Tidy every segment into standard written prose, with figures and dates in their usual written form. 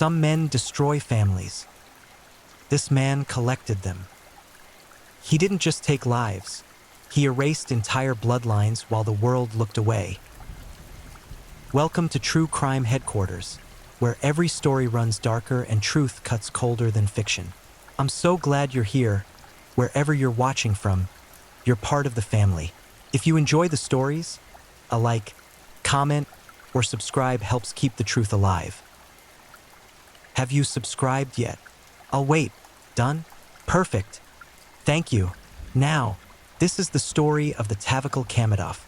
Some men destroy families. This man collected them. He didn't just take lives. He erased entire bloodlines while the world looked away. Welcome to True Crime Headquarters, where every story runs darker and truth cuts colder than fiction. I'm so glad you're here. Wherever you're watching from, you're part of the family. If you enjoy the stories, a like, comment, or subscribe helps keep the truth alive. Have you subscribed yet? I'll wait. Done? Perfect. Thank you. Now, this is the story of the Tavikal Kamadov,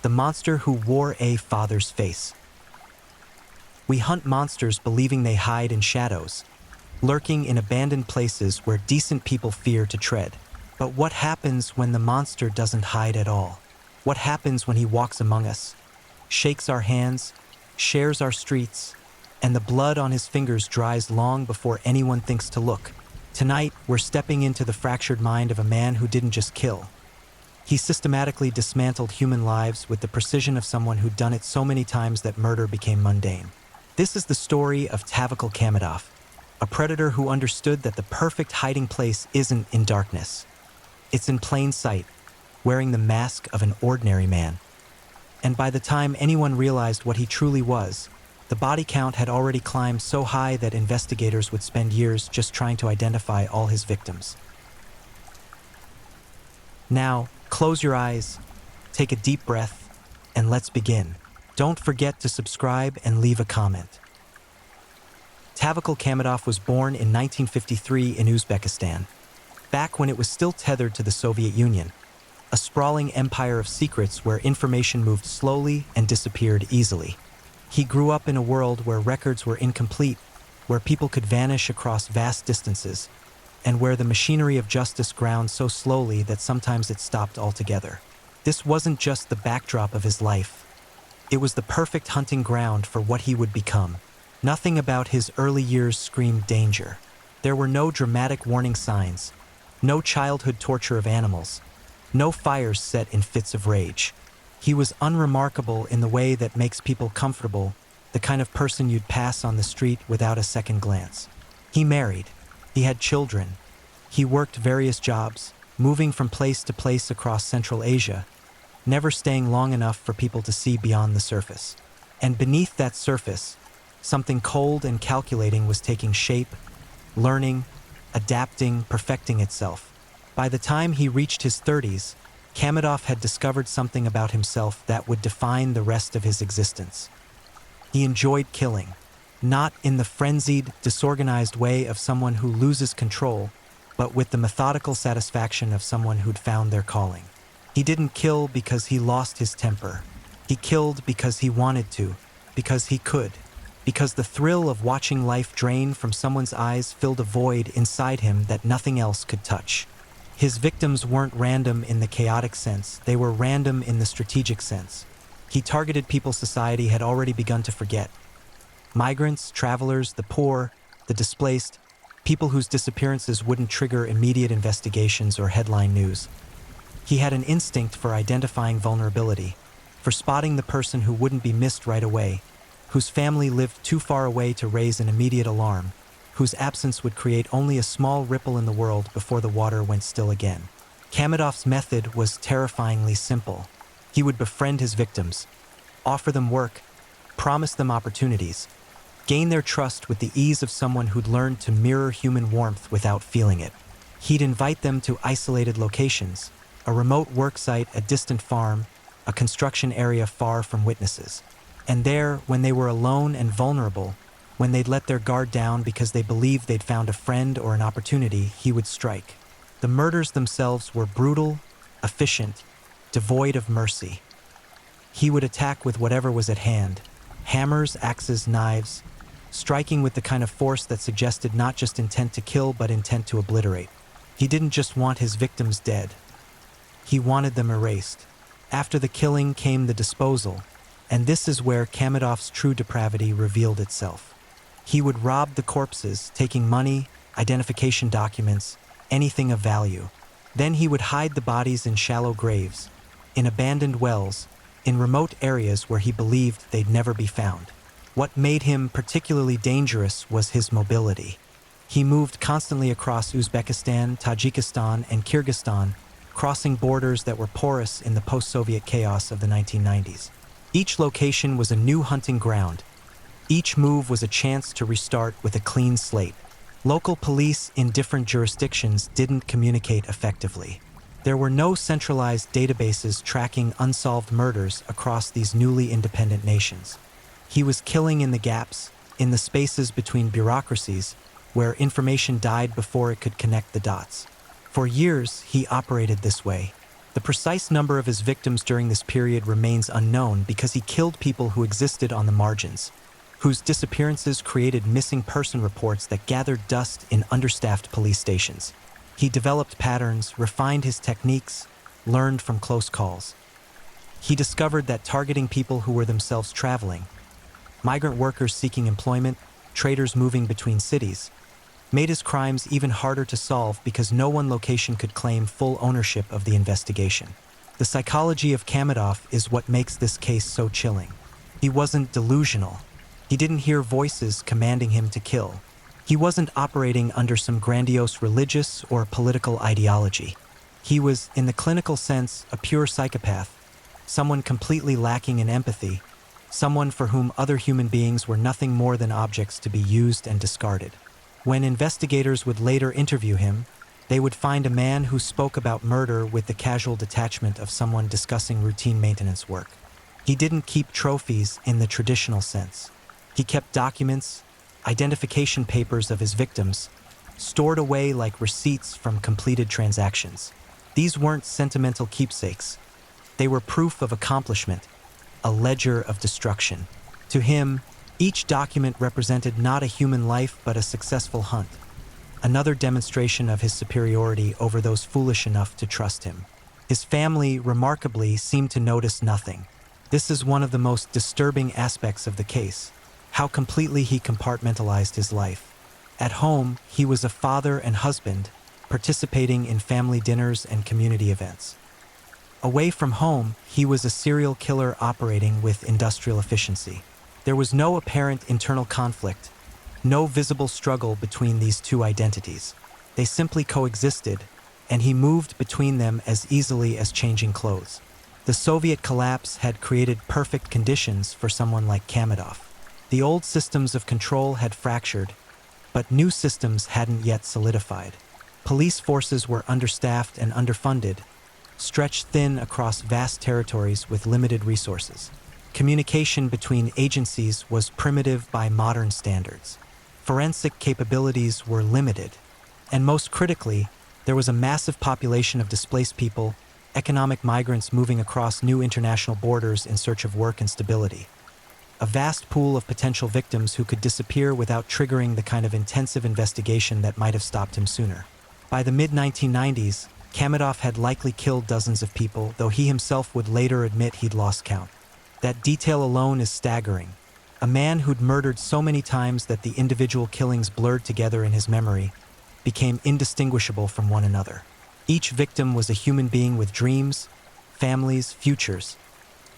the monster who wore a father's face. We hunt monsters believing they hide in shadows, lurking in abandoned places where decent people fear to tread. But what happens when the monster doesn't hide at all? What happens when he walks among us, shakes our hands, shares our streets, and the blood on his fingers dries long before anyone thinks to look? Tonight, we're stepping into the fractured mind of a man who didn't just kill. He systematically dismantled human lives with the precision of someone who'd done it so many times that murder became mundane. This is the story of Tavikal Kamadov, a predator who understood that the perfect hiding place isn't in darkness. It's in plain sight, wearing the mask of an ordinary man. And by the time anyone realized what he truly was, the body count had already climbed so high that investigators would spend years just trying to identify all his victims. Now, close your eyes, take a deep breath, and let's begin. Don't forget to subscribe and leave a comment. Tavikal Kamadov was born in 1953 in Uzbekistan, back when it was still tethered to the Soviet Union, a sprawling empire of secrets where information moved slowly and disappeared easily. He grew up in a world where records were incomplete, where people could vanish across vast distances, and where the machinery of justice ground so slowly that sometimes it stopped altogether. This wasn't just the backdrop of his life. It was the perfect hunting ground for what he would become. Nothing about his early years screamed danger. There were no dramatic warning signs, no childhood torture of animals, no fires set in fits of rage. He was unremarkable in the way that makes people comfortable, the kind of person you'd pass on the street without a second glance. He married. He had children. He worked various jobs, moving from place to place across Central Asia, never staying long enough for people to see beyond the surface. And beneath that surface, something cold and calculating was taking shape, learning, adapting, perfecting itself. By the time he reached his 30s, Kamadov had discovered something about himself that would define the rest of his existence. He enjoyed killing, not in the frenzied, disorganized way of someone who loses control, but with the methodical satisfaction of someone who'd found their calling. He didn't kill because he lost his temper. He killed because he wanted to, because he could, because the thrill of watching life drain from someone's eyes filled a void inside him that nothing else could touch. His victims weren't random in the chaotic sense, they were random in the strategic sense. He targeted people society had already begun to forget. Migrants, travelers, the poor, the displaced, people whose disappearances wouldn't trigger immediate investigations or headline news. He had an instinct for identifying vulnerability, for spotting the person who wouldn't be missed right away, whose family lived too far away to raise an immediate alarm, whose absence would create only a small ripple in the world before the water went still again. Kamadov's method was terrifyingly simple. He would befriend his victims, offer them work, promise them opportunities, gain their trust with the ease of someone who'd learned to mirror human warmth without feeling it. He'd invite them to isolated locations, a remote work site, a distant farm, a construction area far from witnesses. And there, when they were alone and vulnerable, when they'd let their guard down because they believed they'd found a friend or an opportunity, he would strike. The murders themselves were brutal, efficient, devoid of mercy. He would attack with whatever was at hand, hammers, axes, knives, striking with the kind of force that suggested not just intent to kill but intent to obliterate. He didn't just want his victims dead. He wanted them erased. After the killing came the disposal, and this is where Kamadov's true depravity revealed itself. He would rob the corpses, taking money, identification documents, anything of value. Then he would hide the bodies in shallow graves, in abandoned wells, in remote areas where he believed they'd never be found. What made him particularly dangerous was his mobility. He moved constantly across Uzbekistan, Tajikistan, and Kyrgyzstan, crossing borders that were porous in the post-Soviet chaos of the 1990s. Each location was a new hunting ground. Each move was a chance to restart with a clean slate. Local police in different jurisdictions didn't communicate effectively. There were no centralized databases tracking unsolved murders across these newly independent nations. He was killing in the gaps, in the spaces between bureaucracies, where information died before it could connect the dots. For years, he operated this way. The precise number of his victims during this period remains unknown because he killed people who existed on the margins, whose disappearances created missing person reports that gathered dust in understaffed police stations. He developed patterns, refined his techniques, learned from close calls. He discovered that targeting people who were themselves traveling, migrant workers seeking employment, traders moving between cities, made his crimes even harder to solve because no one location could claim full ownership of the investigation. The psychology of Kamedov is what makes this case so chilling. He wasn't delusional. He didn't hear voices commanding him to kill. He wasn't operating under some grandiose religious or political ideology. He was, in the clinical sense, a pure psychopath, someone completely lacking in empathy, someone for whom other human beings were nothing more than objects to be used and discarded. When investigators would later interview him, they would find a man who spoke about murder with the casual detachment of someone discussing routine maintenance work. He didn't keep trophies in the traditional sense. He kept documents, identification papers of his victims, stored away like receipts from completed transactions. These weren't sentimental keepsakes. They were proof of accomplishment, a ledger of destruction. To him, each document represented not a human life but a successful hunt, another demonstration of his superiority over those foolish enough to trust him. His family, remarkably, seemed to notice nothing. This is one of the most disturbing aspects of the case, how completely he compartmentalized his life. At home, he was a father and husband, participating in family dinners and community events. Away from home, he was a serial killer operating with industrial efficiency. There was no apparent internal conflict, no visible struggle between these two identities. They simply coexisted, and he moved between them as easily as changing clothes. The Soviet collapse had created perfect conditions for someone like Kamedov. The old systems of control had fractured, but new systems hadn't yet solidified. Police forces were understaffed and underfunded, stretched thin across vast territories with limited resources. Communication between agencies was primitive by modern standards. Forensic capabilities were limited. And most critically, there was a massive population of displaced people, economic migrants moving across new international borders in search of work and stability. A vast pool of potential victims who could disappear without triggering the kind of intensive investigation that might have stopped him sooner. By the mid-1990s, Kamedov had likely killed dozens of people, though he himself would later admit he'd lost count. That detail alone is staggering. A man who'd murdered so many times that the individual killings blurred together in his memory became indistinguishable from one another. Each victim was a human being with dreams, families, futures,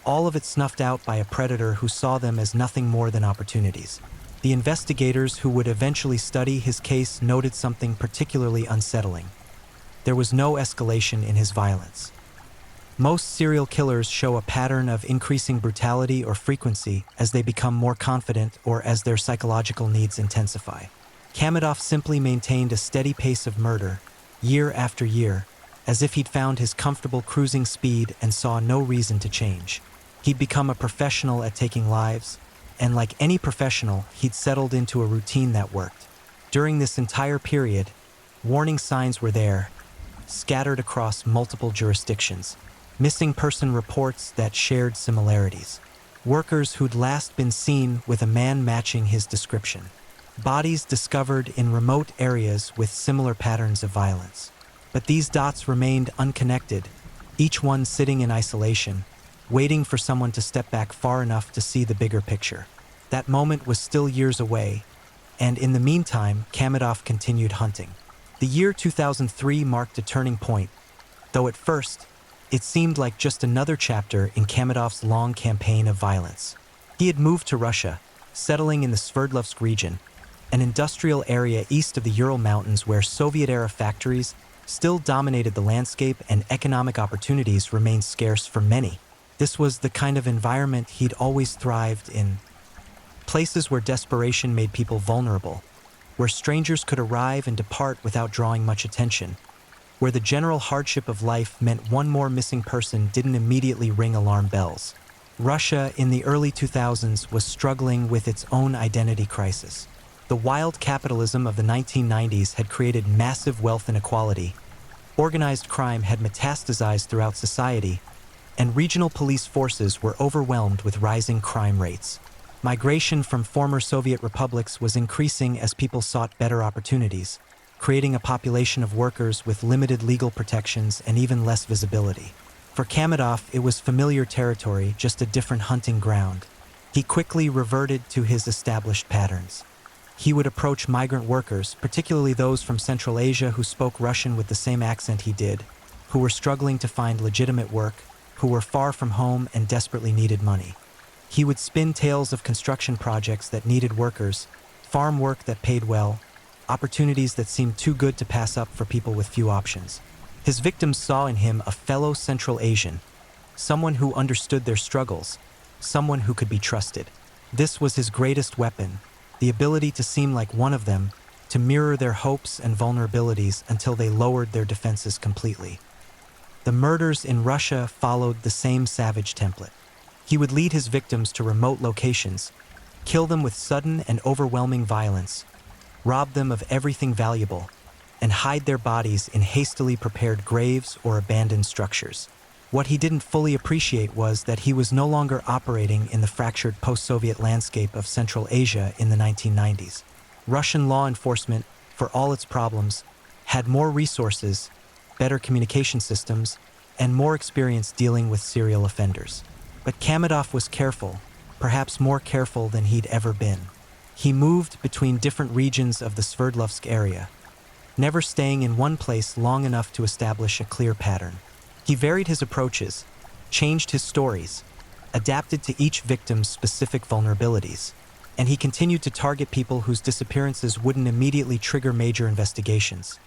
all of it snuffed out by a predator who saw them as nothing more than opportunities. The investigators who would eventually study his case noted something particularly unsettling. There was no escalation in his violence. Most serial killers show a pattern of increasing brutality or frequency as they become more confident or as their psychological needs intensify. Kamedov simply maintained a steady pace of murder, year after year, as if he'd found his comfortable cruising speed and saw no reason to change. He'd become a professional at taking lives, and like any professional, he'd settled into a routine that worked. During this entire period, warning signs were there, scattered across multiple jurisdictions. Missing person reports that shared similarities. Workers who'd last been seen with a man matching his description. Bodies discovered in remote areas with similar patterns of violence. But these dots remained unconnected, each one sitting in isolation, waiting for someone to step back far enough to see the bigger picture. That moment was still years away, and in the meantime, Kamedov continued hunting. The year 2003 marked a turning point, though at first, it seemed like just another chapter in Kamedov's long campaign of violence. He had moved to Russia, settling in the Sverdlovsk region, an industrial area east of the Ural Mountains where Soviet-era factories still dominated the landscape and economic opportunities remained scarce for many. This was the kind of environment he'd always thrived in. Places where desperation made people vulnerable, where strangers could arrive and depart without drawing much attention, where the general hardship of life meant one more missing person didn't immediately ring alarm bells. Russia in the early 2000s was struggling with its own identity crisis. The wild capitalism of the 1990s had created massive wealth inequality, organized crime had metastasized throughout society, and regional police forces were overwhelmed with rising crime rates. Migration from former Soviet republics was increasing as people sought better opportunities, creating a population of workers with limited legal protections and even less visibility. For Kamedov, it was familiar territory, just a different hunting ground. He quickly reverted to his established patterns. He would approach migrant workers, particularly those from Central Asia who spoke Russian with the same accent he did, who were struggling to find legitimate work, who were far from home and desperately needed money. He would spin tales of construction projects that needed workers, farm work that paid well, opportunities that seemed too good to pass up for people with few options. His victims saw in him a fellow Central Asian, someone who understood their struggles, someone who could be trusted. This was his greatest weapon, the ability to seem like one of them, to mirror their hopes and vulnerabilities until they lowered their defenses completely. The murders in Russia followed the same savage template. He would lead his victims to remote locations, kill them with sudden and overwhelming violence, rob them of everything valuable, and hide their bodies in hastily prepared graves or abandoned structures. What he didn't fully appreciate was that he was no longer operating in the fractured post-Soviet landscape of Central Asia in the 1990s. Russian law enforcement, for all its problems, had more resources, better communication systems, and more experience dealing with serial offenders. But Kamedov was careful, perhaps more careful than he'd ever been. He moved between different regions of the Sverdlovsk area, never staying in one place long enough to establish a clear pattern. He varied his approaches, changed his stories, adapted to each victim's specific vulnerabilities, and he continued to target people whose disappearances wouldn't immediately trigger major investigations.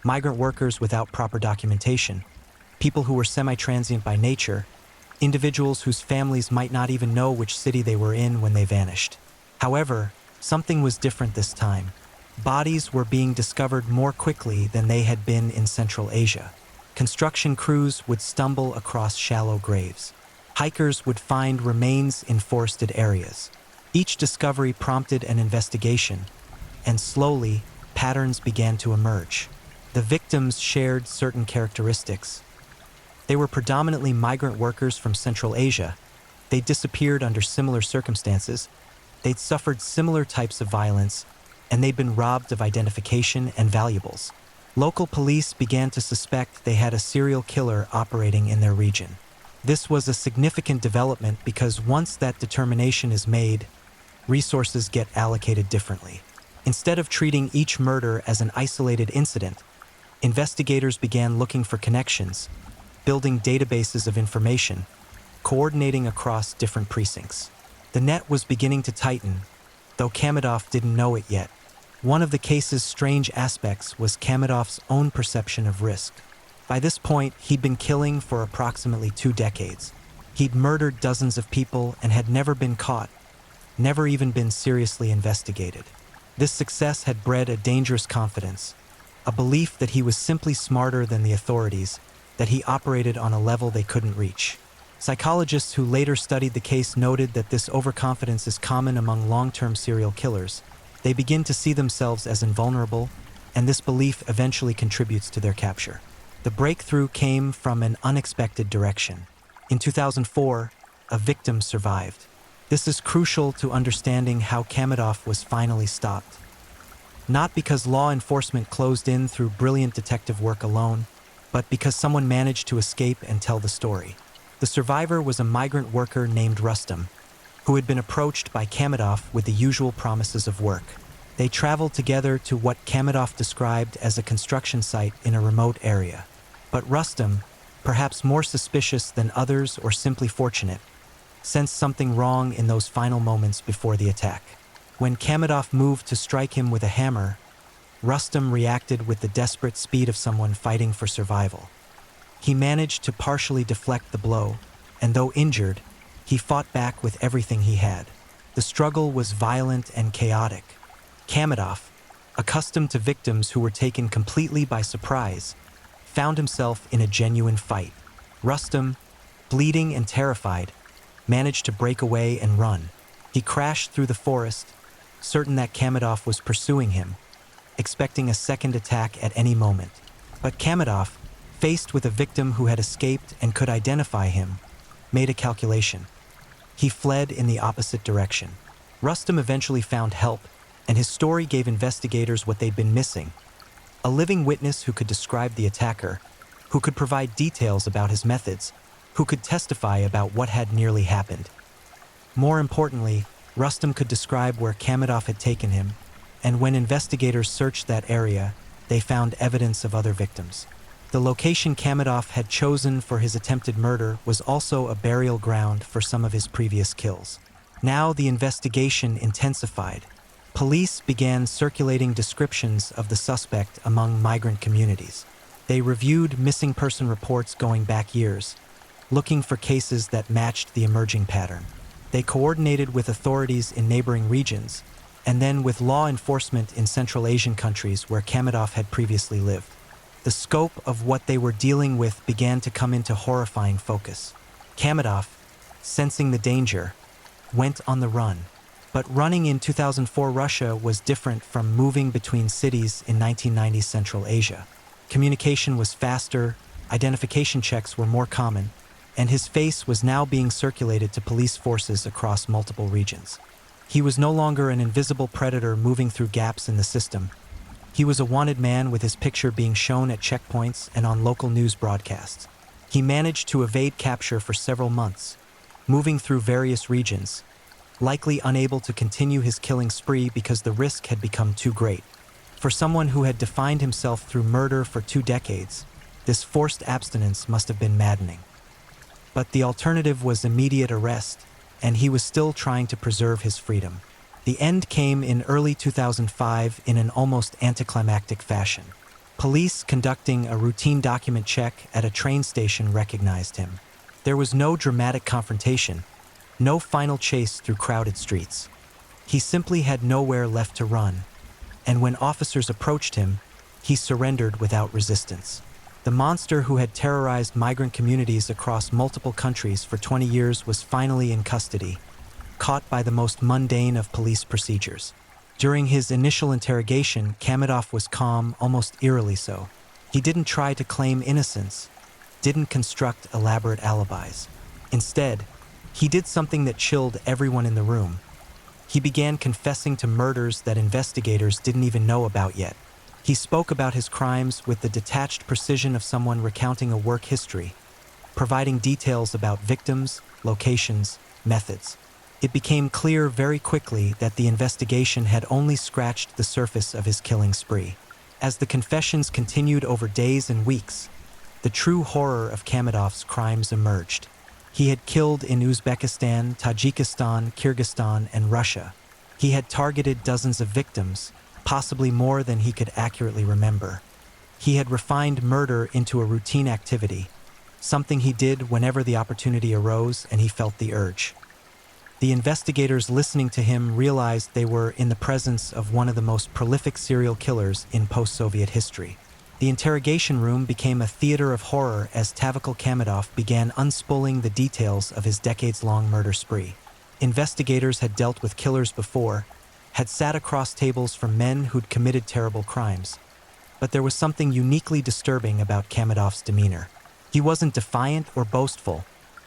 Migrant workers without proper documentation, people who were semi-transient by nature, individuals whose families might not even know which city they were in when they vanished. However, something was different this time. Bodies were being discovered more quickly than they had been in Central Asia. Construction crews would stumble across shallow graves. Hikers would find remains in forested areas. Each discovery prompted an investigation, and slowly, patterns began to emerge. The victims shared certain characteristics. They were predominantly migrant workers from Central Asia. They disappeared under similar circumstances. They'd suffered similar types of violence, and they'd been robbed of identification and valuables. Local police began to suspect they had a serial killer operating in their region. This was a significant development because once that determination is made, resources get allocated differently. Instead of treating each murder as an isolated incident, investigators began looking for connections, building databases of information, coordinating across different precincts. The net was beginning to tighten, though Kamedov didn't know it yet. One of the case's strange aspects was Kamedov's own perception of risk. By this point, he'd been killing for approximately 2 decades. He'd murdered dozens of people and had never been caught, never even been seriously investigated. This success had bred a dangerous confidence, a belief that he was simply smarter than the authorities, that he operated on a level they couldn't reach. Psychologists who later studied the case noted that this overconfidence is common among long-term serial killers. They begin to see themselves as invulnerable, and this belief eventually contributes to their capture. The breakthrough came from an unexpected direction. In 2004, a victim survived. This is crucial to understanding how Kamedov was finally stopped. Not because law enforcement closed in through brilliant detective work alone, but because someone managed to escape and tell the story. The survivor was a migrant worker named Rustam, who had been approached by Kamedov with the usual promises of work. They traveled together to what Kamedov described as a construction site in a remote area. But Rustam, perhaps more suspicious than others or simply fortunate, sensed something wrong in those final moments before the attack. When Kamedov moved to strike him with a hammer, Rustam reacted with the desperate speed of someone fighting for survival. He managed to partially deflect the blow, and though injured, he fought back with everything he had. The struggle was violent and chaotic. Kamedov, accustomed to victims who were taken completely by surprise, found himself in a genuine fight. Rustam, bleeding and terrified, managed to break away and run. He crashed through the forest, certain that Kamedov was pursuing him, expecting a second attack at any moment. But Kamedov, faced with a victim who had escaped and could identify him, made a calculation. He fled in the opposite direction. Rustam eventually found help, and his story gave investigators what they'd been missing: a living witness who could describe the attacker, who could provide details about his methods, who could testify about what had nearly happened. More importantly, Rustam could describe where Kamedov had taken him, and when investigators searched that area, they found evidence of other victims. The location Kamedov had chosen for his attempted murder was also a burial ground for some of his previous kills. Now the investigation intensified. Police began circulating descriptions of the suspect among migrant communities. They reviewed missing person reports going back years, looking for cases that matched the emerging pattern. They coordinated with authorities in neighboring regions, and then with law enforcement in Central Asian countries where Kamedov had previously lived. The scope of what they were dealing with began to come into horrifying focus. Kamedov, sensing the danger, went on the run. But running in 2004 Russia was different from moving between cities in 1990s Central Asia. Communication was faster, identification checks were more common, and his face was now being circulated to police forces across multiple regions. He was no longer an invisible predator moving through gaps in the system. He was a wanted man with his picture being shown at checkpoints and on local news broadcasts. He managed to evade capture for several months, moving through various regions, likely unable to continue his killing spree because the risk had become too great. For someone who had defined himself through murder for 2 decades, this forced abstinence must have been maddening. But the alternative was immediate arrest, and he was still trying to preserve his freedom. The end came in early 2005 in an almost anticlimactic fashion. Police conducting a routine document check at a train station recognized him. There was no dramatic confrontation, no final chase through crowded streets. He simply had nowhere left to run, and when officers approached him, he surrendered without resistance. The monster who had terrorized migrant communities across multiple countries for 20 years was finally in custody, caught by the most mundane of police procedures. During his initial interrogation, Kamedov was calm, almost eerily so. He didn't try to claim innocence, didn't construct elaborate alibis. Instead, he did something that chilled everyone in the room. He began confessing to murders that investigators didn't even know about yet. He spoke about his crimes with the detached precision of someone recounting a work history, providing details about victims, locations, methods. It became clear very quickly that the investigation had only scratched the surface of his killing spree. As the confessions continued over days and weeks, the true horror of Kamedov's crimes emerged. He had killed in Uzbekistan, Tajikistan, Kyrgyzstan, and Russia. He had targeted dozens of victims, possibly more than he could accurately remember. He had refined murder into a routine activity, something he did whenever the opportunity arose and he felt the urge. The investigators listening to him realized they were in the presence of one of the most prolific serial killers in post-Soviet history. The interrogation room became a theater of horror as Tavakal Kamedov began unspooling the details of his decades-long murder spree. Investigators had dealt with killers before, had sat across tables from men who'd committed terrible crimes. But there was something uniquely disturbing about Kamedov's demeanor. He wasn't defiant or boastful,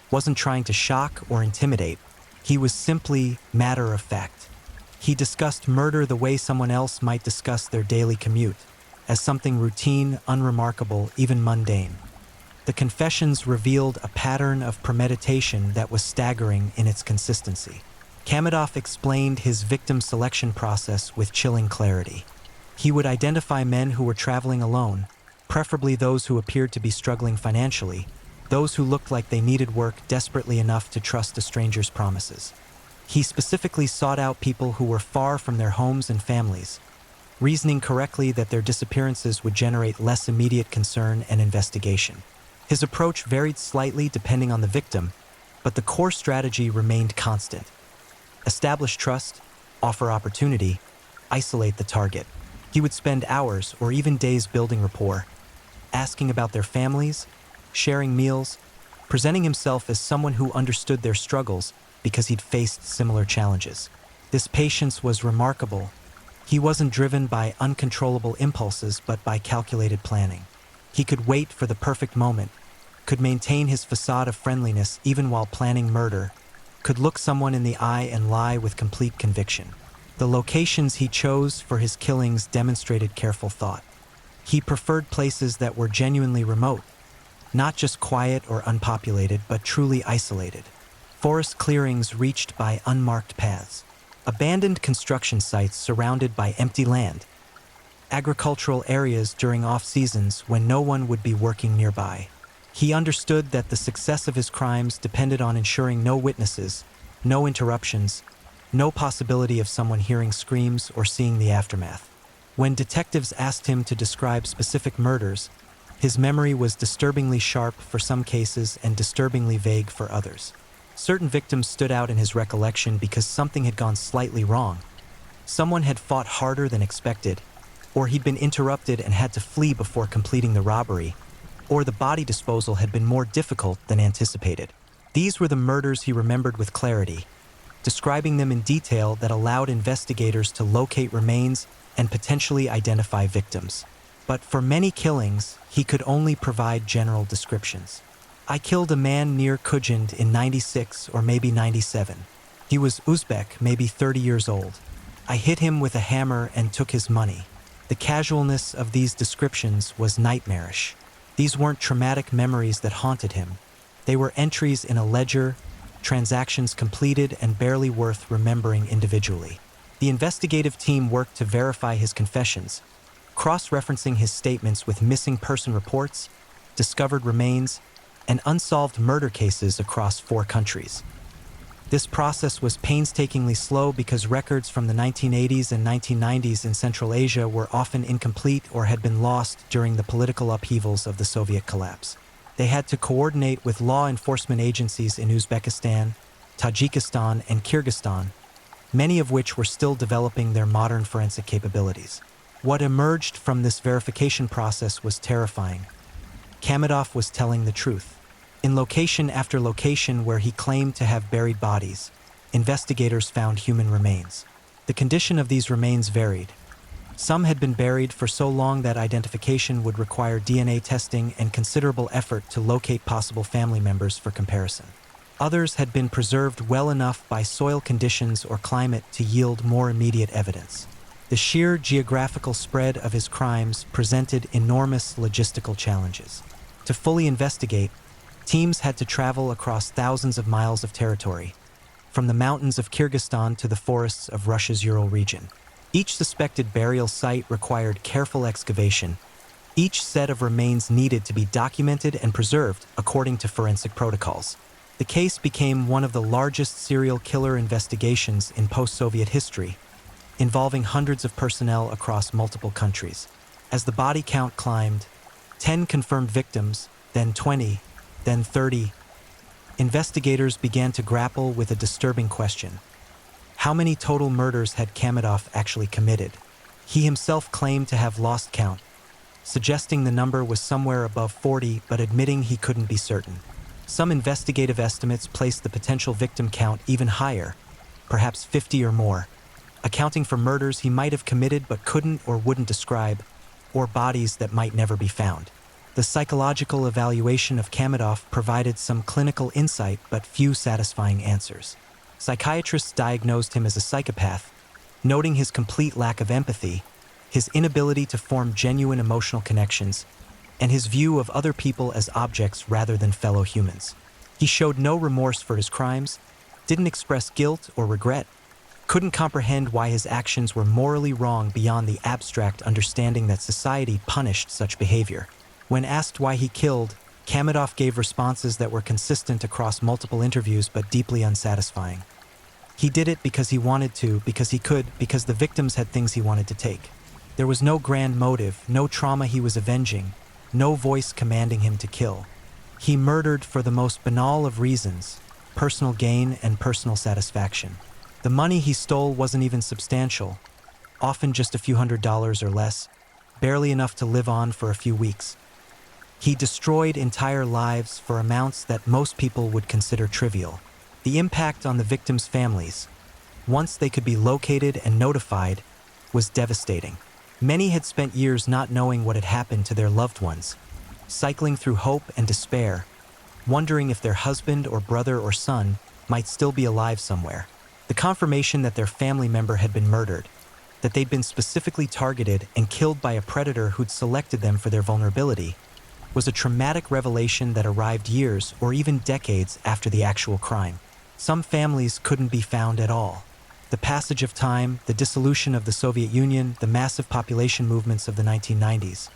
wasn't trying to shock or intimidate. He was simply matter of fact. He discussed murder the way someone else might discuss their daily commute, as something routine, unremarkable, even mundane. The confessions revealed a pattern of premeditation that was staggering in its consistency. Kamedov explained his victim selection process with chilling clarity. He would identify men who were traveling alone, preferably those who appeared to be struggling financially, those who looked like they needed work desperately enough to trust a stranger's promises. He specifically sought out people who were far from their homes and families, reasoning correctly that their disappearances would generate less immediate concern and investigation. His approach varied slightly depending on the victim, but the core strategy remained constant. Establish trust, offer opportunity, isolate the target. He would spend hours or even days building rapport, asking about their families, sharing meals, presenting himself as someone who understood their struggles because he'd faced similar challenges. This patience was remarkable. He wasn't driven by uncontrollable impulses but by calculated planning. He could wait for the perfect moment, could maintain his facade of friendliness even while planning murder, could look someone in the eye and lie with complete conviction. The locations he chose for his killings demonstrated careful thought. He preferred places that were genuinely remote, not just quiet or unpopulated, but truly isolated. Forest clearings reached by unmarked paths, abandoned construction sites surrounded by empty land, agricultural areas during off-seasons when no one would be working nearby. He understood that the success of his crimes depended on ensuring no witnesses, no interruptions, no possibility of someone hearing screams or seeing the aftermath. When detectives asked him to describe specific murders, his memory was disturbingly sharp for some cases and disturbingly vague for others. Certain victims stood out in his recollection because something had gone slightly wrong. Someone had fought harder than expected, or he'd been interrupted and had to flee before completing the robbery, or the body disposal had been more difficult than anticipated. These were the murders he remembered with clarity, describing them in detail that allowed investigators to locate remains and potentially identify victims. But for many killings, he could only provide general descriptions. I killed a man near Kujand in 96 or maybe 97. He was Uzbek, maybe 30 years old. I hit him with a hammer and took his money. The casualness of these descriptions was nightmarish. These weren't traumatic memories that haunted him. They were entries in a ledger, transactions completed and barely worth remembering individually. The investigative team worked to verify his confessions, cross-referencing his statements with missing person reports, discovered remains, and unsolved murder cases across 4 countries. This process was painstakingly slow because records from the 1980s and 1990s in Central Asia were often incomplete or had been lost during the political upheavals of the Soviet collapse. They had to coordinate with law enforcement agencies in Uzbekistan, Tajikistan, and Kyrgyzstan, many of which were still developing their modern forensic capabilities. What emerged from this verification process was terrifying. Kamedov was telling the truth. In location after location where he claimed to have buried bodies, investigators found human remains. The condition of these remains varied. Some had been buried for so long that identification would require DNA testing and considerable effort to locate possible family members for comparison. Others had been preserved well enough by soil conditions or climate to yield more immediate evidence. The sheer geographical spread of his crimes presented enormous logistical challenges. To fully investigate, teams had to travel across thousands of miles of territory, from the mountains of Kyrgyzstan to the forests of Russia's Ural region. Each suspected burial site required careful excavation. Each set of remains needed to be documented and preserved according to forensic protocols. The case became one of the largest serial killer investigations in post-Soviet history, involving hundreds of personnel across multiple countries. As the body count climbed, 10 confirmed victims, then 20, then 30, investigators began to grapple with a disturbing question. How many total murders had Kamedov actually committed? He himself claimed to have lost count, suggesting the number was somewhere above 40 but admitting he couldn't be certain. Some investigative estimates placed the potential victim count even higher, perhaps 50 or more, accounting for murders he might have committed but couldn't or wouldn't describe, or bodies that might never be found. The psychological evaluation of Kamedov provided some clinical insight but few satisfying answers. Psychiatrists diagnosed him as a psychopath, noting his complete lack of empathy, his inability to form genuine emotional connections, and his view of other people as objects rather than fellow humans. He showed no remorse for his crimes, didn't express guilt or regret, couldn't comprehend why his actions were morally wrong beyond the abstract understanding that society punished such behavior. When asked why he killed, Kamadov gave responses that were consistent across multiple interviews but deeply unsatisfying. He did it because he wanted to, because he could, because the victims had things he wanted to take. There was no grand motive, no trauma he was avenging, no voice commanding him to kill. He murdered for the most banal of reasons: personal gain and personal satisfaction. The money he stole wasn't even substantial, often just a few $100s or less, barely enough to live on for a few weeks. He destroyed entire lives for amounts that most people would consider trivial. The impact on the victims' families, once they could be located and notified, was devastating. Many had spent years not knowing what had happened to their loved ones, cycling through hope and despair, wondering if their husband or brother or son might still be alive somewhere. The confirmation that their family member had been murdered, that they'd been specifically targeted and killed by a predator who'd selected them for their vulnerability, was a traumatic revelation that arrived years or even decades after the actual crime. Some families couldn't be found at all. The passage of time, the dissolution of the Soviet Union, the massive population movements of the 1990s,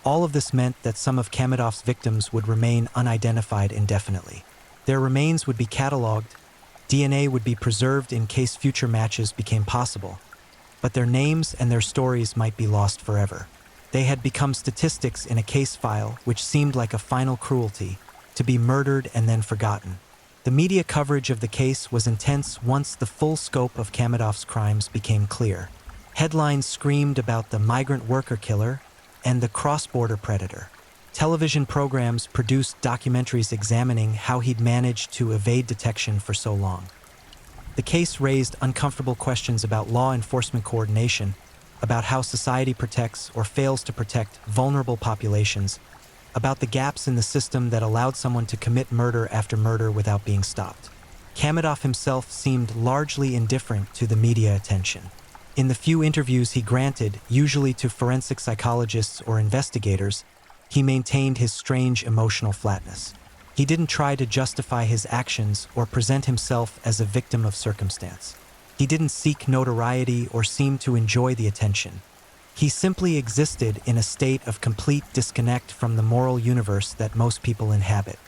all of this meant that some of Kamadov's victims would remain unidentified indefinitely. Their remains would be cataloged, DNA would be preserved in case future matches became possible, but their names and their stories might be lost forever. They had become statistics in a case file which seemed like a final cruelty, to be murdered and then forgotten. The media coverage of the case was intense once the full scope of Kamadov's crimes became clear. Headlines screamed about the migrant worker killer and the cross-border predator. Television programs produced documentaries examining how he'd managed to evade detection for so long. The case raised uncomfortable questions about law enforcement coordination, about how society protects or fails to protect vulnerable populations, about the gaps in the system that allowed someone to commit murder after murder without being stopped. Kamadov himself seemed largely indifferent to the media attention. In the few interviews he granted, usually to forensic psychologists or investigators, he maintained his strange emotional flatness. He didn't try to justify his actions or present himself as a victim of circumstance. He didn't seek notoriety or seem to enjoy the attention. He simply existed in a state of complete disconnect from the moral universe that most people inhabit.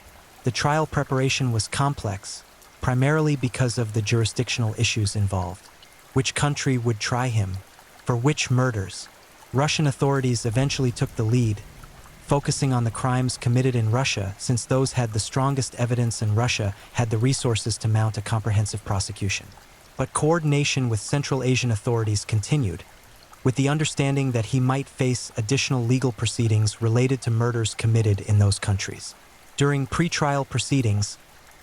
The trial preparation was complex, primarily because of the jurisdictional issues involved. Which country would try him? For which murders? Russian authorities eventually took the lead, focusing on the crimes committed in Russia since those had the strongest evidence and Russia had the resources to mount a comprehensive prosecution. But coordination with Central Asian authorities continued, with the understanding that he might face additional legal proceedings related to murders committed in those countries. During pre-trial proceedings,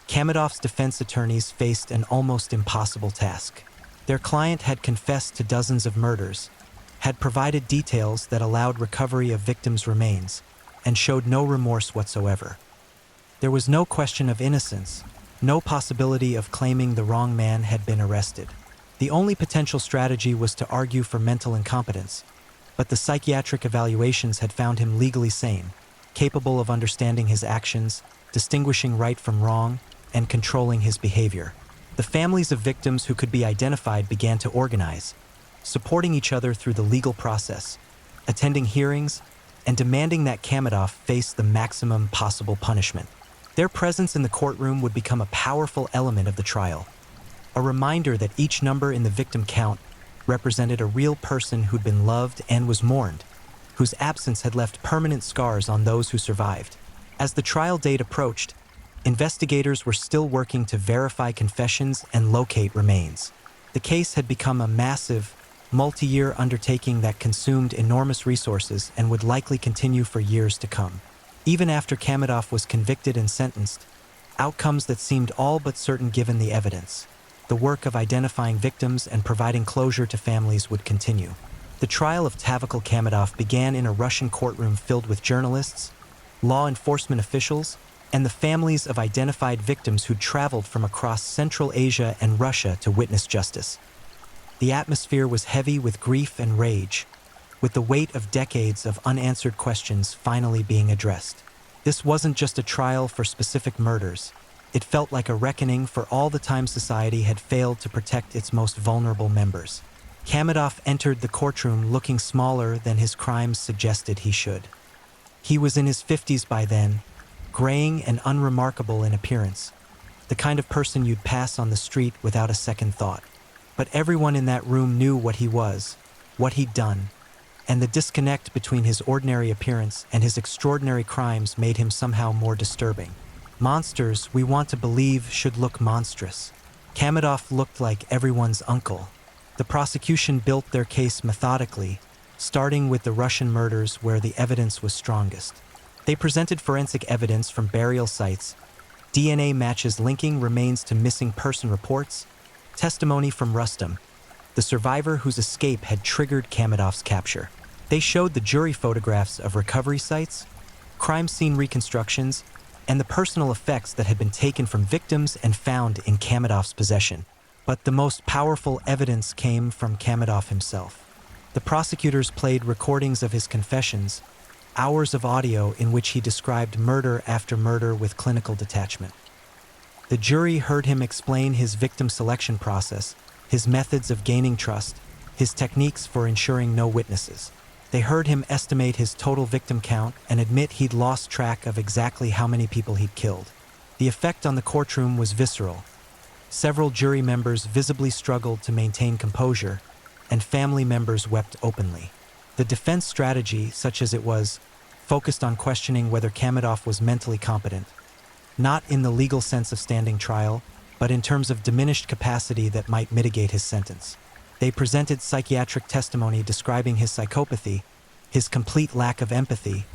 Kamadov's defense attorneys faced an almost impossible task. Their client had confessed to dozens of murders, had provided details that allowed recovery of victims' remains, and showed no remorse whatsoever. There was no question of innocence, no possibility of claiming the wrong man had been arrested. The only potential strategy was to argue for mental incompetence, but the psychiatric evaluations had found him legally sane, capable of understanding his actions, distinguishing right from wrong, and controlling his behavior. The families of victims who could be identified began to organize, supporting each other through the legal process, attending hearings, and demanding that Kamadov face the maximum possible punishment. Their presence in the courtroom would become a powerful element of the trial, a reminder that each number in the victim count represented a real person who'd been loved and was mourned, whose absence had left permanent scars on those who survived. As the trial date approached, investigators were still working to verify confessions and locate remains. The case had become a massive, multi-year undertaking that consumed enormous resources and would likely continue for years to come. Even after Kamadov was convicted and sentenced, outcomes that seemed all but certain given the evidence, the work of identifying victims and providing closure to families would continue. The trial of Tavakal Kamadov began in a Russian courtroom filled with journalists, law enforcement officials, and the families of identified victims who'd traveled from across Central Asia and Russia to witness justice. The atmosphere was heavy with grief and rage, with the weight of decades of unanswered questions finally being addressed. This wasn't just a trial for specific murders. It felt like a reckoning for all the time society had failed to protect its most vulnerable members. Kamadov entered the courtroom looking smaller than his crimes suggested he should. He was in his 50s by then, graying and unremarkable in appearance, the kind of person you'd pass on the street without a second thought. But everyone in that room knew what he was, what he'd done, and the disconnect between his ordinary appearance and his extraordinary crimes made him somehow more disturbing. Monsters, we want to believe, should look monstrous. Kamadov looked like everyone's uncle. The prosecution built their case methodically, starting with the Russian murders where the evidence was strongest. They presented forensic evidence from burial sites, DNA matches linking remains to missing person reports, testimony from Rustam, the survivor whose escape had triggered Kamadov's capture. They showed the jury photographs of recovery sites, crime scene reconstructions, and the personal effects that had been taken from victims and found in Kamadov's possession. But the most powerful evidence came from Kamadov himself. The prosecutors played recordings of his confessions, hours of audio in which he described murder after murder with clinical detachment. The jury heard him explain his victim selection process, his methods of gaining trust, his techniques for ensuring no witnesses. They heard him estimate his total victim count and admit he'd lost track of exactly how many people he'd killed. The effect on the courtroom was visceral. Several jury members visibly struggled to maintain composure, and family members wept openly. The defense strategy, such as it was, focused on questioning whether Kamadov was mentally competent, not in the legal sense of standing trial, but in terms of diminished capacity that might mitigate his sentence. They presented psychiatric testimony describing his psychopathy, his complete lack of empathy,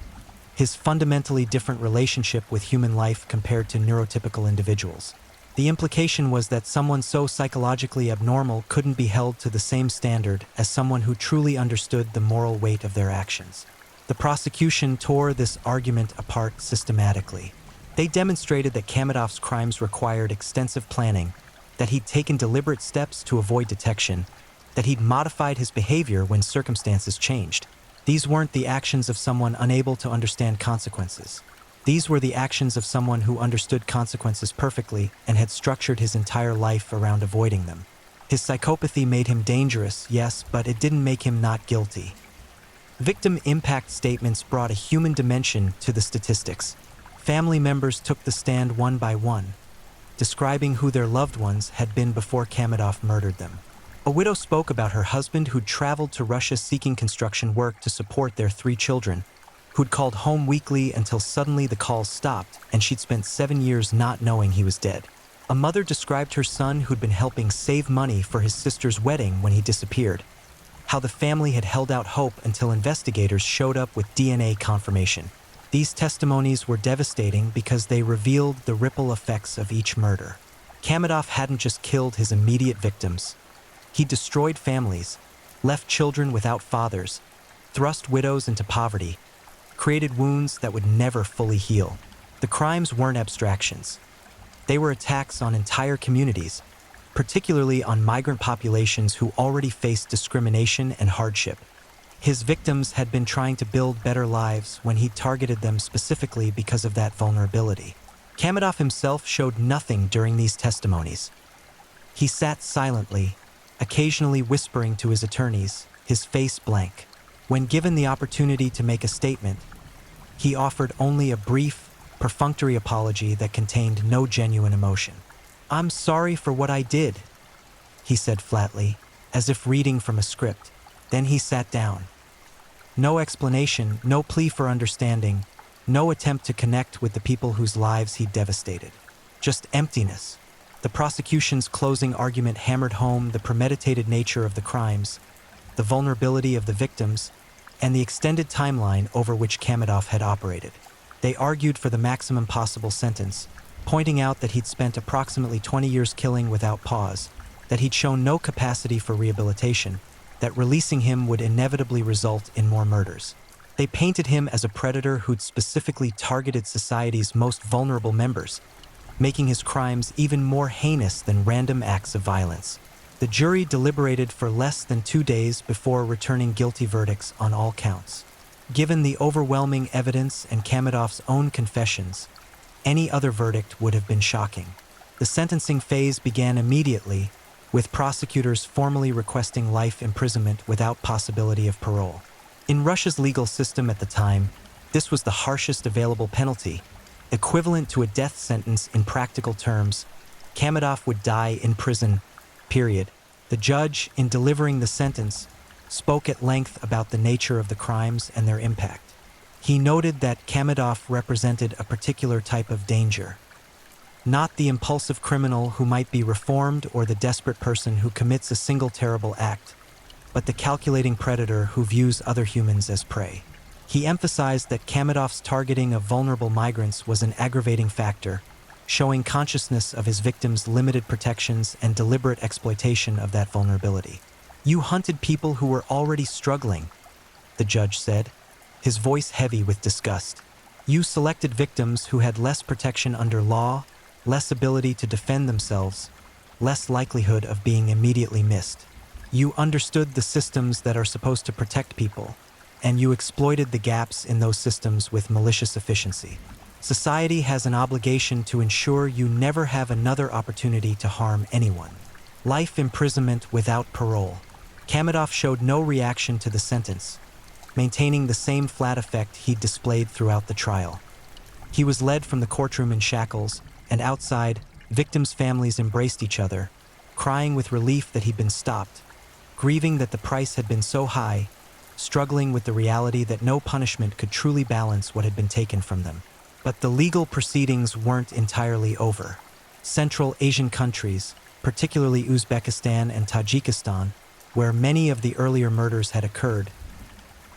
his fundamentally different relationship with human life compared to neurotypical individuals. The implication was that someone so psychologically abnormal couldn't be held to the same standard as someone who truly understood the moral weight of their actions. The prosecution tore this argument apart systematically. They demonstrated that Kamadov's crimes required extensive planning, that he'd taken deliberate steps to avoid detection, that he'd modified his behavior when circumstances changed. These weren't the actions of someone unable to understand consequences. These were the actions of someone who understood consequences perfectly and had structured his entire life around avoiding them. His psychopathy made him dangerous, yes, but it didn't make him not guilty. Victim impact statements brought a human dimension to the statistics. Family members took the stand one by one, describing who their loved ones had been before Kamadov murdered them. A widow spoke about her husband who'd traveled to Russia seeking construction work to support their 3 children, who'd called home weekly until suddenly the calls stopped and she'd spent 7 years not knowing he was dead. A mother described her son who'd been helping save money for his sister's wedding when he disappeared, how the family had held out hope until investigators showed up with DNA confirmation. These testimonies were devastating because they revealed the ripple effects of each murder. Kamadov hadn't just killed his immediate victims. He destroyed families, left children without fathers, thrust widows into poverty, created wounds that would never fully heal. The crimes weren't abstractions. They were attacks on entire communities, particularly on migrant populations who already faced discrimination and hardship. His victims had been trying to build better lives when he targeted them specifically because of that vulnerability. Kamadov himself showed nothing during these testimonies. He sat silently, occasionally whispering to his attorneys, his face blank. When given the opportunity to make a statement, he offered only a brief, perfunctory apology that contained no genuine emotion. "I'm sorry for what I did," he said flatly, as if reading from a script. Then he sat down. No explanation, no plea for understanding, no attempt to connect with the people whose lives he'd devastated. Just emptiness. The prosecution's closing argument hammered home the premeditated nature of the crimes, the vulnerability of the victims, and the extended timeline over which Kamadov had operated. They argued for the maximum possible sentence, pointing out that he'd spent approximately 20 years killing without pause, that he'd shown no capacity for rehabilitation, that releasing him would inevitably result in more murders. They painted him as a predator who'd specifically targeted society's most vulnerable members, making his crimes even more heinous than random acts of violence. The jury deliberated for less than 2 days before returning guilty verdicts on all counts. Given the overwhelming evidence and Kamadov's own confessions, any other verdict would have been shocking. The sentencing phase began immediately, with prosecutors formally requesting life imprisonment without possibility of parole. In Russia's legal system at the time, this was the harshest available penalty, equivalent to a death sentence in practical terms. Kamadov would die in prison, period. The judge, in delivering the sentence, spoke at length about the nature of the crimes and their impact. He noted that Kamadov represented a particular type of danger. Not the impulsive criminal who might be reformed or the desperate person who commits a single terrible act, but the calculating predator who views other humans as prey. He emphasized that Kamadov's targeting of vulnerable migrants was an aggravating factor, showing consciousness of his victims' limited protections and deliberate exploitation of that vulnerability. "You hunted people who were already struggling," the judge said, his voice heavy with disgust. "You selected victims who had less protection under law, less ability to defend themselves, less likelihood of being immediately missed. You understood the systems that are supposed to protect people, and you exploited the gaps in those systems with malicious efficiency. Society has an obligation to ensure you never have another opportunity to harm anyone." Life imprisonment without parole. Kamadov showed no reaction to the sentence, maintaining the same flat effect he'd displayed throughout the trial. He was led from the courtroom in shackles, and outside, victims' families embraced each other, crying with relief that he'd been stopped, grieving that the price had been so high, struggling with the reality that no punishment could truly balance what had been taken from them. But the legal proceedings weren't entirely over. Central Asian countries, particularly Uzbekistan and Tajikistan, where many of the earlier murders had occurred,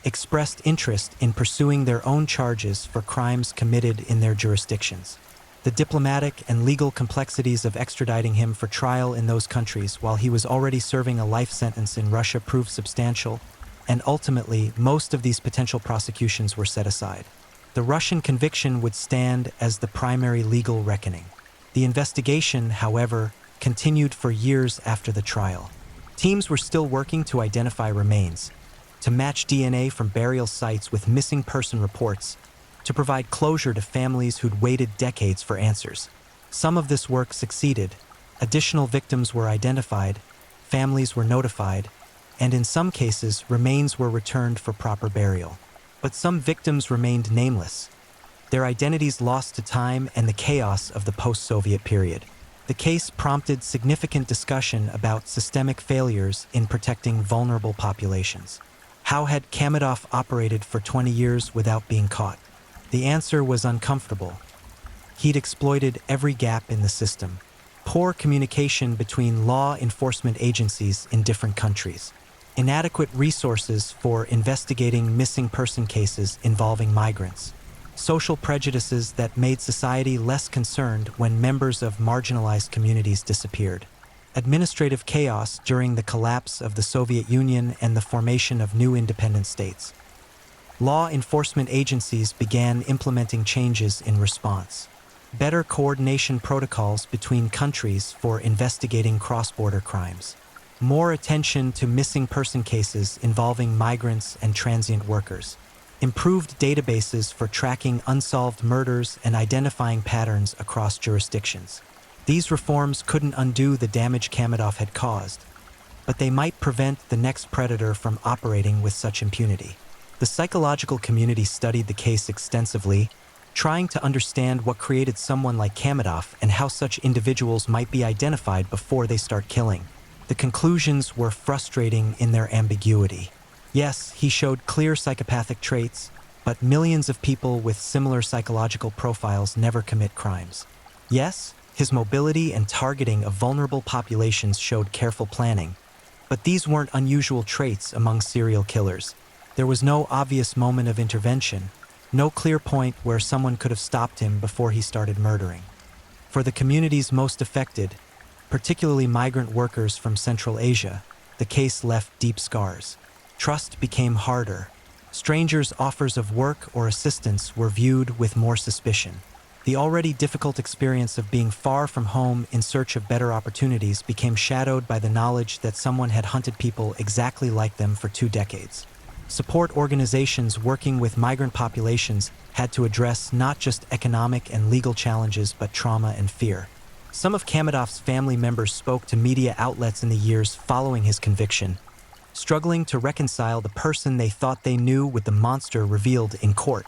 expressed interest in pursuing their own charges for crimes committed in their jurisdictions. The diplomatic and legal complexities of extraditing him for trial in those countries while he was already serving a life sentence in Russia proved substantial, and ultimately, most of these potential prosecutions were set aside. The Russian conviction would stand as the primary legal reckoning. The investigation, however, continued for years after the trial. Teams were still working to identify remains, to match DNA from burial sites with missing person reports, to provide closure to families who'd waited decades for answers. Some of this work succeeded. Additional victims were identified, families were notified, and in some cases, remains were returned for proper burial. But some victims remained nameless, their identities lost to time and the chaos of the post-Soviet period. The case prompted significant discussion about systemic failures in protecting vulnerable populations. How had Kamadov operated for 20 years without being caught? The answer was uncomfortable. He'd exploited every gap in the system. Poor communication between law enforcement agencies in different countries. Inadequate resources for investigating missing person cases involving migrants. Social prejudices that made society less concerned when members of marginalized communities disappeared. Administrative chaos during the collapse of the Soviet Union and the formation of new independent states. Law enforcement agencies began implementing changes in response. Better coordination protocols between countries for investigating cross-border crimes. More attention to missing person cases involving migrants and transient workers. Improved databases for tracking unsolved murders and identifying patterns across jurisdictions. These reforms couldn't undo the damage Kamadov had caused, but they might prevent the next predator from operating with such impunity. The psychological community studied the case extensively, trying to understand what created someone like Kamadov and how such individuals might be identified before they start killing. The conclusions were frustrating in their ambiguity. Yes, he showed clear psychopathic traits, but millions of people with similar psychological profiles never commit crimes. Yes, his mobility and targeting of vulnerable populations showed careful planning, but these weren't unusual traits among serial killers. There was no obvious moment of intervention, no clear point where someone could have stopped him before he started murdering. For the communities most affected, particularly migrant workers from Central Asia, the case left deep scars. Trust became harder. Strangers' offers of work or assistance were viewed with more suspicion. The already difficult experience of being far from home in search of better opportunities became shadowed by the knowledge that someone had hunted people exactly like them for 2 decades. Support organizations working with migrant populations had to address not just economic and legal challenges but trauma and fear. Some of Kamadov's family members spoke to media outlets in the years following his conviction, struggling to reconcile the person they thought they knew with the monster revealed in court.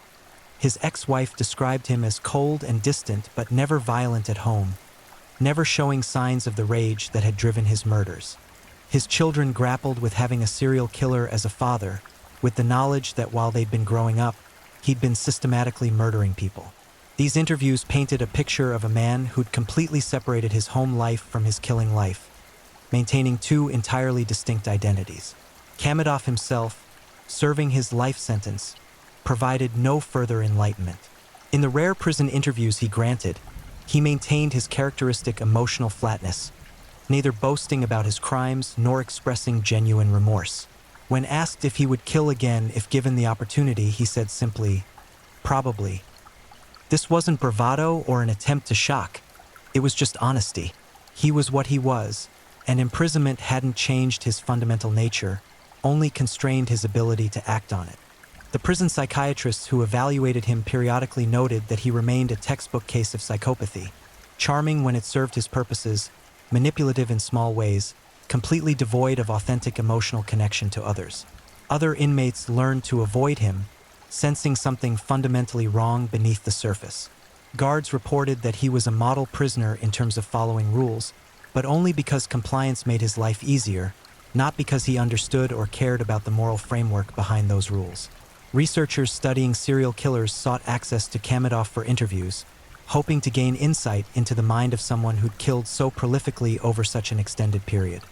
His ex-wife described him as cold and distant but never violent at home, never showing signs of the rage that had driven his murders. His children grappled with having a serial killer as a father, with the knowledge that while they'd been growing up, he'd been systematically murdering people. These interviews painted a picture of a man who'd completely separated his home life from his killing life, maintaining two entirely distinct identities. Kamadov himself, serving his life sentence, provided no further enlightenment. In the rare prison interviews he granted, he maintained his characteristic emotional flatness, neither boasting about his crimes nor expressing genuine remorse. When asked if he would kill again if given the opportunity, he said simply, "Probably." This wasn't bravado or an attempt to shock. It was just honesty. He was what he was, and imprisonment hadn't changed his fundamental nature, only constrained his ability to act on it. The prison psychiatrists who evaluated him periodically noted that he remained a textbook case of psychopathy, charming when it served his purposes, manipulative in small ways, completely devoid of authentic emotional connection to others. Other inmates learned to avoid him, sensing something fundamentally wrong beneath the surface. Guards reported that he was a model prisoner in terms of following rules, but only because compliance made his life easier, not because he understood or cared about the moral framework behind those rules. Researchers studying serial killers sought access to Kamadov for interviews, hoping to gain insight into the mind of someone who'd killed so prolifically over such an extended period.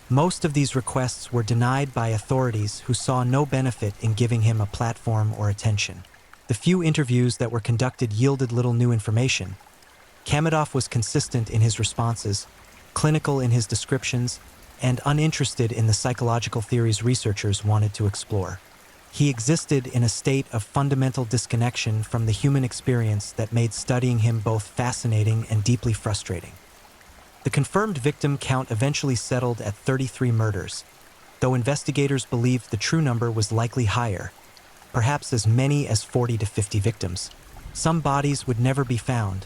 Most of these requests were denied by authorities who saw no benefit in giving him a platform or attention. The few interviews that were conducted yielded little new information. Kamadov was consistent in his responses, clinical in his descriptions, and uninterested in the psychological theories researchers wanted to explore. He existed in a state of fundamental disconnection from the human experience that made studying him both fascinating and deeply frustrating. The confirmed victim count eventually settled at 33 murders, though investigators believed the true number was likely higher, perhaps as many as 40 to 50 victims. Some bodies would never be found,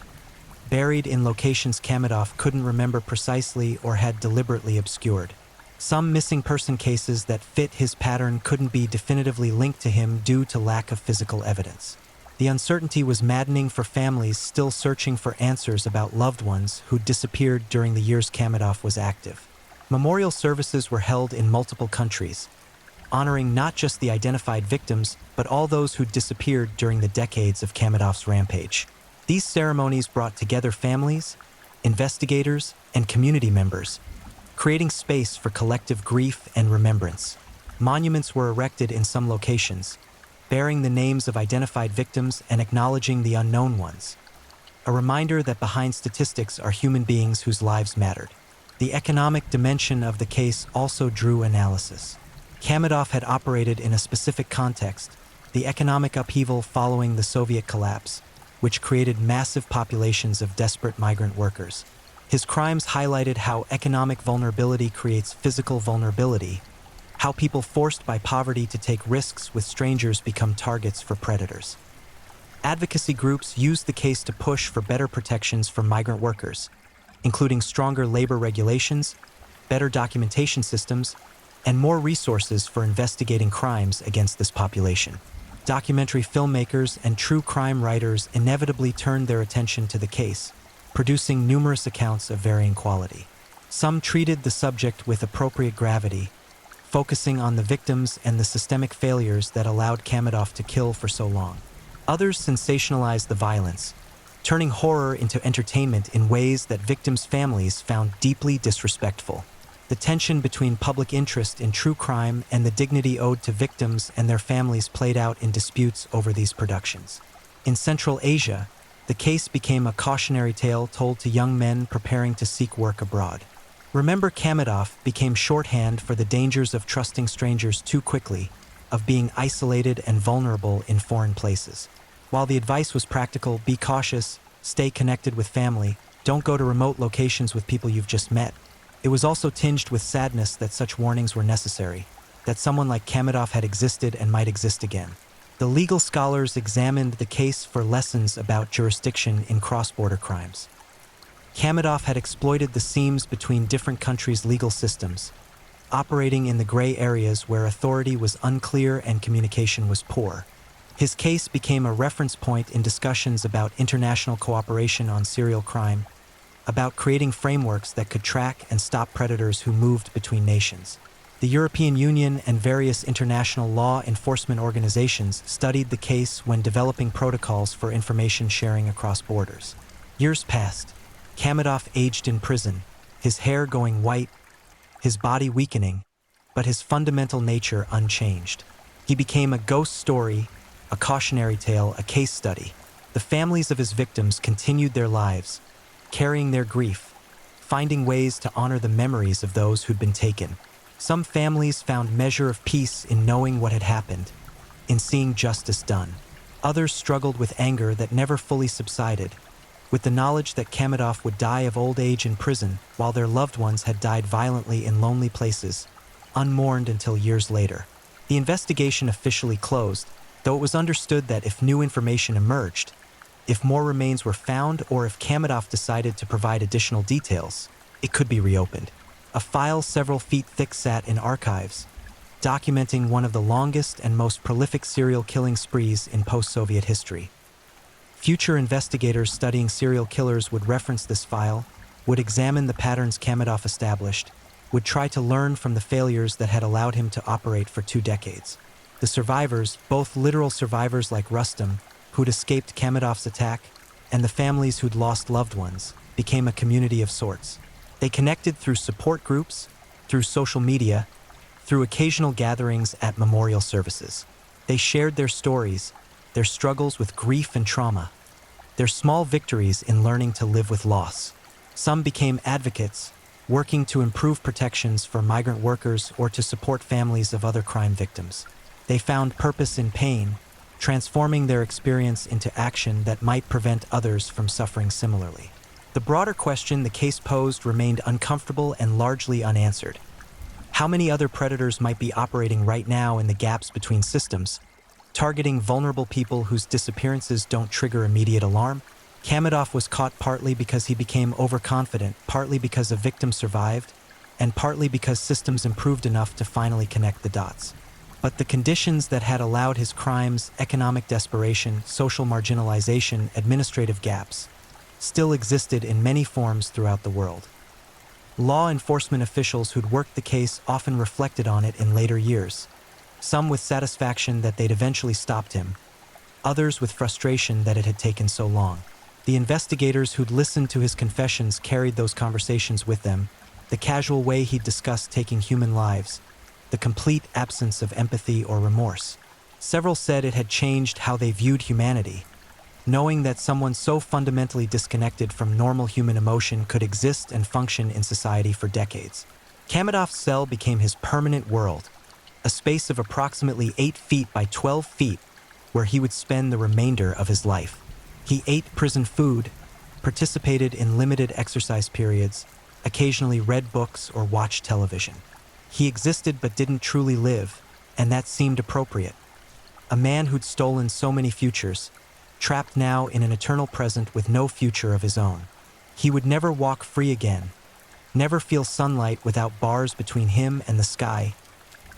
buried in locations Kamadov couldn't remember precisely or had deliberately obscured. Some missing person cases that fit his pattern couldn't be definitively linked to him due to lack of physical evidence. The uncertainty was maddening for families still searching for answers about loved ones who disappeared during the years Kamadov was active. Memorial services were held in multiple countries, honoring not just the identified victims, but all those who disappeared during the decades of Kamadov's rampage. These ceremonies brought together families, investigators, and community members, creating space for collective grief and remembrance. Monuments were erected in some locations, bearing the names of identified victims and acknowledging the unknown ones. A reminder that behind statistics are human beings whose lives mattered. The economic dimension of the case also drew analysis. Kamadov had operated in a specific context, the economic upheaval following the Soviet collapse, which created massive populations of desperate migrant workers. His crimes highlighted how economic vulnerability creates physical vulnerability, how people forced by poverty to take risks with strangers become targets for predators. Advocacy groups used the case to push for better protections for migrant workers, including stronger labor regulations, better documentation systems, and more resources for investigating crimes against this population. Documentary filmmakers and true crime writers inevitably turned their attention to the case, producing numerous accounts of varying quality. Some treated the subject with appropriate gravity, focusing on the victims and the systemic failures that allowed Kamadov to kill for so long. Others sensationalized the violence, turning horror into entertainment in ways that victims' families found deeply disrespectful. The tension between public interest in true crime and the dignity owed to victims and their families played out in disputes over these productions. In Central Asia, the case became a cautionary tale told to young men preparing to seek work abroad. Remember Kamadov became shorthand for the dangers of trusting strangers too quickly, of being isolated and vulnerable in foreign places. While the advice was practical, be cautious, stay connected with family, don't go to remote locations with people you've just met. It was also tinged with sadness that such warnings were necessary, that someone like Kamadov had existed and might exist again. The legal scholars examined the case for lessons about jurisdiction in cross-border crimes. Kamadov had exploited the seams between different countries' legal systems, operating in the gray areas where authority was unclear and communication was poor. His case became a reference point in discussions about international cooperation on serial crime, about creating frameworks that could track and stop predators who moved between nations. The European Union and various international law enforcement organizations studied the case when developing protocols for information sharing across borders. Years passed. Kamadov aged in prison, his hair going white, his body weakening, but his fundamental nature unchanged. He became a ghost story, a cautionary tale, a case study. The families of his victims continued their lives, carrying their grief, finding ways to honor the memories of those who'd been taken. Some families found measure of peace in knowing what had happened, in seeing justice done. Others struggled with anger that never fully subsided, with the knowledge that Kamadov would die of old age in prison while their loved ones had died violently in lonely places, unmourned until years later. The investigation officially closed, though it was understood that if new information emerged, if more remains were found, or if Kamadov decided to provide additional details, it could be reopened. A file several feet thick sat in archives, documenting one of the longest and most prolific serial killing sprees in post-Soviet history. Future investigators studying serial killers would reference this file, would examine the patterns Kamadov established, would try to learn from the failures that had allowed him to operate for 2 decades. The survivors, both literal survivors like Rustam, who'd escaped Kamadov's attack, and the families who'd lost loved ones, became a community of sorts. They connected through support groups, through social media, through occasional gatherings at memorial services. They shared their stories, their struggles with grief and trauma, their small victories in learning to live with loss. Some became advocates, working to improve protections for migrant workers or to support families of other crime victims. They found purpose in pain, transforming their experience into action that might prevent others from suffering similarly. The broader question the case posed remained uncomfortable and largely unanswered. How many other predators might be operating right now in the gaps between systems, targeting vulnerable people whose disappearances don't trigger immediate alarm? Kamadov was caught partly because he became overconfident, partly because a victim survived, and partly because systems improved enough to finally connect the dots. But the conditions that had allowed his crimes, economic desperation, social marginalization, administrative gaps, still existed in many forms throughout the world. Law enforcement officials who'd worked the case often reflected on it in later years, some with satisfaction that they'd eventually stopped him, others with frustration that it had taken so long. The investigators who'd listened to his confessions carried those conversations with them, the casual way he'd discussed taking human lives, the complete absence of empathy or remorse. Several said it had changed how they viewed humanity, knowing that someone so fundamentally disconnected from normal human emotion could exist and function in society for decades. Kamadov's cell became his permanent world, a space of approximately 8 feet by 12 feet where he would spend the remainder of his life. He ate prison food, participated in limited exercise periods, occasionally read books or watched television. He existed but didn't truly live, and that seemed appropriate. A man who'd stolen so many futures, trapped now in an eternal present with no future of his own. He would never walk free again, never feel sunlight without bars between him and the sky,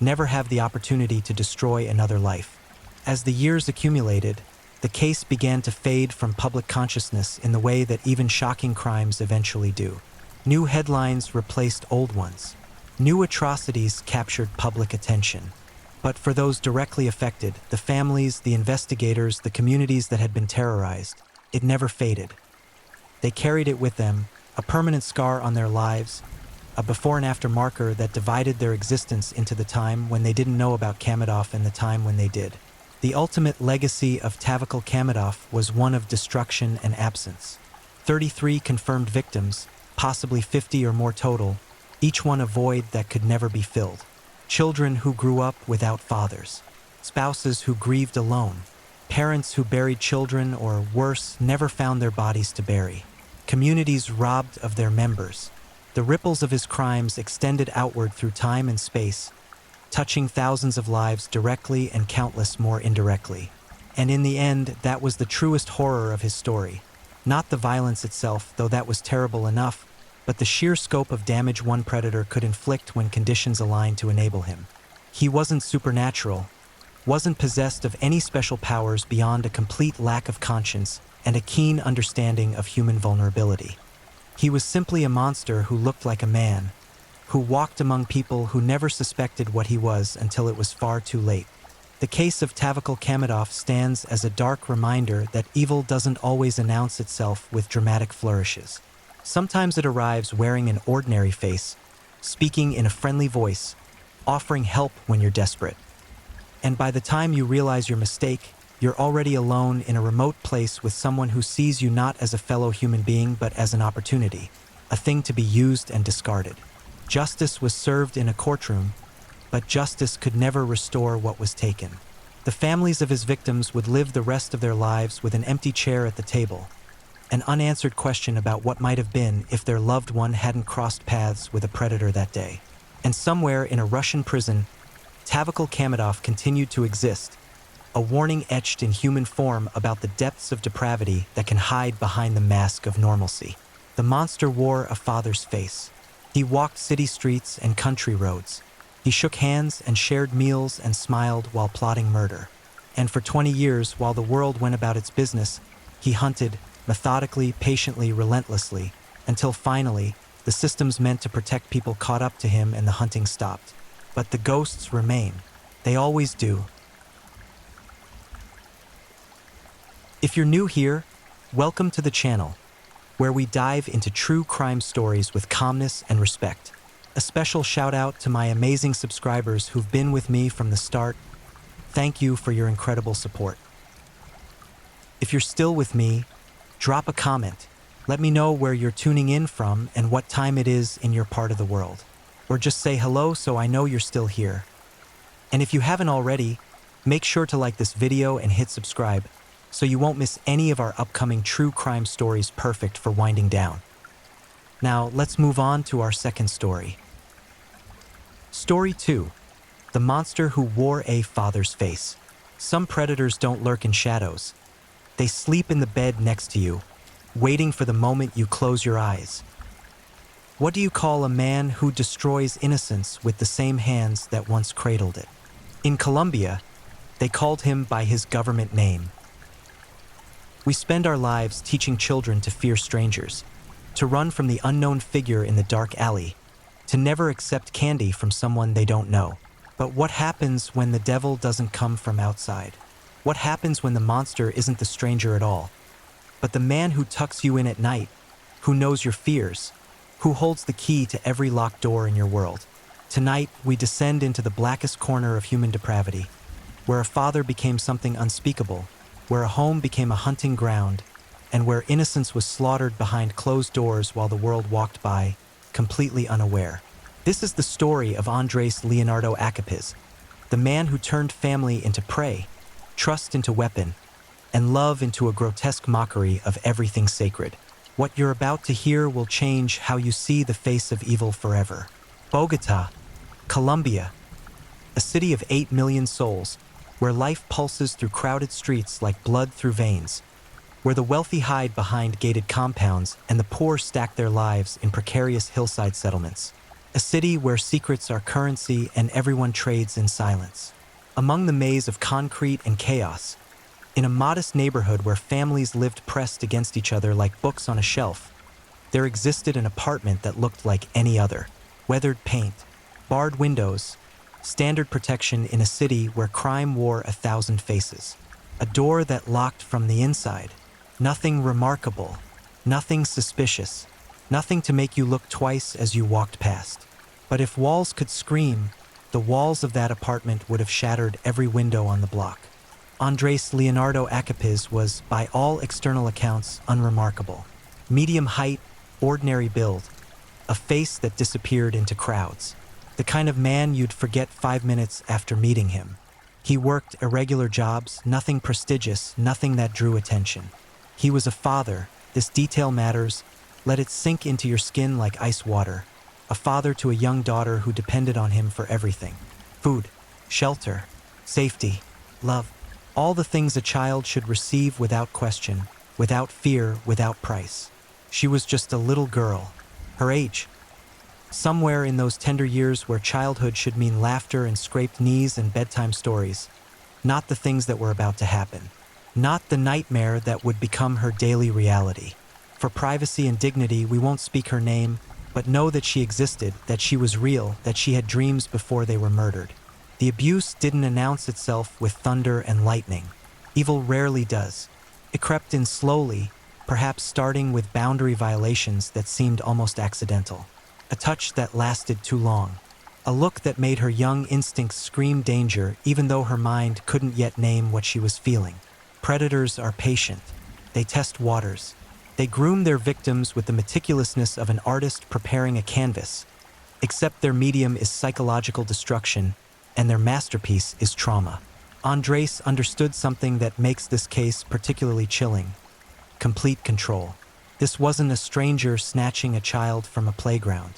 never have the opportunity to destroy another life. As the years accumulated, the case began to fade from public consciousness in the way that even shocking crimes eventually do. New headlines replaced old ones. New atrocities captured public attention. But for those directly affected, the families, the investigators, the communities that had been terrorized, it never faded. They carried it with them, a permanent scar on their lives, a before and after marker that divided their existence into the time when they didn't know about Kamadov and the time when they did. The ultimate legacy of Tavakal Kamadov was one of destruction and absence. 33 confirmed victims, possibly 50 or more total, each one a void that could never be filled. Children who grew up without fathers, spouses who grieved alone, parents who buried children or, worse, never found their bodies to bury, communities robbed of their members. The ripples of his crimes extended outward through time and space, touching thousands of lives directly and countless more indirectly. And in the end, that was the truest horror of his story. Not the violence itself, though that was terrible enough, but the sheer scope of damage one predator could inflict when conditions aligned to enable him. He wasn't supernatural. wasn't possessed of any special powers beyond a complete lack of conscience and a keen understanding of human vulnerability. He was simply a monster who looked like a man, who walked among people who never suspected what he was until it was far too late. The case of Tavakal Kamedov stands as a dark reminder that evil doesn't always announce itself with dramatic flourishes. Sometimes it arrives wearing an ordinary face, speaking in a friendly voice, offering help when you're desperate. And by the time you realize your mistake, you're already alone in a remote place with someone who sees you not as a fellow human being but as an opportunity, a thing to be used and discarded. Justice was served in a courtroom, but justice could never restore what was taken. The families of his victims would live the rest of their lives with an empty chair at the table, an unanswered question about what might have been if their loved one hadn't crossed paths with a predator that day. And somewhere in a Russian prison, Tavakal Kamedov continued to exist, a warning etched in human form about the depths of depravity that can hide behind the mask of normalcy. The monster wore a father's face. He walked city streets and country roads. He shook hands and shared meals and smiled while plotting murder. And for 20 years, while the world went about its business, he hunted, methodically, patiently, relentlessly, until finally, the systems meant to protect people caught up to him and the hunting stopped. But the ghosts remain. They always do. If you're new here, welcome to the channel, where we dive into true crime stories with calmness and respect. A special shout out to my amazing subscribers who've been with me from the start. Thank you for your incredible support. If you're still with me, drop a comment. Let me know where you're tuning in from and what time it is in your part of the world. Or just say hello so I know you're still here. And if you haven't already, make sure to like this video and hit subscribe so you won't miss any of our upcoming true crime stories perfect for winding down. Now, let's move on to our second story. Story 2. The monster who wore a father's face. Some predators don't lurk in shadows. They sleep in the bed next to you, waiting for the moment you close your eyes. What do you call a man who destroys innocence with the same hands that once cradled it? In Colombia, they called him by his government name. We spend our lives teaching children to fear strangers, to run from the unknown figure in the dark alley, to never accept candy from someone they don't know. But what happens when the devil doesn't come from outside? What happens when the monster isn't the stranger at all, but the man who tucks you in at night, who knows your fears, who holds the key to every locked door in your world? Tonight, we descend into the blackest corner of human depravity, where a father became something unspeakable, where a home became a hunting ground, and where innocence was slaughtered behind closed doors while the world walked by, completely unaware. This is the story of Andres Leonardo Acapis, the man who turned family into prey, trust into weapon, and love into a grotesque mockery of everything sacred. What you're about to hear will change how you see the face of evil forever. Bogota, Colombia, a city of 8 million souls, where life pulses through crowded streets like blood through veins, where the wealthy hide behind gated compounds and the poor stack their lives in precarious hillside settlements. A city where secrets are currency and everyone trades in silence. Among the maze of concrete and chaos, in a modest neighborhood where families lived pressed against each other like books on a shelf, there existed an apartment that looked like any other. Weathered paint, barred windows, standard protection in a city where crime wore 1,000 faces. A door that locked from the inside. Nothing remarkable, nothing suspicious, nothing to make you look twice as you walked past. But if walls could scream, the walls of that apartment would have shattered every window on the block. Andres Leonardo Acapis was, by all external accounts, unremarkable. Medium height, ordinary build, a face that disappeared into crowds. The kind of man you'd forget 5 minutes after meeting him. He worked irregular jobs, nothing prestigious, nothing that drew attention. He was a father. This detail matters. Let it sink into your skin like ice water. A father to a young daughter who depended on him for everything. Food, shelter, safety, love. All the things a child should receive without question, without fear, without price. She was just a little girl. Her age. Somewhere in those tender years where childhood should mean laughter and scraped knees and bedtime stories, not the things that were about to happen, not the nightmare that would become her daily reality. For privacy and dignity, we won't speak her name, but know that she existed, that she was real, that she had dreams before they were murdered. The abuse didn't announce itself with thunder and lightning. Evil rarely does. It crept in slowly, perhaps starting with boundary violations that seemed almost accidental. A touch that lasted too long. A look that made her young instincts scream danger even though her mind couldn't yet name what she was feeling. Predators are patient. They test waters. They groom their victims with the meticulousness of an artist preparing a canvas, except their medium is psychological destruction and their masterpiece is trauma. Andres understood something that makes this case particularly chilling: complete control. This wasn't a stranger snatching a child from a playground.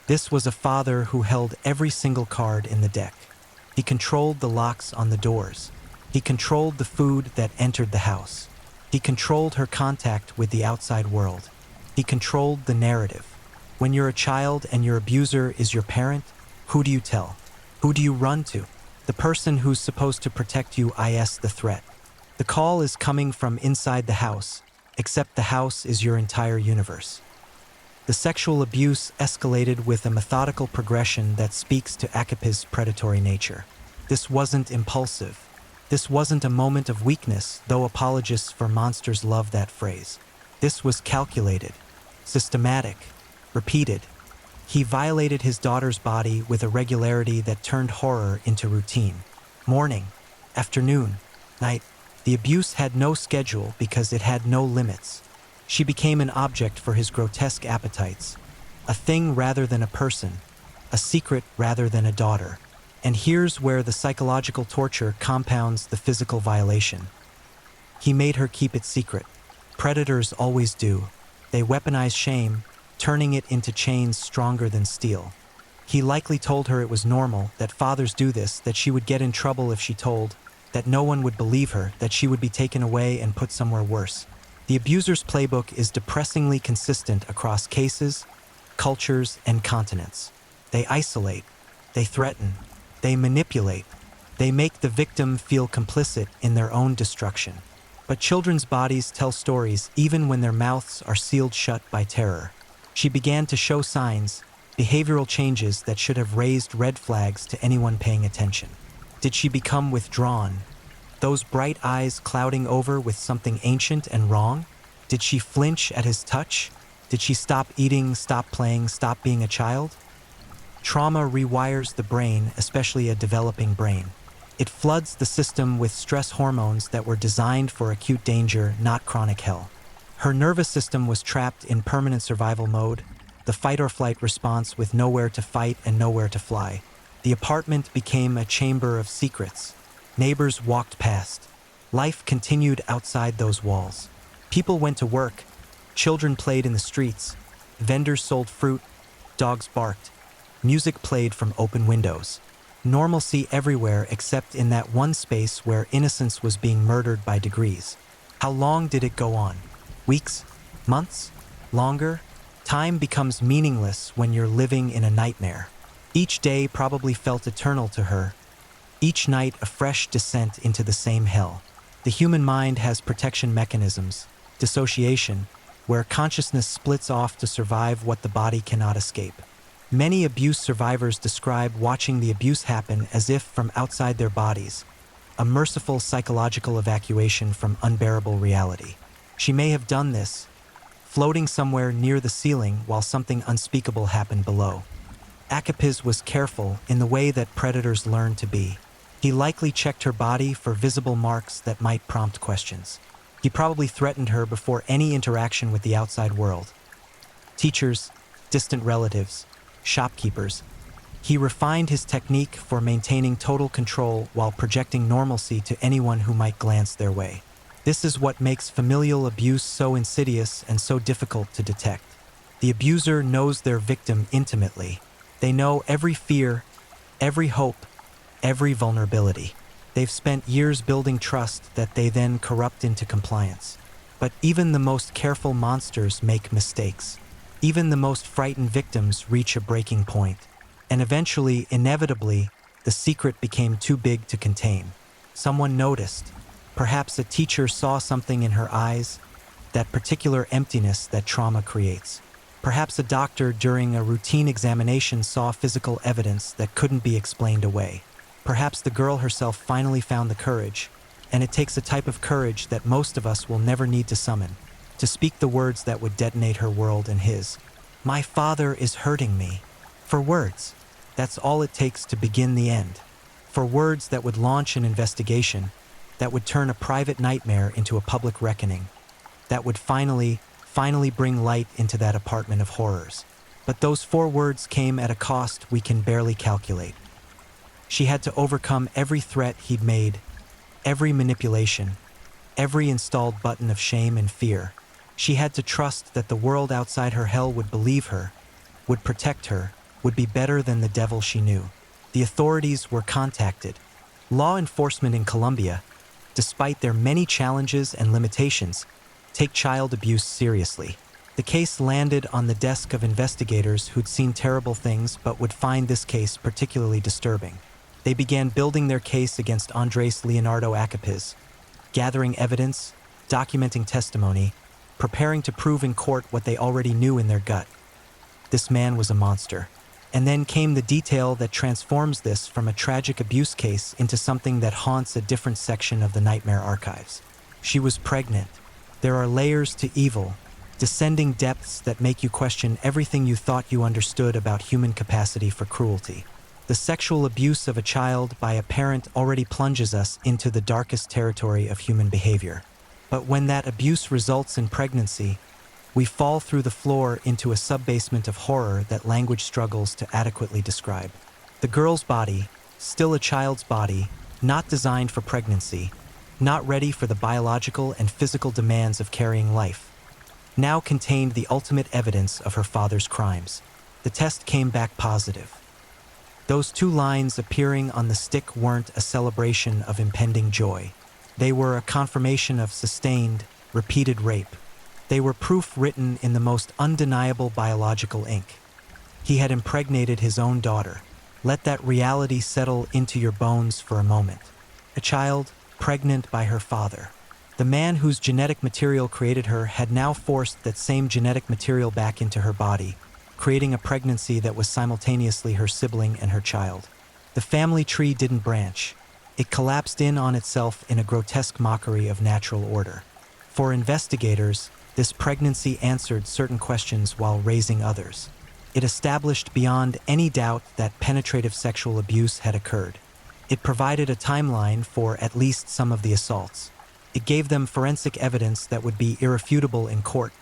This was a father who held every single card in the deck. He controlled the locks on the doors. He controlled the food that entered the house. He controlled her contact with the outside world. He controlled the narrative. When you're a child and your abuser is your parent, who do you tell? Who do you run to? The person who's supposed to protect you is the threat. The call is coming from inside the house, except the house is your entire universe. The sexual abuse escalated with a methodical progression that speaks to Akip's predatory nature. This wasn't impulsive. This wasn't a moment of weakness, though apologists for monsters love that phrase. This was calculated, systematic, repeated. He violated his daughter's body with a regularity that turned horror into routine. Morning, afternoon, night. The abuse had no schedule because it had no limits. She became an object for his grotesque appetites, a thing rather than a person, a secret rather than a daughter. And here's where the psychological torture compounds the physical violation. He made her keep it secret. Predators always do. They weaponize shame, turning it into chains stronger than steel. He likely told her it was normal, that fathers do this, that she would get in trouble if she told, that no one would believe her, that she would be taken away and put somewhere worse. The abuser's playbook is depressingly consistent across cases, cultures, and continents. They isolate, they threaten, they manipulate, they make the victim feel complicit in their own destruction. But children's bodies tell stories even when their mouths are sealed shut by terror. She began to show signs, behavioral changes that should have raised red flags to anyone paying attention. Did she become withdrawn? Those bright eyes clouding over with something ancient and wrong? Did she flinch at his touch? Did she stop eating, stop playing, stop being a child? Trauma rewires the brain, especially a developing brain. It floods the system with stress hormones that were designed for acute danger, not chronic hell. Her nervous system was trapped in permanent survival mode, the fight or flight response with nowhere to fight and nowhere to fly. The apartment became a chamber of secrets. Neighbors walked past. Life continued outside those walls. People went to work. Children played in the streets. Vendors sold fruit. Dogs barked. Music played from open windows. Normalcy everywhere except in that one space where innocence was being murdered by degrees. How long did it go on? Weeks? Months? Longer? Time becomes meaningless when you're living in a nightmare. Each day probably felt eternal to her. Each night a fresh descent into the same hell. The human mind has protection mechanisms, dissociation, where consciousness splits off to survive what the body cannot escape. Many abuse survivors describe watching the abuse happen as if from outside their bodies, a merciful psychological evacuation from unbearable reality. She may have done this, floating somewhere near the ceiling while something unspeakable happened below. Akipis was careful in the way that predators learn to be. He likely checked her body for visible marks that might prompt questions. He probably threatened her before any interaction with the outside world. Teachers, distant relatives, shopkeepers. He refined his technique for maintaining total control while projecting normalcy to anyone who might glance their way. This is what makes familial abuse so insidious and so difficult to detect. The abuser knows their victim intimately. They know every fear, every hope, every vulnerability. They've spent years building trust that they then corrupt into compliance. But even the most careful monsters make mistakes. Even the most frightened victims reach a breaking point. And eventually, inevitably, the secret became too big to contain. Someone noticed. Perhaps a teacher saw something in her eyes, that particular emptiness that trauma creates. Perhaps a doctor during a routine examination saw physical evidence that couldn't be explained away. Perhaps the girl herself finally found the courage, and it takes a type of courage that most of us will never need to summon, to speak the words that would detonate her world and his. My father is hurting me. For words. That's all it takes to begin the end. For words that would launch an investigation, that would turn a private nightmare into a public reckoning, that would finally bring light into that apartment of horrors. But those 4 words came at a cost we can barely calculate. She had to overcome every threat he'd made, every manipulation, every installed button of shame and fear. She had to trust that the world outside her hell would believe her, would protect her, would be better than the devil she knew. The authorities were contacted. Law enforcement in Colombia, despite their many challenges and limitations, take child abuse seriously. The case landed on the desk of investigators who'd seen terrible things but would find this case particularly disturbing. They began building their case against Andres Leonardo Acapiz, gathering evidence, documenting testimony, preparing to prove in court what they already knew in their gut. This man was a monster. And then came the detail that transforms this from a tragic abuse case into something that haunts a different section of the nightmare archives. She was pregnant. There are layers to evil, descending depths that make you question everything you thought you understood about human capacity for cruelty. The sexual abuse of a child by a parent already plunges us into the darkest territory of human behavior. But when that abuse results in pregnancy, we fall through the floor into a sub-basement of horror that language struggles to adequately describe. The girl's body, still a child's body, not designed for pregnancy, not ready for the biological and physical demands of carrying life, now contained the ultimate evidence of her father's crimes. The test came back positive. Those 2 lines appearing on the stick weren't a celebration of impending joy. They were a confirmation of sustained, repeated rape. They were proof written in the most undeniable biological ink. He had impregnated his own daughter. Let that reality settle into your bones for a moment. A child pregnant by her father. The man whose genetic material created her had now forced that same genetic material back into her body, creating a pregnancy that was simultaneously her sibling and her child. The family tree didn't branch. It collapsed in on itself in a grotesque mockery of natural order. For investigators, this pregnancy answered certain questions while raising others. It established beyond any doubt that penetrative sexual abuse had occurred. It provided a timeline for at least some of the assaults. It gave them forensic evidence that would be irrefutable in court.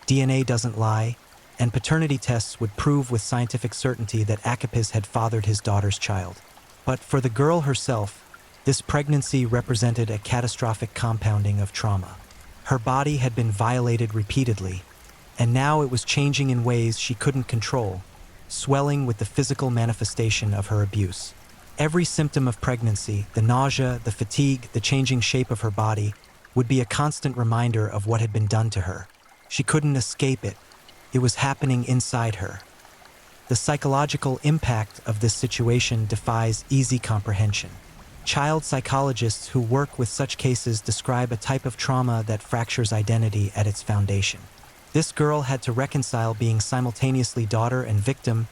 DNA doesn't lie, and paternity tests would prove with scientific certainty that Acapiz had fathered his daughter's child. But for the girl herself, this pregnancy represented a catastrophic compounding of trauma. Her body had been violated repeatedly, and now it was changing in ways she couldn't control, swelling with the physical manifestation of her abuse. Every symptom of pregnancy, the nausea, the fatigue, the changing shape of her body, would be a constant reminder of what had been done to her. She couldn't escape it. It was happening inside her. The psychological impact of this situation defies easy comprehension. Child psychologists who work with such cases describe a type of trauma that fractures identity at its foundation. This girl had to reconcile being simultaneously daughter and victim,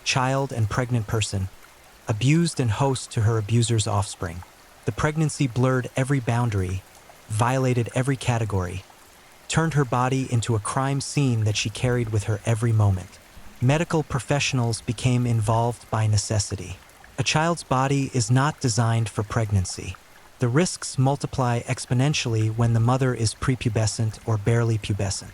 child and pregnant person, abused and host to her abuser's offspring. The pregnancy blurred every boundary, violated every category, turned her body into a crime scene that she carried with her every moment. Medical professionals became involved by necessity. A child's body is not designed for pregnancy. The risks multiply exponentially when the mother is prepubescent or barely pubescent.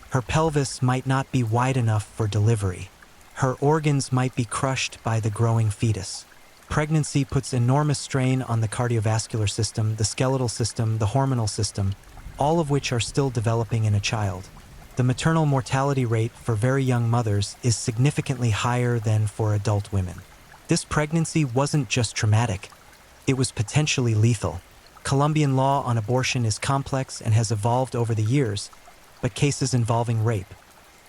Her pelvis might not be wide enough for delivery. Her organs might be crushed by the growing fetus. Pregnancy puts enormous strain on the cardiovascular system, the skeletal system, the hormonal system, all of which are still developing in a child. The maternal mortality rate for very young mothers is significantly higher than for adult women. This pregnancy wasn't just traumatic, it was potentially lethal. Colombian law on abortion is complex and has evolved over the years, but cases involving rape,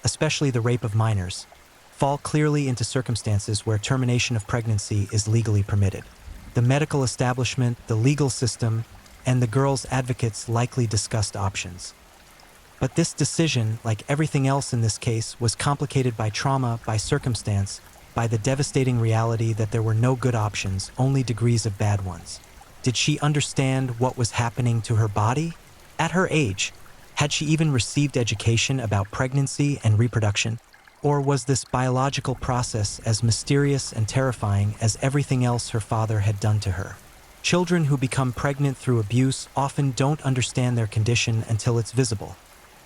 especially the rape of minors, fall clearly into circumstances where termination of pregnancy is legally permitted. The medical establishment, the legal system, and the girl's advocates likely discussed options. But this decision, like everything else in this case, was complicated by trauma, by circumstance, by the devastating reality that there were no good options, only degrees of bad ones. Did she understand what was happening to her body? At her age, had she even received education about pregnancy and reproduction? Or was this biological process as mysterious and terrifying as everything else her father had done to her? Children who become pregnant through abuse often don't understand their condition until it's visible,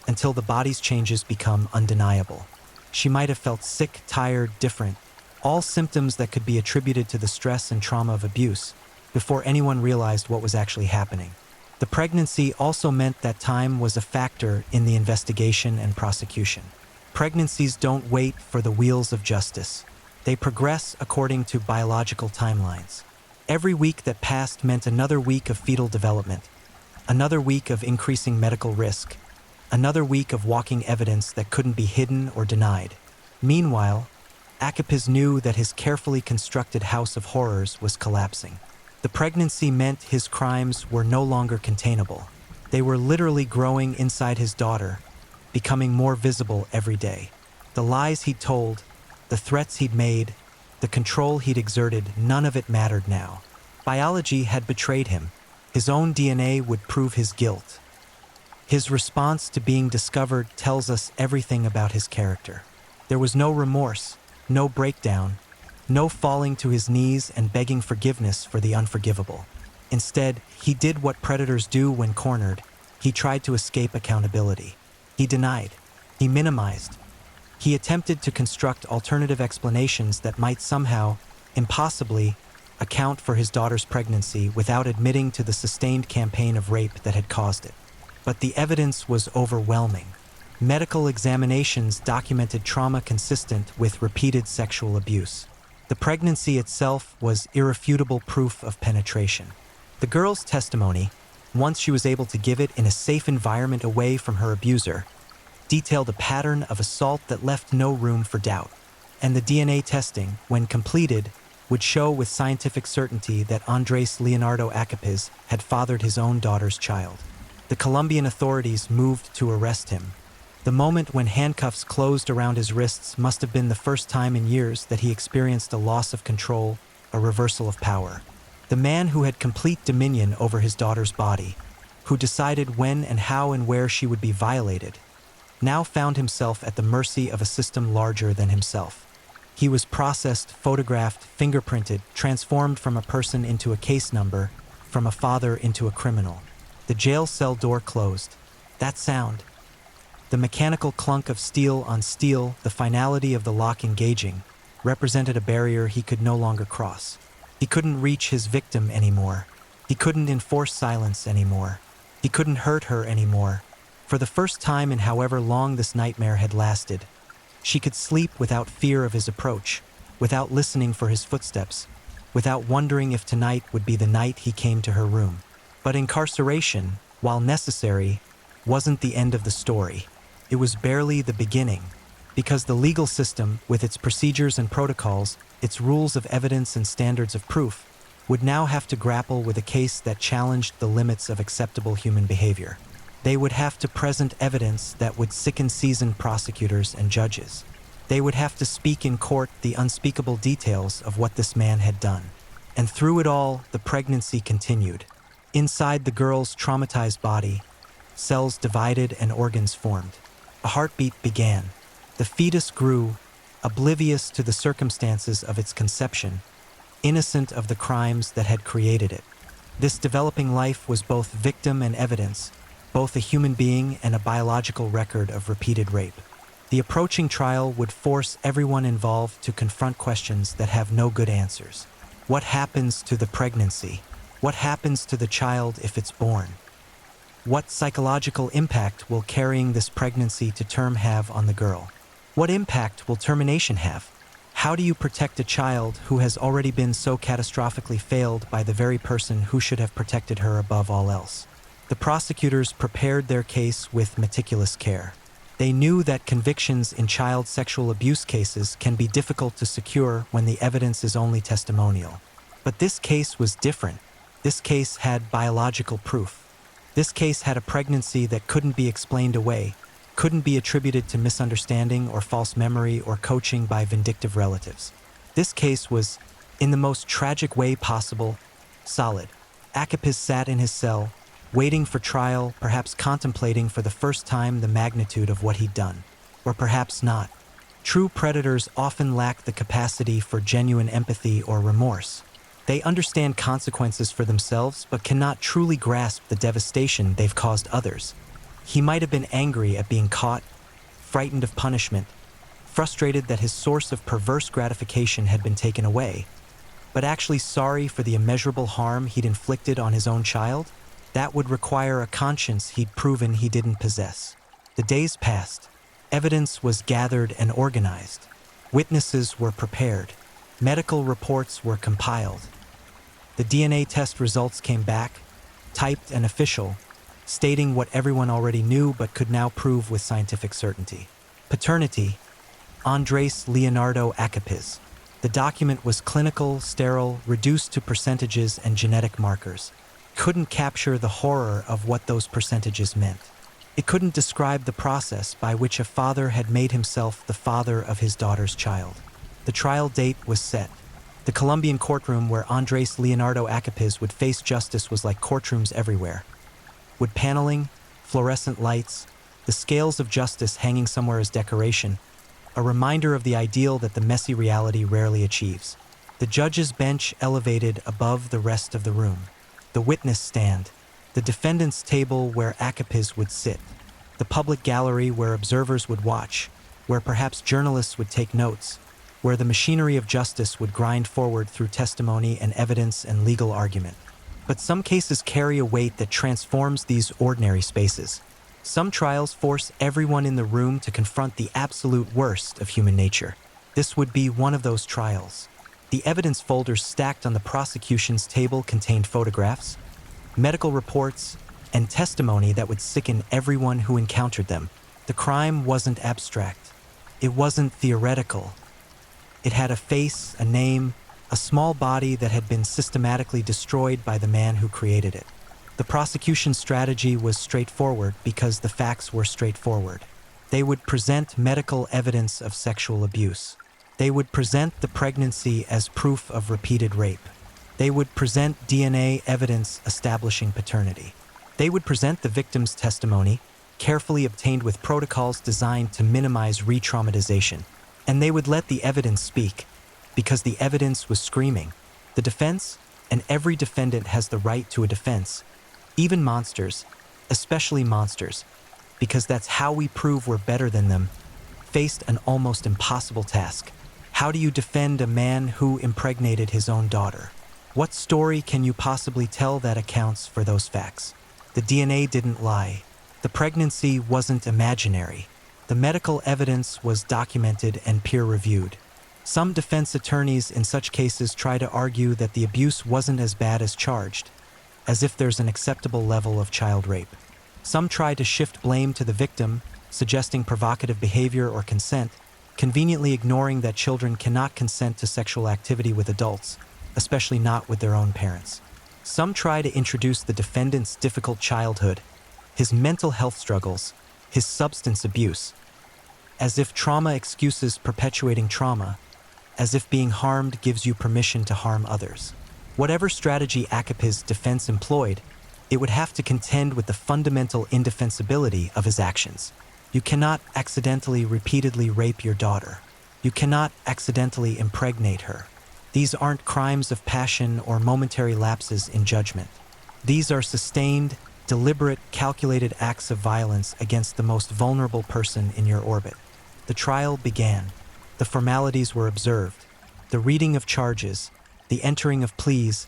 until the body's changes become undeniable. She might have felt sick, tired, different, all symptoms that could be attributed to the stress and trauma of abuse, before anyone realized what was actually happening. The pregnancy also meant that time was a factor in the investigation and prosecution. Pregnancies don't wait for the wheels of justice. They progress according to biological timelines. Every week that passed meant another week of fetal development, another week of increasing medical risk, another week of walking evidence that couldn't be hidden or denied. Meanwhile, Akipiz knew that his carefully constructed house of horrors was collapsing. The pregnancy meant his crimes were no longer containable. They were literally growing inside his daughter, becoming more visible every day. The lies he'd told, the threats he'd made, the control he'd exerted, none of it mattered now. Biology had betrayed him. His own DNA would prove his guilt. His response to being discovered tells us everything about his character. There was no remorse, no breakdown, no falling to his knees and begging forgiveness for the unforgivable. Instead, he did what predators do when cornered. He tried to escape accountability. He denied. He minimized. He attempted to construct alternative explanations that might somehow, impossibly, account for his daughter's pregnancy without admitting to the sustained campaign of rape that had caused it. But the evidence was overwhelming. Medical examinations documented trauma consistent with repeated sexual abuse. The pregnancy itself was irrefutable proof of penetration. The girl's testimony, once she was able to give it in a safe environment away from her abuser, detailed a pattern of assault that left no room for doubt. And the DNA testing, when completed, would show with scientific certainty that Andres Leonardo Akipiz had fathered his own daughter's child. The Colombian authorities moved to arrest him. The moment when handcuffs closed around his wrists must have been the first time in years that he experienced a loss of control, a reversal of power. The man who had complete dominion over his daughter's body, who decided when and how and where she would be violated, now found himself at the mercy of a system larger than himself. He was processed, photographed, fingerprinted, transformed from a person into a case number, from a father into a criminal. The jail cell door closed. That sound, the mechanical clunk of steel on steel, the finality of the lock engaging, represented a barrier he could no longer cross. He couldn't reach his victim anymore. He couldn't enforce silence anymore. He couldn't hurt her anymore. For the first time in however long this nightmare had lasted, she could sleep without fear of his approach, without listening for his footsteps, without wondering if tonight would be the night he came to her room. But incarceration, while necessary, wasn't the end of the story. It was barely the beginning, because the legal system, with its procedures and protocols, its rules of evidence and standards of proof, would now have to grapple with a case that challenged the limits of acceptable human behavior. They would have to present evidence that would sicken seasoned prosecutors and judges. They would have to speak in court the unspeakable details of what this man had done. And through it all, the pregnancy continued. Inside the girl's traumatized body, cells divided and organs formed. A heartbeat began. The fetus grew, oblivious to the circumstances of its conception, innocent of the crimes that had created it. This developing life was both victim and evidence, both a human being and a biological record of repeated rape. The approaching trial would force everyone involved to confront questions that have no good answers. What happens to the pregnancy? What happens to the child if it's born? What psychological impact will carrying this pregnancy to term have on the girl? What impact will termination have? How do you protect a child who has already been so catastrophically failed by the very person who should have protected her above all else? The prosecutors prepared their case with meticulous care. They knew that convictions in child sexual abuse cases can be difficult to secure when the evidence is only testimonial. But this case was different. This case had biological proof. This case had a pregnancy that couldn't be explained away, couldn't be attributed to misunderstanding or false memory or coaching by vindictive relatives. This case was, in the most tragic way possible, solid. Akipis sat in his cell, waiting for trial, perhaps contemplating for the first time the magnitude of what he'd done. Or perhaps not. True predators often lack the capacity for genuine empathy or remorse. They understand consequences for themselves but cannot truly grasp the devastation they've caused others. He might have been angry at being caught, frightened of punishment, frustrated that his source of perverse gratification had been taken away, but actually sorry for the immeasurable harm he'd inflicted on his own child. That would require a conscience he'd proven he didn't possess. The days passed. Evidence was gathered and organized. Witnesses were prepared. Medical reports were compiled. The DNA test results came back, typed and official, stating what everyone already knew but could now prove with scientific certainty. Paternity, Andres Leonardo Akipis. The document was clinical, sterile, reduced to percentages and genetic markers. Couldn't capture the horror of what those percentages meant. It couldn't describe the process by which a father had made himself the father of his daughter's child. The trial date was set. The Colombian courtroom where Andres Leonardo Akipis would face justice was like courtrooms everywhere. Wood paneling, fluorescent lights, the scales of justice hanging somewhere as decoration, a reminder of the ideal that the messy reality rarely achieves. The judge's bench elevated above the rest of the room. The witness stand, the defendant's table where Akipis would sit, the public gallery where observers would watch, where perhaps journalists would take notes, where the machinery of justice would grind forward through testimony and evidence and legal argument. But some cases carry a weight that transforms these ordinary spaces. Some trials force everyone in the room to confront the absolute worst of human nature. This would be one of those trials. The evidence folders stacked on the prosecution's table contained photographs, medical reports, and testimony that would sicken everyone who encountered them. The crime wasn't abstract. It wasn't theoretical. It had a face, a name, a small body that had been systematically destroyed by the man who created it. The prosecution's strategy was straightforward because the facts were straightforward. They would present medical evidence of sexual abuse. They would present the pregnancy as proof of repeated rape. They would present DNA evidence establishing paternity. They would present the victim's testimony, carefully obtained with protocols designed to minimize re-traumatization. And they would let the evidence speak, because the evidence was screaming. The defense, and every defendant has the right to a defense, even monsters, especially monsters, because that's how we prove we're better than them, faced an almost impossible task. How do you defend a man who impregnated his own daughter? What story can you possibly tell that accounts for those facts? The DNA didn't lie. The pregnancy wasn't imaginary. The medical evidence was documented and peer-reviewed. Some defense attorneys in such cases try to argue that the abuse wasn't as bad as charged, as if there's an acceptable level of child rape. Some try to shift blame to the victim, suggesting provocative behavior or consent, conveniently ignoring that children cannot consent to sexual activity with adults, especially not with their own parents. Some try to introduce the defendant's difficult childhood, his mental health struggles, his substance abuse, as if trauma excuses perpetuating trauma, as if being harmed gives you permission to harm others. Whatever strategy Akipis' defense employed, it would have to contend with the fundamental indefensibility of his actions. You cannot accidentally repeatedly rape your daughter. You cannot accidentally impregnate her. These aren't crimes of passion or momentary lapses in judgment. These are sustained, deliberate, calculated acts of violence against the most vulnerable person in your orbit. The trial began. The formalities were observed. The reading of charges, the entering of pleas,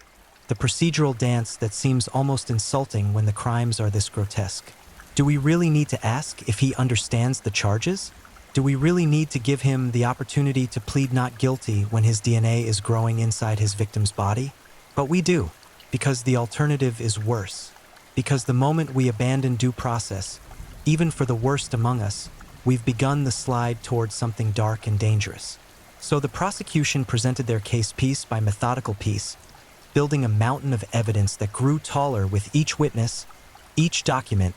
the procedural dance that seems almost insulting when the crimes are this grotesque. Do we really need to ask if he understands the charges? Do we really need to give him the opportunity to plead not guilty when his DNA is growing inside his victim's body? But we do, because the alternative is worse. Because the moment we abandon due process, even for the worst among us, we've begun the slide towards something dark and dangerous. So the prosecution presented their case piece by methodical piece, building a mountain of evidence that grew taller with each witness, each document,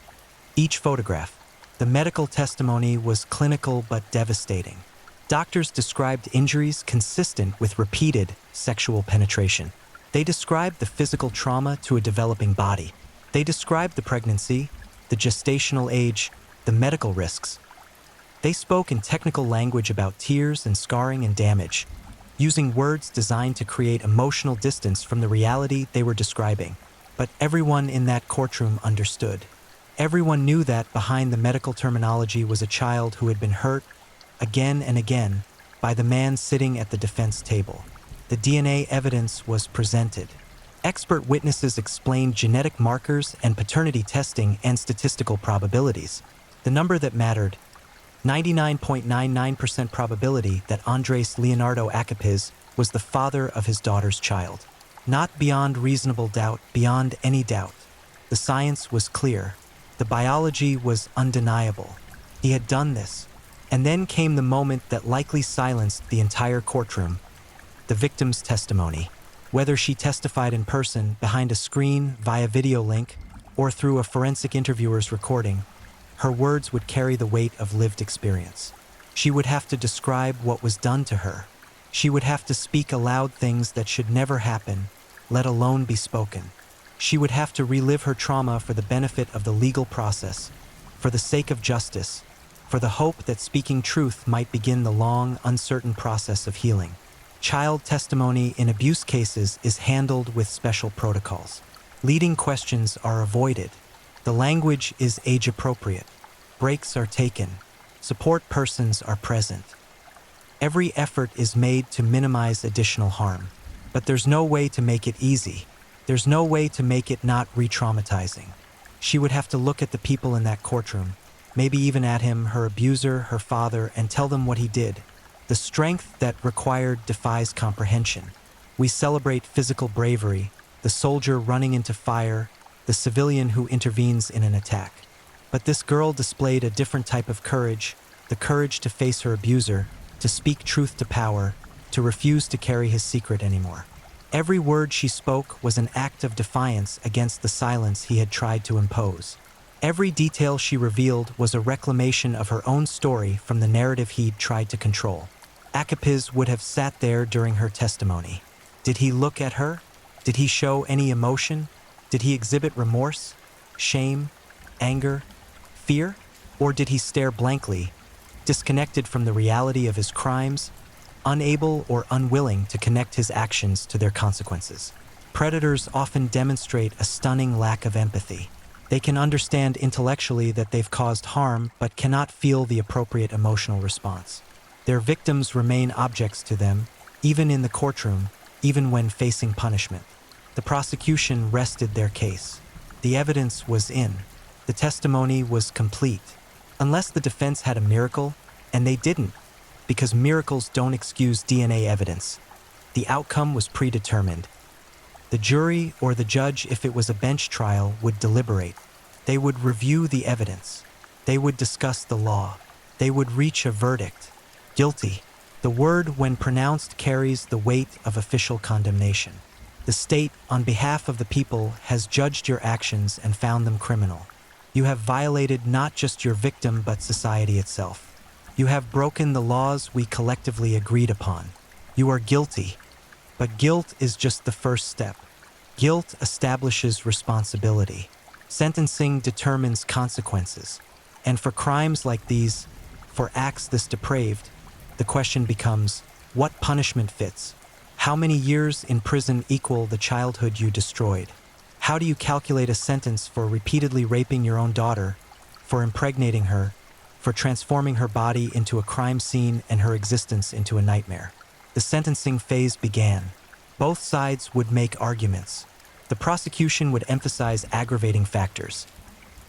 each photograph. The medical testimony was clinical but devastating. Doctors described injuries consistent with repeated sexual penetration. They described the physical trauma to a developing body. They described the pregnancy, the gestational age, the medical risks. They spoke in technical language about tears and scarring and damage, using words designed to create emotional distance from the reality they were describing. But everyone in that courtroom understood. Everyone knew that behind the medical terminology was a child who had been hurt again and again by the man sitting at the defense table. The DNA evidence was presented. Expert witnesses explained genetic markers and paternity testing and statistical probabilities. The number that mattered, 99.99% probability that Andres Leonardo Acapiz was the father of his daughter's child. Not beyond reasonable doubt, beyond any doubt. The science was clear. The biology was undeniable. He had done this. And then came the moment that likely silenced the entire courtroom. The victim's testimony. Whether she testified in person, behind a screen, via video link, or through a forensic interviewer's recording, her words would carry the weight of lived experience. She would have to describe what was done to her. She would have to speak aloud things that should never happen, let alone be spoken. She would have to relive her trauma for the benefit of the legal process, for the sake of justice, for the hope that speaking truth might begin the long, uncertain process of healing. Child testimony in abuse cases is handled with special protocols. Leading questions are avoided. The language is age-appropriate. Breaks are taken. Support persons are present. Every effort is made to minimize additional harm. But there's no way to make it easy. There's no way to make it not re-traumatizing. She would have to look at the people in that courtroom, maybe even at him, her abuser, her father, and tell them what he did. The strength that required defies comprehension. We celebrate physical bravery, the soldier running into fire, the civilian who intervenes in an attack. But this girl displayed a different type of courage, the courage to face her abuser, to speak truth to power, to refuse to carry his secret anymore. Every word she spoke was an act of defiance against the silence he had tried to impose. Every detail she revealed was a reclamation of her own story from the narrative he'd tried to control. Acapiz would have sat there during her testimony. Did he look at her? Did he show any emotion? Did he exhibit remorse, shame, anger, fear? Or did he stare blankly, disconnected from the reality of his crimes, unable or unwilling to connect his actions to their consequences? Predators often demonstrate a stunning lack of empathy. They can understand intellectually that they've caused harm, but cannot feel the appropriate emotional response. Their victims remain objects to them, even in the courtroom, even when facing punishment. The prosecution rested their case. The evidence was in. The testimony was complete. Unless the defense had a miracle, and they didn't, because miracles don't excuse DNA evidence. The outcome was predetermined. The jury or the judge, if it was a bench trial, would deliberate. They would review the evidence. They would discuss the law. They would reach a verdict. Guilty. The word, when pronounced, carries the weight of official condemnation. The state, on behalf of the people, has judged your actions and found them criminal. You have violated not just your victim but society itself. You have broken the laws we collectively agreed upon. You are guilty. But guilt is just the first step. Guilt establishes responsibility. Sentencing determines consequences. And for crimes like these, for acts this depraved, the question becomes, what punishment fits? How many years in prison equal the childhood you destroyed? How do you calculate a sentence for repeatedly raping your own daughter, for impregnating her, for transforming her body into a crime scene and her existence into a nightmare? The sentencing phase began. Both sides would make arguments. The prosecution would emphasize aggravating factors: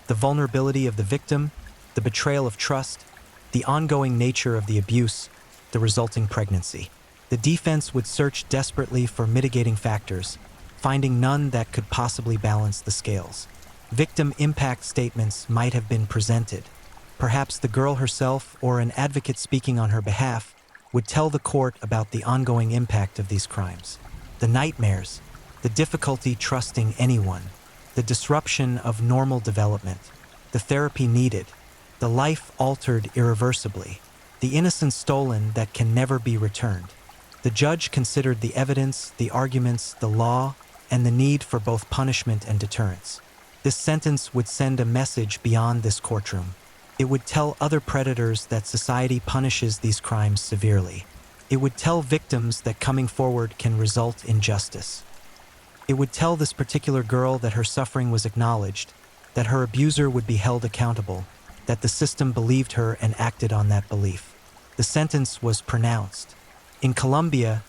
the vulnerability of the victim, the betrayal of trust, the ongoing nature of the abuse, the resulting pregnancy. The defense would search desperately for mitigating factors, finding none that could possibly balance the scales. Victim impact statements might have been presented. Perhaps the girl herself or an advocate speaking on her behalf would tell the court about the ongoing impact of these crimes. The nightmares, the difficulty trusting anyone, the disruption of normal development, the therapy needed, the life altered irreversibly, the innocence stolen that can never be returned. The judge considered the evidence, the arguments, the law, and the need for both punishment and deterrence. This sentence would send a message beyond this courtroom. It would tell other predators that society punishes these crimes severely. It would tell victims that coming forward can result in justice. It would tell this particular girl that her suffering was acknowledged, that her abuser would be held accountable, that the system believed her and acted on that belief. The sentence was pronounced. In Colombia,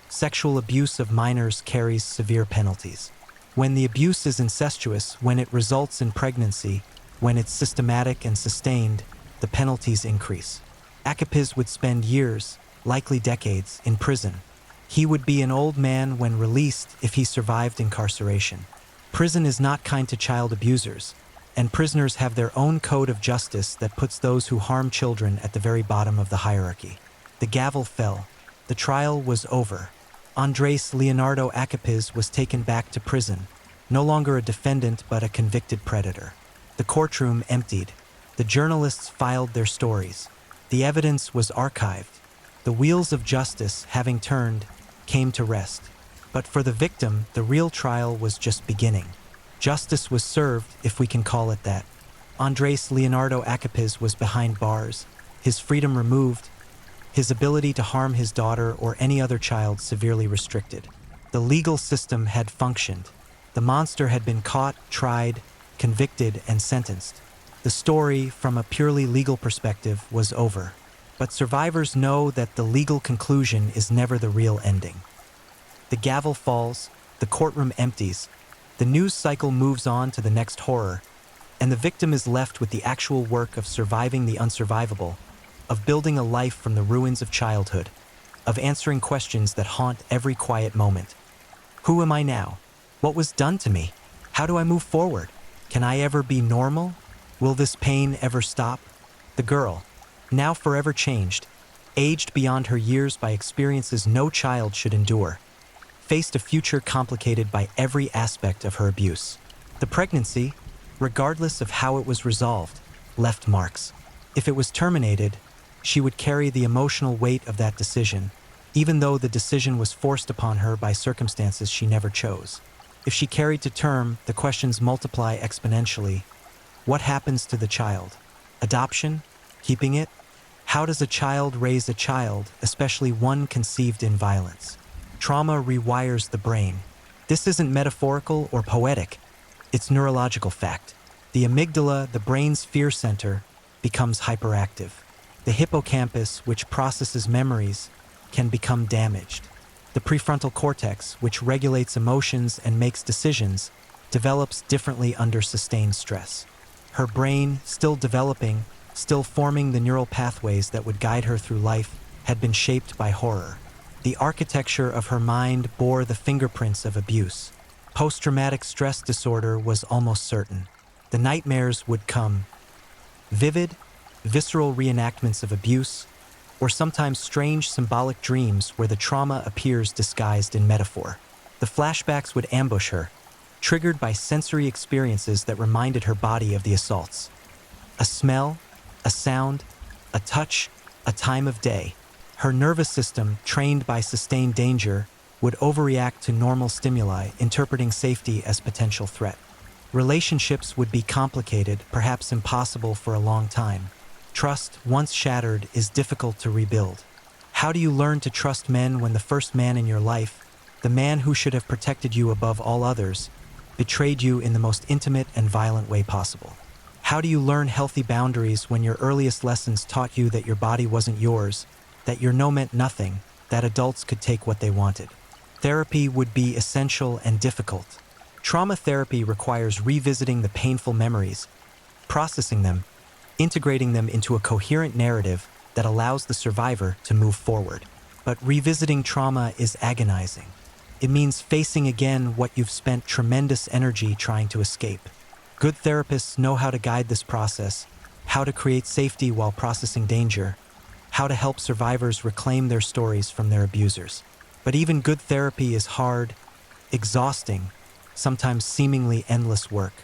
sexual abuse of minors carries severe penalties. When the abuse is incestuous, when it results in pregnancy, when it's systematic and sustained, the penalties increase. Akipiz would spend years, likely decades, in prison. He would be an old man when released if he survived incarceration. Prison is not kind to child abusers, and prisoners have their own code of justice that puts those who harm children at the very bottom of the hierarchy. The gavel fell. The trial was over. Andres Leonardo Akipiz was taken back to prison, no longer a defendant but a convicted predator. The courtroom emptied. The journalists filed their stories. The evidence was archived. The wheels of justice, having turned, came to rest. But for the victim, the real trial was just beginning. Justice was served, if we can call it that. Andres Leonardo Akipiz was behind bars, his freedom removed, his ability to harm his daughter or any other child severely restricted. The legal system had functioned. The monster had been caught, tried, convicted, and sentenced. The story, from a purely legal perspective, was over. But survivors know that the legal conclusion is never the real ending. The gavel falls, the courtroom empties, the news cycle moves on to the next horror, and the victim is left with the actual work of surviving the unsurvivable, of building a life from the ruins of childhood, of answering questions that haunt every quiet moment. Who am I now? What was done to me? How do I move forward? Can I ever be normal? Will this pain ever stop? The girl, now forever changed, aged beyond her years by experiences no child should endure, faced a future complicated by every aspect of her abuse. The pregnancy, regardless of how it was resolved, left marks. If it was terminated, she would carry the emotional weight of that decision, even though the decision was forced upon her by circumstances she never chose. If she carried to term, the questions multiply exponentially. What happens to the child? Adoption? Keeping it? How does a child raise a child, especially one conceived in violence? Trauma rewires the brain. This isn't metaphorical or poetic. It's neurological fact. The amygdala, the brain's fear center, becomes hyperactive. The hippocampus, which processes memories, can become damaged. The prefrontal cortex, which regulates emotions and makes decisions, develops differently under sustained stress. Her brain, still developing, still forming the neural pathways that would guide her through life, had been shaped by horror. The architecture of her mind bore the fingerprints of abuse. Post-traumatic stress disorder was almost certain. The nightmares would come. Vivid, visceral reenactments of abuse, or sometimes strange symbolic dreams where the trauma appears disguised in metaphor. The flashbacks would ambush her, triggered by sensory experiences that reminded her body of the assaults. A smell, a sound, a touch, a time of day. Her nervous system, trained by sustained danger, would overreact to normal stimuli, interpreting safety as potential threat. Relationships would be complicated, perhaps impossible for a long time. Trust, once shattered, is difficult to rebuild. How do you learn to trust men when the first man in your life, the man who should have protected you above all others, betrayed you in the most intimate and violent way possible? How do you learn healthy boundaries when your earliest lessons taught you that your body wasn't yours, that your no meant nothing, that adults could take what they wanted? Therapy would be essential and difficult. Trauma therapy requires revisiting the painful memories, processing them, integrating them into a coherent narrative that allows the survivor to move forward. But revisiting trauma is agonizing. It means facing again what you've spent tremendous energy trying to escape. Good therapists know how to guide this process, how to create safety while processing danger, how to help survivors reclaim their stories from their abusers. But even good therapy is hard, exhausting, sometimes seemingly endless work.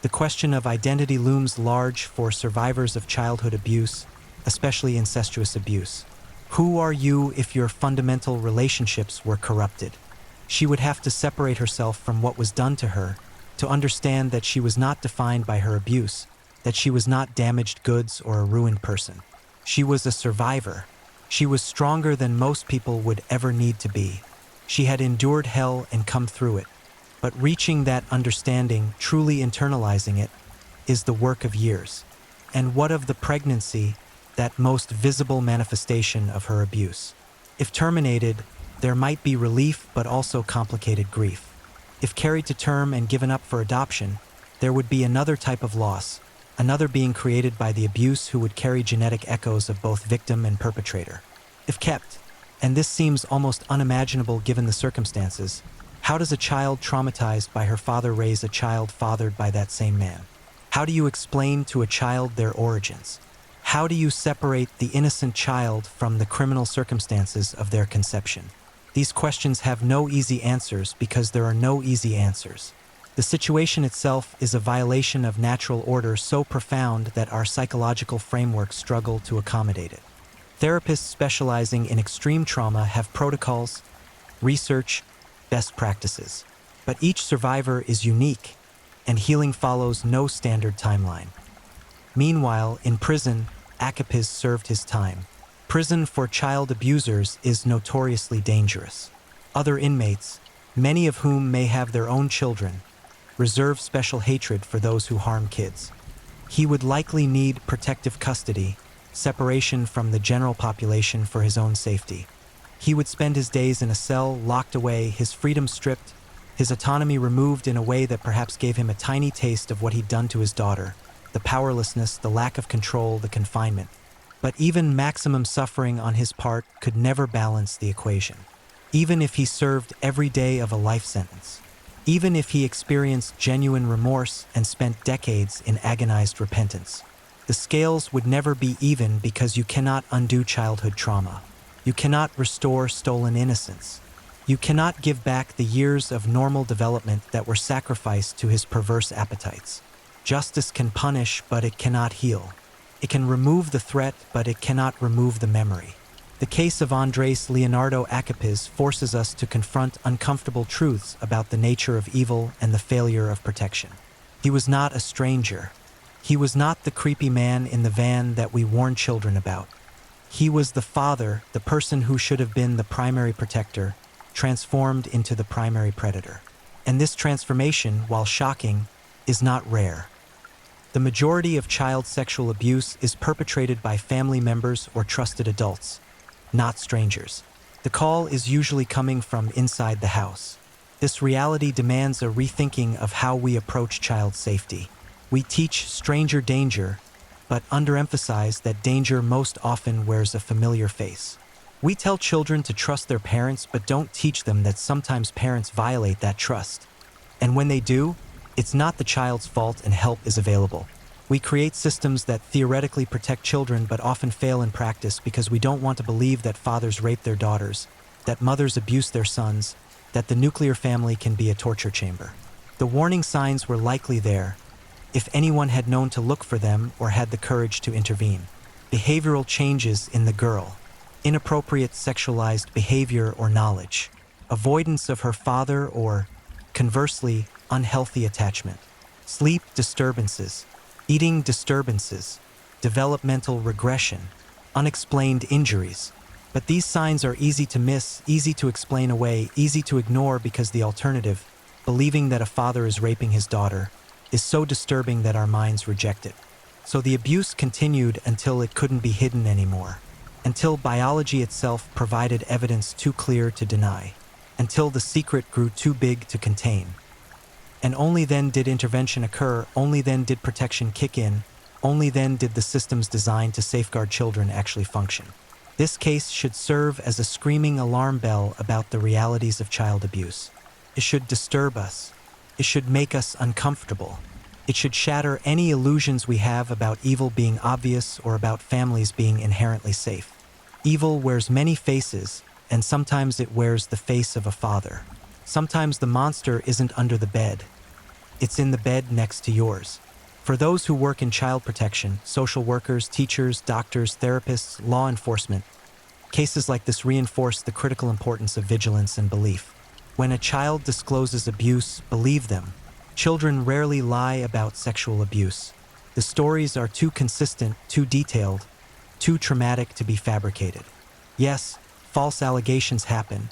The question of identity looms large for survivors of childhood abuse, especially incestuous abuse. Who are you if your fundamental relationships were corrupted? She would have to separate herself from what was done to her to understand that she was not defined by her abuse, that she was not damaged goods or a ruined person. She was a survivor. She was stronger than most people would ever need to be. She had endured hell and come through it. But reaching that understanding, truly internalizing it, is the work of years. And what of the pregnancy, that most visible manifestation of her abuse? If terminated, there might be relief but also complicated grief. If carried to term and given up for adoption, there would be another type of loss, another being created by the abuse who would carry genetic echoes of both victim and perpetrator. If kept, and this seems almost unimaginable given the circumstances, how does a child traumatized by her father raise a child fathered by that same man? How do you explain to a child their origins? How do you separate the innocent child from the criminal circumstances of their conception? These questions have no easy answers because there are no easy answers. The situation itself is a violation of natural order so profound that our psychological frameworks struggle to accommodate it. Therapists specializing in extreme trauma have protocols, research, best practices. But each survivor is unique, and healing follows no standard timeline. Meanwhile, in prison, Akapis served his time. Prison for child abusers is notoriously dangerous. Other inmates, many of whom may have their own children, reserve special hatred for those who harm kids. He would likely need protective custody, separation from the general population for his own safety. He would spend his days in a cell, locked away, his freedom stripped, his autonomy removed in a way that perhaps gave him a tiny taste of what he'd done to his daughter, the powerlessness, the lack of control, the confinement. But even maximum suffering on his part could never balance the equation. Even if he served every day of a life sentence, even if he experienced genuine remorse and spent decades in agonized repentance, the scales would never be even because you cannot undo childhood trauma. You cannot restore stolen innocence. You cannot give back the years of normal development that were sacrificed to his perverse appetites. Justice can punish, but it cannot heal. It can remove the threat, but it cannot remove the memory. The case of Andres Leonardo Akapis forces us to confront uncomfortable truths about the nature of evil and the failure of protection. He was not a stranger. He was not the creepy man in the van that we warn children about. He was the father, the person who should have been the primary protector, transformed into the primary predator. And this transformation, while shocking, is not rare. The majority of child sexual abuse is perpetrated by family members or trusted adults, not strangers. The call is usually coming from inside the house. This reality demands a rethinking of how we approach child safety. We teach stranger danger, but underemphasize that danger most often wears a familiar face. We tell children to trust their parents, but don't teach them that sometimes parents violate that trust. And when they do, it's not the child's fault and help is available. We create systems that theoretically protect children but often fail in practice because we don't want to believe that fathers rape their daughters, that mothers abuse their sons, that the nuclear family can be a torture chamber. The warning signs were likely there, if anyone had known to look for them or had the courage to intervene. Behavioral changes in the girl, inappropriate sexualized behavior or knowledge, avoidance of her father or, conversely, unhealthy attachment, sleep disturbances, eating disturbances, developmental regression, unexplained injuries. But these signs are easy to miss, easy to explain away, easy to ignore because the alternative, believing that a father is raping his daughter, is so disturbing that our minds reject it. So the abuse continued until it couldn't be hidden anymore, until biology itself provided evidence too clear to deny, until the secret grew too big to contain. And only then did intervention occur, only then did protection kick in, only then did the systems designed to safeguard children actually function. This case should serve as a screaming alarm bell about the realities of child abuse. It should disturb us. It should make us uncomfortable. It should shatter any illusions we have about evil being obvious or about families being inherently safe. Evil wears many faces, and sometimes it wears the face of a father. Sometimes the monster isn't under the bed. It's in the bed next to yours. For those who work in child protection, social workers, teachers, doctors, therapists, law enforcement, cases like this reinforce the critical importance of vigilance and belief. When a child discloses abuse, believe them. Children rarely lie about sexual abuse. The stories are too consistent, too detailed, too traumatic to be fabricated. Yes, false allegations happen,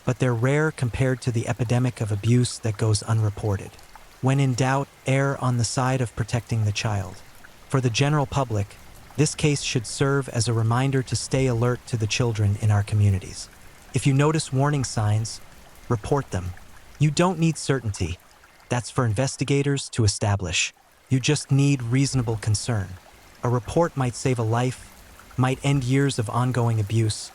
but they're rare compared to the epidemic of abuse that goes unreported. When in doubt, err on the side of protecting the child. For the general public, this case should serve as a reminder to stay alert to the children in our communities. If you notice warning signs, report them. You don't need certainty. That's for investigators to establish. You just need reasonable concern. A report might save a life, might end years of ongoing abuse,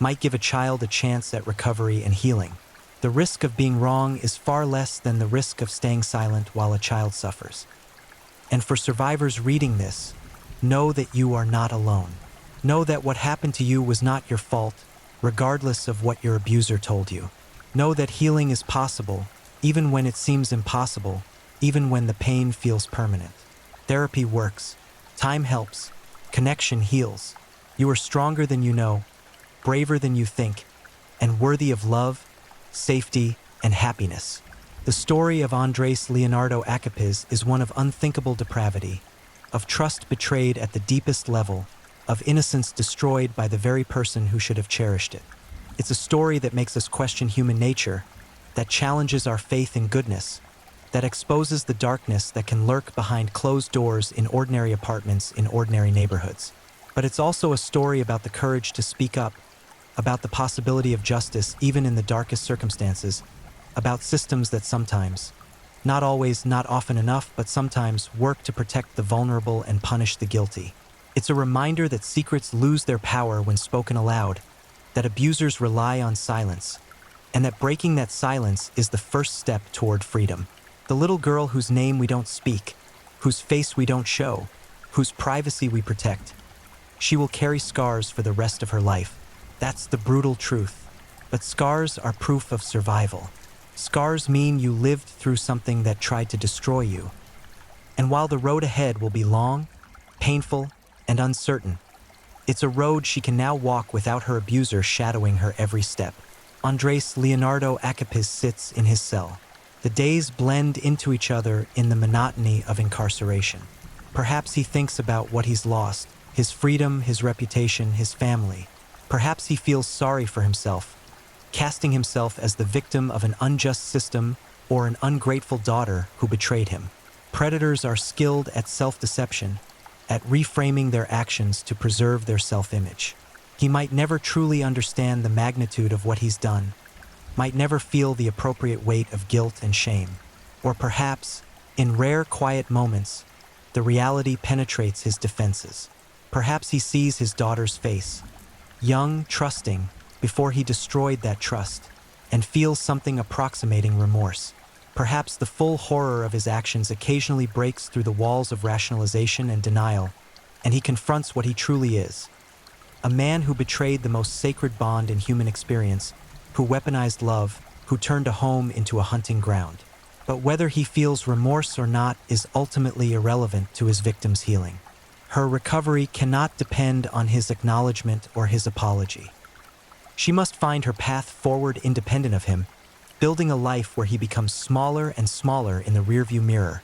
might give a child a chance at recovery and healing. The risk of being wrong is far less than the risk of staying silent while a child suffers. And for survivors reading this, know that you are not alone. Know that what happened to you was not your fault, regardless of what your abuser told you. Know that healing is possible, even when it seems impossible, even when the pain feels permanent. Therapy works. Time helps. Connection heals. You are stronger than you know, braver than you think, and worthy of love, safety, and happiness. The story of Andres Leonardo Acapis is one of unthinkable depravity, of trust betrayed at the deepest level, of innocence destroyed by the very person who should have cherished it. It's a story that makes us question human nature, that challenges our faith in goodness, that exposes the darkness that can lurk behind closed doors in ordinary apartments in ordinary neighborhoods. But it's also a story about the courage to speak up, about the possibility of justice even in the darkest circumstances, about systems that sometimes, not always, not often enough, but sometimes work to protect the vulnerable and punish the guilty. It's a reminder that secrets lose their power when spoken aloud, that abusers rely on silence, and that breaking that silence is the first step toward freedom. The little girl whose name we don't speak, whose face we don't show, whose privacy we protect, she will carry scars for the rest of her life. That's the brutal truth. But scars are proof of survival. Scars mean you lived through something that tried to destroy you. And while the road ahead will be long, painful, and uncertain, it's a road she can now walk without her abuser shadowing her every step. Andres Leonardo Acapis sits in his cell. The days blend into each other in the monotony of incarceration. Perhaps he thinks about what he's lost, his freedom, his reputation, his family. Perhaps he feels sorry for himself, casting himself as the victim of an unjust system or an ungrateful daughter who betrayed him. Predators are skilled at self-deception, at reframing their actions to preserve their self-image. He might never truly understand the magnitude of what he's done, might never feel the appropriate weight of guilt and shame. Or perhaps, in rare quiet moments, the reality penetrates his defenses. Perhaps he sees his daughter's face, young, trusting, before he destroyed that trust, and feels something approximating remorse. Perhaps the full horror of his actions occasionally breaks through the walls of rationalization and denial, and he confronts what he truly is. A man who betrayed the most sacred bond in human experience, who weaponized love, who turned a home into a hunting ground. But whether he feels remorse or not is ultimately irrelevant to his victim's healing. Her recovery cannot depend on his acknowledgement or his apology. She must find her path forward independent of him, building a life where he becomes smaller and smaller in the rearview mirror,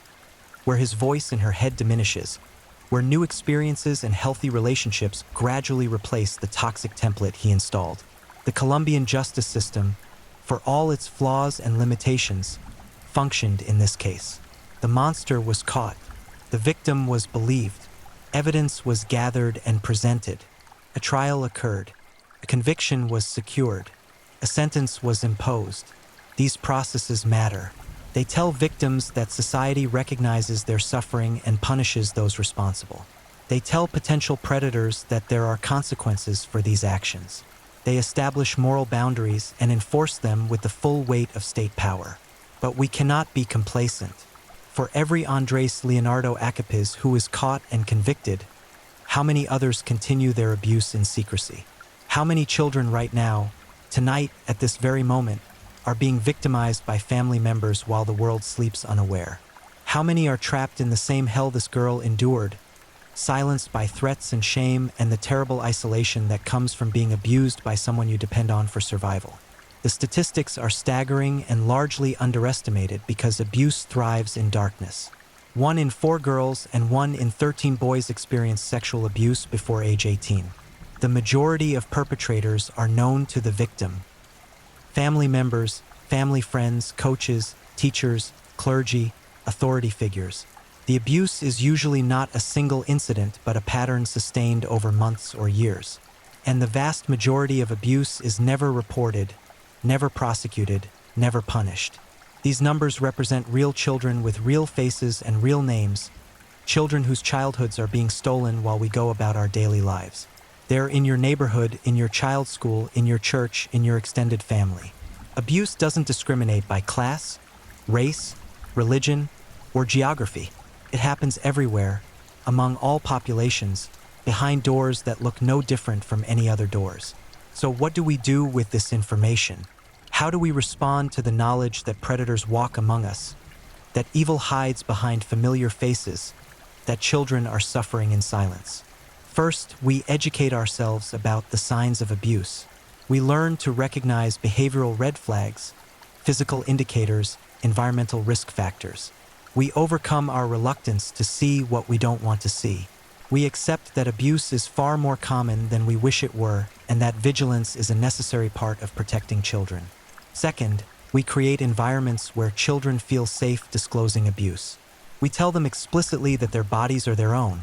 where his voice in her head diminishes, where new experiences and healthy relationships gradually replace the toxic template he installed. The Colombian justice system, for all its flaws and limitations, functioned in this case. The monster was caught. The victim was believed. Evidence was gathered and presented. A trial occurred. A conviction was secured. A sentence was imposed. These processes matter. They tell victims that society recognizes their suffering and punishes those responsible. They tell potential predators that there are consequences for these actions. They establish moral boundaries and enforce them with the full weight of state power. But we cannot be complacent. For every Andres Leonardo Acapis who is caught and convicted, how many others continue their abuse in secrecy? How many children right now, tonight, at this very moment, are being victimized by family members while the world sleeps unaware? How many are trapped in the same hell this girl endured, silenced by threats and shame and the terrible isolation that comes from being abused by someone you depend on for survival? The statistics are staggering and largely underestimated because abuse thrives in darkness. 1 in 4 girls and 1 in 13 boys experience sexual abuse before age 18. The majority of perpetrators are known to the victim: family members, family friends, coaches, teachers, clergy, authority figures. The abuse is usually not a single incident but a pattern sustained over months or years. And the vast majority of abuse is never reported, never prosecuted, never punished. These numbers represent real children with real faces and real names, children whose childhoods are being stolen while we go about our daily lives. They're in your neighborhood, in your child's school, in your church, in your extended family. Abuse doesn't discriminate by class, race, religion, or geography. It happens everywhere, among all populations, behind doors that look no different from any other doors. So what do we do with this information? How do we respond to the knowledge that predators walk among us, that evil hides behind familiar faces, that children are suffering in silence? First, we educate ourselves about the signs of abuse. We learn to recognize behavioral red flags, physical indicators, environmental risk factors. We overcome our reluctance to see what we don't want to see. We accept that abuse is far more common than we wish it were, and that vigilance is a necessary part of protecting children. Second, we create environments where children feel safe disclosing abuse. We tell them explicitly that their bodies are their own,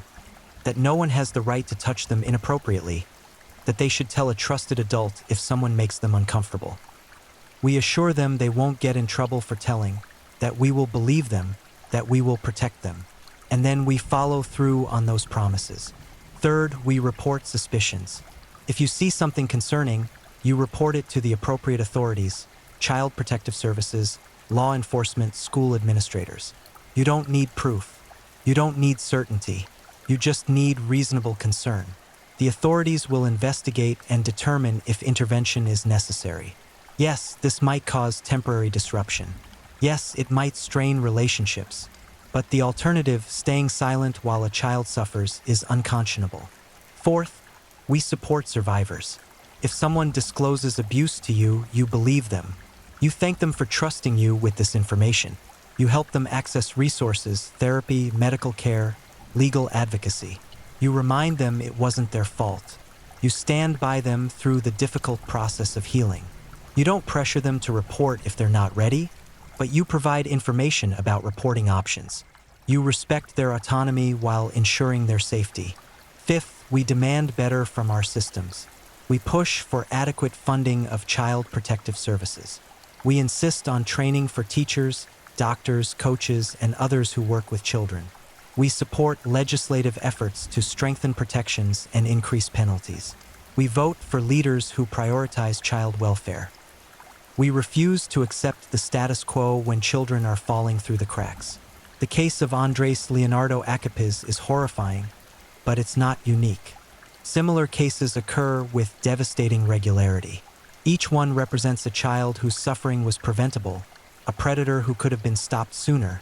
that no one has the right to touch them inappropriately, that they should tell a trusted adult if someone makes them uncomfortable. We assure them they won't get in trouble for telling, that we will believe them, that we will protect them. And then we follow through on those promises. Third, we report suspicions. If you see something concerning, you report it to the appropriate authorities: Child Protective Services, law enforcement, school administrators. You don't need proof. You don't need certainty. You just need reasonable concern. The authorities will investigate and determine if intervention is necessary. Yes, this might cause temporary disruption. Yes, it might strain relationships. But the alternative, staying silent while a child suffers, is unconscionable. Fourth, we support survivors. If someone discloses abuse to you, you believe them. You thank them for trusting you with this information. You help them access resources, therapy, medical care, legal advocacy. You remind them it wasn't their fault. You stand by them through the difficult process of healing. You don't pressure them to report if they're not ready, but you provide information about reporting options. You respect their autonomy while ensuring their safety. Fifth, we demand better from our systems. We push for adequate funding of child protective services. We insist on training for teachers, doctors, coaches, and others who work with children. We support legislative efforts to strengthen protections and increase penalties. We vote for leaders who prioritize child welfare. We refuse to accept the status quo when children are falling through the cracks. The case of Andres Leonardo Acapiz is horrifying, but it's not unique. Similar cases occur with devastating regularity. Each one represents a child whose suffering was preventable, a predator who could have been stopped sooner,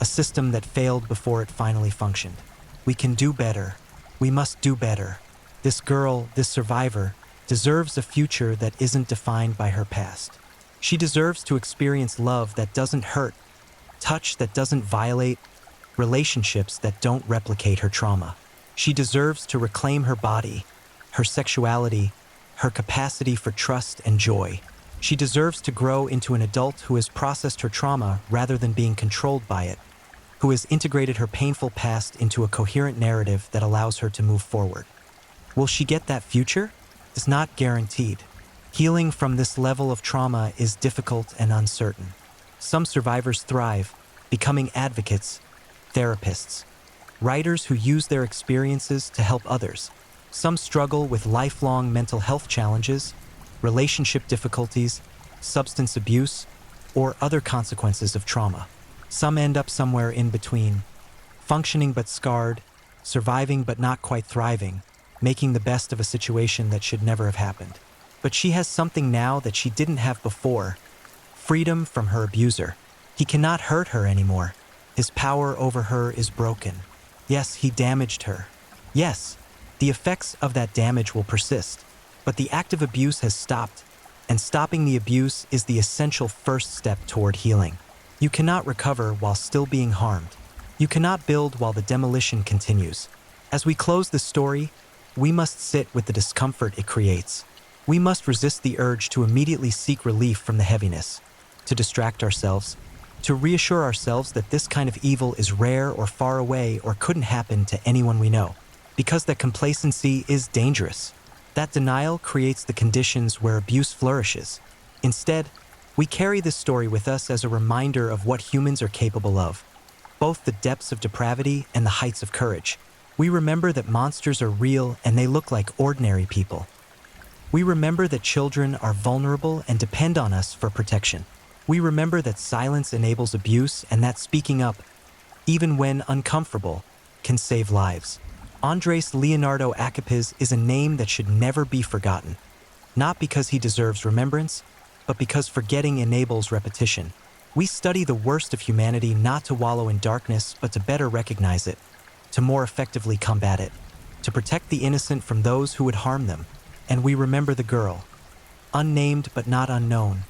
a system that failed before it finally functioned. We can do better. We must do better. This girl, this survivor, deserves a future that isn't defined by her past. She deserves to experience love that doesn't hurt, touch that doesn't violate, relationships that don't replicate her trauma. She deserves to reclaim her body, her sexuality, her capacity for trust and joy. She deserves to grow into an adult who has processed her trauma rather than being controlled by it, who has integrated her painful past into a coherent narrative that allows her to move forward. Will she get that future? It's not guaranteed. Healing from this level of trauma is difficult and uncertain. Some survivors thrive, becoming advocates, therapists, writers who use their experiences to help others. Some struggle with lifelong mental health challenges, relationship difficulties, substance abuse, or other consequences of trauma. Some end up somewhere in between, functioning but scarred, surviving but not quite thriving, making the best of a situation that should never have happened. But she has something now that she didn't have before: freedom from her abuser. He cannot hurt her anymore. His power over her is broken. Yes, he damaged her. Yes, the effects of that damage will persist. But the act of abuse has stopped, and stopping the abuse is the essential first step toward healing. You cannot recover while still being harmed. You cannot build while the demolition continues. As we close the story, we must sit with the discomfort it creates. We must resist the urge to immediately seek relief from the heaviness, to distract ourselves, to reassure ourselves that this kind of evil is rare or far away or couldn't happen to anyone we know, because that complacency is dangerous. That denial creates the conditions where abuse flourishes. Instead, we carry this story with us as a reminder of what humans are capable of, both the depths of depravity and the heights of courage. We remember that monsters are real and they look like ordinary people. We remember that children are vulnerable and depend on us for protection. We remember that silence enables abuse and that speaking up, even when uncomfortable, can save lives. Andres Leonardo Acapis is a name that should never be forgotten, not because he deserves remembrance, but because forgetting enables repetition. We study the worst of humanity not to wallow in darkness, but to better recognize it, to more effectively combat it, to protect the innocent from those who would harm them. And we remember the girl, unnamed but not unknown,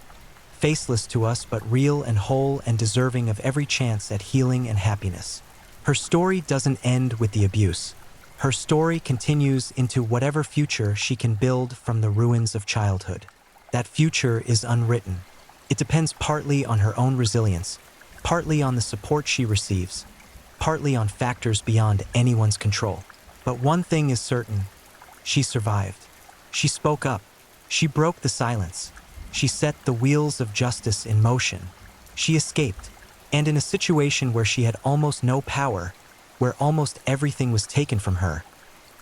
faceless to us but real and whole and deserving of every chance at healing and happiness. Her story doesn't end with the abuse. Her story continues into whatever future she can build from the ruins of childhood. That future is unwritten. It depends partly on her own resilience, partly on the support she receives, partly on factors beyond anyone's control. But one thing is certain: she survived. She spoke up. She broke the silence. She set the wheels of justice in motion. She escaped, and in a situation where she had almost no power, where almost everything was taken from her,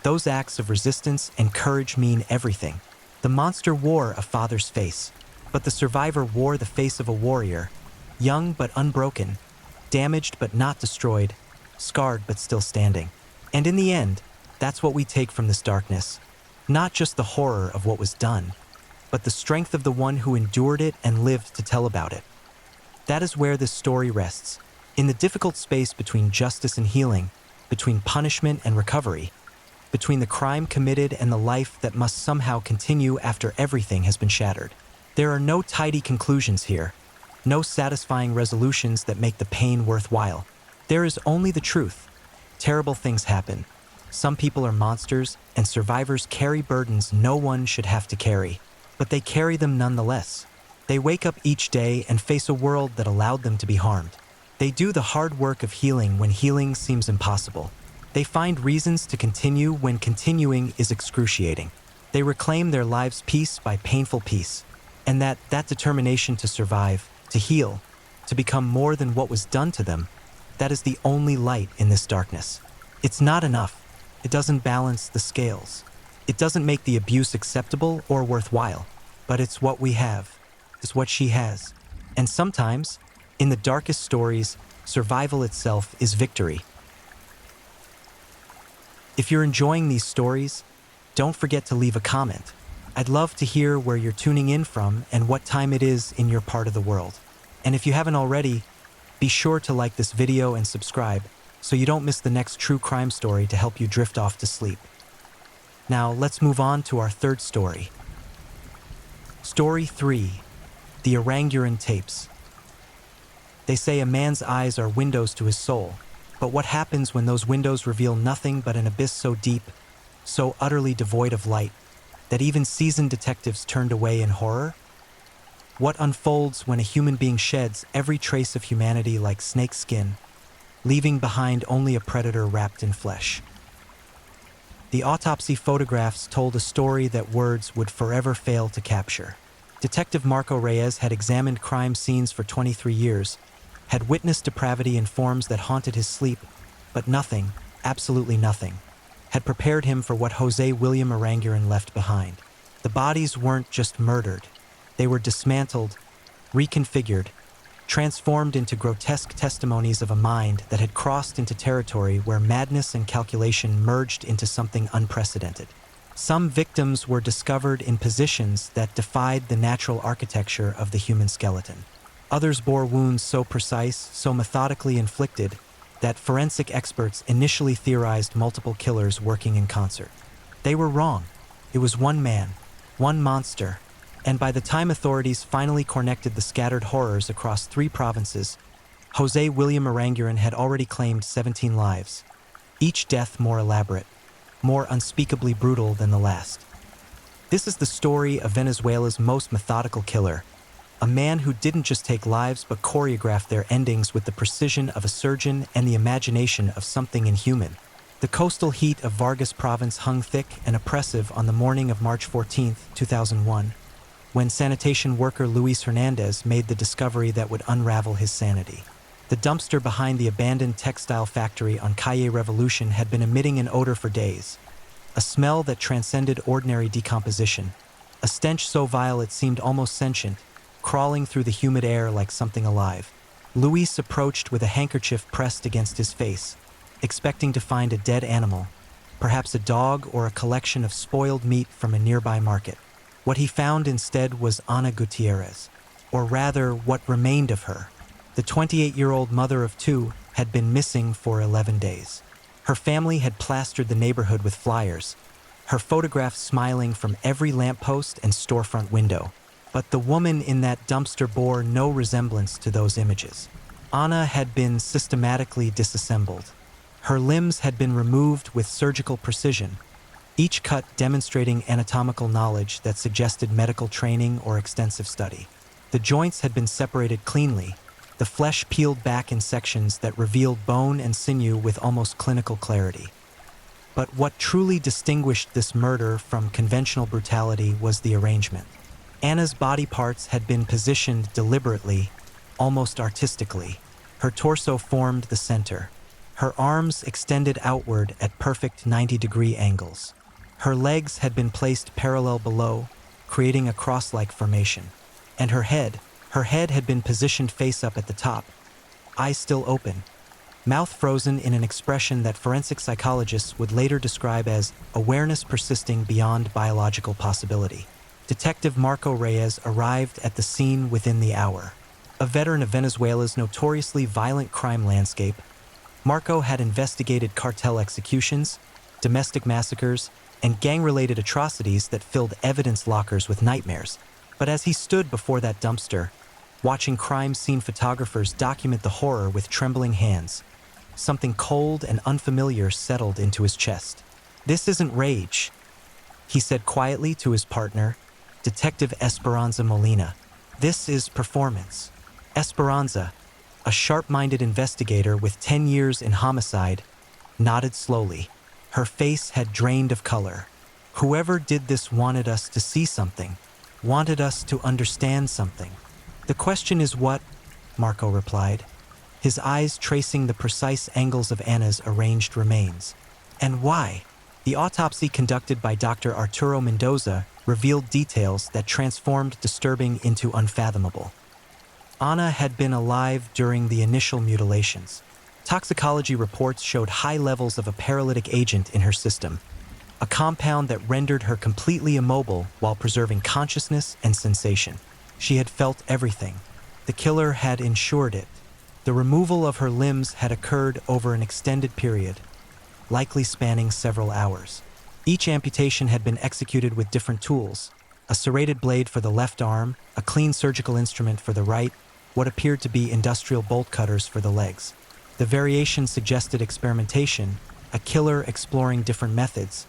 those acts of resistance and courage mean everything. The monster wore a father's face, but the survivor wore the face of a warrior, young but unbroken, damaged but not destroyed, scarred but still standing. And in the end, that's what we take from this darkness. Not just the horror of what was done, but the strength of the one who endured it and lived to tell about it. That is where this story rests, in the difficult space between justice and healing, between punishment and recovery, between the crime committed and the life that must somehow continue after everything has been shattered. There are no tidy conclusions here, no satisfying resolutions that make the pain worthwhile. There is only the truth. Terrible things happen. Some people are monsters, and survivors carry burdens no one should have to carry, but they carry them nonetheless. They wake up each day and face a world that allowed them to be harmed. They do the hard work of healing when healing seems impossible. They find reasons to continue when continuing is excruciating. They reclaim their lives piece by painful piece, and that determination to survive, to heal, to become more than what was done to them, that is the only light in this darkness. It's not enough. It doesn't balance the scales. It doesn't make the abuse acceptable or worthwhile, but it's what we have. It's what she has. And sometimes, in the darkest stories, survival itself is victory. If you're enjoying these stories, don't forget to leave a comment. I'd love to hear where you're tuning in from and what time it is in your part of the world. And if you haven't already, be sure to like this video and subscribe so you don't miss the next true crime story to help you drift off to sleep. Now, let's move on to our third story. Story 3, The Orangutan Tapes. They say a man's eyes are windows to his soul, but what happens when those windows reveal nothing but an abyss so deep, so utterly devoid of light, that even seasoned detectives turned away in horror? What unfolds when a human being sheds every trace of humanity like snake skin, leaving behind only a predator wrapped in flesh? The autopsy photographs told a story that words would forever fail to capture. Detective Marco Reyes had examined crime scenes for 23 years, had witnessed depravity in forms that haunted his sleep, but nothing, absolutely nothing, had prepared him for what Jose William Orangutan left behind. The bodies weren't just murdered. They were dismantled, reconfigured, transformed into grotesque testimonies of a mind that had crossed into territory where madness and calculation merged into something unprecedented. Some victims were discovered in positions that defied the natural architecture of the human skeleton. Others bore wounds so precise, so methodically inflicted, that forensic experts initially theorized multiple killers working in concert. They were wrong. It was one man, one monster, and by the time authorities finally connected the scattered horrors across 3 provinces, Jose William Aranguren had already claimed 17 lives, each death more elaborate, more unspeakably brutal than the last. This is the story of Venezuela's most methodical killer, a man who didn't just take lives but choreographed their endings with the precision of a surgeon and the imagination of something inhuman. The coastal heat of Vargas province hung thick and oppressive on the morning of March 14, 2001, when sanitation worker Luis Hernandez made the discovery that would unravel his sanity. The dumpster behind the abandoned textile factory on Calle Revolution had been emitting an odor for days, a smell that transcended ordinary decomposition, a stench so vile it seemed almost sentient, crawling through the humid air like something alive. Luis approached with a handkerchief pressed against his face, expecting to find a dead animal, perhaps a dog or a collection of spoiled meat from a nearby market. What he found instead was Ana Gutierrez, or rather what remained of her. The 28-year-old mother of 2 had been missing for 11 days. Her family had plastered the neighborhood with flyers, her photograph smiling from every lamppost and storefront window. But the woman in that dumpster bore no resemblance to those images. Ana had been systematically disassembled. Her limbs had been removed with surgical precision, each cut demonstrating anatomical knowledge that suggested medical training or extensive study. The joints had been separated cleanly, the flesh peeled back in sections that revealed bone and sinew with almost clinical clarity. But what truly distinguished this murder from conventional brutality was the arrangement. Anna's body parts had been positioned deliberately, almost artistically. Her torso formed the center, her arms extended outward at perfect 90-degree angles. Her legs had been placed parallel below, creating a cross-like formation. And her head had been positioned face-up at the top, eyes still open, mouth frozen in an expression that forensic psychologists would later describe as awareness persisting beyond biological possibility. Detective Marco Reyes arrived at the scene within the hour. A veteran of Venezuela's notoriously violent crime landscape, Marco had investigated cartel executions, domestic massacres, and gang-related atrocities that filled evidence lockers with nightmares. But as he stood before that dumpster, watching crime scene photographers document the horror with trembling hands, something cold and unfamiliar settled into his chest. "This isn't rage," he said quietly to his partner, Detective Esperanza Molina. "This is performance." Esperanza, a sharp-minded investigator with 10 years in homicide, nodded slowly. Her face had drained of color. "Whoever did this wanted us to see something, wanted us to understand something." "The question is what?" Marco replied, his eyes tracing the precise angles of Anna's arranged remains. "And why?" The autopsy conducted by Dr. Arturo Mendoza revealed details that transformed disturbing into unfathomable. Ana had been alive during the initial mutilations. Toxicology reports showed high levels of a paralytic agent in her system, a compound that rendered her completely immobile while preserving consciousness and sensation. She had felt everything. The killer had ensured it. The removal of her limbs had occurred over an extended period, likely spanning several hours. Each amputation had been executed with different tools: a serrated blade for the left arm, a clean surgical instrument for the right, what appeared to be industrial bolt cutters for the legs. The variation suggested experimentation, a killer exploring different methods,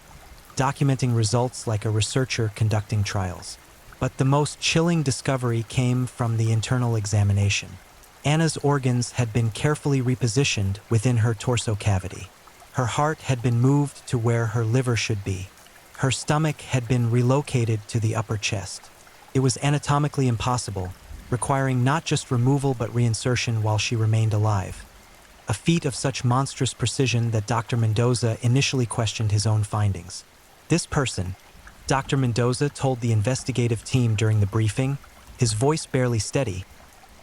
documenting results like a researcher conducting trials. But the most chilling discovery came from the internal examination. Anna's organs had been carefully repositioned within her torso cavity. Her heart had been moved to where her liver should be. Her stomach had been relocated to the upper chest. It was anatomically impossible, requiring not just removal but reinsertion while she remained alive. A feat of such monstrous precision that Dr. Mendoza initially questioned his own findings. "This person," Dr. Mendoza told the investigative team during the briefing, his voice barely steady,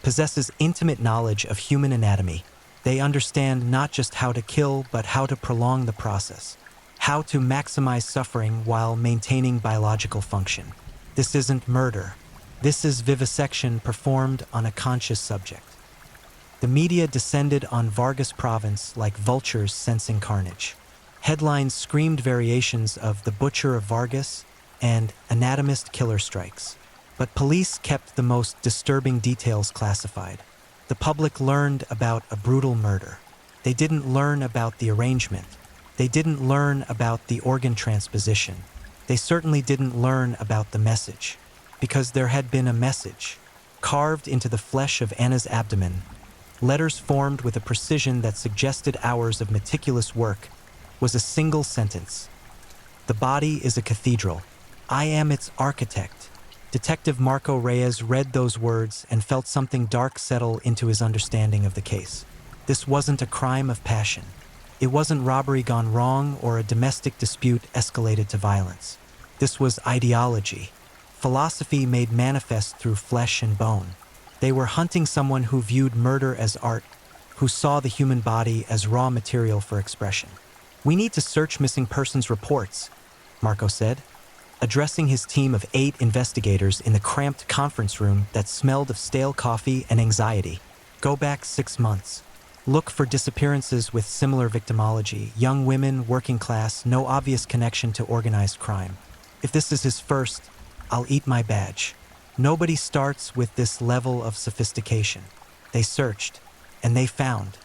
"possesses intimate knowledge of human anatomy. They understand not just how to kill, but how to prolong the process, how to maximize suffering while maintaining biological function. This isn't murder. This is vivisection performed on a conscious subject. The media descended on Vargas province like vultures sensing carnage. Headlines screamed variations of "The Butcher of Vargas" and "Anatomist Killer Strikes." But police kept the most disturbing details classified. The public learned about a brutal murder. They didn't learn about the arrangement. They didn't learn about the organ transposition. They certainly didn't learn about the message. Because there had been a message. Carved into the flesh of Anna's abdomen, letters formed with a precision that suggested hours of meticulous work, was a single sentence. "The body is a cathedral. I am its architect." Detective Marco Reyes read those words and felt something dark settle into his understanding of the case. This wasn't a crime of passion. It wasn't robbery gone wrong or a domestic dispute escalated to violence. This was ideology. Philosophy made manifest through flesh and bone. They were hunting someone who viewed murder as art, who saw the human body as raw material for expression. "We need to search missing persons reports," Marco said, addressing his team of 8 investigators in the cramped conference room that smelled of stale coffee and anxiety. "Go back 6 months. Look for disappearances with similar victimology, young women, working class, no obvious connection to organized crime. If this is his first, I'll eat my badge." Nobody starts with this level of sophistication. They searched, and they found.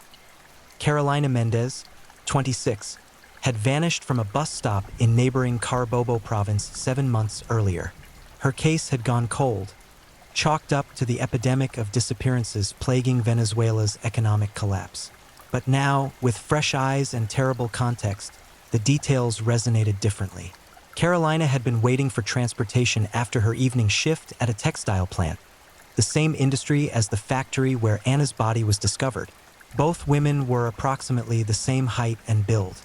Carolina Mendez, 26, had vanished from a bus stop in neighboring Carabobo province 7 months earlier. Her case had gone cold, chalked up to the epidemic of disappearances plaguing Venezuela's economic collapse. But now, with fresh eyes and terrible context, the details resonated differently. Carolina had been waiting for transportation after her evening shift at a textile plant, the same industry as the factory where Anna's body was discovered. Both women were approximately the same height and build.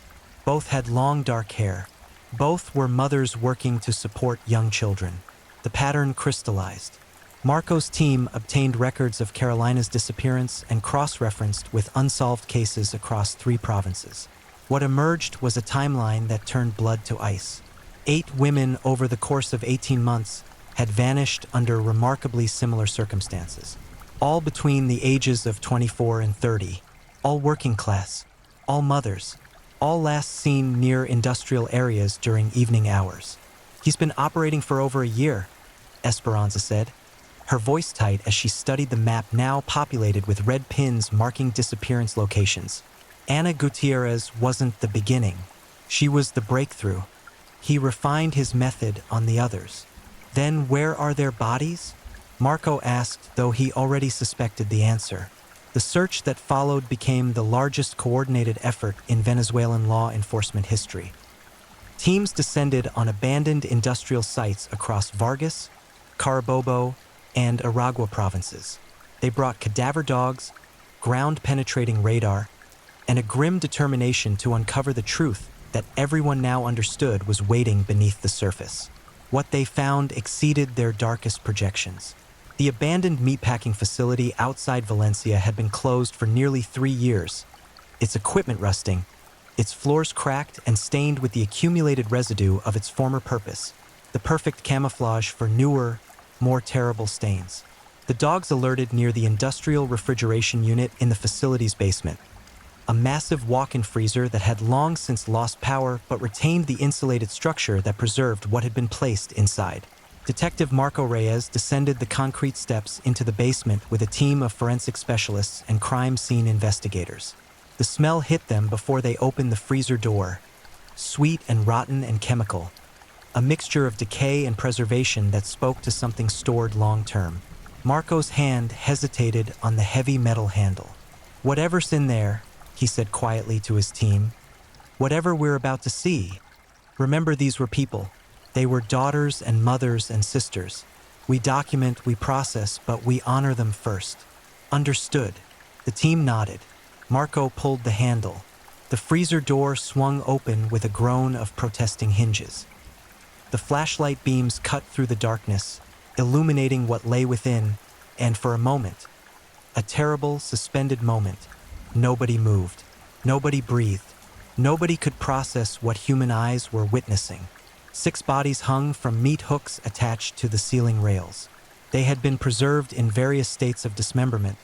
Both had long dark hair. Both were mothers working to support young children. The pattern crystallized. Marco's team obtained records of Carolina's disappearance and cross-referenced with unsolved cases across 3 provinces. What emerged was a timeline that turned blood to ice. 8 women over the course of 18 months had vanished under remarkably similar circumstances, all between the ages of 24 and 30, all working class, all mothers, all last seen near industrial areas during evening hours. "He's been operating for over a year," Esperanza said, her voice tight as she studied the map now populated with red pins marking disappearance locations. Ana Gutierrez wasn't the beginning. She was the breakthrough. He refined his method on the others. "Then where are their bodies?" Marco asked, though he already suspected the answer. The search that followed became the largest coordinated effort in Venezuelan law enforcement history. Teams descended on abandoned industrial sites across Vargas, Carabobo, and Aragua provinces. They brought cadaver dogs, ground-penetrating radar, and a grim determination to uncover the truth that everyone now understood was waiting beneath the surface. What they found exceeded their darkest projections. The abandoned meatpacking facility outside Valencia had been closed for nearly 3 years, its equipment rusting, its floors cracked and stained with the accumulated residue of its former purpose, the perfect camouflage for newer, more terrible stains. The dogs alerted near the industrial refrigeration unit in the facility's basement, a massive walk-in freezer that had long since lost power but retained the insulated structure that preserved what had been placed inside. Detective Marco Reyes descended the concrete steps into the basement with a team of forensic specialists and crime scene investigators. The smell hit them before they opened the freezer door, sweet and rotten and chemical, a mixture of decay and preservation that spoke to something stored long-term. Marco's hand hesitated on the heavy metal handle. "Whatever's in there," he said quietly to his team, "whatever we're about to see, remember these were people. They were daughters and mothers and sisters. We document, we process, but we honor them first." "Understood." The team nodded. Marco pulled the handle. The freezer door swung open with a groan of protesting hinges. The flashlight beams cut through the darkness, illuminating what lay within, and for a moment, a terrible, suspended moment, nobody moved. Nobody breathed. Nobody could process what human eyes were witnessing. 6 bodies hung from meat hooks attached to the ceiling rails. They had been preserved in various states of dismemberment,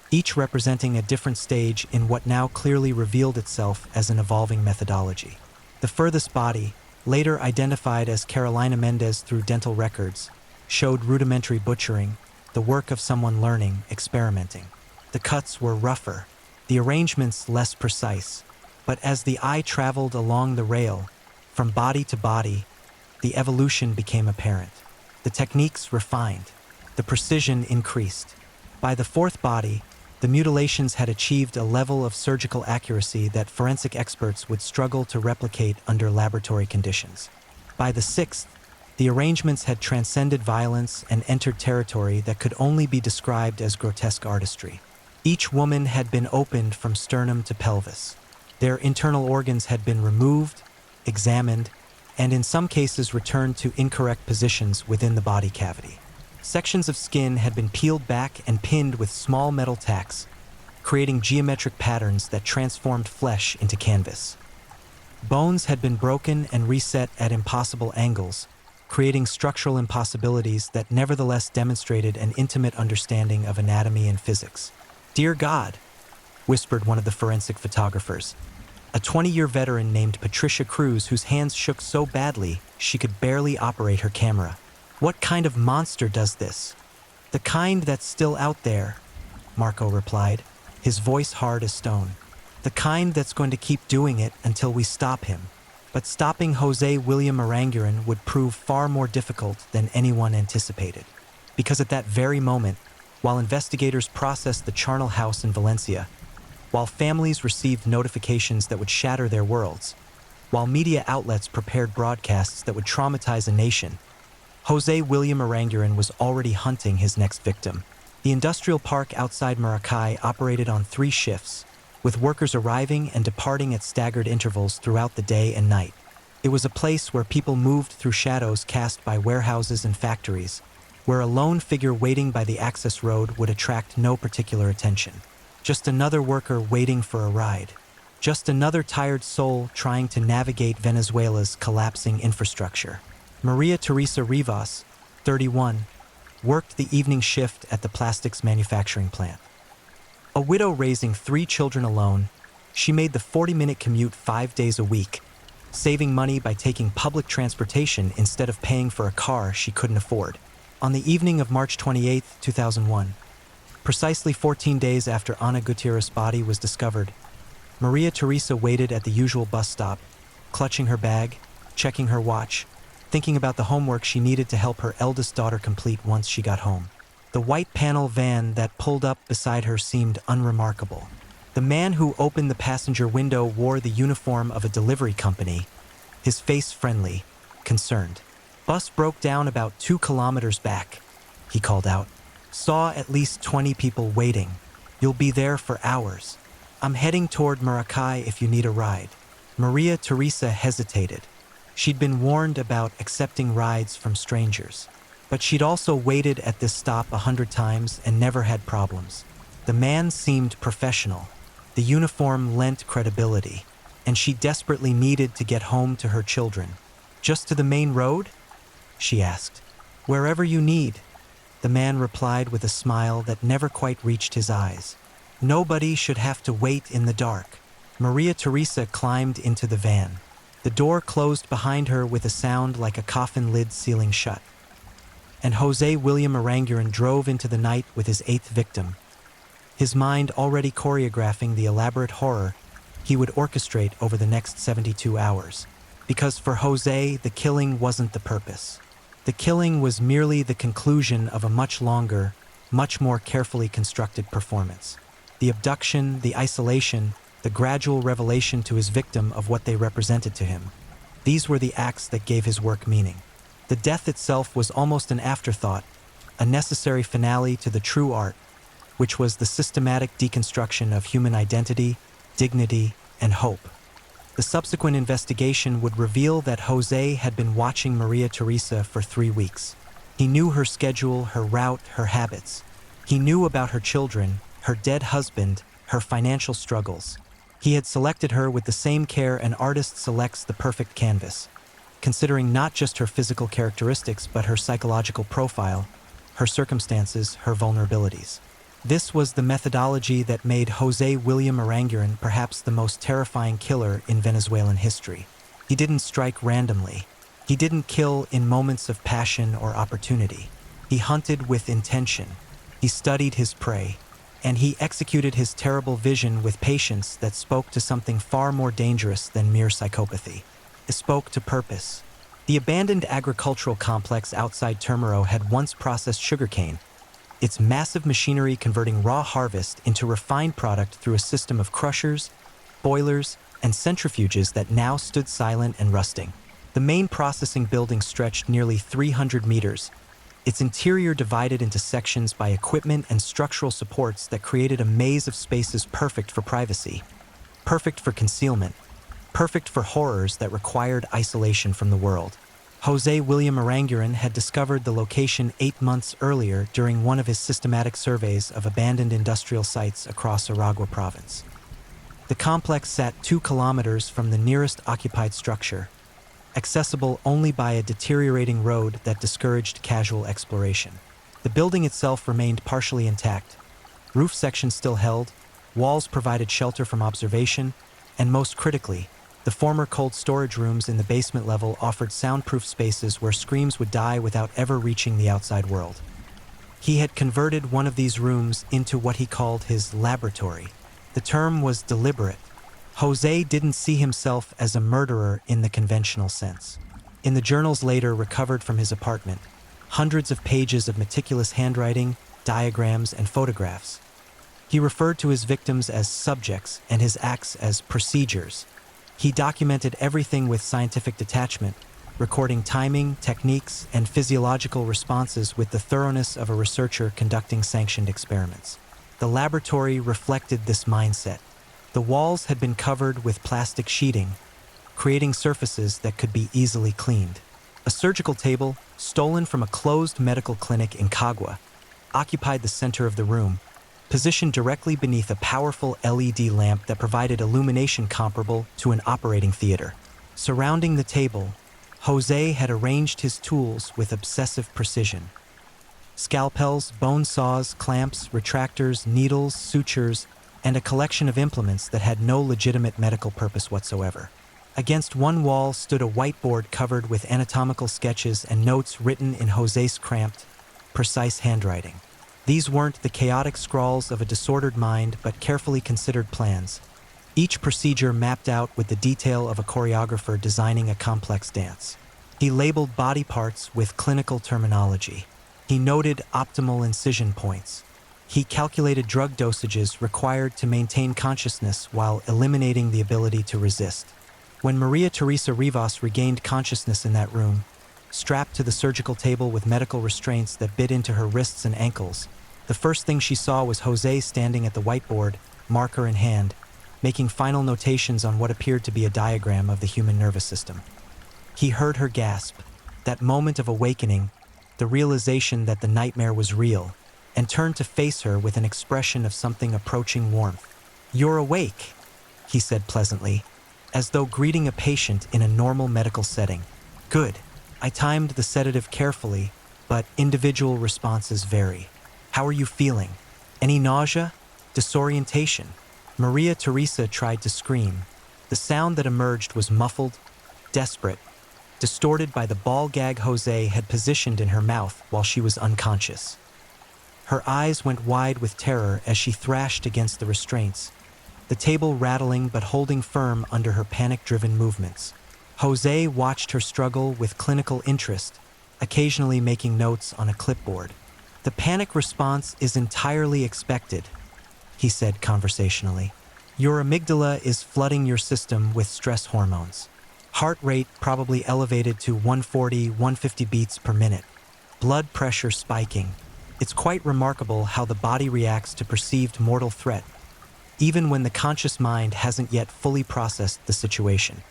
each representing a different stage in what now clearly revealed itself as an evolving methodology. The furthest body, later identified as Carolina Mendez through dental records, showed rudimentary butchering, the work of someone learning, experimenting. The cuts were rougher, the arrangements less precise, but as the eye traveled along the rail, from body to body, the evolution became apparent. The techniques refined, the precision increased. By the fourth body, the mutilations had achieved a level of surgical accuracy that forensic experts would struggle to replicate under laboratory conditions. By the sixth, the arrangements had transcended violence and entered territory that could only be described as grotesque artistry. Each woman had been opened from sternum to pelvis. Their internal organs had been removed, examined, and in some cases returned to incorrect positions within the body cavity. Sections of skin had been peeled back and pinned with small metal tacks, creating geometric patterns that transformed flesh into canvas. Bones had been broken and reset at impossible angles, creating structural impossibilities that nevertheless demonstrated an intimate understanding of anatomy and physics. "Dear God," whispered one of the forensic photographers, a 20-year veteran named Patricia Cruz whose hands shook so badly she could barely operate her camera. "What kind of monster does this?" "The kind that's still out there," Marco replied, his voice hard as stone. "The kind that's going to keep doing it until we stop him." But stopping Jose William Aranguren would prove far more difficult than anyone anticipated. Because at that very moment, while investigators processed the charnel house in Valencia, while families received notifications that would shatter their worlds, while media outlets prepared broadcasts that would traumatize a nation, Jose William Aranguren was already hunting his next victim. The industrial park outside Maracay operated on 3 shifts, with workers arriving and departing at staggered intervals throughout the day and night. It was a place where people moved through shadows cast by warehouses and factories, where a lone figure waiting by the access road would attract no particular attention. Just another worker waiting for a ride. Just another tired soul trying to navigate Venezuela's collapsing infrastructure. Maria Teresa Rivas, 31, worked the evening shift at the plastics manufacturing plant. A widow raising 3 children alone, she made the 40-minute commute 5 days a week, saving money by taking public transportation instead of paying for a car she couldn't afford. On the evening of March 28, 2001, precisely 14 days after Ana Gutierrez's body was discovered, Maria Teresa waited at the usual bus stop, clutching her bag, checking her watch, thinking about the homework she needed to help her eldest daughter complete once she got home. The white panel van that pulled up beside her seemed unremarkable. The man who opened the passenger window wore the uniform of a delivery company, his face friendly, concerned. "Bus broke down about 2 kilometers back," he called out. "Saw at least 20 people waiting. You'll be there for hours. I'm heading toward Maracay if you need a ride." Maria Teresa hesitated. She'd been warned about accepting rides from strangers. But she'd also waited at this stop 100 times and never had problems. The man seemed professional. The uniform lent credibility, and she desperately needed to get home to her children. "Just to the main road?" she asked. "Wherever you need," the man replied with a smile that never quite reached his eyes. Nobody should have to wait in the dark. Maria Teresa climbed into the van. The door closed behind her with a sound like a coffin lid sealing shut. And Jose William Aranguren drove into the night with his 8th victim. His mind already choreographing the elaborate horror he would orchestrate over the next 72 hours. Because for Jose, the killing wasn't the purpose. The killing was merely the conclusion of a much longer, much more carefully constructed performance. The abduction, the isolation, the gradual revelation to his victim of what they represented to him. These were the acts that gave his work meaning. The death itself was almost an afterthought, a necessary finale to the true art, which was the systematic deconstruction of human identity, dignity, and hope. The subsequent investigation would reveal that Jose had been watching Maria Teresa for 3 weeks. He knew her schedule, her route, her habits. He knew about her children, her dead husband, her financial struggles. He had selected her with the same care an artist selects the perfect canvas, considering not just her physical characteristics but her psychological profile, her circumstances, her vulnerabilities. This was the methodology that made José William Aranguren perhaps the most terrifying killer in Venezuelan history. He didn't strike randomly. He didn't kill in moments of passion or opportunity. He hunted with intention. He studied his prey. And he executed his terrible vision with patience that spoke to something far more dangerous than mere psychopathy. It spoke to purpose. The abandoned agricultural complex outside Termero had once processed sugarcane, its massive machinery converting raw harvest into refined product through a system of crushers, boilers, and centrifuges that now stood silent and rusting. The main processing building stretched nearly 300 meters, its interior divided into sections by equipment and structural supports that created a maze of spaces perfect for privacy, perfect for concealment, perfect for horrors that required isolation from the world. José William Aranguren had discovered the location 8 months earlier during one of his systematic surveys of abandoned industrial sites across Aragua province. The complex sat 2 kilometers from the nearest occupied structure, accessible only by a deteriorating road that discouraged casual exploration. The building itself remained partially intact. Roof sections still held, walls provided shelter from observation, and most critically, the former cold storage rooms in the basement level offered soundproof spaces where screams would die without ever reaching the outside world. He had converted one of these rooms into what he called his laboratory. The term was deliberate. José didn't see himself as a murderer in the conventional sense. In the journals later recovered from his apartment, hundreds of pages of meticulous handwriting, diagrams, and photographs. He referred to his victims as subjects and his acts as procedures. He documented everything with scientific detachment, recording timing, techniques, and physiological responses with the thoroughness of a researcher conducting sanctioned experiments. The laboratory reflected this mindset. The walls had been covered with plastic sheeting, creating surfaces that could be easily cleaned. A surgical table, stolen from a closed medical clinic in Cagua, occupied the center of the room, positioned directly beneath a powerful LED lamp that provided illumination comparable to an operating theater. Surrounding the table, José had arranged his tools with obsessive precision. Scalpels, bone saws, clamps, retractors, needles, sutures, and a collection of implements that had no legitimate medical purpose whatsoever. Against one wall stood a whiteboard covered with anatomical sketches and notes written in José's cramped, precise handwriting. These weren't the chaotic scrawls of a disordered mind, but carefully considered plans. Each procedure mapped out with the detail of a choreographer designing a complex dance. He labeled body parts with clinical terminology. He noted optimal incision points. He calculated drug dosages required to maintain consciousness while eliminating the ability to resist. When Maria Teresa Rivas regained consciousness in that room, strapped to the surgical table with medical restraints that bit into her wrists and ankles, the first thing she saw was José standing at the whiteboard, marker in hand, making final notations on what appeared to be a diagram of the human nervous system. He heard her gasp, that moment of awakening, the realization that the nightmare was real, and turned to face her with an expression of something approaching warmth. "You're awake," he said pleasantly, as though greeting a patient in a normal medical setting. "Good. I timed the sedative carefully, but individual responses vary. How are you feeling? Any nausea? Disorientation?" Maria Teresa tried to scream. The sound that emerged was muffled, desperate, distorted by the ball gag José had positioned in her mouth while she was unconscious. Her eyes went wide with terror as she thrashed against the restraints, the table rattling but holding firm under her panic-driven movements. José watched her struggle with clinical interest, occasionally making notes on a clipboard. "The panic response is entirely expected," he said conversationally. "Your amygdala is flooding your system with stress hormones. Heart rate probably elevated to 140, 150 beats per minute. Blood pressure spiking. It's quite remarkable how the body reacts to perceived mortal threat, even when the conscious mind hasn't yet fully processed the situation."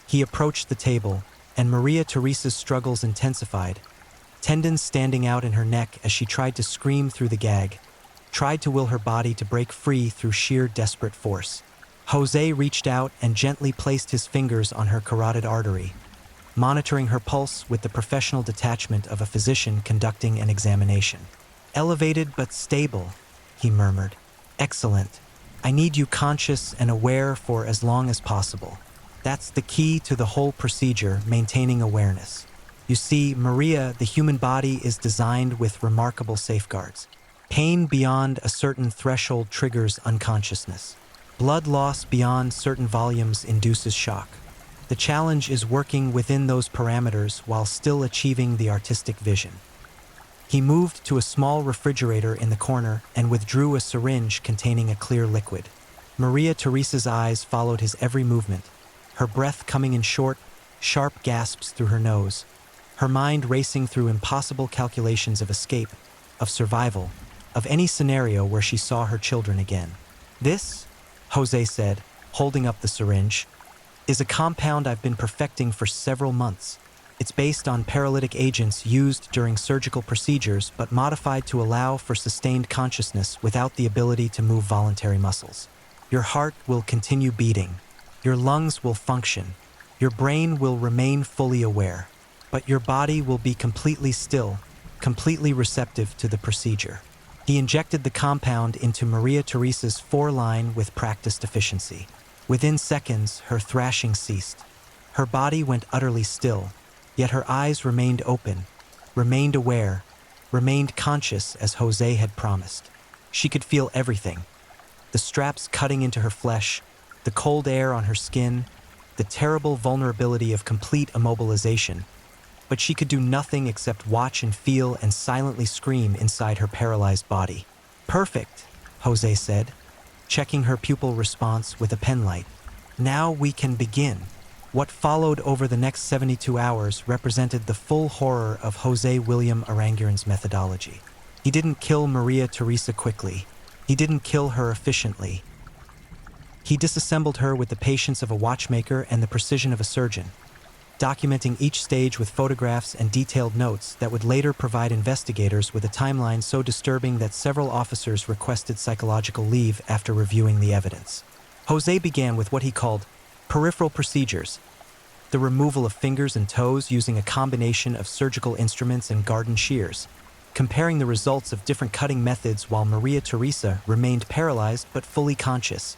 He approached the table, and Maria Teresa's struggles intensified, tendons standing out in her neck as she tried to scream through the gag, tried to will her body to break free through sheer desperate force. José reached out and gently placed his fingers on her carotid artery, monitoring her pulse with the professional detachment of a physician conducting an examination. "Elevated but stable," he murmured. "Excellent. I need you conscious and aware for as long as possible. That's the key to the whole procedure, maintaining awareness. You see, Maria, the human body is designed with remarkable safeguards. Pain beyond a certain threshold triggers unconsciousness. Blood loss beyond certain volumes induces shock. The challenge is working within those parameters while still achieving the artistic vision." He moved to a small refrigerator in the corner and withdrew a syringe containing a clear liquid. Maria Theresa's eyes followed his every movement, her breath coming in short, sharp gasps through her nose, her mind racing through impossible calculations of escape, of survival, of any scenario where she saw her children again. "This," Jose said, holding up the syringe, "is a compound I've been perfecting for several months. It's based on paralytic agents used during surgical procedures but modified to allow for sustained consciousness without the ability to move voluntary muscles. Your heart will continue beating. Your lungs will function. Your brain will remain fully aware. But your body will be completely still, completely receptive to the procedure." He injected the compound into Maria Theresa's foreline with practiced efficiency. Within seconds, her thrashing ceased. Her body went utterly still, yet her eyes remained open, remained aware, remained conscious as Jose had promised. She could feel everything: the straps cutting into her flesh, the cold air on her skin, the terrible vulnerability of complete immobilization. But she could do nothing except watch and feel and silently scream inside her paralyzed body. "Perfect," Jose said, checking her pupil response with a penlight. "Now we can begin." What followed over the next 72 hours represented the full horror of Jose William Aranguren's methodology. He didn't kill Maria Theresa quickly. He didn't kill her efficiently. He disassembled her with the patience of a watchmaker and the precision of a surgeon, documenting each stage with photographs and detailed notes that would later provide investigators with a timeline so disturbing that several officers requested psychological leave after reviewing the evidence. Jose began with what he called peripheral procedures, the removal of fingers and toes using a combination of surgical instruments and garden shears, comparing the results of different cutting methods while Maria Theresa remained paralyzed but fully conscious,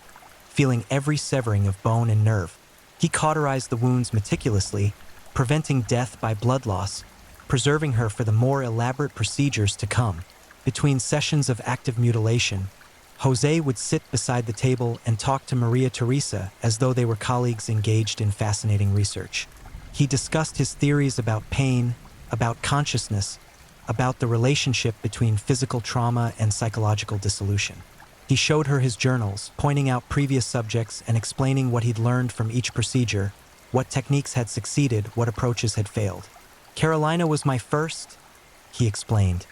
feeling every severing of bone and nerve. He cauterized the wounds meticulously, preventing death by blood loss, preserving her for the more elaborate procedures to come. Between sessions of active mutilation, Jose would sit beside the table and talk to Maria Theresa as though they were colleagues engaged in fascinating research. He discussed his theories about pain, about consciousness, about the relationship between physical trauma and psychological dissolution. He showed her his journals, pointing out previous subjects and explaining what he'd learned from each procedure, what techniques had succeeded, what approaches had failed. "Carolina was my first," he explained,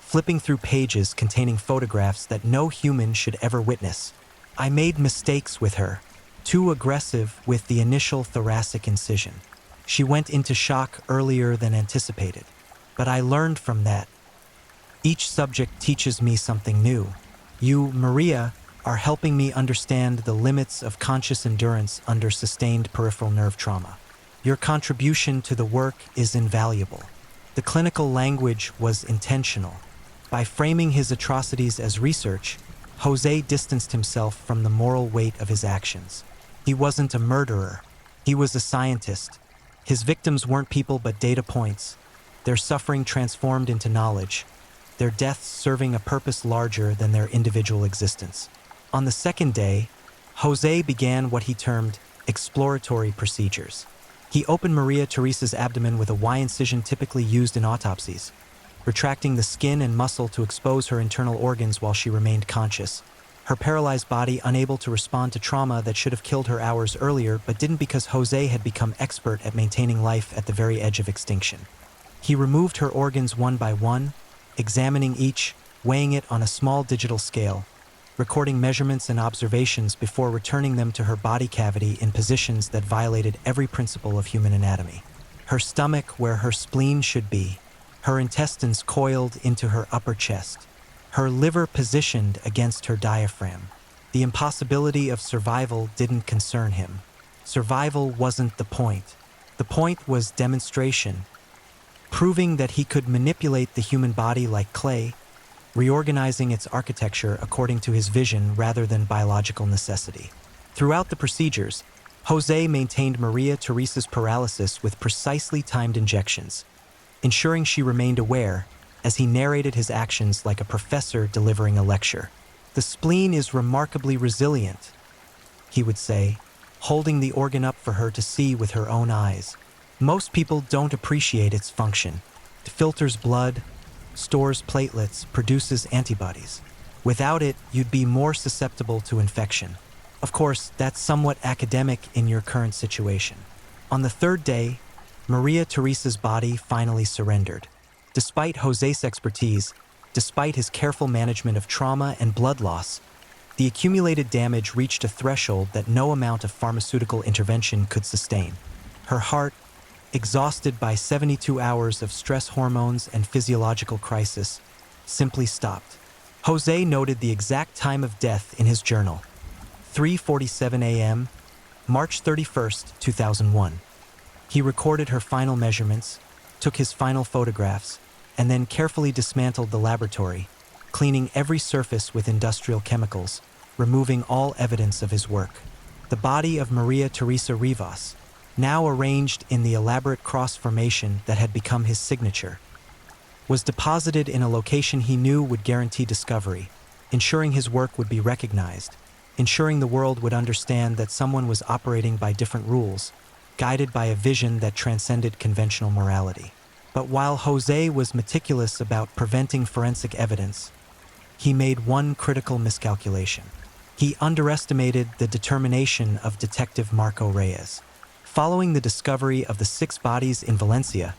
flipping through pages containing photographs that no human should ever witness. "I made mistakes with her, too aggressive with the initial thoracic incision. She went into shock earlier than anticipated. But I learned from that. Each subject teaches me something new. You, Maria, are helping me understand the limits of conscious endurance under sustained peripheral nerve trauma. Your contribution to the work is invaluable." The clinical language was intentional. By framing his atrocities as research, Jose distanced himself from the moral weight of his actions. He wasn't a murderer. He was a scientist. His victims weren't people but data points, their suffering transformed into knowledge, their deaths serving a purpose larger than their individual existence. On the second day, Jose began what he termed exploratory procedures. He opened Maria Theresa's abdomen with a Y-incision typically used in autopsies, retracting the skin and muscle to expose her internal organs while she remained conscious, her paralyzed body unable to respond to trauma that should have killed her hours earlier but didn't because Jose had become expert at maintaining life at the very edge of extinction. He removed her organs one by one, examining each, weighing it on a small digital scale, recording measurements and observations before returning them to her body cavity in positions that violated every principle of human anatomy. Her stomach where her spleen should be, her intestines coiled into her upper chest, her liver positioned against her diaphragm. The impossibility of survival didn't concern him. Survival wasn't the point. The point was demonstration, proving that he could manipulate the human body like clay, reorganizing its architecture according to his vision rather than biological necessity. Throughout the procedures, Jose maintained Maria Teresa's paralysis with precisely timed injections, ensuring she remained aware as he narrated his actions like a professor delivering a lecture. "The spleen is remarkably resilient," he would say, holding the organ up for her to see with her own eyes. "Most people don't appreciate its function. It filters blood, stores platelets, produces antibodies. Without it, you'd be more susceptible to infection." Of course, that's somewhat academic in your current situation. On the third day, Maria Teresa's body finally surrendered. Despite Jose's expertise, despite his careful management of trauma and blood loss, the accumulated damage reached a threshold that no amount of pharmaceutical intervention could sustain. Her heart, exhausted by 72 hours of stress hormones and physiological crisis, simply stopped. Jose noted the exact time of death in his journal: 3:47 a.m., March 31st, 2001. He recorded her final measurements, took his final photographs, and then carefully dismantled the laboratory, cleaning every surface with industrial chemicals, removing all evidence of his work. The body of Maria Teresa Rivas, now arranged in the elaborate cross formation that had become his signature, was deposited in a location he knew would guarantee discovery, ensuring his work would be recognized, ensuring the world would understand that someone was operating by different rules, guided by a vision that transcended conventional morality. But while Jose was meticulous about preventing forensic evidence, he made one critical miscalculation. He underestimated the determination of Detective Marco Reyes. Following the discovery of the 6 bodies in Valencia,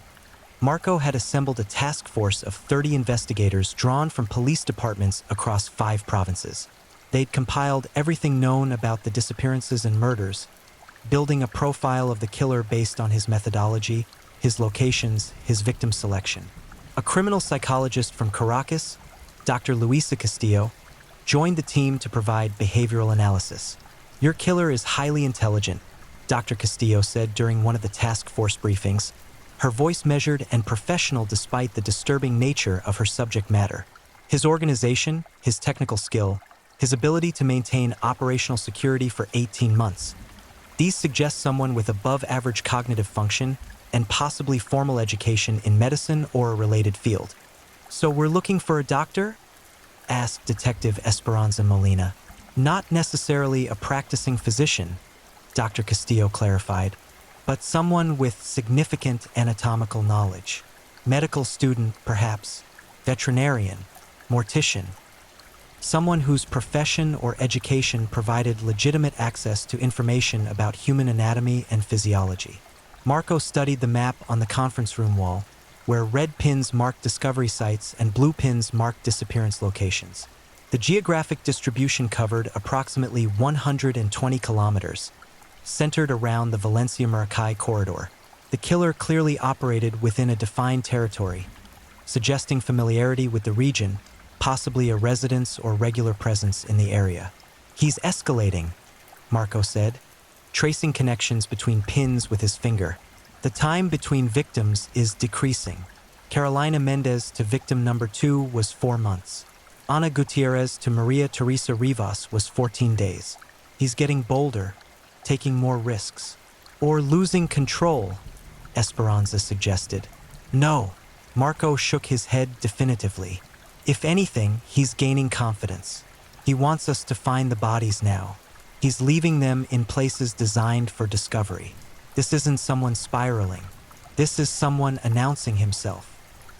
Marco had assembled a task force of 30 investigators drawn from police departments across 5 provinces. They'd compiled everything known about the disappearances and murders, building a profile of the killer based on his methodology, his locations, his victim selection. A criminal psychologist from Caracas, Dr. Luisa Castillo, joined the team to provide behavioral analysis. "Your killer is highly intelligent," Dr. Castillo said during one of the task force briefings, her voice measured and professional despite the disturbing nature of her subject matter. His organization, his technical skill, his ability to maintain operational security for 18 months. These suggest someone with above-average cognitive function and possibly formal education in medicine or a related field. "So we're looking for a doctor?" asked Detective Esperanza Molina. "Not necessarily a practicing physician," Dr. Castillo clarified, "but someone with significant anatomical knowledge. Medical student, perhaps, veterinarian, mortician. Someone whose profession or education provided legitimate access to information about human anatomy and physiology." Marco studied the map on the conference room wall, where red pins marked discovery sites and blue pins marked disappearance locations. The geographic distribution covered approximately 120 kilometers, centered around the Valencia-Maracay corridor. The killer clearly operated within a defined territory, suggesting familiarity with the region, possibly a residence or regular presence in the area. "He's escalating," Marco said, tracing connections between pins with his finger. "The time between victims is decreasing. Carolina Mendez to victim number 2 was 4 months. Ana Gutierrez to Maria Teresa Rivas was 14 days. He's getting bolder, taking more risks. Or losing control," Esperanza suggested. "No," Marco shook his head definitively. "If anything, he's gaining confidence. He wants us to find the bodies now. He's leaving them in places designed for discovery. This isn't someone spiraling. This is someone announcing himself."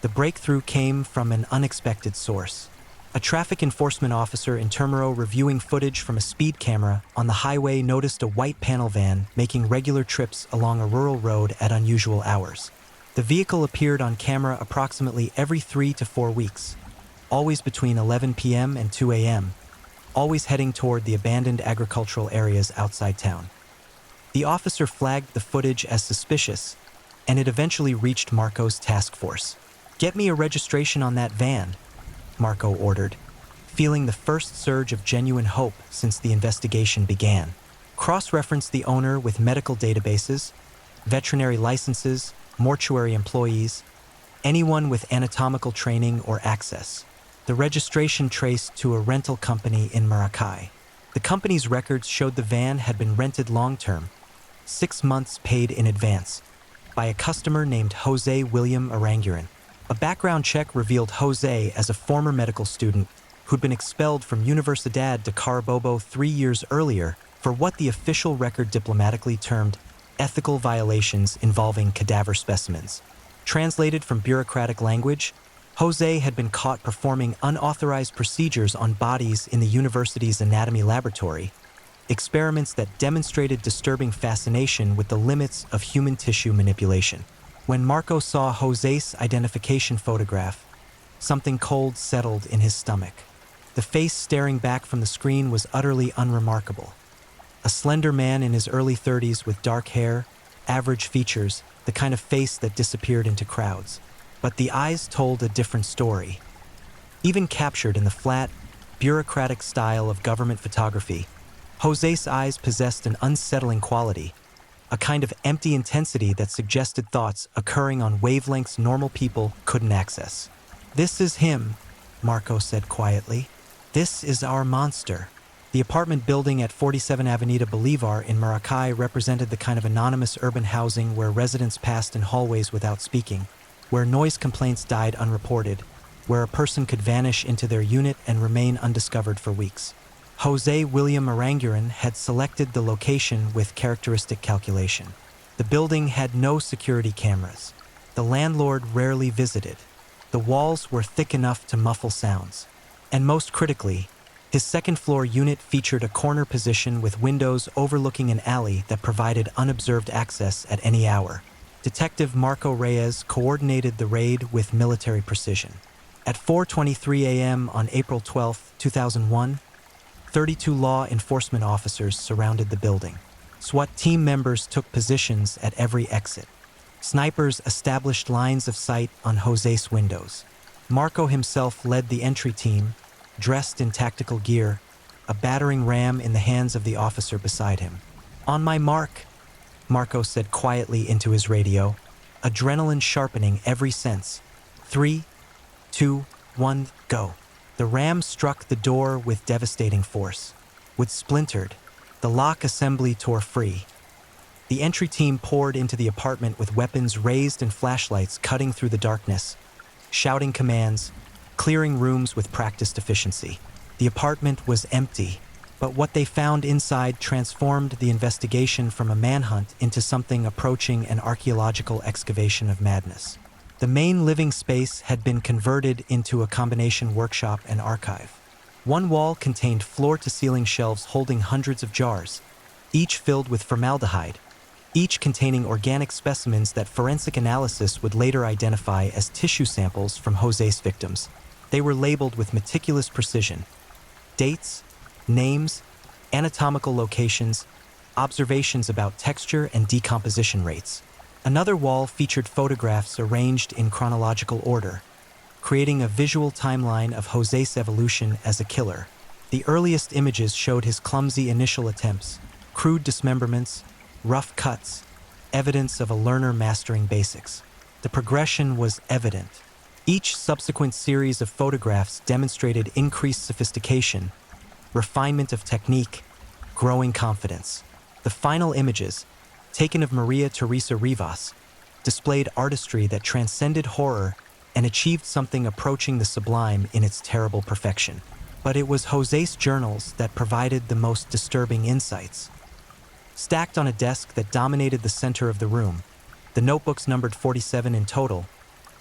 The breakthrough came from an unexpected source. A traffic enforcement officer in Termero reviewing footage from a speed camera on the highway noticed a white panel van making regular trips along a rural road at unusual hours. The vehicle appeared on camera approximately every 3 to 4 weeks, always between 11 p.m. and 2 a.m., always heading toward the abandoned agricultural areas outside town. The officer flagged the footage as suspicious, and it eventually reached Marco's task force. "Get me a registration on that van," Marco ordered, feeling the first surge of genuine hope since the investigation began. "Cross-reference the owner with medical databases, veterinary licenses, mortuary employees, anyone with anatomical training or access. The registration traced to a rental company in Maracay. The company's records showed the van had been rented long-term, 6 months paid in advance, by a customer named Jose William Aranguren. A background check revealed Jose as a former medical student who'd been expelled from Universidad de Carabobo 3 years earlier for what the official record diplomatically termed ethical violations involving cadaver specimens. Translated from bureaucratic language, Jose had been caught performing unauthorized procedures on bodies in the university's anatomy laboratory, experiments that demonstrated disturbing fascination with the limits of human tissue manipulation. When Marco saw Jose's identification photograph, something cold settled in his stomach. The face staring back from the screen was utterly unremarkable. A slender man in his early 30s with dark hair, average features, the kind of face that disappeared into crowds. But the eyes told a different story. Even captured in the flat, bureaucratic style of government photography, Jose's eyes possessed an unsettling quality, a kind of empty intensity that suggested thoughts occurring on wavelengths normal people couldn't access. "This is him," Marco said quietly. "This is our monster." The apartment building at 47 Avenida Bolivar in Maracay represented the kind of anonymous urban housing where residents passed in hallways without speaking, where noise complaints died unreported, where a person could vanish into their unit and remain undiscovered for weeks. Jose William Aranguren had selected the location with characteristic calculation. The building had no security cameras. The landlord rarely visited. The walls were thick enough to muffle sounds. And most critically, his second-floor unit featured a corner position with windows overlooking an alley that provided unobserved access at any hour. Detective Marco Reyes coordinated the raid with military precision. At 4:23 a.m. on April 12, 2001, 32 law enforcement officers surrounded the building. SWAT team members took positions at every exit. Snipers established lines of sight on Jose's windows. Marco himself led the entry team, dressed in tactical gear, a battering ram in the hands of the officer beside him. "On my mark," Marco said quietly into his radio, adrenaline sharpening every sense. 3, 2, 1, go. The ram struck the door with devastating force. With splintered, the lock assembly tore free. The entry team poured into the apartment with weapons raised and flashlights cutting through the darkness, shouting commands, clearing rooms with practiced efficiency. The apartment was empty, but what they found inside transformed the investigation from a manhunt into something approaching an archaeological excavation of madness. The main living space had been converted into a combination workshop and archive. One wall contained floor-to-ceiling shelves holding hundreds of jars, each filled with formaldehyde, each containing organic specimens that forensic analysis would later identify as tissue samples from Jose's victims. They were labeled with meticulous precision. Dates, names, anatomical locations, observations about texture and decomposition rates. Another wall featured photographs arranged in chronological order, creating a visual timeline of Jose's evolution as a killer. The earliest images showed his clumsy initial attempts, crude dismemberments, rough cuts, evidence of a learner mastering basics. The progression was evident. Each subsequent series of photographs demonstrated increased sophistication, refinement of technique, growing confidence. The final images, taken of Maria Teresa Rivas, displayed artistry that transcended horror and achieved something approaching the sublime in its terrible perfection. But it was Jose's journals that provided the most disturbing insights. Stacked on a desk that dominated the center of the room, the notebooks numbered 47 in total,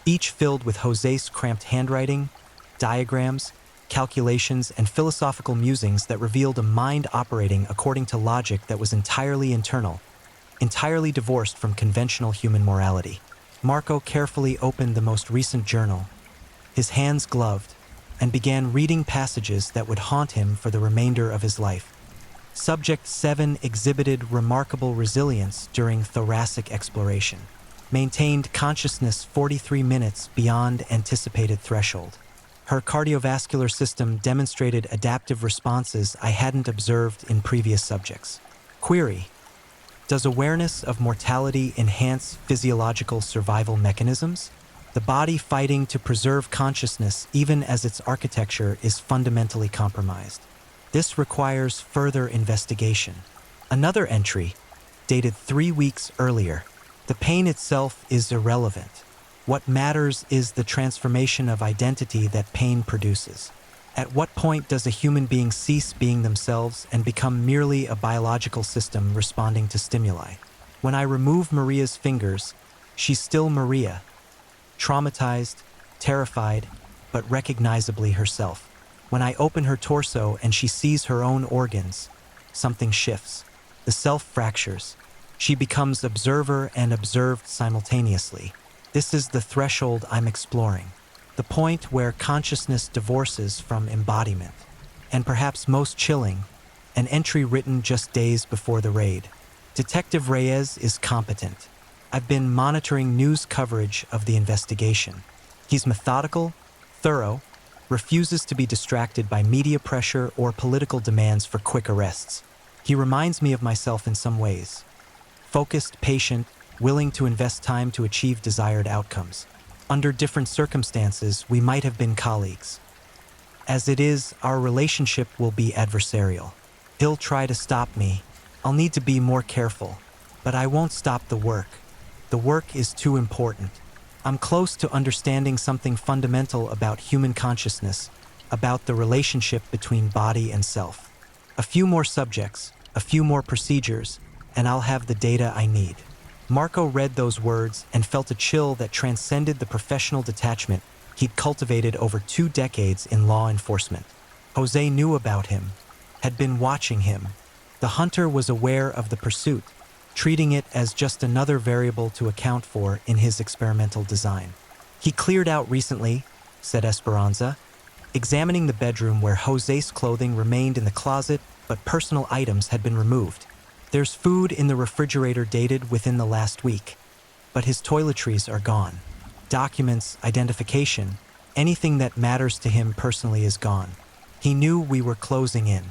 each filled with Jose's cramped handwriting, diagrams, calculations, and philosophical musings that revealed a mind operating according to logic that was entirely internal, entirely divorced from conventional human morality. Marco carefully opened the most recent journal, his hands gloved, and began reading passages that would haunt him for the remainder of his life. Subject 7 exhibited remarkable resilience during thoracic exploration, maintained consciousness 43 minutes beyond anticipated threshold. Her cardiovascular system demonstrated adaptive responses I hadn't observed in previous subjects. Query: Does awareness of mortality enhance physiological survival mechanisms? The body fighting to preserve consciousness even as its architecture is fundamentally compromised. This requires further investigation. Another entry, dated 3 weeks earlier. The pain itself is irrelevant. What matters is the transformation of identity that pain produces. At what point does a human being cease being themselves and become merely a biological system responding to stimuli? When I remove Maria's fingers, she's still Maria, traumatized, terrified, but recognizably herself. When I open her torso and she sees her own organs, something shifts. The self fractures. She becomes observer and observed simultaneously. This is the threshold I'm exploring. The point where consciousness divorces from embodiment. And perhaps most chilling, an entry written just days before the raid. Detective Reyes is competent. I've been monitoring news coverage of the investigation. He's methodical, thorough, refuses to be distracted by media pressure or political demands for quick arrests. He reminds me of myself in some ways. Focused, patient, willing to invest time to achieve desired outcomes. Under different circumstances, we might have been colleagues. As it is, our relationship will be adversarial. He'll try to stop me. I'll need to be more careful. But I won't stop the work. The work is too important. I'm close to understanding something fundamental about human consciousness, about the relationship between body and self. A few more subjects, a few more procedures, and I'll have the data I need. Marco read those words and felt a chill that transcended the professional detachment he'd cultivated over 2 decades in law enforcement. Jose knew about him, had been watching him. The hunter was aware of the pursuit, treating it as just another variable to account for in his experimental design. He cleared out recently, said Esperanza, examining the bedroom where Jose's clothing remained in the closet, but personal items had been removed. There's food in the refrigerator dated within the last week, but his toiletries are gone. Documents, identification, anything that matters to him personally is gone. He knew we were closing in.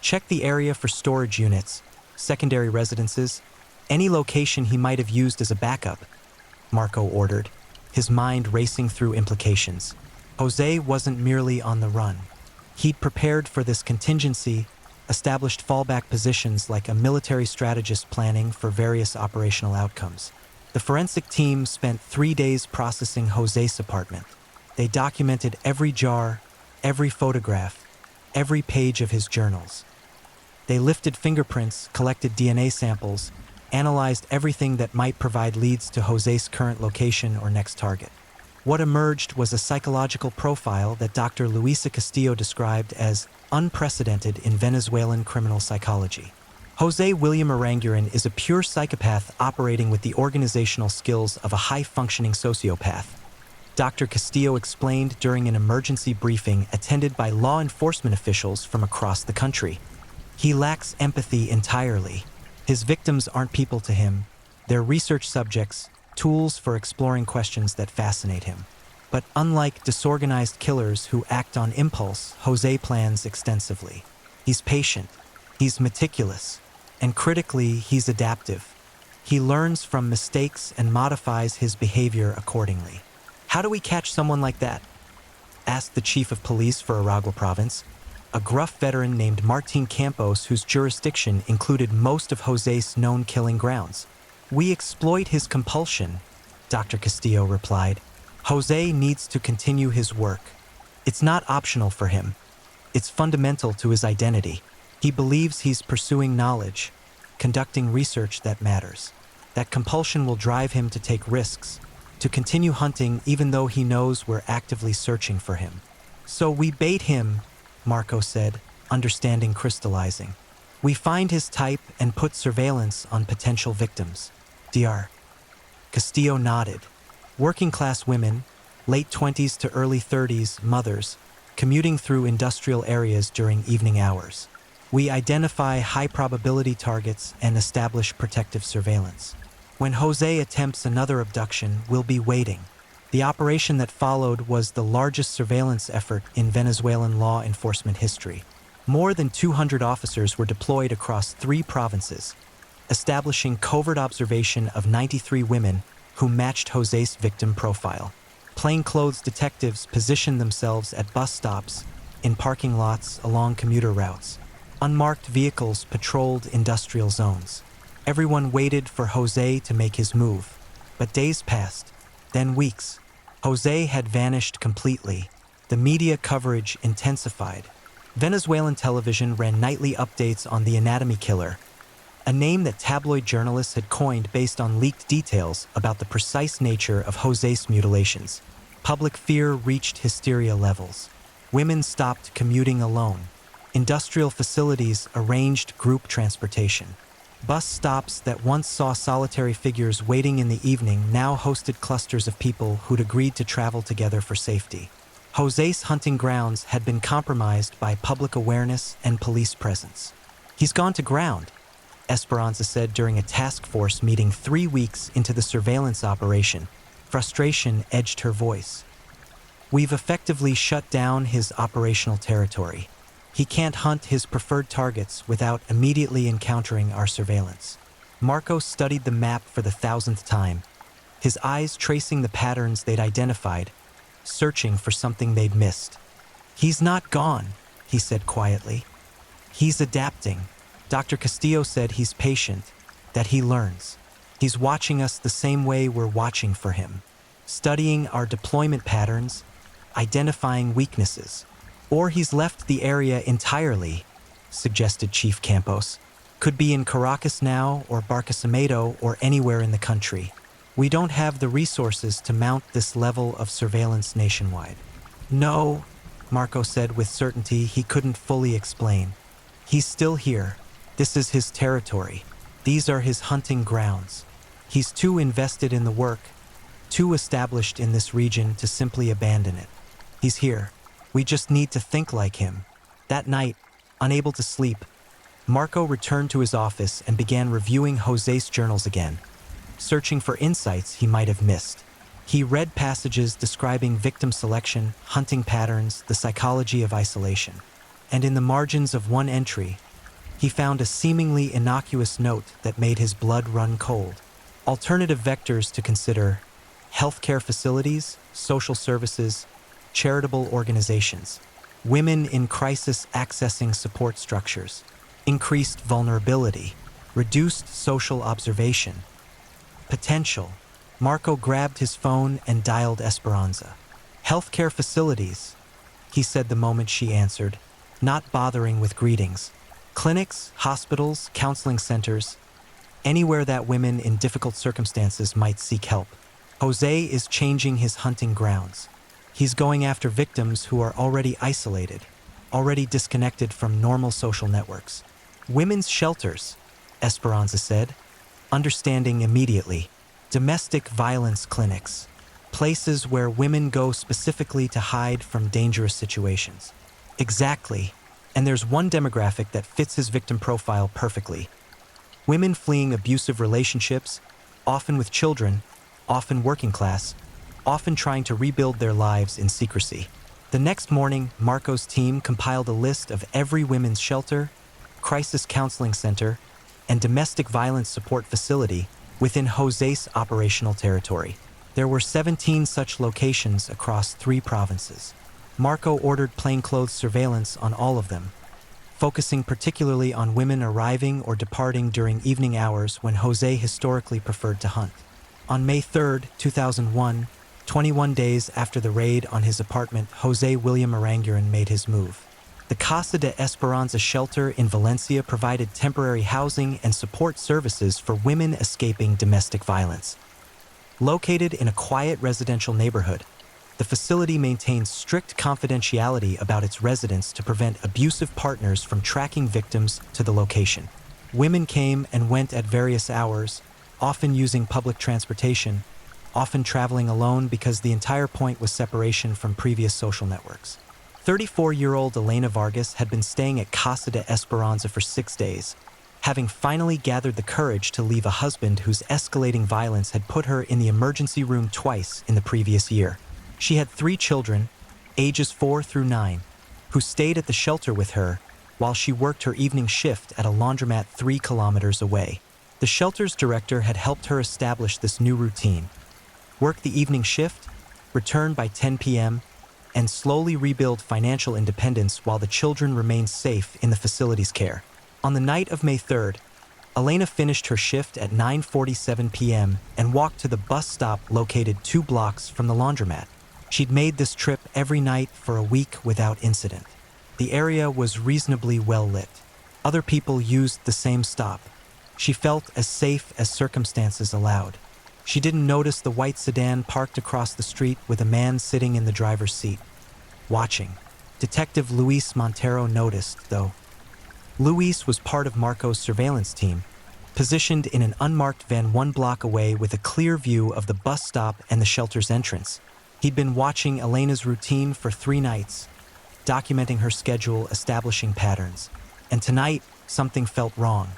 Check the area for storage units, secondary residences, any location he might have used as a backup, Marco ordered, his mind racing through implications. Jose wasn't merely on the run. He'd prepared for this contingency, established fallback positions like a military strategist planning for various operational outcomes. The forensic team spent 3 days processing Jose's apartment. They documented every jar, every photograph, every page of his journals. They lifted fingerprints, collected DNA samples, analyzed everything that might provide leads to Jose's current location or next target. What emerged was a psychological profile that Dr. Luisa Castillo described as unprecedented in Venezuelan criminal psychology. Jose William Aranguren is a pure psychopath operating with the organizational skills of a high-functioning sociopath. Dr. Castillo explained during an emergency briefing attended by law enforcement officials from across the country. He lacks empathy entirely. His victims aren't people to him. They're research subjects, tools for exploring questions that fascinate him. But unlike disorganized killers who act on impulse, Jose plans extensively. He's patient, he's meticulous, and critically, he's adaptive. He learns from mistakes and modifies his behavior accordingly. How do we catch someone like that? Asked the chief of police for Aragua province, a gruff veteran named Martin Campos whose jurisdiction included most of Jose's known killing grounds. We exploit his compulsion, Dr. Castillo replied. Jose needs to continue his work. It's not optional for him. It's fundamental to his identity. He believes he's pursuing knowledge, conducting research that matters. That compulsion will drive him to take risks, to continue hunting even though he knows we're actively searching for him. So we bait him, Marco said, understanding crystallizing. We find his type and put surveillance on potential victims. Dr. Castillo nodded. Working-class women, late 20s to early 30s, mothers, commuting through industrial areas during evening hours. We identify high-probability targets and establish protective surveillance. When Jose attempts another abduction, we'll be waiting. The operation that followed was the largest surveillance effort in Venezuelan law enforcement history. More than 200 officers were deployed across 3 provinces. establishing covert observation of 93 women who matched Jose's victim profile. Plainclothes detectives positioned themselves at bus stops, in parking lots along commuter routes. Unmarked vehicles patrolled industrial zones. Everyone waited for Jose to make his move. But days passed, then weeks. Jose had vanished completely. The media coverage intensified. Venezuelan television ran nightly updates on the anatomy killer, a name that tabloid journalists had coined based on leaked details about the precise nature of Jose's mutilations. Public fear reached hysteria levels. Women stopped commuting alone. Industrial facilities arranged group transportation. Bus stops that once saw solitary figures waiting in the evening now hosted clusters of people who'd agreed to travel together for safety. Jose's hunting grounds had been compromised by public awareness and police presence. "He's gone to ground," Esperanza said during a task force meeting 3 weeks into the surveillance operation. Frustration edged her voice. "We've effectively shut down his operational territory. He can't hunt his preferred targets without immediately encountering our surveillance." Marco studied the map for the 1,000th time, his eyes tracing the patterns they'd identified, searching for something they'd missed. "He's not gone," he said quietly. "He's adapting." Dr. Castillo said he's patient, that he learns. He's watching us the same way we're watching for him, studying our deployment patterns, identifying weaknesses. "Or he's left the area entirely," suggested Chief Campos. "Could be in Caracas now, or Barquisimeto, or anywhere in the country. We don't have the resources to mount this level of surveillance nationwide." "No," Marco said with certainty he couldn't fully explain. "He's still here. This is his territory. These are his hunting grounds. He's too invested in the work, too established in this region to simply abandon it. He's here. We just need to think like him." That night, unable to sleep, Marco returned to his office and began reviewing Jose's journals again, searching for insights he might have missed. He read passages describing victim selection, hunting patterns, the psychology of isolation. And in the margins of one entry, he found a seemingly innocuous note that made his blood run cold. Alternative vectors to consider: healthcare facilities, social services, charitable organizations, women in crisis accessing support structures, increased vulnerability, reduced social observation. Potential. Marco grabbed his phone and dialed Esperanza. "Healthcare facilities," he said the moment she answered, not bothering with greetings. "Clinics, hospitals, counseling centers, anywhere that women in difficult circumstances might seek help. Jose is changing his hunting grounds. He's going after victims who are already isolated, already disconnected from normal social networks." "Women's shelters," Esperanza said, understanding immediately. "Domestic violence clinics, places where women go specifically to hide from dangerous situations." "Exactly. And there's one demographic that fits his victim profile perfectly. Women fleeing abusive relationships, often with children, often working class, often trying to rebuild their lives in secrecy." The next morning, Marco's team compiled a list of every women's shelter, crisis counseling center, and domestic violence support facility within Jose's operational territory. There were 17 such locations across 3 provinces. Marco ordered plainclothes surveillance on all of them, focusing particularly on women arriving or departing during evening hours when Jose historically preferred to hunt. On May 3, 2001, 21 days after the raid on his apartment, Jose William Aranguren made his move. The Casa de Esperanza shelter in Valencia provided temporary housing and support services for women escaping domestic violence. Located in a quiet residential neighborhood, the facility maintains strict confidentiality about its residents to prevent abusive partners from tracking victims to the location. Women came and went at various hours, often using public transportation, often traveling alone because the entire point was separation from previous social networks. 34-year-old Elena Vargas had been staying at Casa de Esperanza for 6 days, having finally gathered the courage to leave a husband whose escalating violence had put her in the emergency room twice in the previous year. She had 3 children, ages 4 through 9, who stayed at the shelter with her while she worked her evening shift at a laundromat 3 kilometers away. The shelter's director had helped her establish this new routine: work the evening shift, return by 10 p.m., and slowly rebuild financial independence while the children remained safe in the facility's care. On the night of May 3rd, Elena finished her shift at 9:47 p.m. and walked to the bus stop located 2 blocks from the laundromat. She'd made this trip every night for a week without incident. The area was reasonably well lit. Other people used the same stop. She felt as safe as circumstances allowed. She didn't notice the white sedan parked across the street with a man sitting in the driver's seat, watching. Detective Luis Montero noticed, though. Luis was part of Marco's surveillance team, positioned in an unmarked van 1 block away with a clear view of the bus stop and the shelter's entrance. He'd been watching Elena's routine for 3 nights, documenting her schedule, establishing patterns. And tonight, something felt wrong.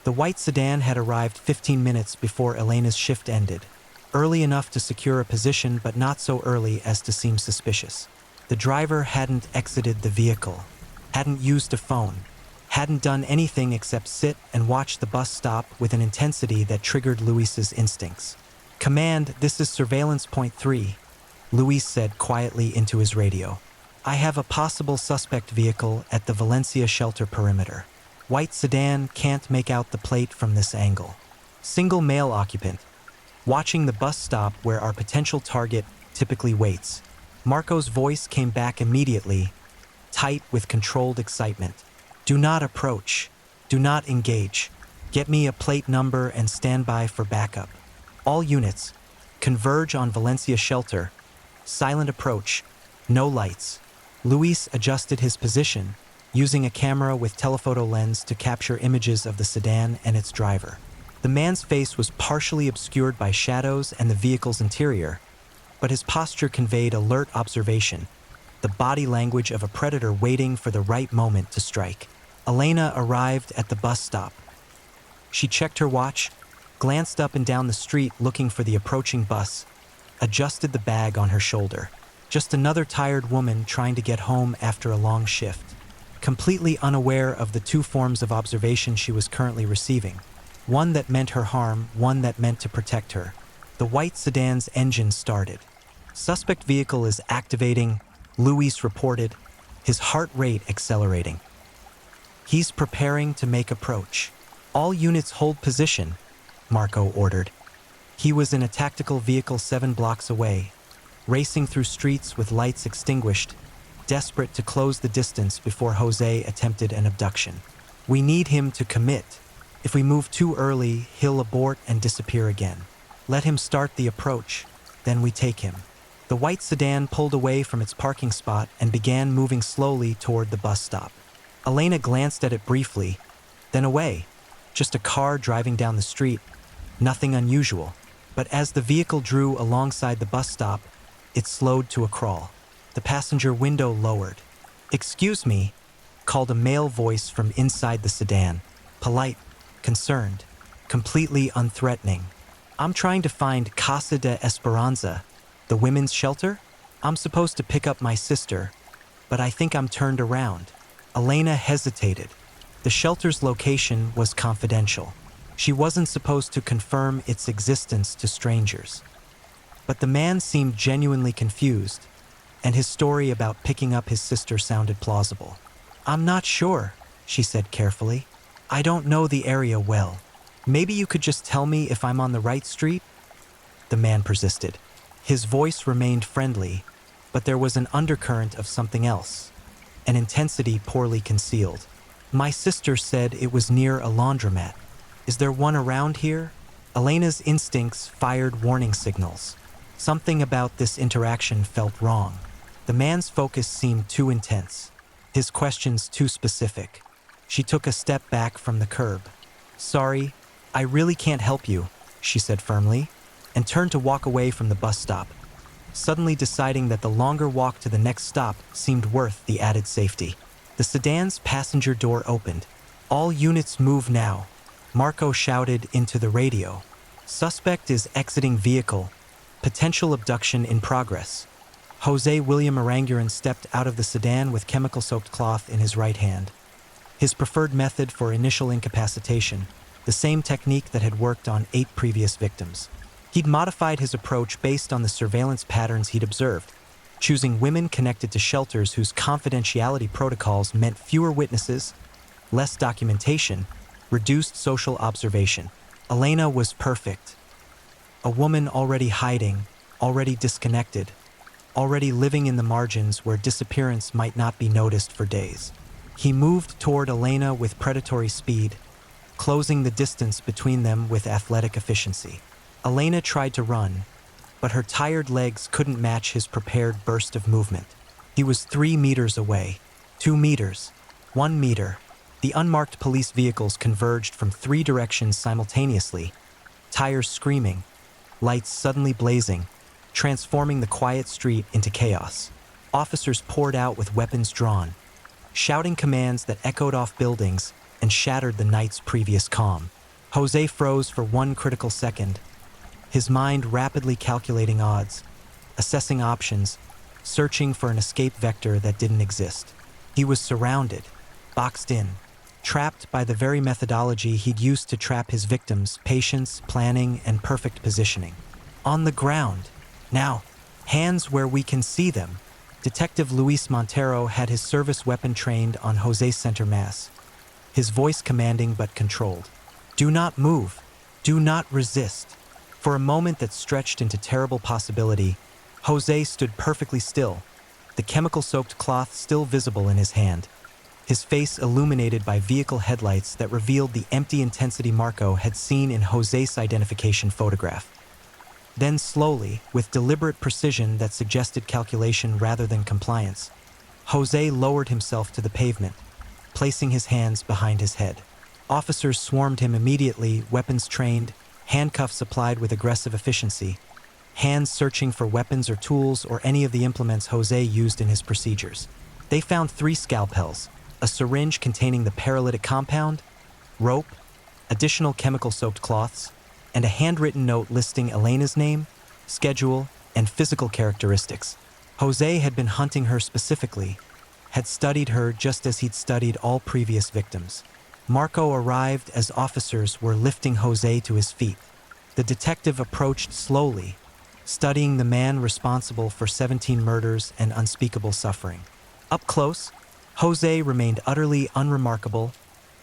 The white sedan had arrived 15 minutes before Elena's shift ended, early enough to secure a position but not so early as to seem suspicious. The driver hadn't exited the vehicle, hadn't used a phone, hadn't done anything except sit and watch the bus stop with an intensity that triggered Luis's instincts. "Command, this is surveillance point 3, Luis said quietly into his radio. "I have a possible suspect vehicle at the Valencia shelter perimeter. White sedan, can't make out the plate from this angle. Single male occupant. Watching the bus stop where our potential target typically waits." Marco's voice came back immediately, tight with controlled excitement. "Do not approach. Do not engage. Get me a plate number and stand by for backup. All units, converge on Valencia shelter. Silent approach. No lights." Luis adjusted his position, using a camera with telephoto lens to capture images of the sedan and its driver. The man's face was partially obscured by shadows and the vehicle's interior, but his posture conveyed alert observation, the body language of a predator waiting for the right moment to strike. Elena arrived at the bus stop. She checked her watch, glanced up and down the street looking for the approaching bus, adjusted the bag on her shoulder. Just another tired woman trying to get home after a long shift, completely unaware of the 2 forms of observation she was currently receiving. One that meant her harm, one that meant to protect her. The white sedan's engine started. "Suspect vehicle is activating," Luis reported, his heart rate accelerating. "He's preparing to make approach. All units hold position," Marco ordered. He was in a tactical vehicle 7 blocks away, racing through streets with lights extinguished, desperate to close the distance before Jose attempted an abduction. "We need him to commit. If we move too early, he'll abort and disappear again. Let him start the approach, then we take him." The white sedan pulled away from its parking spot and began moving slowly toward the bus stop. Elena glanced at it briefly, then away. Just a car driving down the street, nothing unusual. But as the vehicle drew alongside the bus stop, it slowed to a crawl. The passenger window lowered. "Excuse me," called a male voice from inside the sedan, polite, concerned, completely unthreatening. "I'm trying to find Casa de Esperanza, the women's shelter. I'm supposed to pick up my sister, but I think I'm turned around." Elena hesitated. The shelter's location was confidential. She wasn't supposed to confirm its existence to strangers. But the man seemed genuinely confused, and his story about picking up his sister sounded plausible. "I'm not sure," she said carefully. "I don't know the area well. Maybe you could just tell me if I'm on the right street?" The man persisted. His voice remained friendly, but there was an undercurrent of something else, an intensity poorly concealed. "My sister said it was near a laundromat. Is there one around here?" Elena's instincts fired warning signals. Something about this interaction felt wrong. The man's focus seemed too intense, his questions too specific. She took a step back from the curb. "Sorry, I really can't help you," she said firmly, and turned to walk away from the bus stop, suddenly deciding that the longer walk to the next stop seemed worth the added safety. The sedan's passenger door opened. "All units move now," Marco shouted into the radio. "Suspect is exiting vehicle. Potential abduction in progress." Jose William Aranguren stepped out of the sedan with chemical-soaked cloth in his right hand, his preferred method for initial incapacitation. the same technique that had worked on 8 previous victims. He'd modified his approach based on the surveillance patterns he'd observed, choosing women connected to shelters whose confidentiality protocols meant fewer witnesses, less documentation, reduced social observation. Elena was perfect. A woman already hiding, already disconnected, already living in the margins where disappearance might not be noticed for days. He moved toward Elena with predatory speed, closing the distance between them with athletic efficiency. Elena tried to run, but her tired legs couldn't match his prepared burst of movement. He was 3 meters away, 2 meters, 1 meter. The unmarked police vehicles converged from 3 directions simultaneously, tires screaming, lights suddenly blazing, transforming the quiet street into chaos. Officers poured out with weapons drawn, shouting commands that echoed off buildings and shattered the night's previous calm. Jose froze for 1 critical second, his mind rapidly calculating odds, assessing options, searching for an escape vector that didn't exist. He was surrounded, boxed in, trapped by the very methodology he'd used to trap his victims: patience, planning, and perfect positioning. On the ground. Now, hands where we can see them. Detective Luis Montero had his service weapon trained on Jose's center mass, his voice commanding but controlled. Do not move. Do not resist. For a moment that stretched into terrible possibility, Jose stood perfectly still, the chemical-soaked cloth still visible in his hand, his face illuminated by vehicle headlights that revealed the empty intensity Marco had seen in Jose's identification photograph. Then slowly, with deliberate precision that suggested calculation rather than compliance, Jose lowered himself to the pavement, placing his hands behind his head. Officers swarmed him immediately, weapons trained, handcuffs applied with aggressive efficiency, hands searching for weapons or tools or any of the implements Jose used in his procedures. They found 3 scalpels, a syringe containing the paralytic compound, rope, additional chemical-soaked cloths, and a handwritten note listing Elena's name, schedule, and physical characteristics. Jose had been hunting her specifically, had studied her just as he'd studied all previous victims. Marco arrived as officers were lifting Jose to his feet. The detective approached slowly, studying the man responsible for 17 murders and unspeakable suffering. Up close, Jose remained utterly unremarkable,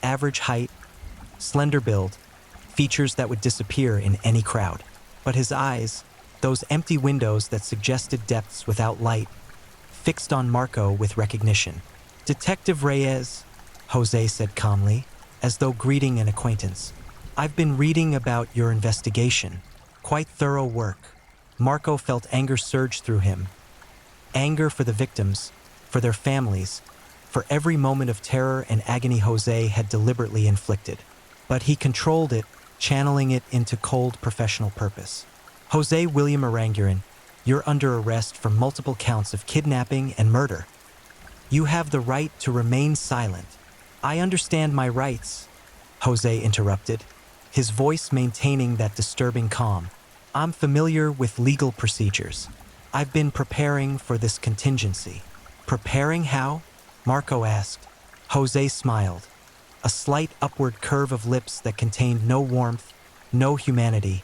average height, slender build, features that would disappear in any crowd. But his eyes, those empty windows that suggested depths without light, fixed on Marco with recognition. "Detective Reyes," Jose said calmly, as though greeting an acquaintance. "I've been reading about your investigation. Quite thorough work." Marco felt anger surge through him. Anger for the victims, for their families, for every moment of terror and agony Jose had deliberately inflicted. But he controlled it, channeling it into cold professional purpose. "Jose William Aranguren, you're under arrest for multiple counts of kidnapping and murder. You have the right to remain silent." "I understand my rights," Jose interrupted, his voice maintaining that disturbing calm. "I'm familiar with legal procedures. I've been preparing for this contingency." "Preparing how?" Marco asked. Jose smiled, a slight upward curve of lips that contained no warmth, no humanity,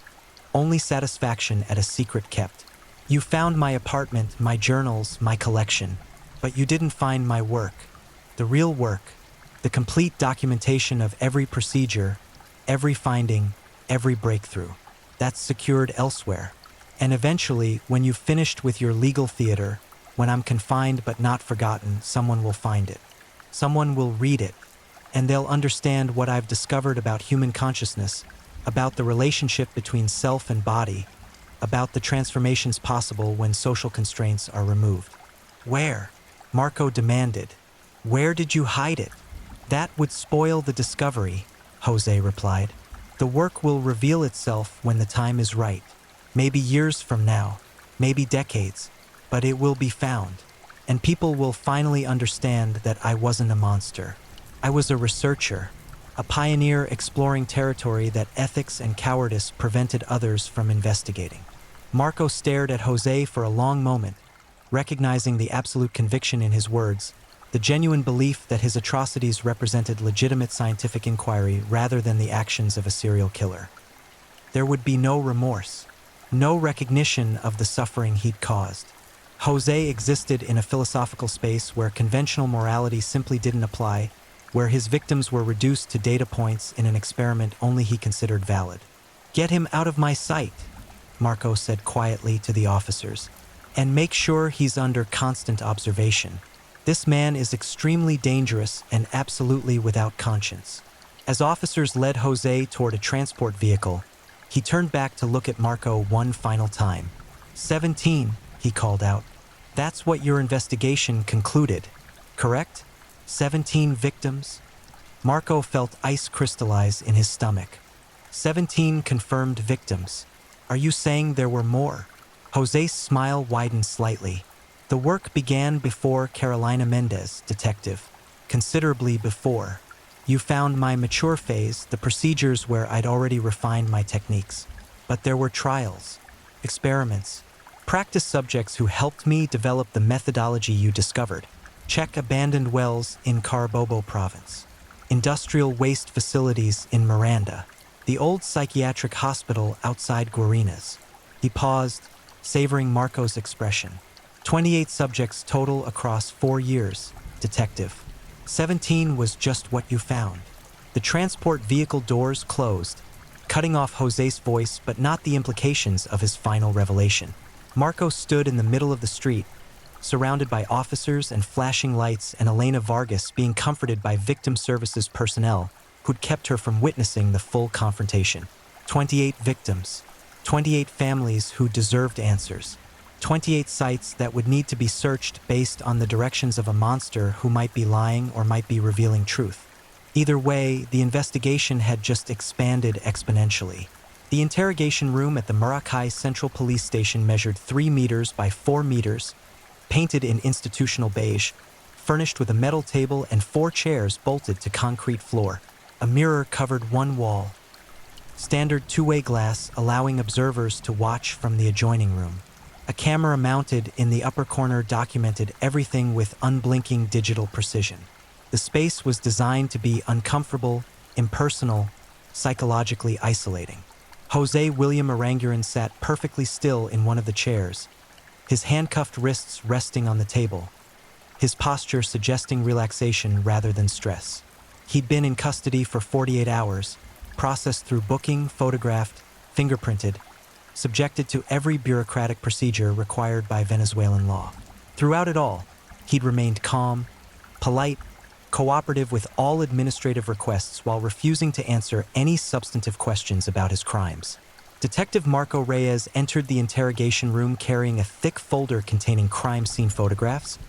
only satisfaction at a secret kept. "You found my apartment, my journals, my collection, but you didn't find my work. The real work. The complete documentation of every procedure, every finding, every breakthrough. That's secured elsewhere. And eventually, when you've finished with your legal theater, when I'm confined but not forgotten, someone will find it. Someone will read it, and they'll understand what I've discovered about human consciousness, about the relationship between self and body, about the transformations possible when social constraints are removed." "Where?" Marco demanded. "Where did you hide it?" "That would spoil the discovery," Jose replied. "The work will reveal itself when the time is right. Maybe years from now, maybe decades, but it will be found. And people will finally understand that I wasn't a monster. I was a researcher, a pioneer exploring territory that ethics and cowardice prevented others from investigating." Marco stared at Jose for a long moment, recognizing the absolute conviction in his words, the genuine belief that his atrocities represented legitimate scientific inquiry rather than the actions of a serial killer. There would be no remorse, no recognition of the suffering he'd caused. Jose existed in a philosophical space where conventional morality simply didn't apply, where his victims were reduced to data points in an experiment only he considered valid. "Get him out of my sight," Marco said quietly to the officers, "and make sure he's under constant observation. This man is extremely dangerous and absolutely without conscience." As officers led Jose toward a transport vehicle, he turned back to look at Marco one final time. 17, he called out. "That's what your investigation concluded, correct? 17 victims?" Marco felt ice crystallize in his stomach. 17 confirmed victims. Are you saying there were more? Jose's smile widened slightly. The work began before Carolina Mendez, detective. Considerably before. You found my mature phase, the procedures where I'd already refined my techniques. But there were trials, experiments, practice subjects who helped me develop the methodology you discovered. Check abandoned wells in Carabobo province. Industrial waste facilities in Miranda. The old psychiatric hospital outside Guarinas. He paused, savoring Marco's expression. 28 subjects total across 4 years, detective. 17 was just what you found. The transport vehicle doors closed, cutting off Jose's voice but not the implications of his final revelation. Marco stood in the middle of the street, surrounded by officers and flashing lights, and Elena Vargas being comforted by victim services personnel who'd kept her from witnessing the full confrontation. 28 victims, 28 families who deserved answers, 28 sites that would need to be searched based on the directions of a monster who might be lying or might be revealing truth. Either way, the investigation had just expanded exponentially. The interrogation room at the Maracay Central Police Station measured 3 meters by 4 meters, painted in institutional beige, furnished with a metal table and 4 chairs bolted to concrete floor. A mirror covered one wall. Standard two-way glass allowing observers to watch from the adjoining room. A camera mounted in the upper corner documented everything with unblinking digital precision. The space was designed to be uncomfortable, impersonal, psychologically isolating. Jose William Aranguren sat perfectly still in one of the chairs, his handcuffed wrists resting on the table, his posture suggesting relaxation rather than stress. He'd been in custody for 48 hours, processed through booking, photographed, fingerprinted, subjected to every bureaucratic procedure required by Venezuelan law. Throughout it all, he'd remained calm, polite, cooperative with all administrative requests while refusing to answer any substantive questions about his crimes. Detective Marco Reyes entered the interrogation room carrying a thick folder containing crime scene photographs,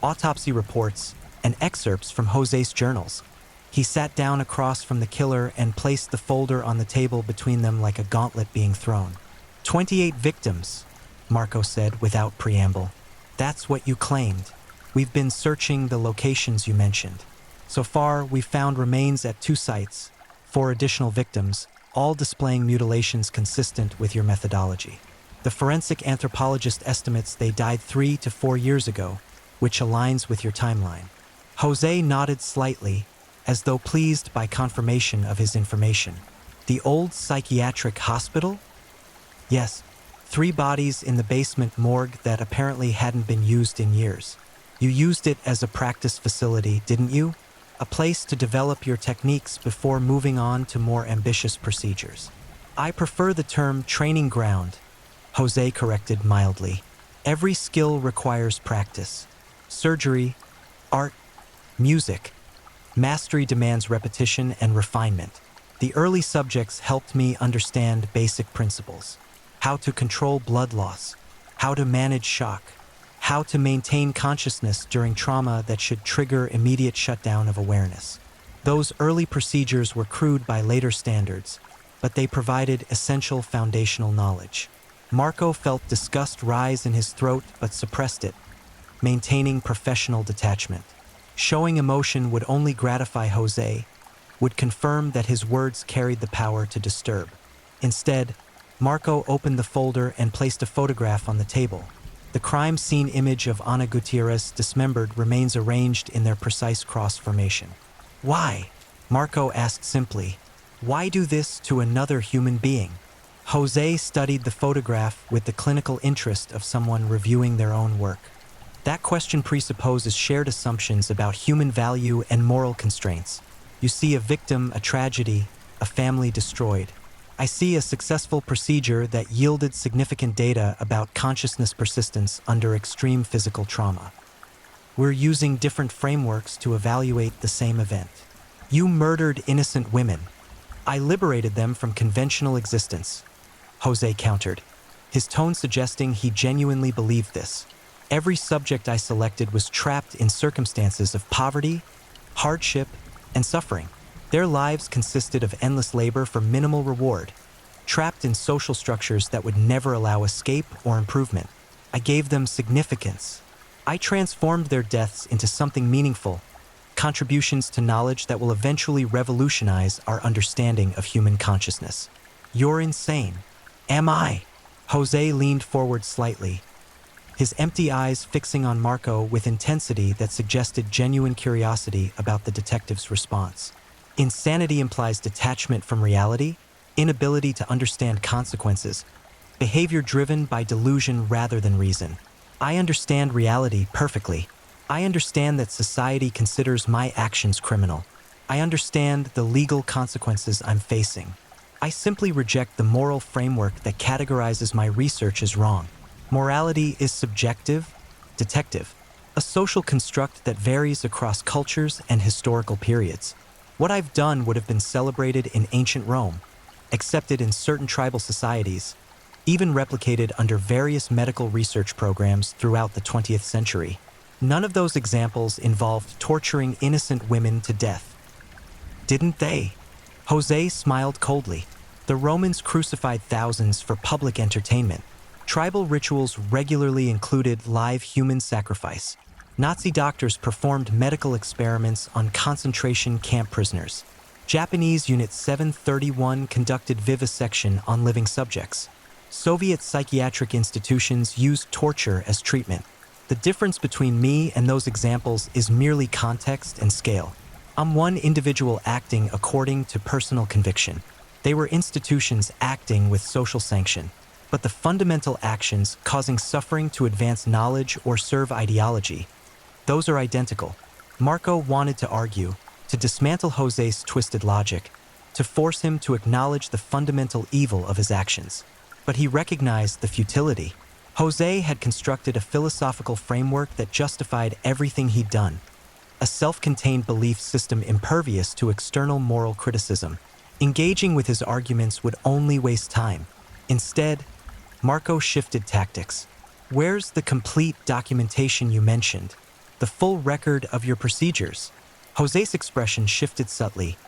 autopsy reports, and excerpts from Jose's journals. He sat down across from the killer and placed the folder on the table between them like a gauntlet being thrown. 28 victims, Marco said without preamble. That's what you claimed. We've been searching the locations you mentioned. So far, we've found remains at 2 sites, 4 additional victims, all displaying mutilations consistent with your methodology. The forensic anthropologist estimates they died 3 to 4 years ago, which aligns with your timeline. Jose nodded slightly, as though pleased by confirmation of his information. The old psychiatric hospital? Yes, 3 bodies in the basement morgue that apparently hadn't been used in years. You used it as a practice facility, didn't you? A place to develop your techniques before moving on to more ambitious procedures. I prefer the term training ground, Jose corrected mildly. Every skill requires practice. Surgery, art, music. Mastery demands repetition and refinement. The early subjects helped me understand basic principles. How to control blood loss, how to manage shock, how to maintain consciousness during trauma that should trigger immediate shutdown of awareness. Those early procedures were crude by later standards, but they provided essential foundational knowledge. Marco felt disgust rise in his throat but suppressed it, maintaining professional detachment. Showing emotion would only gratify Jose, would confirm that his words carried the power to disturb. Instead, Marco opened the folder and placed a photograph on the table. The crime scene image of Ana Gutierrez dismembered remains arranged in their precise cross formation. Why? Marco asked simply. Why do this to another human being? Jose studied the photograph with the clinical interest of someone reviewing their own work. That question presupposes shared assumptions about human value and moral constraints. You see a victim, a tragedy, a family destroyed. I see a successful procedure that yielded significant data about consciousness persistence under extreme physical trauma. We're using different frameworks to evaluate the same event. You murdered innocent women. I liberated them from conventional existence, Jose countered, his tone suggesting he genuinely believed this. Every subject I selected was trapped in circumstances of poverty, hardship, and suffering. Their lives consisted of endless labor for minimal reward, trapped in social structures that would never allow escape or improvement. I gave them significance. I transformed their deaths into something meaningful, contributions to knowledge that will eventually revolutionize our understanding of human consciousness. You're insane. Am I? Jose leaned forward slightly, his empty eyes fixing on Marco with intensity that suggested genuine curiosity about the detective's response. Insanity implies detachment from reality, inability to understand consequences, behavior driven by delusion rather than reason. I understand reality perfectly. I understand that society considers my actions criminal. I understand the legal consequences I'm facing. I simply reject the moral framework that categorizes my research as wrong. Morality is subjective, detective, a social construct that varies across cultures and historical periods. What I've done would have been celebrated in ancient Rome, accepted in certain tribal societies, even replicated under various medical research programs throughout the 20th century. None of those examples involved torturing innocent women to death. Didn't they? Jose smiled coldly. The Romans crucified thousands for public entertainment. Tribal rituals regularly included live human sacrifice. Nazi doctors performed medical experiments on concentration camp prisoners. Japanese Unit 731 conducted vivisection on living subjects. Soviet psychiatric institutions used torture as treatment. The difference between me and those examples is merely context and scale. I'm one individual acting according to personal conviction. They were institutions acting with social sanction. But the fundamental actions causing suffering to advance knowledge or serve ideology, those are identical. Marco wanted to argue, to dismantle Jose's twisted logic, to force him to acknowledge the fundamental evil of his actions. But he recognized the futility. Jose had constructed a philosophical framework that justified everything he'd done, a self-contained belief system impervious to external moral criticism. Engaging with his arguments would only waste time. Instead, Marco shifted tactics. Where's the complete documentation you mentioned? The full record of your procedures? Jose's expression shifted subtly,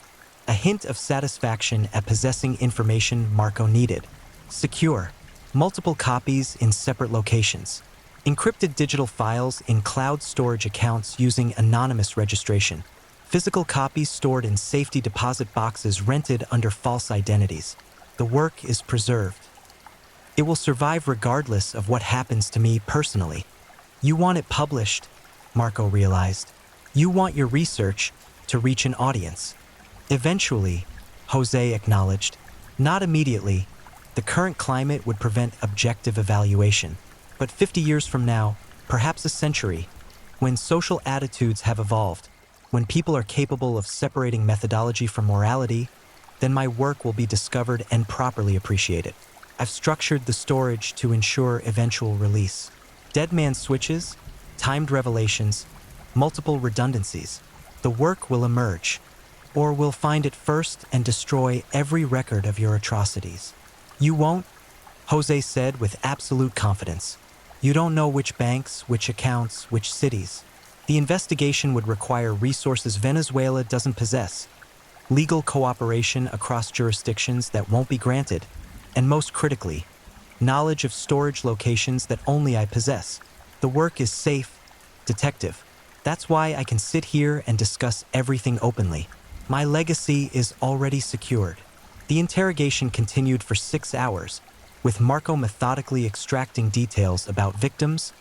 a hint of satisfaction at possessing information Marco needed. Secure. Multiple copies in separate locations. Encrypted digital files in cloud storage accounts using anonymous registration. Physical copies stored in safety deposit boxes rented under false identities. The work is preserved. It will survive regardless of what happens to me personally. You want it published, Marco realized. You want your research to reach an audience. Eventually, Jose acknowledged. Not immediately. The current climate would prevent objective evaluation. But 50 years from now, perhaps a century, when social attitudes have evolved, when people are capable of separating methodology from morality, then my work will be discovered and properly appreciated. I've structured the storage to ensure eventual release. Dead man switches, timed revelations, multiple redundancies. The work will emerge, or we'll find it first and destroy every record of your atrocities. You won't, Jose said with absolute confidence. You don't know which banks, which accounts, which cities. The investigation would require resources Venezuela doesn't possess, legal cooperation across jurisdictions that won't be granted, and most critically, knowledge of storage locations that only I possess. The work is safe, detective. That's why I can sit here and discuss everything openly. My legacy is already secured. The interrogation continued for 6 hours, with Marco methodically extracting details about victims,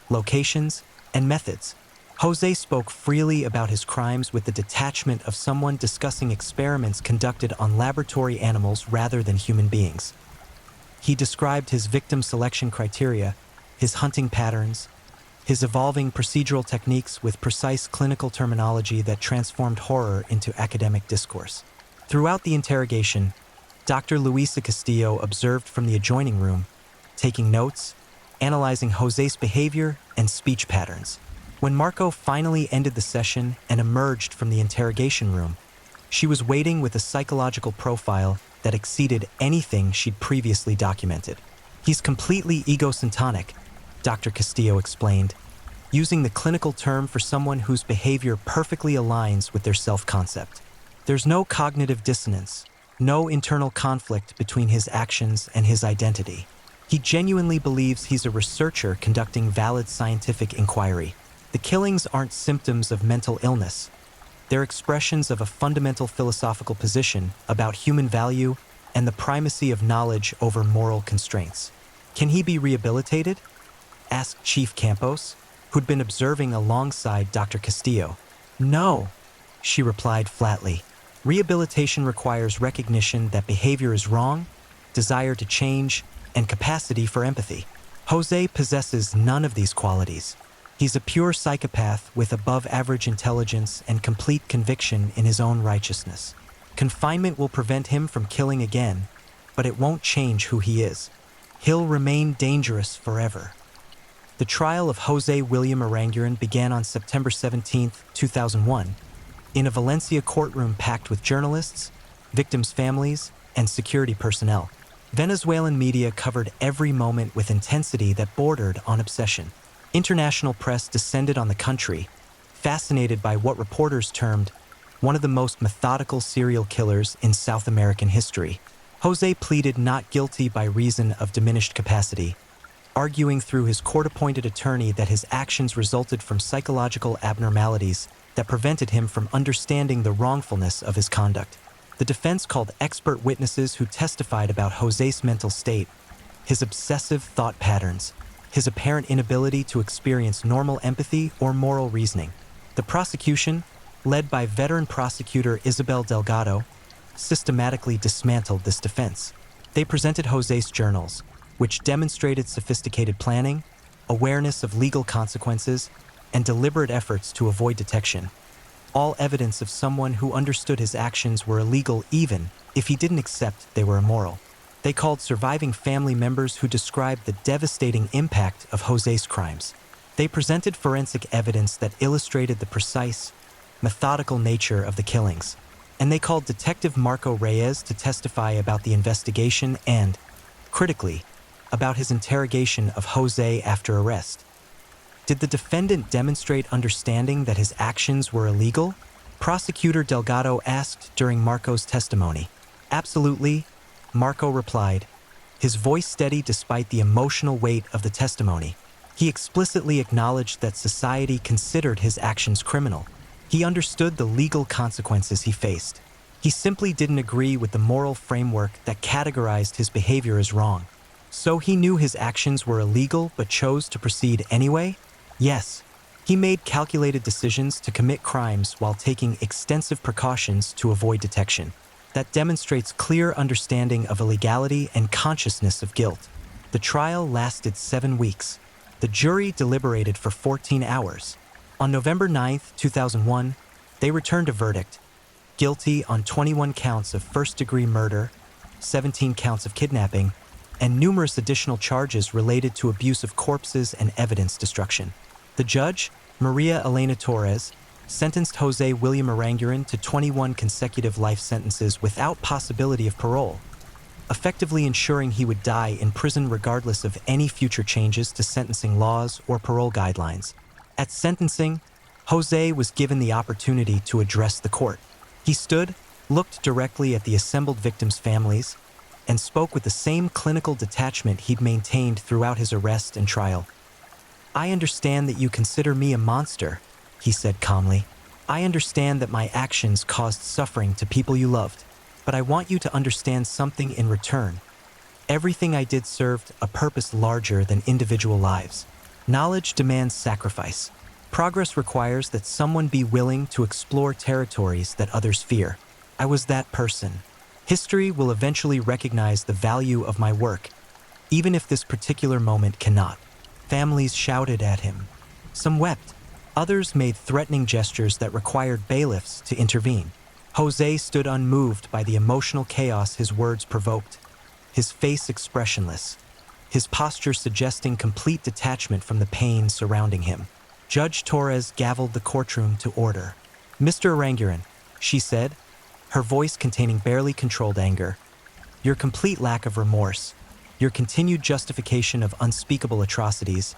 locations, and methods. Jose spoke freely about his crimes with the detachment of someone discussing experiments conducted on laboratory animals rather than human beings. He described his victim selection criteria, his hunting patterns, his evolving procedural techniques with precise clinical terminology that transformed horror into academic discourse. Throughout the interrogation, Dr. Luisa Castillo observed from the adjoining room, taking notes, analyzing Jose's behavior and speech patterns. When Marco finally ended the session and emerged from the interrogation room, she was waiting with a psychological profile that exceeded anything she'd previously documented. "He's completely egocentric," Dr. Castillo explained, using the clinical term for someone whose behavior perfectly aligns with their self-concept. "There's no cognitive dissonance, no internal conflict between his actions and his identity. He genuinely believes he's a researcher conducting valid scientific inquiry. The killings aren't symptoms of mental illness. They're expressions of a fundamental philosophical position about human value and the primacy of knowledge over moral constraints." "Can he be rehabilitated?" asked Chief Campos, who'd been observing alongside Dr. Castillo. "No," she replied flatly. "Rehabilitation requires recognition that behavior is wrong, desire to change, and capacity for empathy. Jose possesses none of these qualities. He's a pure psychopath with above-average intelligence and complete conviction in his own righteousness. Confinement will prevent him from killing again, but it won't change who he is. He'll remain dangerous forever." The trial of Jose William Aranguren began on September 17, 2001, in a Valencia courtroom packed with journalists, victims' families, and security personnel. Venezuelan media covered every moment with intensity that bordered on obsession. International press descended on the country, fascinated by what reporters termed one of the most methodical serial killers in South American history. Jose pleaded not guilty by reason of diminished capacity, arguing through his court-appointed attorney that his actions resulted from psychological abnormalities that prevented him from understanding the wrongfulness of his conduct. The defense called expert witnesses who testified about Jose's mental state, his obsessive thought patterns, his apparent inability to experience normal empathy or moral reasoning. The prosecution, led by veteran prosecutor Isabel Delgado, systematically dismantled this defense. They presented Jose's journals, which demonstrated sophisticated planning, awareness of legal consequences, and deliberate efforts to avoid detection. All evidence of someone who understood his actions were illegal even if he didn't accept they were immoral. They called surviving family members who described the devastating impact of Jose's crimes. They presented forensic evidence that illustrated the precise, methodical nature of the killings. And they called Detective Marco Reyes to testify about the investigation and, critically, about his interrogation of Jose after arrest. Did the defendant demonstrate understanding that his actions were illegal? Prosecutor Delgado asked during Marco's testimony. "Absolutely," Marco replied, his voice steady despite the emotional weight of the testimony. He explicitly acknowledged that society considered his actions criminal. He understood the legal consequences he faced. He simply didn't agree with the moral framework that categorized his behavior as wrong. So he knew his actions were illegal but chose to proceed anyway? Yes. He made calculated decisions to commit crimes while taking extensive precautions to avoid detection. That demonstrates clear understanding of illegality and consciousness of guilt. The trial lasted 7 weeks. The jury deliberated for 14 hours. On November 9, 2001, they returned a verdict: guilty on 21 counts of first-degree murder, 17 counts of kidnapping, and numerous additional charges related to abuse of corpses and evidence destruction. The judge, Maria Elena Torres, sentenced Jose William Aranguren to 21 consecutive life sentences without possibility of parole, effectively ensuring he would die in prison regardless of any future changes to sentencing laws or parole guidelines. At sentencing, Jose was given the opportunity to address the court. He stood, looked directly at the assembled victims' families, and spoke with the same clinical detachment he'd maintained throughout his arrest and trial. "I understand that you consider me a monster," he said calmly. "I understand that my actions caused suffering to people you loved, but I want you to understand something in return. Everything I did served a purpose larger than individual lives. Knowledge demands sacrifice. Progress requires that someone be willing to explore territories that others fear. I was that person. History will eventually recognize the value of my work, even if this particular moment cannot. Families shouted at him. Some wept. Others made threatening gestures that required bailiffs to intervene. Jose stood unmoved by the emotional chaos his words provoked, his face expressionless, his posture suggesting complete detachment from the pain surrounding him. Judge Torres gavelled the courtroom to order. "Mr. Aranguren," she said, her voice containing barely controlled anger, "your complete lack of remorse, your continued justification of unspeakable atrocities,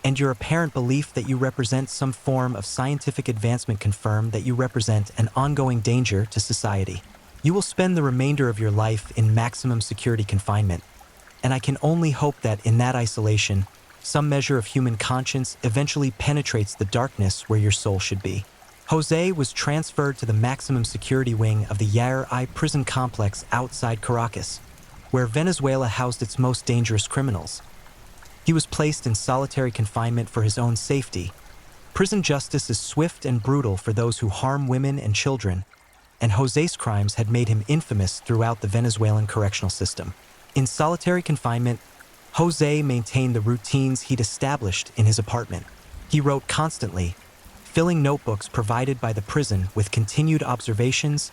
and your apparent belief that you represent some form of scientific advancement confirm that you represent an ongoing danger to society. You will spend the remainder of your life in maximum security confinement, and I can only hope that in that isolation, some measure of human conscience eventually penetrates the darkness where your soul should be." Jose was transferred to the maximum security wing of the Yair I prison complex outside Caracas, where Venezuela housed its most dangerous criminals. He was placed in solitary confinement for his own safety. Prison justice is swift and brutal for those who harm women and children, and Jose's crimes had made him infamous throughout the Venezuelan correctional system. In solitary confinement, Jose maintained the routines he'd established in his apartment. He wrote constantly, filling notebooks provided by the prison with continued observations,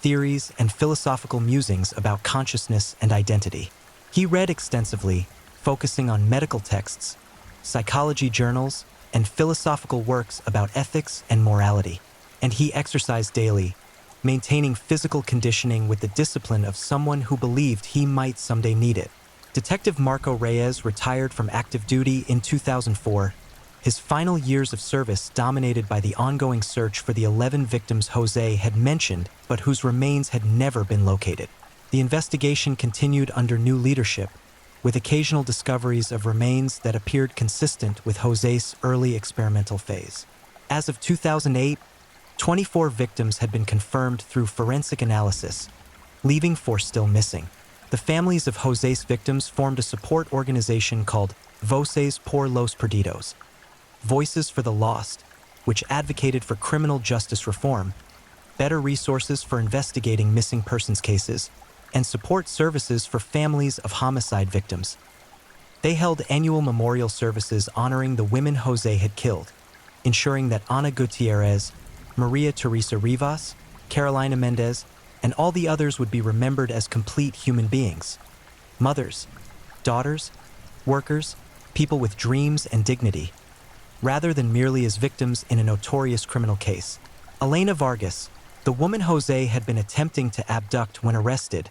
theories, and philosophical musings about consciousness and identity. He read extensively, focusing on medical texts, psychology journals, and philosophical works about ethics and morality. And he exercised daily, maintaining physical conditioning with the discipline of someone who believed he might someday need it. Detective Marco Reyes retired from active duty in 2004, his final years of service dominated by the ongoing search for the 11 victims Jose had mentioned but whose remains had never been located. The investigation continued under new leadership, with occasional discoveries of remains that appeared consistent with Jose's early experimental phase. As of 2008, 24 victims had been confirmed through forensic analysis, leaving 4 still missing. The families of Jose's victims formed a support organization called Voces por los Perdidos, Voices for the Lost, which advocated for criminal justice reform, better resources for investigating missing persons cases, and support services for families of homicide victims. They held annual memorial services honoring the women Jose had killed, ensuring that Ana Gutierrez, Maria Teresa Rivas, Carolina Mendez, and all the others would be remembered as complete human beings. Mothers, daughters, workers, people with dreams and dignity, rather than merely as victims in a notorious criminal case. Elena Vargas, the woman Jose had been attempting to abduct when arrested,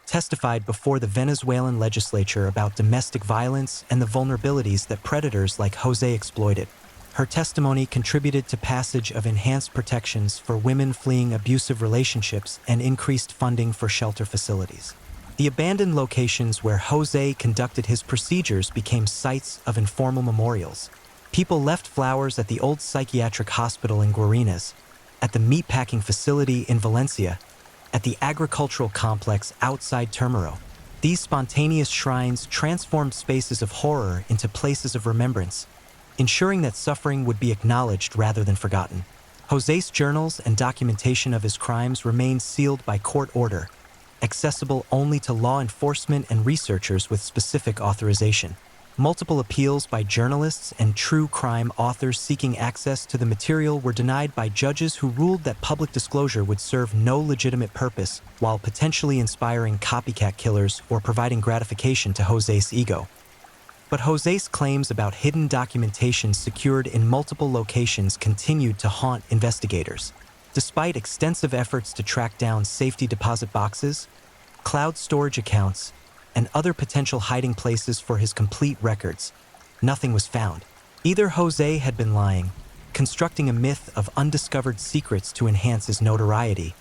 testified before the Venezuelan legislature about domestic violence and the vulnerabilities that predators like Jose exploited. Her testimony contributed to passage of enhanced protections for women fleeing abusive relationships and increased funding for shelter facilities. The abandoned locations where Jose conducted his procedures became sites of informal memorials. People left flowers at the old psychiatric hospital in Guarinas, at the meatpacking facility in Valencia, at the agricultural complex outside Termero. These spontaneous shrines transformed spaces of horror into places of remembrance, ensuring that suffering would be acknowledged rather than forgotten. Jose's journals and documentation of his crimes remained sealed by court order, accessible only to law enforcement and researchers with specific authorization. Multiple appeals by journalists and true crime authors seeking access to the material were denied by judges who ruled that public disclosure would serve no legitimate purpose while potentially inspiring copycat killers or providing gratification to Jose's ego. But Jose's claims about hidden documentation secured in multiple locations continued to haunt investigators. Despite extensive efforts to track down safety deposit boxes, cloud storage accounts, and other potential hiding places for his complete records, nothing was found. Either Jose had been lying, constructing a myth of undiscovered secrets to enhance his notoriety,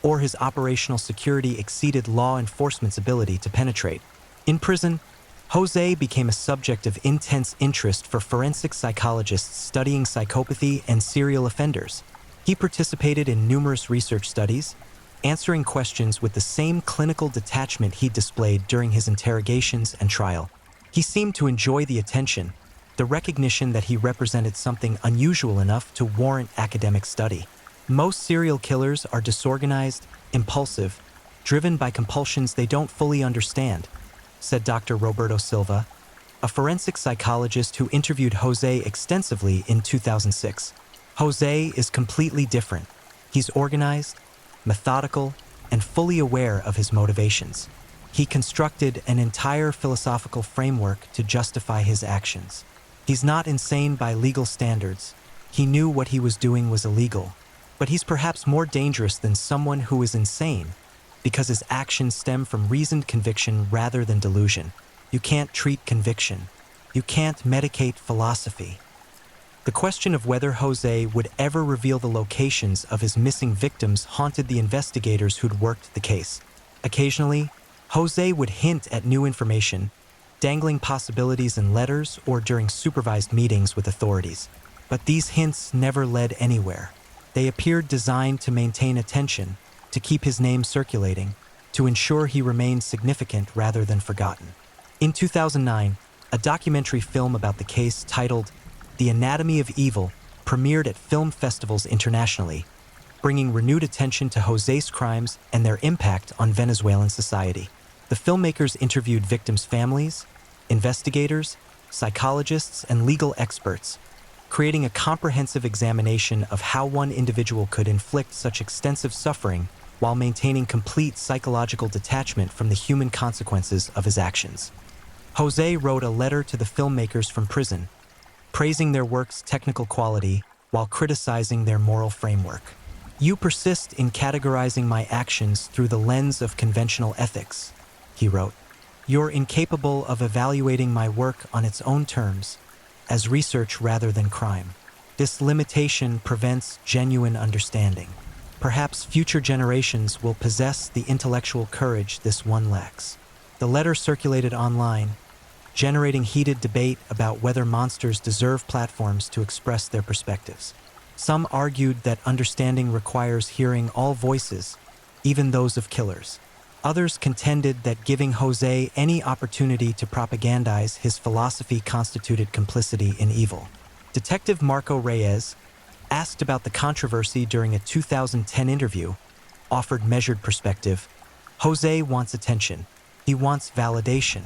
or his operational security exceeded law enforcement's ability to penetrate. In prison, Jose became a subject of intense interest for forensic psychologists studying psychopathy and serial offenders. He participated in numerous research studies, answering questions with the same clinical detachment he displayed during his interrogations and trial. He seemed to enjoy the attention, the recognition that he represented something unusual enough to warrant academic study. Most serial killers are disorganized, impulsive, driven by compulsions they don't fully understand, said Dr. Roberto Silva, a forensic psychologist who interviewed Jose extensively in 2006. Jose is completely different. He's organized, methodical, and fully aware of his motivations. He constructed an entire philosophical framework to justify his actions. He's not insane by legal standards. He knew what he was doing was illegal. But he's perhaps more dangerous than someone who is insane, because his actions stem from reasoned conviction rather than delusion. You can't treat conviction. You can't medicate philosophy. The question of whether Jose would ever reveal the locations of his missing victims haunted the investigators who'd worked the case. Occasionally, Jose would hint at new information, dangling possibilities in letters or during supervised meetings with authorities. But these hints never led anywhere. They appeared designed to maintain attention, to keep his name circulating, to ensure he remained significant rather than forgotten. In 2009, a documentary film about the case titled The Anatomy of Evil premiered at film festivals internationally, bringing renewed attention to Jose's crimes and their impact on Venezuelan society. The filmmakers interviewed victims' families, investigators, psychologists, and legal experts, creating a comprehensive examination of how one individual could inflict such extensive suffering while maintaining complete psychological detachment from the human consequences of his actions. Jose wrote a letter to the filmmakers from prison, praising their work's technical quality while criticizing their moral framework. "You persist in categorizing my actions through the lens of conventional ethics," he wrote. "You're incapable of evaluating my work on its own terms, as research rather than crime. This limitation prevents genuine understanding. Perhaps future generations will possess the intellectual courage this one lacks." The letter circulated online, generating heated debate about whether monsters deserve platforms to express their perspectives. Some argued that understanding requires hearing all voices, even those of killers. Others contended that giving Jose any opportunity to propagandize his philosophy constituted complicity in evil. Detective Marco Reyes, asked about the controversy during a 2010 interview, offered measured perspective. Jose wants attention. He wants validation.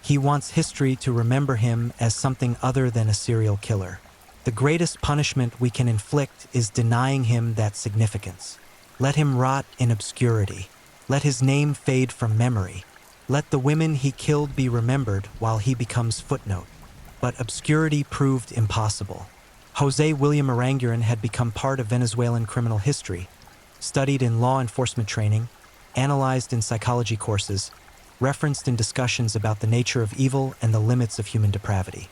He wants history to remember him as something other than a serial killer. The greatest punishment we can inflict is denying him that significance. Let him rot in obscurity. Let his name fade from memory. Let the women he killed be remembered while he becomes footnote. But obscurity proved impossible. Jose William Aranguren had become part of Venezuelan criminal history, studied in law enforcement training, analyzed in psychology courses, referenced in discussions about the nature of evil and the limits of human depravity.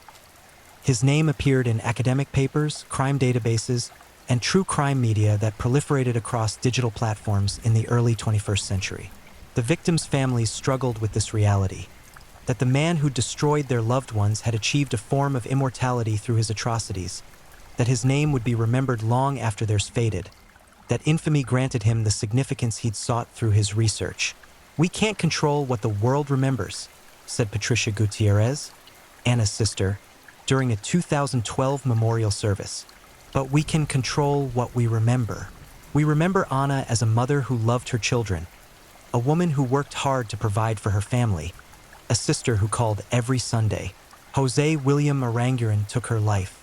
His name appeared in academic papers, crime databases, and true crime media that proliferated across digital platforms in the early 21st century. The victims' families struggled with this reality, that the man who destroyed their loved ones had achieved a form of immortality through his atrocities, that his name would be remembered long after theirs faded, that infamy granted him the significance he'd sought through his research. "We can't control what the world remembers," said Patricia Gutierrez, Anna's sister, during a 2012 memorial service. "But we can control what we remember. We remember Anna as a mother who loved her children, a woman who worked hard to provide for her family, a sister who called every Sunday. Jose William Aranguren took her life.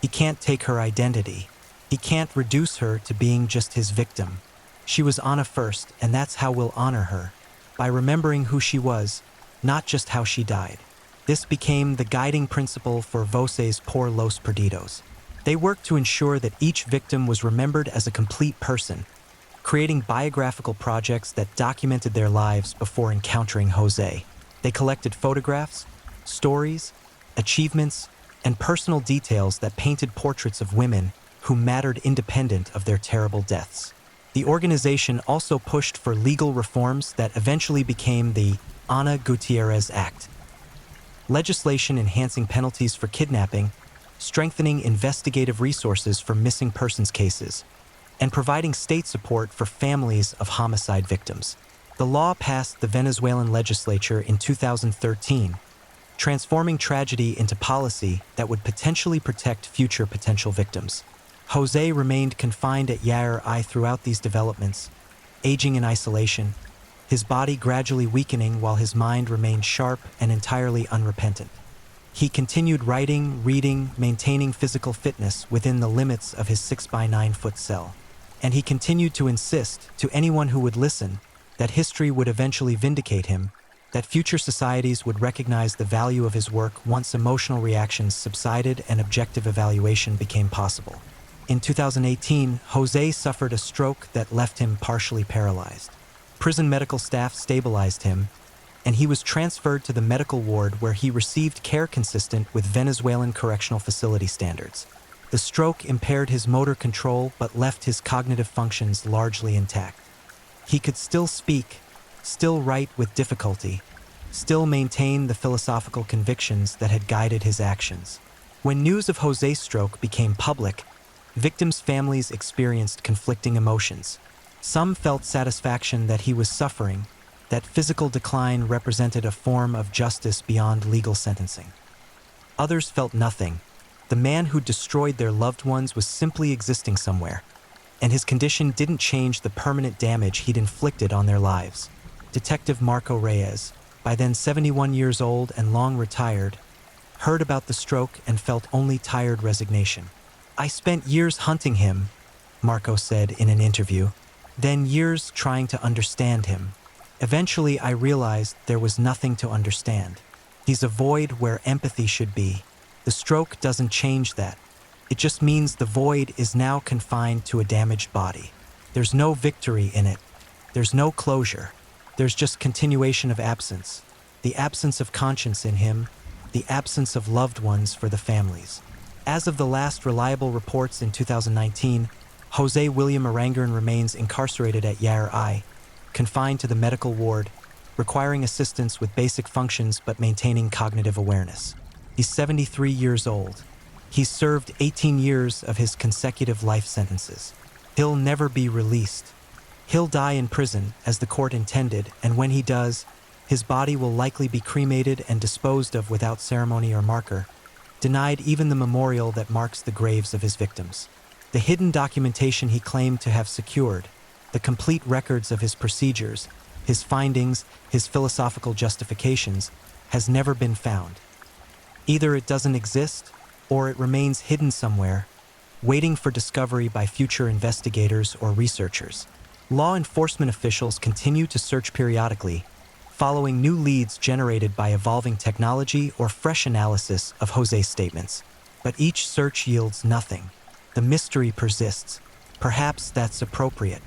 He can't take her identity. He can't reduce her to being just his victim. She was Anna first, and that's how we'll honor her, by remembering who she was, not just how she died." This became the guiding principle for Voces por los Perdidos. They worked to ensure that each victim was remembered as a complete person, creating biographical projects that documented their lives before encountering Jose. They collected photographs, stories, achievements, and personal details that painted portraits of women who mattered independent of their terrible deaths. The organization also pushed for legal reforms that eventually became the Ana Gutierrez Act, legislation enhancing penalties for kidnapping, strengthening investigative resources for missing persons cases, and providing state support for families of homicide victims. The law passed the Venezuelan legislature in 2013, transforming tragedy into policy that would potentially protect future potential victims. Jose remained confined at Yair throughout these developments, aging in isolation, his body gradually weakening while his mind remained sharp and entirely unrepentant. He continued writing, reading, maintaining physical fitness within the limits of his 6 by 9 foot cell. And he continued to insist to anyone who would listen that history would eventually vindicate him, that future societies would recognize the value of his work once emotional reactions subsided and objective evaluation became possible. In 2018, Jose suffered a stroke that left him partially paralyzed. Prison medical staff stabilized him, and he was transferred to the medical ward where he received care consistent with Venezuelan correctional facility standards. The stroke impaired his motor control but left his cognitive functions largely intact. He could still speak, still write with difficulty, still maintain the philosophical convictions that had guided his actions. When news of Jose's stroke became public, victims' families experienced conflicting emotions. Some felt satisfaction that he was suffering, that physical decline represented a form of justice beyond legal sentencing. Others felt nothing. The man who destroyed their loved ones was simply existing somewhere, and his condition didn't change the permanent damage he'd inflicted on their lives. Detective Marco Reyes, by then 71 years old and long retired, heard about the stroke and felt only tired resignation. "I spent years hunting him," Marco said in an interview, "then years trying to understand him. Eventually I realized there was nothing to understand. He's a void where empathy should be. The stroke doesn't change that. It just means the void is now confined to a damaged body. There's no victory in it. There's no closure. There's just continuation of absence. The absence of conscience in him, the absence of loved ones for the families." As of the last reliable reports in 2019, Jose William Aranguren remains incarcerated at Yair, confined to the medical ward, requiring assistance with basic functions but maintaining cognitive awareness. He's 73 years old. He's served 18 years of his consecutive life sentences. He'll never be released. He'll die in prison, as the court intended, and when he does, his body will likely be cremated and disposed of without ceremony or marker, denied even the memorial that marks the graves of his victims. The hidden documentation he claimed to have secured, the complete records of his procedures, his findings, his philosophical justifications, has never been found. Either it doesn't exist, or it remains hidden somewhere, waiting for discovery by future investigators or researchers. Law enforcement officials continue to search periodically, following new leads generated by evolving technology or fresh analysis of Jose's statements. But each search yields nothing. The mystery persists. Perhaps that's appropriate.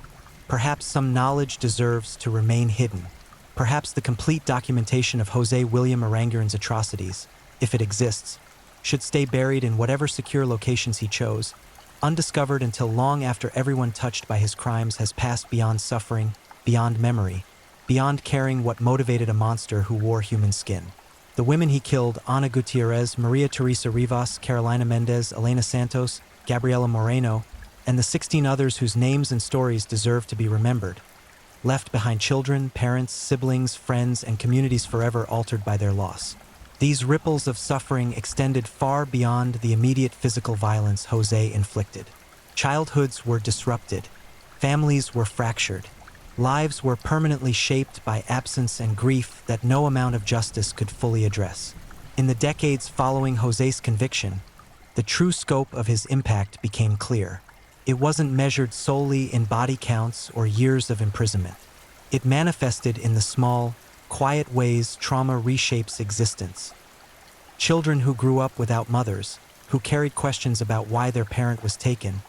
Perhaps some knowledge deserves to remain hidden. Perhaps the complete documentation of Jose William Aranguren's atrocities, if it exists, should stay buried in whatever secure locations he chose, undiscovered until long after everyone touched by his crimes has passed beyond suffering, beyond memory, beyond caring what motivated a monster who wore human skin. The women he killed, Ana Gutierrez, Maria Teresa Rivas, Carolina Mendez, Elena Santos, Gabriela Moreno, and the 16 others whose names and stories deserve to be remembered, left behind children, parents, siblings, friends, and communities forever altered by their loss. These ripples of suffering extended far beyond the immediate physical violence Jose inflicted. Childhoods were disrupted, families were fractured, lives were permanently shaped by absence and grief that no amount of justice could fully address. In the decades following Jose's conviction, the true scope of his impact became clear. It wasn't measured solely in body counts or years of imprisonment. It manifested in the small, quiet ways trauma reshapes existence. Children who grew up without mothers, who carried questions about why their parent was taken,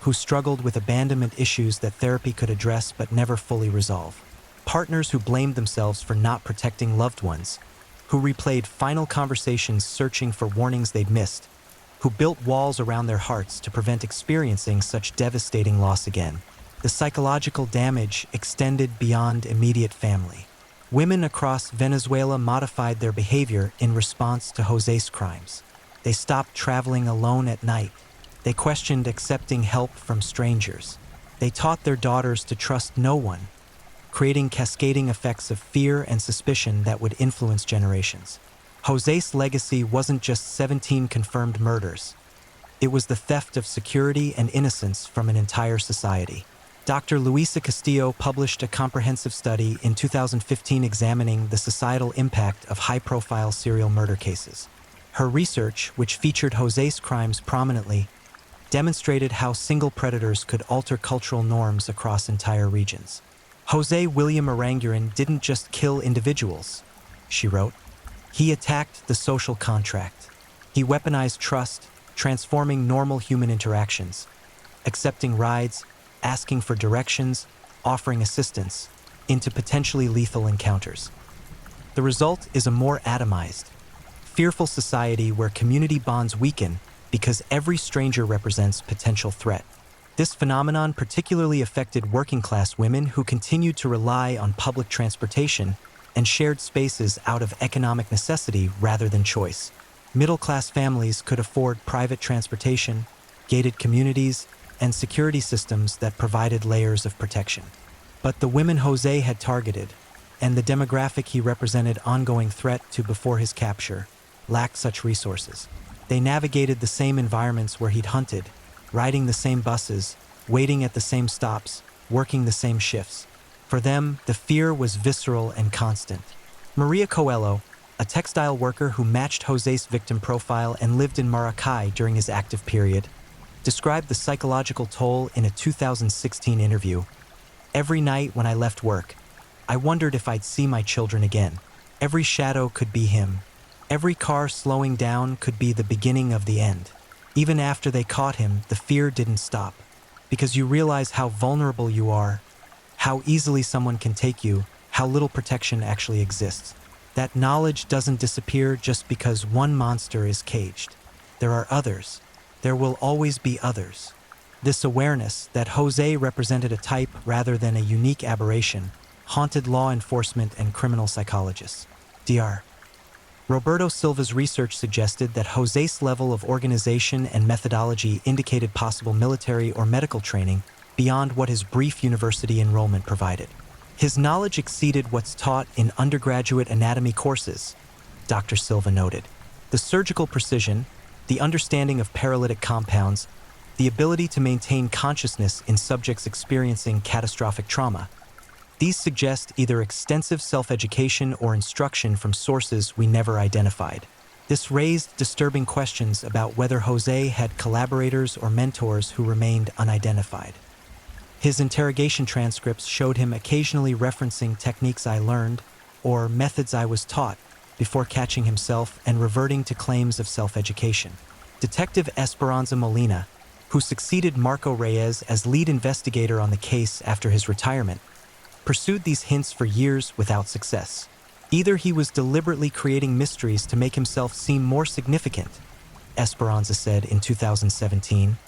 who struggled with abandonment issues that therapy could address but never fully resolve. Partners who blamed themselves for not protecting loved ones, who replayed final conversations searching for warnings they'd missed, who built walls around their hearts to prevent experiencing such devastating loss again. The psychological damage extended beyond immediate family. Women across Venezuela modified their behavior in response to Jose's crimes. They stopped traveling alone at night. They questioned accepting help from strangers. They taught their daughters to trust no one, creating cascading effects of fear and suspicion that would influence generations. Jose's legacy wasn't just 17 confirmed murders. It was the theft of security and innocence from an entire society. Dr. Luisa Castillo published a comprehensive study in 2015 examining the societal impact of high-profile serial murder cases. Her research, which featured Jose's crimes prominently, demonstrated how single predators could alter cultural norms across entire regions. Jose William Aranguren didn't just kill individuals, she wrote. He attacked the social contract. He weaponized trust, transforming normal human interactions, accepting rides, asking for directions, offering assistance, into potentially lethal encounters. The result is a more atomized, fearful society where community bonds weaken because every stranger represents potential threat. This phenomenon particularly affected working-class women who continued to rely on public transportation and shared spaces out of economic necessity rather than choice. Middle-class families could afford private transportation, gated communities, and security systems that provided layers of protection. But the women Jose had targeted, and the demographic he represented ongoing threat to before his capture, lacked such resources. They navigated the same environments where he'd hunted, riding the same buses, waiting at the same stops, working the same shifts. For them, the fear was visceral and constant. Maria Coelho, a textile worker who matched Jose's victim profile and lived in Maracay during his active period, described the psychological toll in a 2016 interview. Every night when I left work, I wondered if I'd see my children again. Every shadow could be him. Every car slowing down could be the beginning of the end. Even after they caught him, the fear didn't stop. Because you realize how vulnerable you are, how easily someone can take you, how little protection actually exists. That knowledge doesn't disappear just because one monster is caged. There are others. There will always be others. This awareness that Jose represented a type rather than a unique aberration haunted law enforcement and criminal psychologists. Dr. Roberto Silva's research suggested that Jose's level of organization and methodology indicated possible military or medical training beyond what his brief university enrollment provided. His knowledge exceeded what's taught in undergraduate anatomy courses, Dr. Silva noted. The surgical precision, the understanding of paralytic compounds, the ability to maintain consciousness in subjects experiencing catastrophic trauma. These suggest either extensive self-education or instruction from sources we never identified. This raised disturbing questions about whether Jose had collaborators or mentors who remained unidentified. His interrogation transcripts showed him occasionally referencing techniques I learned or methods I was taught before catching himself and reverting to claims of self-education. Detective Esperanza Molina, who succeeded Marco Reyes as lead investigator on the case after his retirement, pursued these hints for years without success. Either he was deliberately creating mysteries to make himself seem more significant, Esperanza said in 2017,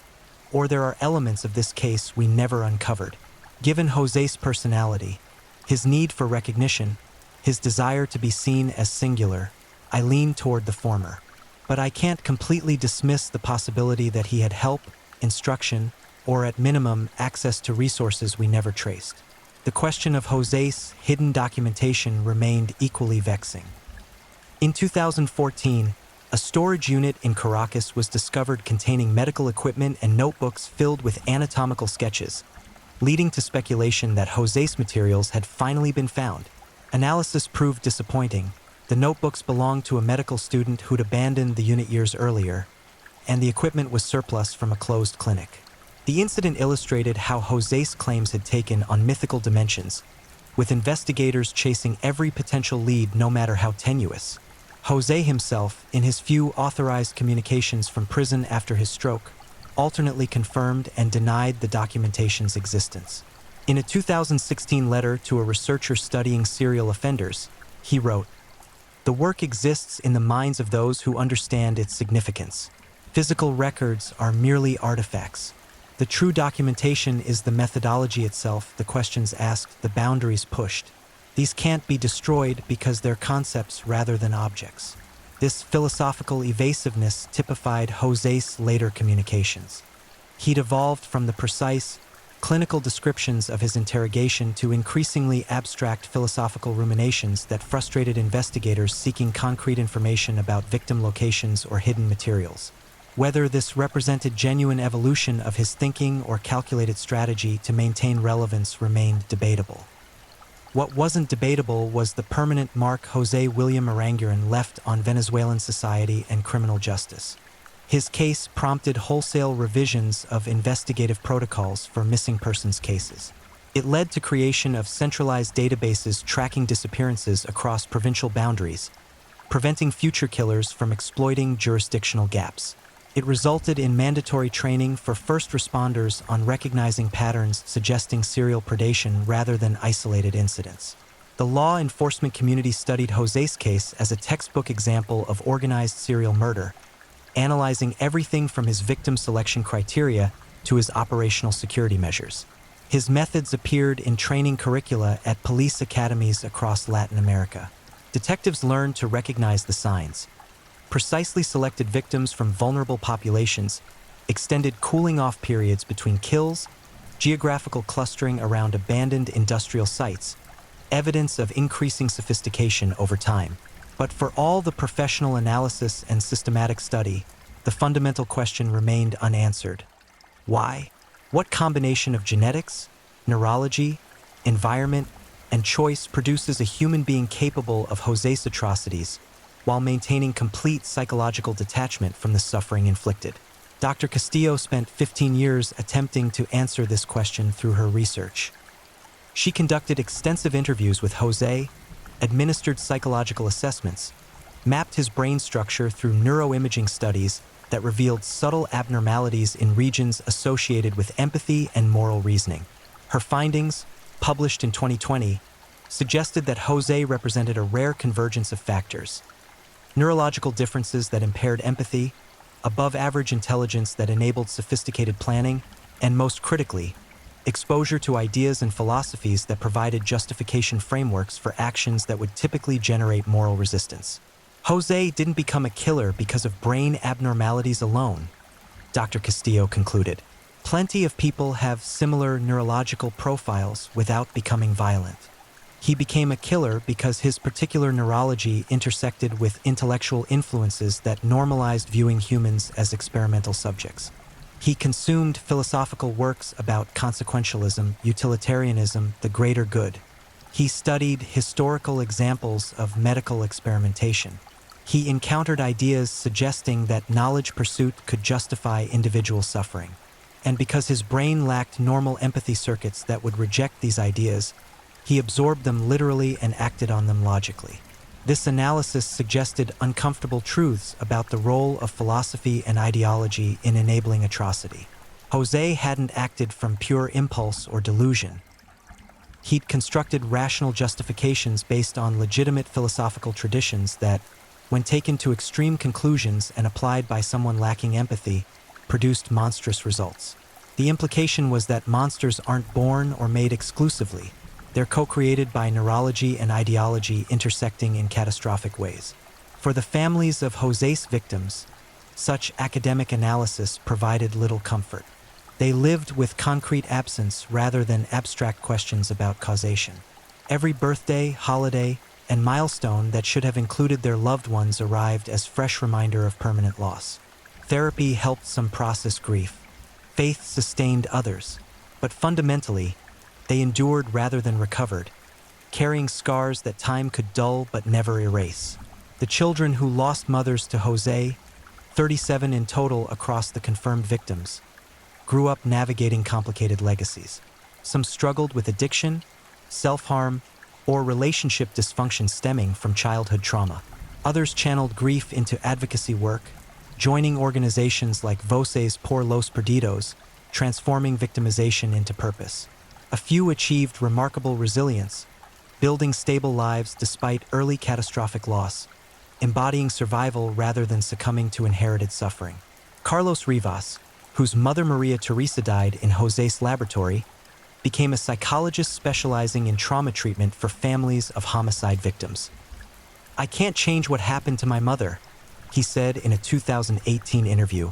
or there are elements of this case we never uncovered. Given Jose's personality, his need for recognition, his desire to be seen as singular, I lean toward the former. But I can't completely dismiss the possibility that he had help, instruction, or at minimum, access to resources we never traced. The question of Jose's hidden documentation remained equally vexing. In 2014, a storage unit in Caracas was discovered containing medical equipment and notebooks filled with anatomical sketches, leading to speculation that Jose's materials had finally been found. Analysis proved disappointing. The notebooks belonged to a medical student who'd abandoned the unit years earlier, and the equipment was surplus from a closed clinic. The incident illustrated how Jose's claims had taken on mythical dimensions, with investigators chasing every potential lead no matter how tenuous. Jose himself, in his few authorized communications from prison after his stroke, alternately confirmed and denied the documentation's existence. In a 2016 letter to a researcher studying serial offenders, he wrote, "The work exists in the minds of those who understand its significance. Physical records are merely artifacts. The true documentation is the methodology itself, the questions asked, the boundaries pushed. These can't be destroyed because they're concepts rather than objects." This philosophical evasiveness typified Jose's later communications. He'd evolved from the precise, clinical descriptions of his interrogation to increasingly abstract philosophical ruminations that frustrated investigators seeking concrete information about victim locations or hidden materials. Whether this represented genuine evolution of his thinking or calculated strategy to maintain relevance remained debatable. What wasn't debatable was the permanent mark José William Aranguren left on Venezuelan society and criminal justice. His case prompted wholesale revisions of investigative protocols for missing persons cases. It led to creation of centralized databases tracking disappearances across provincial boundaries, preventing future killers from exploiting jurisdictional gaps. It resulted in mandatory training for first responders on recognizing patterns suggesting serial predation rather than isolated incidents. The law enforcement community studied José's case as a textbook example of organized serial murder, analyzing everything from his victim selection criteria to his operational security measures. His methods appeared in training curricula at police academies across Latin America. Detectives learned to recognize the signs, precisely selected victims from vulnerable populations, extended cooling-off periods between kills, geographical clustering around abandoned industrial sites, evidence of increasing sophistication over time. But for all the professional analysis and systematic study, the fundamental question remained unanswered. Why? What combination of genetics, neurology, environment, and choice produces a human being capable of José's atrocities while maintaining complete psychological detachment from the suffering inflicted? Dr. Castillo spent 15 years attempting to answer this question through her research. She conducted extensive interviews with José, administered psychological assessments, mapped his brain structure through neuroimaging studies that revealed subtle abnormalities in regions associated with empathy and moral reasoning. Her findings, published in 2020, suggested that José represented a rare convergence of factors: neurological differences that impaired empathy, above-average intelligence that enabled sophisticated planning, and most critically, exposure to ideas and philosophies that provided justification frameworks for actions that would typically generate moral resistance. José didn't become a killer because of brain abnormalities alone, Dr. Castillo concluded. Plenty of people have similar neurological profiles without becoming violent. He became a killer because his particular neurology intersected with intellectual influences that normalized viewing humans as experimental subjects. He consumed philosophical works about consequentialism, utilitarianism, the greater good. He studied historical examples of medical experimentation. He encountered ideas suggesting that knowledge pursuit could justify individual suffering. And because his brain lacked normal empathy circuits that would reject these ideas, he absorbed them literally and acted on them logically. This analysis suggested uncomfortable truths about the role of philosophy and ideology in enabling atrocity. José hadn't acted from pure impulse or delusion. He'd constructed rational justifications based on legitimate philosophical traditions that, when taken to extreme conclusions and applied by someone lacking empathy, produced monstrous results. The implication was that monsters aren't born or made exclusively. They're co-created by neurology and ideology intersecting in catastrophic ways. For the families of José's victims, such academic analysis provided little comfort. They lived with concrete absence rather than abstract questions about causation. Every birthday, holiday, and milestone that should have included their loved ones arrived as fresh reminder of permanent loss. Therapy helped some process grief. Faith sustained others. But fundamentally, they endured rather than recovered, carrying scars that time could dull but never erase. The children who lost mothers to José, 37 in total across the confirmed victims, grew up navigating complicated legacies. Some struggled with addiction, self-harm, or relationship dysfunction stemming from childhood trauma. Others channeled grief into advocacy work, joining organizations like Voces por los Perdidos, transforming victimization into purpose. A few achieved remarkable resilience, building stable lives despite early catastrophic loss, embodying survival rather than succumbing to inherited suffering. Carlos Rivas, whose mother Maria Teresa died in José's laboratory, became a psychologist specializing in trauma treatment for families of homicide victims. "I can't change what happened to my mother," he said in a 2018 interview,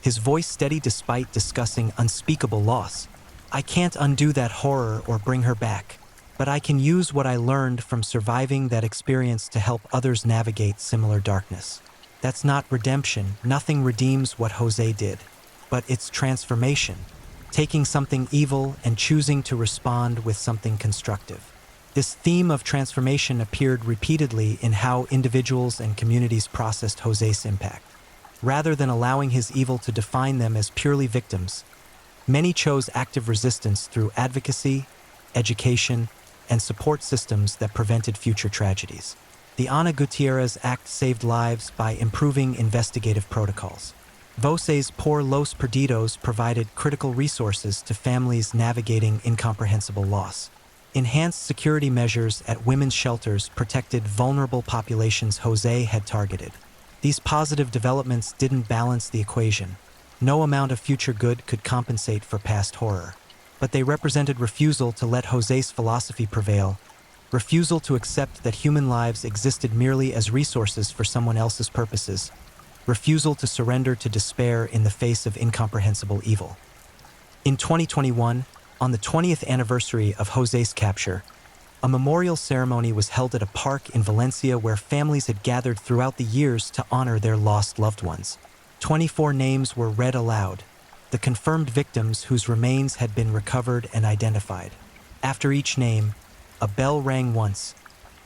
his voice steady despite discussing unspeakable loss. I can't undo that horror or bring her back, but I can use what I learned from surviving that experience to help others navigate similar darkness. That's not redemption. Nothing redeems what Jose did, but it's transformation, taking something evil and choosing to respond with something constructive. This theme of transformation appeared repeatedly in how individuals and communities processed Jose's impact. Rather than allowing his evil to define them as purely victims, many chose active resistance through advocacy, education, and support systems that prevented future tragedies. The Ana Gutierrez Act saved lives by improving investigative protocols. Voces por los Perdidos provided critical resources to families navigating incomprehensible loss. Enhanced security measures at women's shelters protected vulnerable populations Jose had targeted. These positive developments didn't balance the equation. No amount of future good could compensate for past horror. But they represented refusal to let Jose's philosophy prevail, refusal to accept that human lives existed merely as resources for someone else's purposes, refusal to surrender to despair in the face of incomprehensible evil. In 2021, on the 20th anniversary of Jose's capture, a memorial ceremony was held at a park in Valencia where families had gathered throughout the years to honor their lost loved ones. 24 names were read aloud, the confirmed victims whose remains had been recovered and identified. After each name, a bell rang once,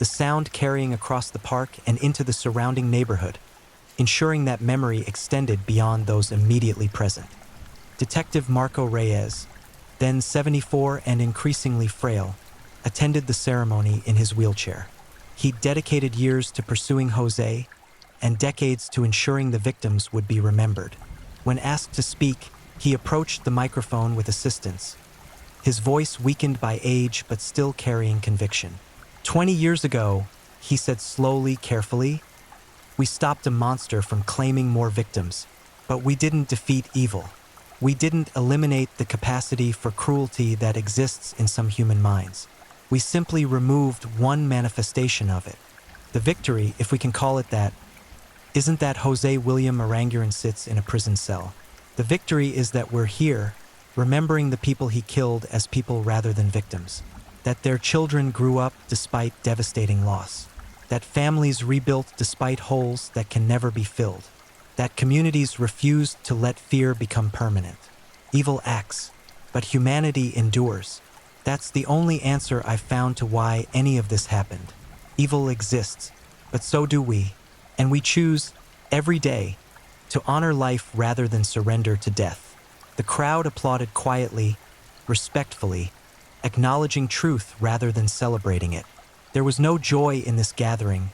the sound carrying across the park and into the surrounding neighborhood, ensuring that memory extended beyond those immediately present. Detective Marco Reyes, then 74 and increasingly frail, attended the ceremony in his wheelchair. He'd dedicated years to pursuing Jose and decades to ensuring the victims would be remembered. When asked to speak, he approached the microphone with assistance, his voice weakened by age but still carrying conviction. 20 years ago, he said slowly, carefully, we stopped a monster from claiming more victims, but we didn't defeat evil. We didn't eliminate the capacity for cruelty that exists in some human minds. We simply removed one manifestation of it. The victory, if we can call it that, isn't that Jose William Aranguren sits in a prison cell. The victory is that we're here, remembering the people he killed as people rather than victims. That their children grew up despite devastating loss. That families rebuilt despite holes that can never be filled. That communities refused to let fear become permanent. Evil acts, but humanity endures. That's the only answer I've found to why any of this happened. Evil exists, but so do we, and we choose, every day, to honor life rather than surrender to death. The crowd applauded quietly, respectfully, acknowledging truth rather than celebrating it. There was no joy in this gathering,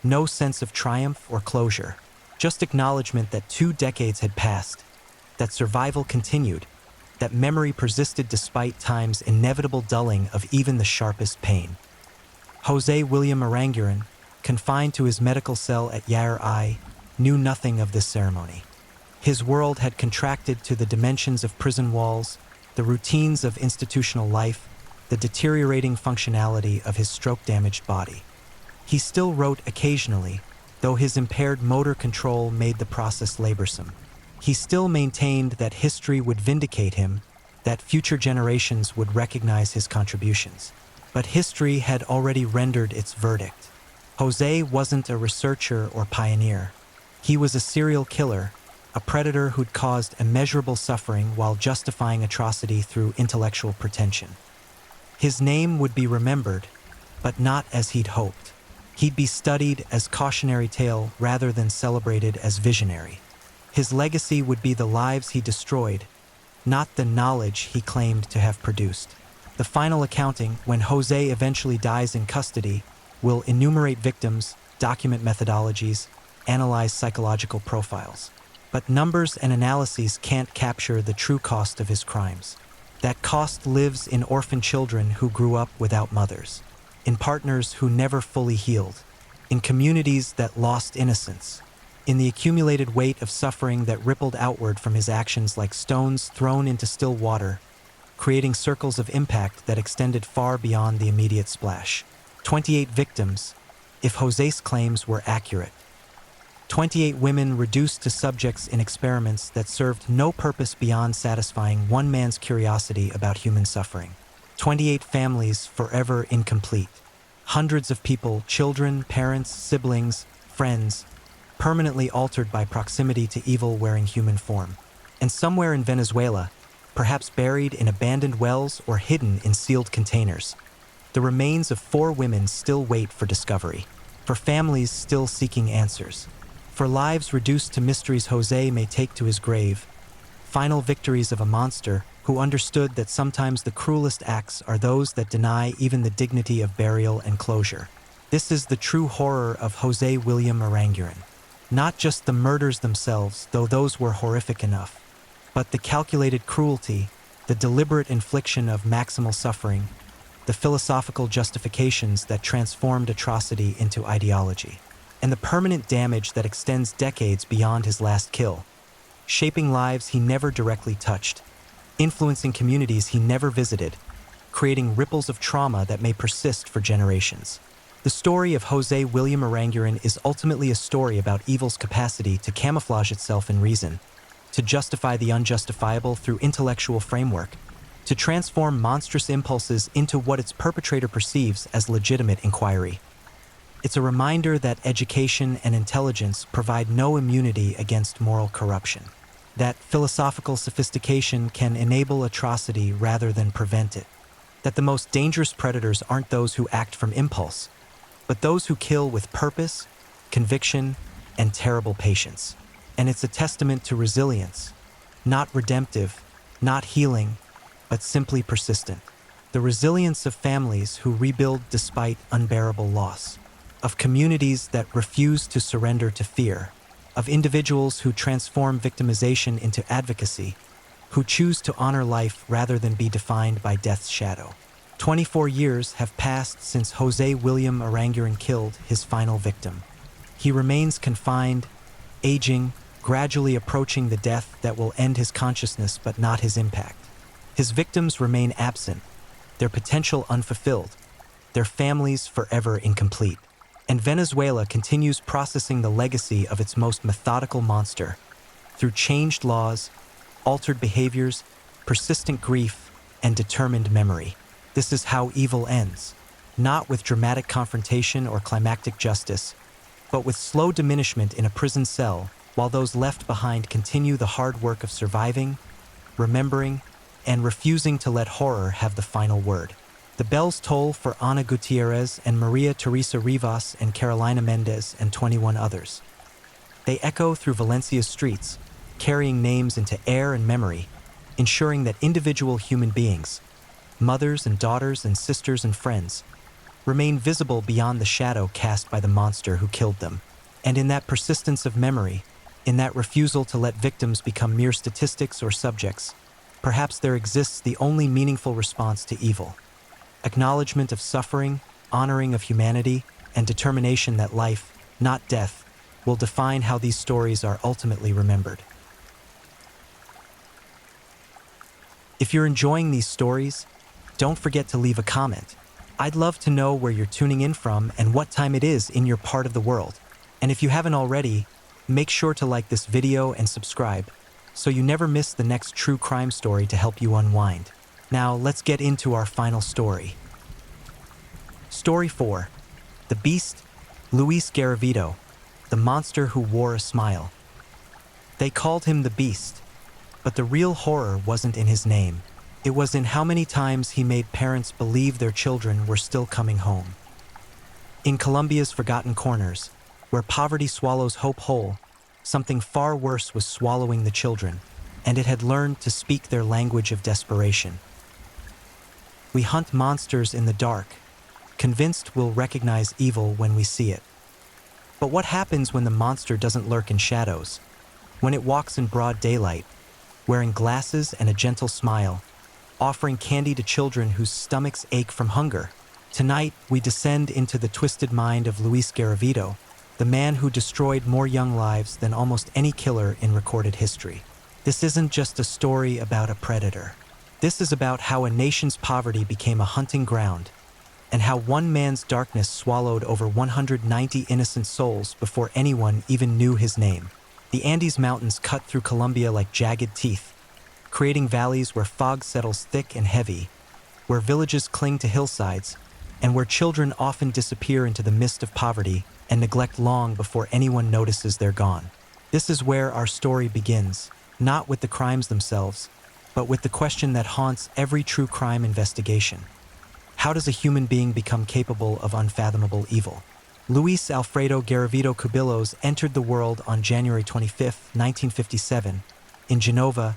no sense of triumph or closure. Just acknowledgement that 2 decades had passed, that survival continued, that memory persisted despite time's inevitable dulling of even the sharpest pain. Jose William Aranguren, confined to his medical cell at Yair I, knew nothing of this ceremony. His world had contracted to the dimensions of prison walls, the routines of institutional life, the deteriorating functionality of his stroke-damaged body. He still wrote occasionally, though his impaired motor control made the process laborsome. He still maintained that history would vindicate him, that future generations would recognize his contributions. But history had already rendered its verdict. Jose wasn't a researcher or pioneer. He was a serial killer, a predator who'd caused immeasurable suffering while justifying atrocity through intellectual pretension. His name would be remembered, but not as he'd hoped. He'd be studied as cautionary tale rather than celebrated as visionary. His legacy would be the lives he destroyed, not the knowledge he claimed to have produced. The final accounting, when Jose eventually dies in custody, will enumerate victims, document methodologies, analyze psychological profiles. But numbers and analyses can't capture the true cost of his crimes. That cost lives in orphan children who grew up without mothers, in partners who never fully healed, in communities that lost innocence, in the accumulated weight of suffering that rippled outward from his actions like stones thrown into still water, creating circles of impact that extended far beyond the immediate splash. 28 victims, if Jose's claims were accurate. 28 women reduced to subjects in experiments that served no purpose beyond satisfying one man's curiosity about human suffering. 28 families forever incomplete. Hundreds of people, children, parents, siblings, friends, permanently altered by proximity to evil wearing human form. And somewhere in Venezuela, perhaps buried in abandoned wells or hidden in sealed containers, the remains of 4 women still wait for discovery, for families still seeking answers, for lives reduced to mysteries Jose may take to his grave, final victories of a monster who understood that sometimes the cruelest acts are those that deny even the dignity of burial and closure. This is the true horror of Jose William Aranguren. Not just the murders themselves, though those were horrific enough, but the calculated cruelty, the deliberate infliction of maximal suffering, the philosophical justifications that transformed atrocity into ideology, and the permanent damage that extends decades beyond his last kill, shaping lives he never directly touched, influencing communities he never visited, creating ripples of trauma that may persist for generations. The story of Jose William Aranguren is ultimately a story about evil's capacity to camouflage itself in reason, to justify the unjustifiable through intellectual framework, to transform monstrous impulses into what its perpetrator perceives as legitimate inquiry. It's a reminder that education and intelligence provide no immunity against moral corruption, that philosophical sophistication can enable atrocity rather than prevent it, that the most dangerous predators aren't those who act from impulse, but those who kill with purpose, conviction, and terrible patience. And it's a testament to resilience, not redemptive, not healing, but simply persistent. The resilience of families who rebuild despite unbearable loss, of communities that refuse to surrender to fear, of individuals who transform victimization into advocacy, who choose to honor life rather than be defined by death's shadow. 24 years have passed since Jose William Aranguren killed his final victim. He remains confined, aging, gradually approaching the death that will end his consciousness but not his impact. His victims remain absent, their potential unfulfilled, their families forever incomplete. And Venezuela continues processing the legacy of its most methodical monster through changed laws, altered behaviors, persistent grief, and determined memory. This is how evil ends, not with dramatic confrontation or climactic justice, but with slow diminishment in a prison cell while those left behind continue the hard work of surviving, remembering, and refusing to let horror have the final word. The bells toll for Ana Gutierrez and Maria Teresa Rivas and Carolina Mendez and 21 others. They echo through Valencia's streets, carrying names into air and memory, ensuring that individual human beings, mothers and daughters and sisters and friends, remain visible beyond the shadow cast by the monster who killed them. And in that persistence of memory, in that refusal to let victims become mere statistics or subjects, perhaps there exists the only meaningful response to evil. Acknowledgement of suffering, honoring of humanity, and determination that life, not death, will define how these stories are ultimately remembered. If you're enjoying these stories, don't forget to leave a comment. I'd love to know where you're tuning in from and what time it is in your part of the world. And if you haven't already, make sure to like this video and subscribe so you never miss the next true crime story to help you unwind. Now, let's get into our final story. Story 4. The Beast, Luis Garavito, the monster who wore a smile. They called him the Beast, but the real horror wasn't in his name. It was in how many times he made parents believe their children were still coming home. In Colombia's forgotten corners, where poverty swallows hope whole, something far worse was swallowing the children, and it had learned to speak their language of desperation. We hunt monsters in the dark, convinced we'll recognize evil when we see it. But what happens when the monster doesn't lurk in shadows, when it walks in broad daylight, wearing glasses and a gentle smile, offering candy to children whose stomachs ache from hunger? Tonight, we descend into the twisted mind of Luis Garavito, the man who destroyed more young lives than almost any killer in recorded history. This isn't just a story about a predator. This is about how a nation's poverty became a hunting ground, and how one man's darkness swallowed over 190 innocent souls before anyone even knew his name. The Andes Mountains cut through Colombia like jagged teeth, creating valleys where fog settles thick and heavy, where villages cling to hillsides, and where children often disappear into the mist of poverty and neglect long before anyone notices they're gone. This is where our story begins, not with the crimes themselves, but with the question that haunts every true crime investigation. How does a human being become capable of unfathomable evil? Luis Alfredo Garavito Cubillos entered the world on January 25, 1957, in Genova,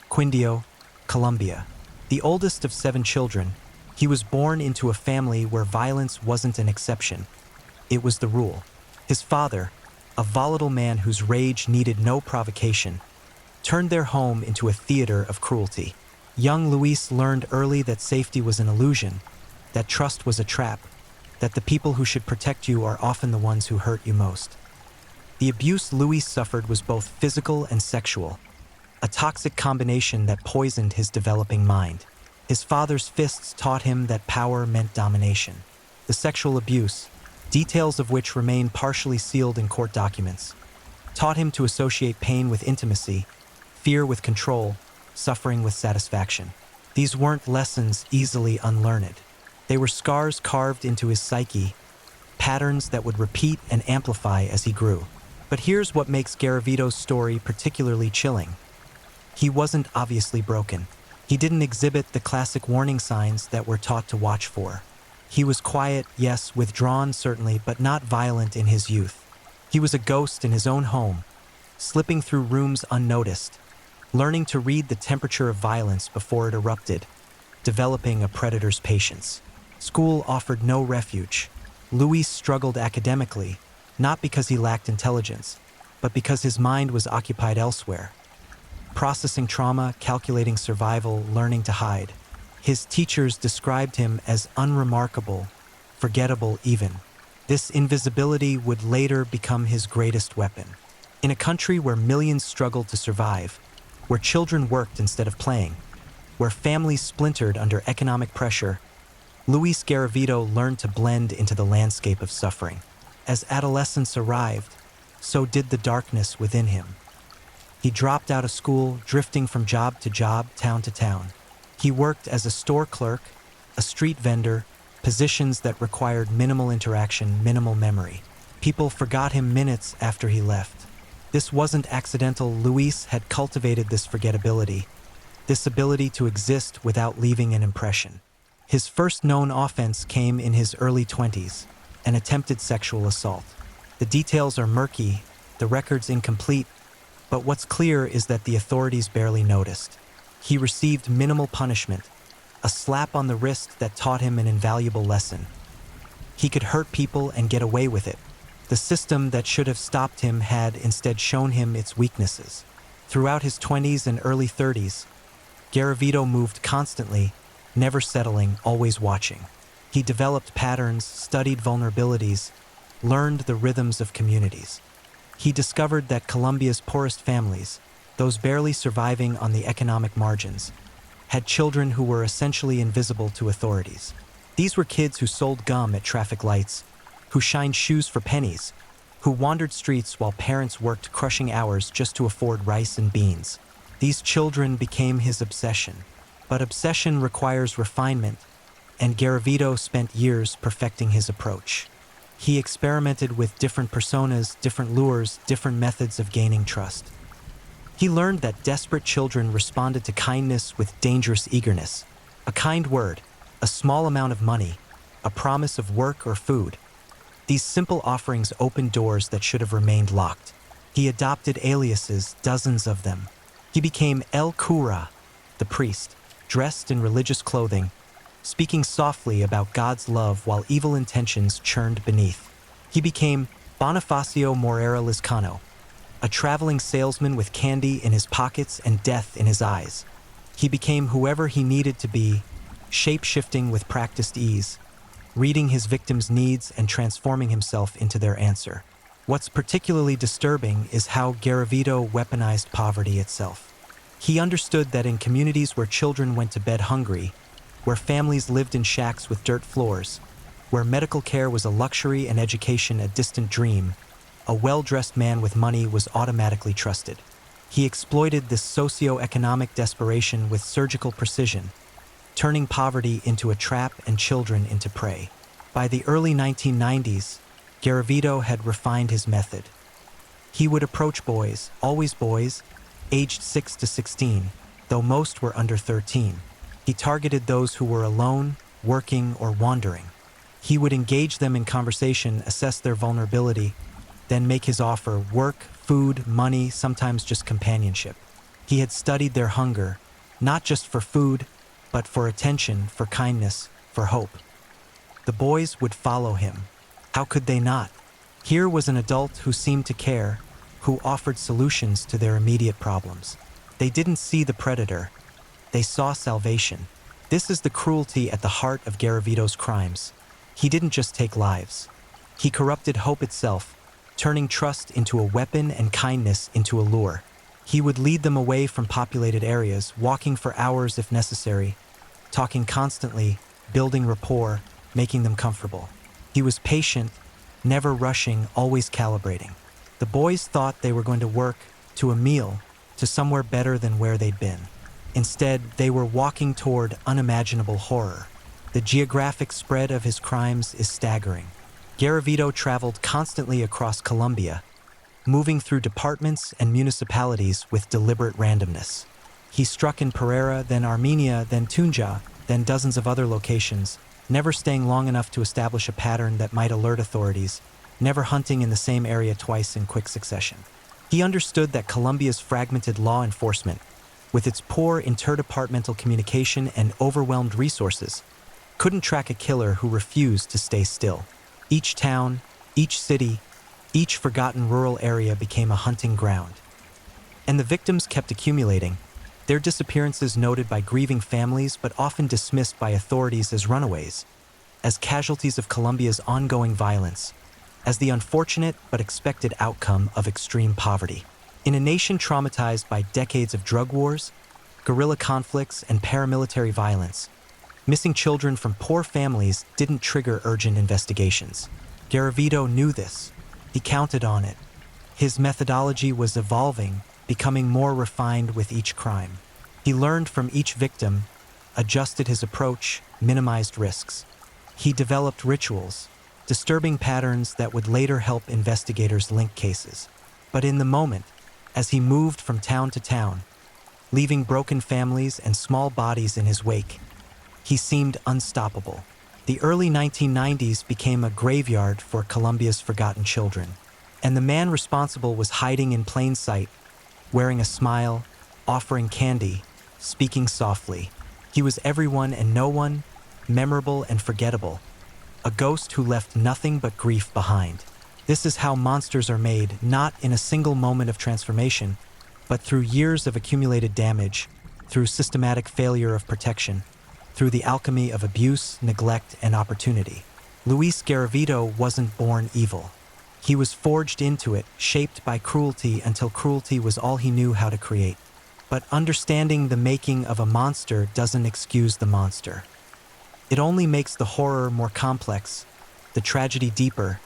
Quindio, Colombia. The oldest of 7 children, he was born into a family where violence wasn't an exception. It was the rule. His father, a volatile man whose rage needed no provocation, turned their home into a theater of cruelty. Young Luis learned early that safety was an illusion, that trust was a trap, that the people who should protect you are often the ones who hurt you most. The abuse Luis suffered was both physical and sexual, a toxic combination that poisoned his developing mind. His father's fists taught him that power meant domination. The sexual abuse, details of which remain partially sealed in court documents, taught him to associate pain with intimacy, fear with control, suffering with satisfaction. These weren't lessons easily unlearned. They were scars carved into his psyche, patterns that would repeat and amplify as he grew. But here's what makes Garavito's story particularly chilling. He wasn't obviously broken. He didn't exhibit the classic warning signs that we're taught to watch for. He was quiet, yes, withdrawn certainly, but not violent in his youth. He was a ghost in his own home, slipping through rooms unnoticed, learning to read the temperature of violence before it erupted, developing a predator's patience. School offered no refuge. Luis struggled academically, not because he lacked intelligence, but because his mind was occupied elsewhere. Processing trauma, calculating survival, learning to hide. His teachers described him as unremarkable, forgettable even. This invisibility would later become his greatest weapon. In a country where millions struggled to survive, where children worked instead of playing, where families splintered under economic pressure, Luis Garavito learned to blend into the landscape of suffering. As adolescence arrived, so did the darkness within him. He dropped out of school, drifting from job to job, town to town. He worked as a store clerk, a street vendor, positions that required minimal interaction, minimal memory. People forgot him minutes after he left. This wasn't accidental. Luis had cultivated this forgettability, this ability to exist without leaving an impression. His first known offense came in his early 20s, an attempted sexual assault. The details are murky, the record's incomplete, but what's clear is that the authorities barely noticed. He received minimal punishment, a slap on the wrist that taught him an invaluable lesson. He could hurt people and get away with it. The system that should have stopped him had instead shown him its weaknesses. Throughout his 20s and early 30s, Garavito moved constantly, never settling, always watching. He developed patterns, studied vulnerabilities, learned the rhythms of communities. He discovered that Colombia's poorest families, those barely surviving on the economic margins, had children who were essentially invisible to authorities. These were kids who sold gum at traffic lights, who shined shoes for pennies, who wandered streets while parents worked crushing hours just to afford rice and beans. These children became his obsession. But obsession requires refinement, and Garavito spent years perfecting his approach. He experimented with different personas, different lures, different methods of gaining trust. He learned that desperate children responded to kindness with dangerous eagerness. A kind word, a small amount of money, a promise of work or food. These simple offerings opened doors that should have remained locked. He adopted aliases, dozens of them. He became El Cura, the priest, dressed in religious clothing, speaking softly about God's love while evil intentions churned beneath. He became Bonifacio Morera Lizcano, a traveling salesman with candy in his pockets and death in his eyes. He became whoever he needed to be, shape-shifting with practiced ease, reading his victims' needs and transforming himself into their answer. What's particularly disturbing is how Garavito weaponized poverty itself. He understood that in communities where children went to bed hungry, where families lived in shacks with dirt floors, Where medical care was a luxury and education a distant dream, a well-dressed man with money was automatically trusted. He exploited this socio-economic desperation with surgical precision, turning poverty into a trap and children into prey. By the early 1990s, Garavito had refined his method. He would approach boys, always boys, aged 6 to 16, though most were under 13. He targeted those who were alone, working, or wandering. He would engage them in conversation, assess their vulnerability, then make his offer: work, food, money, sometimes just companionship. He had studied their hunger, not just for food, but for attention, for kindness, for hope. The boys would follow him. How could they not? Here was an adult who seemed to care, who offered solutions to their immediate problems. They didn't see the predator. They saw salvation. This is the cruelty at the heart of Garavito's crimes. He didn't just take lives. He corrupted hope itself, turning trust into a weapon and kindness into a lure. He would lead them away from populated areas, walking for hours if necessary, talking constantly, building rapport, making them comfortable. He was patient, never rushing, always calibrating. The boys thought they were going to work, to a meal, to somewhere better than where they'd been. Instead, they were walking toward unimaginable horror. The geographic spread of his crimes is staggering. Garavito traveled constantly across Colombia, moving through departments and municipalities with deliberate randomness. He struck in Pereira, then Armenia, then Tunja, then dozens of other locations, never staying long enough to establish a pattern that might alert authorities, never hunting in the same area twice in quick succession. He understood that Colombia's fragmented law enforcement, with its poor interdepartmental communication and overwhelmed resources, couldn't track a killer who refused to stay still. Each town, each city, each forgotten rural area became a hunting ground. And the victims kept accumulating, their disappearances noted by grieving families but often dismissed by authorities as runaways, as casualties of Colombia's ongoing violence, as the unfortunate but expected outcome of extreme poverty. In a nation traumatized by decades of drug wars, guerrilla conflicts, and paramilitary violence, missing children from poor families didn't trigger urgent investigations. Garavito knew this. He counted on it. His methodology was evolving, becoming more refined with each crime. He learned from each victim, adjusted his approach, minimized risks. He developed rituals, disturbing patterns that would later help investigators link cases. But in the moment, as he moved from town to town, leaving broken families and small bodies in his wake, he seemed unstoppable. The early 1990s became a graveyard for Colombia's forgotten children, and the man responsible was hiding in plain sight, wearing a smile, offering candy, speaking softly. He was everyone and no one, memorable and forgettable, a ghost who left nothing but grief behind. This is how monsters are made, not in a single moment of transformation, but through years of accumulated damage, through systematic failure of protection, through the alchemy of abuse, neglect, and opportunity. Luis Garavito wasn't born evil. He was forged into it, shaped by cruelty until cruelty was all he knew how to create. But understanding the making of a monster doesn't excuse the monster. It only makes the horror more complex, the tragedy deeper,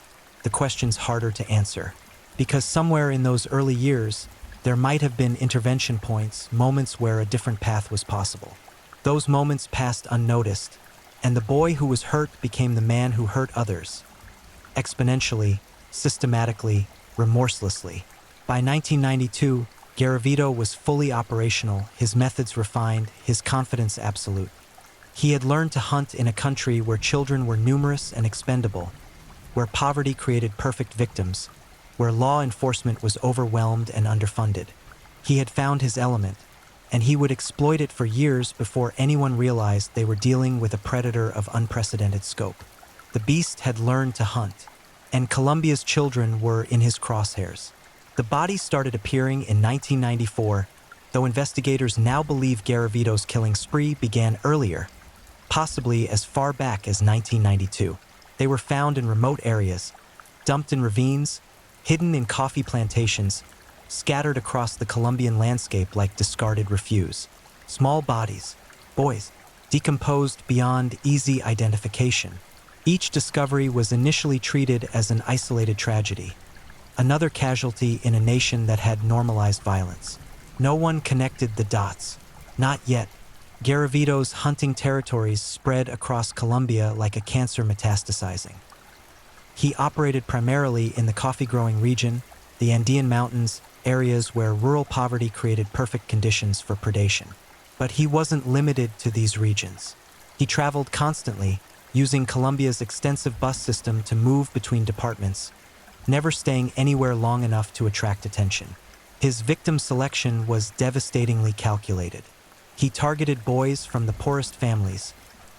the questions harder to answer. Because somewhere in those early years, there might have been intervention points, moments where a different path was possible. Those moments passed unnoticed, and the boy who was hurt became the man who hurt others. Exponentially, systematically, remorselessly. By 1992, Garavito was fully operational, his methods refined, his confidence absolute. He had learned to hunt in a country where children were numerous and expendable, where poverty created perfect victims, where law enforcement was overwhelmed and underfunded. He had found his element, and he would exploit it for years before anyone realized they were dealing with a predator of unprecedented scope. The beast had learned to hunt, and Colombia's children were in his crosshairs. The bodies started appearing in 1994, though investigators now believe Garavito's killing spree began earlier, possibly as far back as 1992. They were found in remote areas, dumped in ravines, hidden in coffee plantations, scattered across the Colombian landscape like discarded refuse. Small bodies, boys, decomposed beyond easy identification. Each discovery was initially treated as an isolated tragedy, another casualty in a nation that had normalized violence. No one connected the dots. Not yet. Garavito's hunting territories spread across Colombia like a cancer metastasizing. He operated primarily in the coffee-growing region, the Andean Mountains, areas where rural poverty created perfect conditions for predation. But he wasn't limited to these regions. He traveled constantly, using Colombia's extensive bus system to move between departments, never staying anywhere long enough to attract attention. His victim selection was devastatingly calculated. He targeted boys from the poorest families,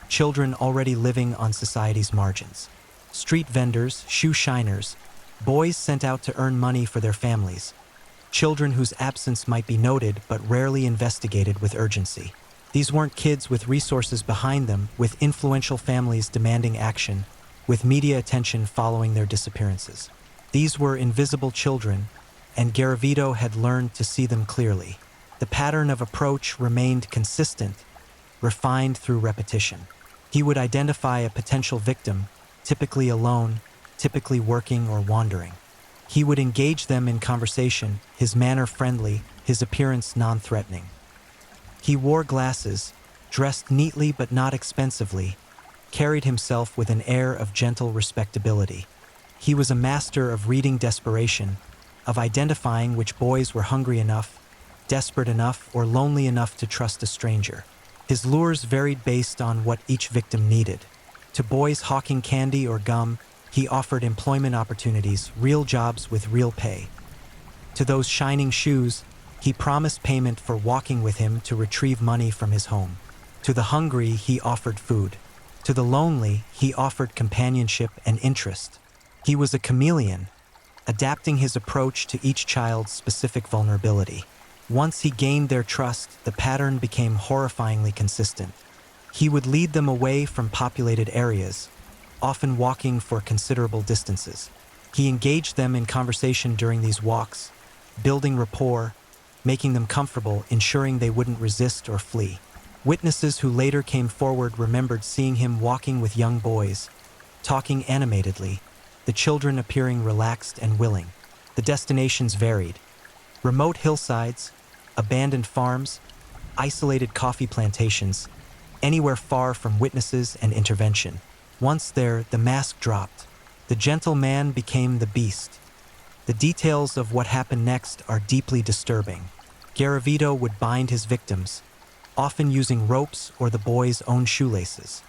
children already living on society's margins. Street vendors, shoe shiners, boys sent out to earn money for their families, children whose absence might be noted but rarely investigated with urgency. These weren't kids with resources behind them, with influential families demanding action, with media attention following their disappearances. These were invisible children, and Garavito had learned to see them clearly. The pattern of approach remained consistent, refined through repetition. He would identify a potential victim, typically alone, typically working or wandering. He would engage them in conversation, his manner friendly, his appearance non-threatening. He wore glasses, dressed neatly but not expensively, carried himself with an air of gentle respectability. He was a master of reading desperation, of identifying which boys were hungry enough, desperate enough, or lonely enough to trust a stranger. His lures varied based on what each victim needed. To boys hawking candy or gum, he offered employment opportunities, real jobs with real pay. To those shining shoes, he promised payment for walking with him to retrieve money from his home. To the hungry, he offered food. To the lonely, he offered companionship and interest. He was a chameleon, adapting his approach to each child's specific vulnerability. Once he gained their trust, the pattern became horrifyingly consistent. He would lead them away from populated areas, often walking for considerable distances. He engaged them in conversation during these walks, building rapport, making them comfortable, ensuring they wouldn't resist or flee. Witnesses who later came forward remembered seeing him walking with young boys, talking animatedly, the children appearing relaxed and willing. The destinations varied. Remote hillsides, abandoned farms, isolated coffee plantations, anywhere far from witnesses and intervention. Once there, the mask dropped. The gentle man became the beast. The details of what happened next are deeply disturbing. Garavito would bind his victims, often using ropes or the boys' own shoelaces.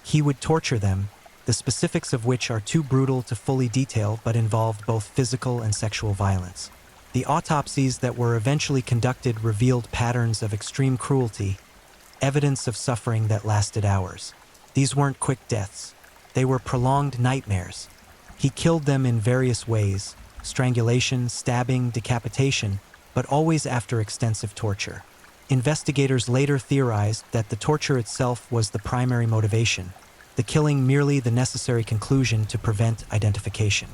He would torture them, the specifics of which are too brutal to fully detail but involved both physical and sexual violence. The autopsies that were eventually conducted revealed patterns of extreme cruelty, evidence of suffering that lasted hours. These weren't quick deaths. They were prolonged nightmares. He killed them in various ways: strangulation, stabbing, decapitation, but always after extensive torture. Investigators later theorized that the torture itself was the primary motivation, the killing merely the necessary conclusion to prevent identification.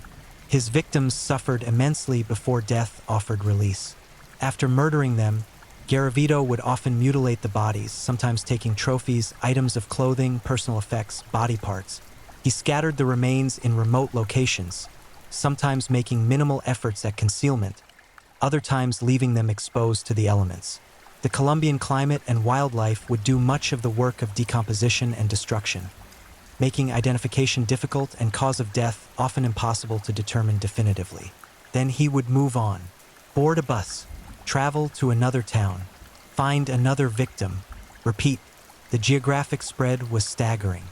His victims suffered immensely before death offered release. After murdering them, Garavito would often mutilate the bodies, sometimes taking trophies, items of clothing, personal effects, body parts. He scattered the remains in remote locations, sometimes making minimal efforts at concealment, other times leaving them exposed to the elements. The Colombian climate and wildlife would do much of the work of decomposition and destruction, making identification difficult and cause of death often impossible to determine definitively. Then he would move on, board a bus, travel to another town, find another victim, repeat. The geographic spread was staggering.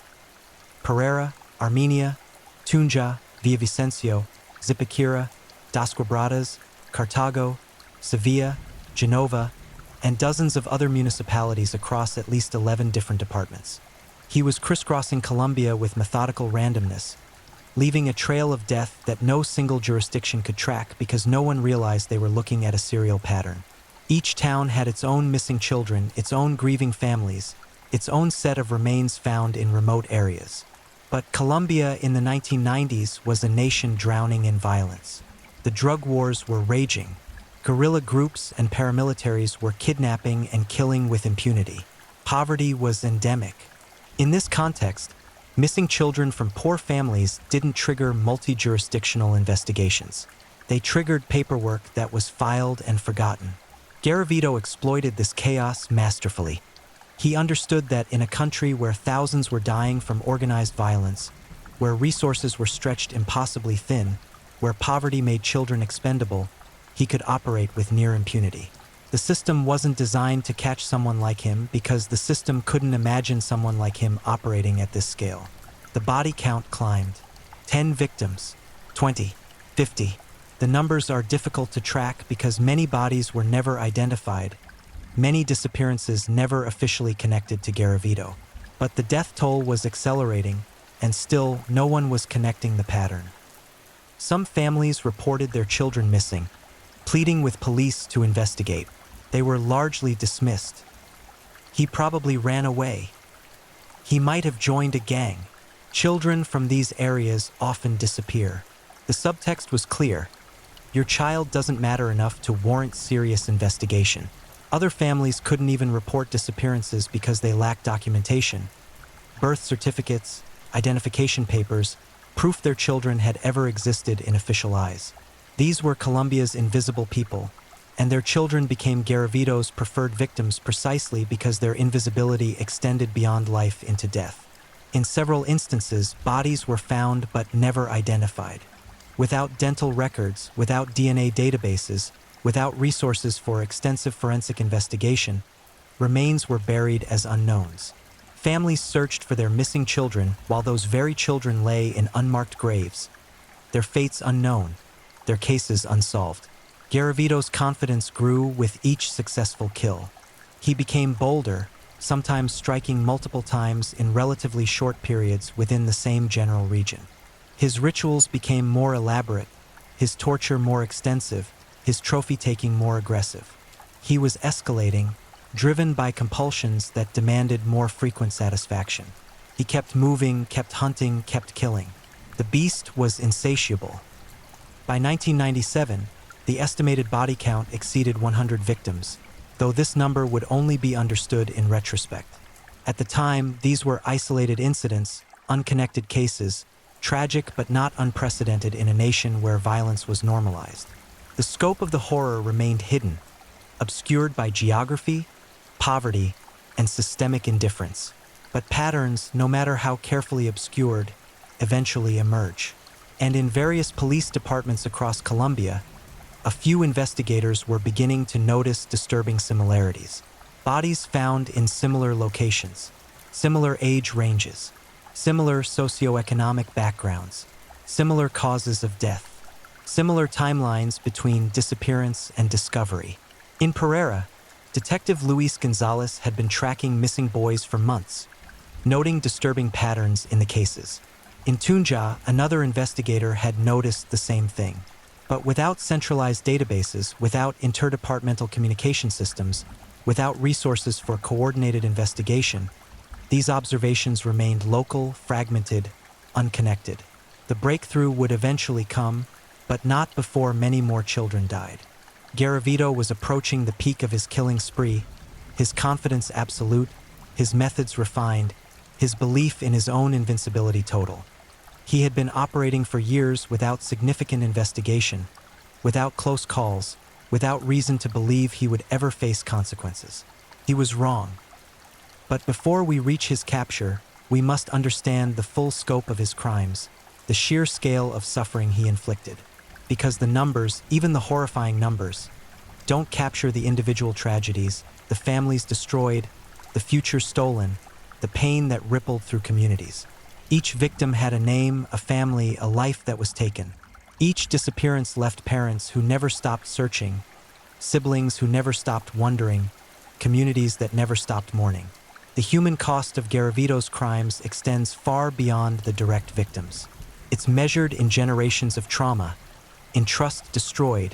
Pereira, Armenia, Tunja, Villavicencio, Zipaquira, Das Quebradas, Cartago, Sevilla, Genova, and dozens of other municipalities across at least 11 different departments. He was crisscrossing Colombia with methodical randomness, leaving a trail of death that no single jurisdiction could track because no one realized they were looking at a serial pattern. Each town had its own missing children, its own grieving families, its own set of remains found in remote areas. But Colombia in the 1990s was a nation drowning in violence. The drug wars were raging. Guerrilla groups and paramilitaries were kidnapping and killing with impunity. Poverty was endemic. In this context, Missing children from poor families didn't trigger multi-jurisdictional investigations. They triggered paperwork that was filed and forgotten. Garavito exploited this chaos masterfully. He understood that in a country where thousands were dying from organized violence, where resources were stretched impossibly thin, where poverty made children expendable, he could operate with near impunity. The system wasn't designed to catch someone like him because the system couldn't imagine someone like him operating at this scale. The body count climbed. 10 victims, 20, 50. The numbers are difficult to track because many bodies were never identified, many disappearances never officially connected to Garavito. But the death toll was accelerating, and still no one was connecting the pattern. Some families reported their children missing, pleading with police to investigate. They were largely dismissed. He probably ran away. He might have joined a gang. Children from these areas often disappear. The subtext was clear. Your child doesn't matter enough to warrant serious investigation. Other families couldn't even report disappearances because they lacked documentation. Birth certificates, identification papers, proof their children had ever existed in official eyes. These were Colombia's invisible people, and their children became Garavito's preferred victims precisely because their invisibility extended beyond life into death. In several instances, bodies were found but never identified. Without dental records, without DNA databases, without resources for extensive forensic investigation, remains were buried as unknowns. Families searched for their missing children while those very children lay in unmarked graves, their fates unknown, their cases unsolved. Garavito's confidence grew with each successful kill. He became bolder, sometimes striking multiple times in relatively short periods within the same general region. His rituals became more elaborate, his torture more extensive, his trophy-taking more aggressive. He was escalating, driven by compulsions that demanded more frequent satisfaction. He kept moving, kept hunting, kept killing. The beast was insatiable. By 1997, the estimated body count exceeded 100 victims, though this number would only be understood in retrospect. At the time, these were isolated incidents, unconnected cases, tragic but not unprecedented in a nation where violence was normalized. The scope of the horror remained hidden, obscured by geography, poverty, and systemic indifference. But patterns, no matter how carefully obscured, eventually emerge. And in various police departments across Colombia, a few investigators were beginning to notice disturbing similarities. Bodies found in similar locations, similar age ranges, similar socioeconomic backgrounds, similar causes of death, similar timelines between disappearance and discovery. In Pereira, Detective Luis Gonzalez had been tracking missing boys for months, noting disturbing patterns in the cases. In Tunja, another investigator had noticed the same thing. But without centralized databases, without interdepartmental communication systems, without resources for coordinated investigation, these observations remained local, fragmented, unconnected. The breakthrough would eventually come, but not before many more children died. Garavito was approaching the peak of his killing spree, his confidence absolute, his methods refined, his belief in his own invincibility total. He had been operating for years without significant investigation, without close calls, without reason to believe he would ever face consequences. He was wrong. But before we reach his capture, we must understand the full scope of his crimes, the sheer scale of suffering he inflicted. Because the numbers, even the horrifying numbers, don't capture the individual tragedies, the families destroyed, the future stolen, the pain that rippled through communities. Each victim had a name, a family, a life that was taken. Each disappearance left parents who never stopped searching, siblings who never stopped wondering, communities that never stopped mourning. The human cost of Garavito's crimes extends far beyond the direct victims. It's measured in generations of trauma, in trust destroyed,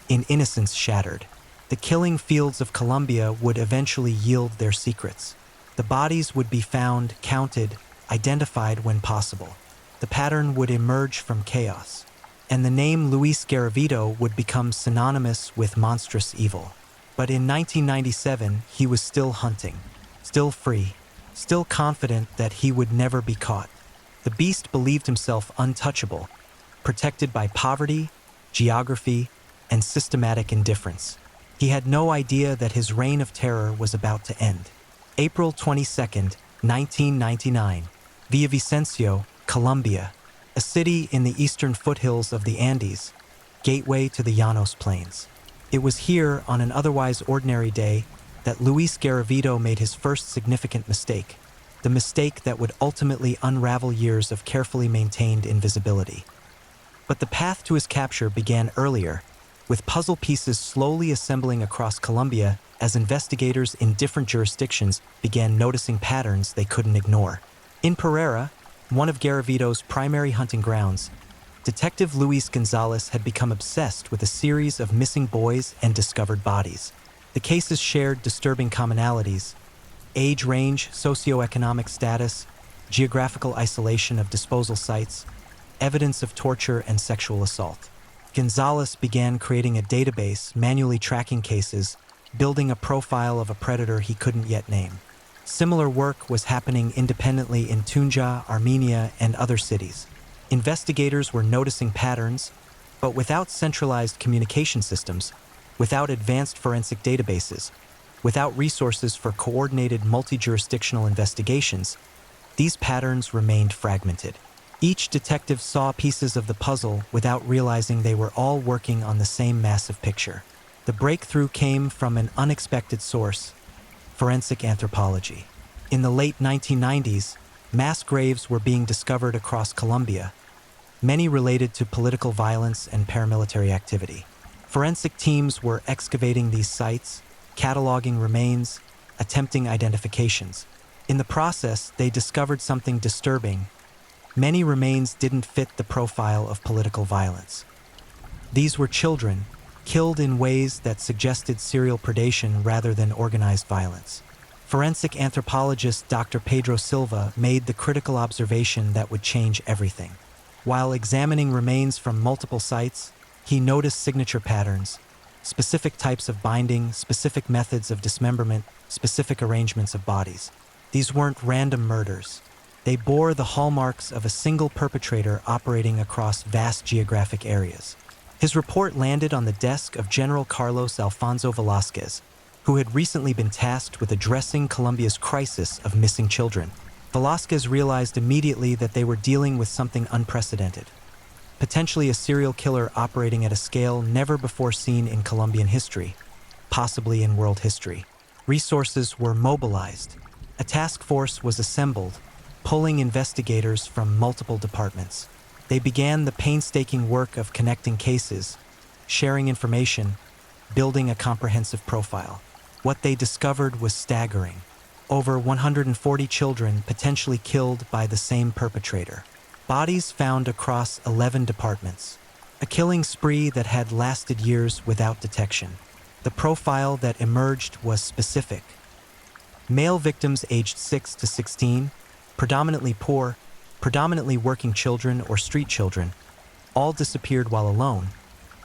in innocence shattered. The killing fields of Colombia would eventually yield their secrets. The bodies would be found, counted, identified when possible. The pattern would emerge from chaos, and the name Luis Garavito would become synonymous with monstrous evil. But in 1997, he was still hunting, still free, still confident that he would never be caught. The beast believed himself untouchable, protected by poverty, geography, and systematic indifference. He had no idea that his reign of terror was about to end. April 22nd, 1999, Villavicencio, Colombia, a city in the eastern foothills of the Andes, gateway to the Llanos Plains. It was here, on an otherwise ordinary day, that Luis Garavito made his first significant mistake, the mistake that would ultimately unravel years of carefully maintained invisibility. But the path to his capture began earlier, with puzzle pieces slowly assembling across Colombia as investigators in different jurisdictions began noticing patterns they couldn't ignore. In Pereira, one of Garavito's primary hunting grounds, Detective Luis Gonzalez had become obsessed with a series of missing boys and discovered bodies. The cases shared disturbing commonalities: age range, socioeconomic status, geographical isolation of disposal sites, evidence of torture and sexual assault. Gonzalez began creating a database, manually tracking cases, building a profile of a predator he couldn't yet name. Similar work was happening independently in Tunja, Armenia, and other cities. Investigators were noticing patterns, but without centralized communication systems, without advanced forensic databases, without resources for coordinated multi-jurisdictional investigations, these patterns remained fragmented. Each detective saw pieces of the puzzle without realizing they were all working on the same massive picture. The breakthrough came from an unexpected source: forensic anthropology. In the late 1990s, mass graves were being discovered across Colombia, many related to political violence and paramilitary activity. Forensic teams were excavating these sites, cataloging remains, attempting identifications. In the process, they discovered something disturbing. Many remains didn't fit the profile of political violence. These were children, killed in ways that suggested serial predation rather than organized violence. Forensic anthropologist Dr. Pedro Silva made the critical observation that would change everything. While examining remains from multiple sites, he noticed signature patterns, specific types of binding, specific methods of dismemberment, specific arrangements of bodies. These weren't random murders. They bore the hallmarks of a single perpetrator operating across vast geographic areas. His report landed on the desk of General Carlos Alfonso Velázquez, who had recently been tasked with addressing Colombia's crisis of missing children. Velázquez realized immediately that they were dealing with something unprecedented, potentially a serial killer operating at a scale never before seen in Colombian history, possibly in world history. Resources were mobilized. A task force was assembled, pulling investigators from multiple departments. They began the painstaking work of connecting cases, sharing information, building a comprehensive profile. What they discovered was staggering. Over 140 children potentially killed by the same perpetrator. Bodies found across 11 departments. A killing spree that had lasted years without detection. The profile that emerged was specific. Male victims aged 6 to 16, predominantly poor, predominantly working children or street children, all disappeared while alone,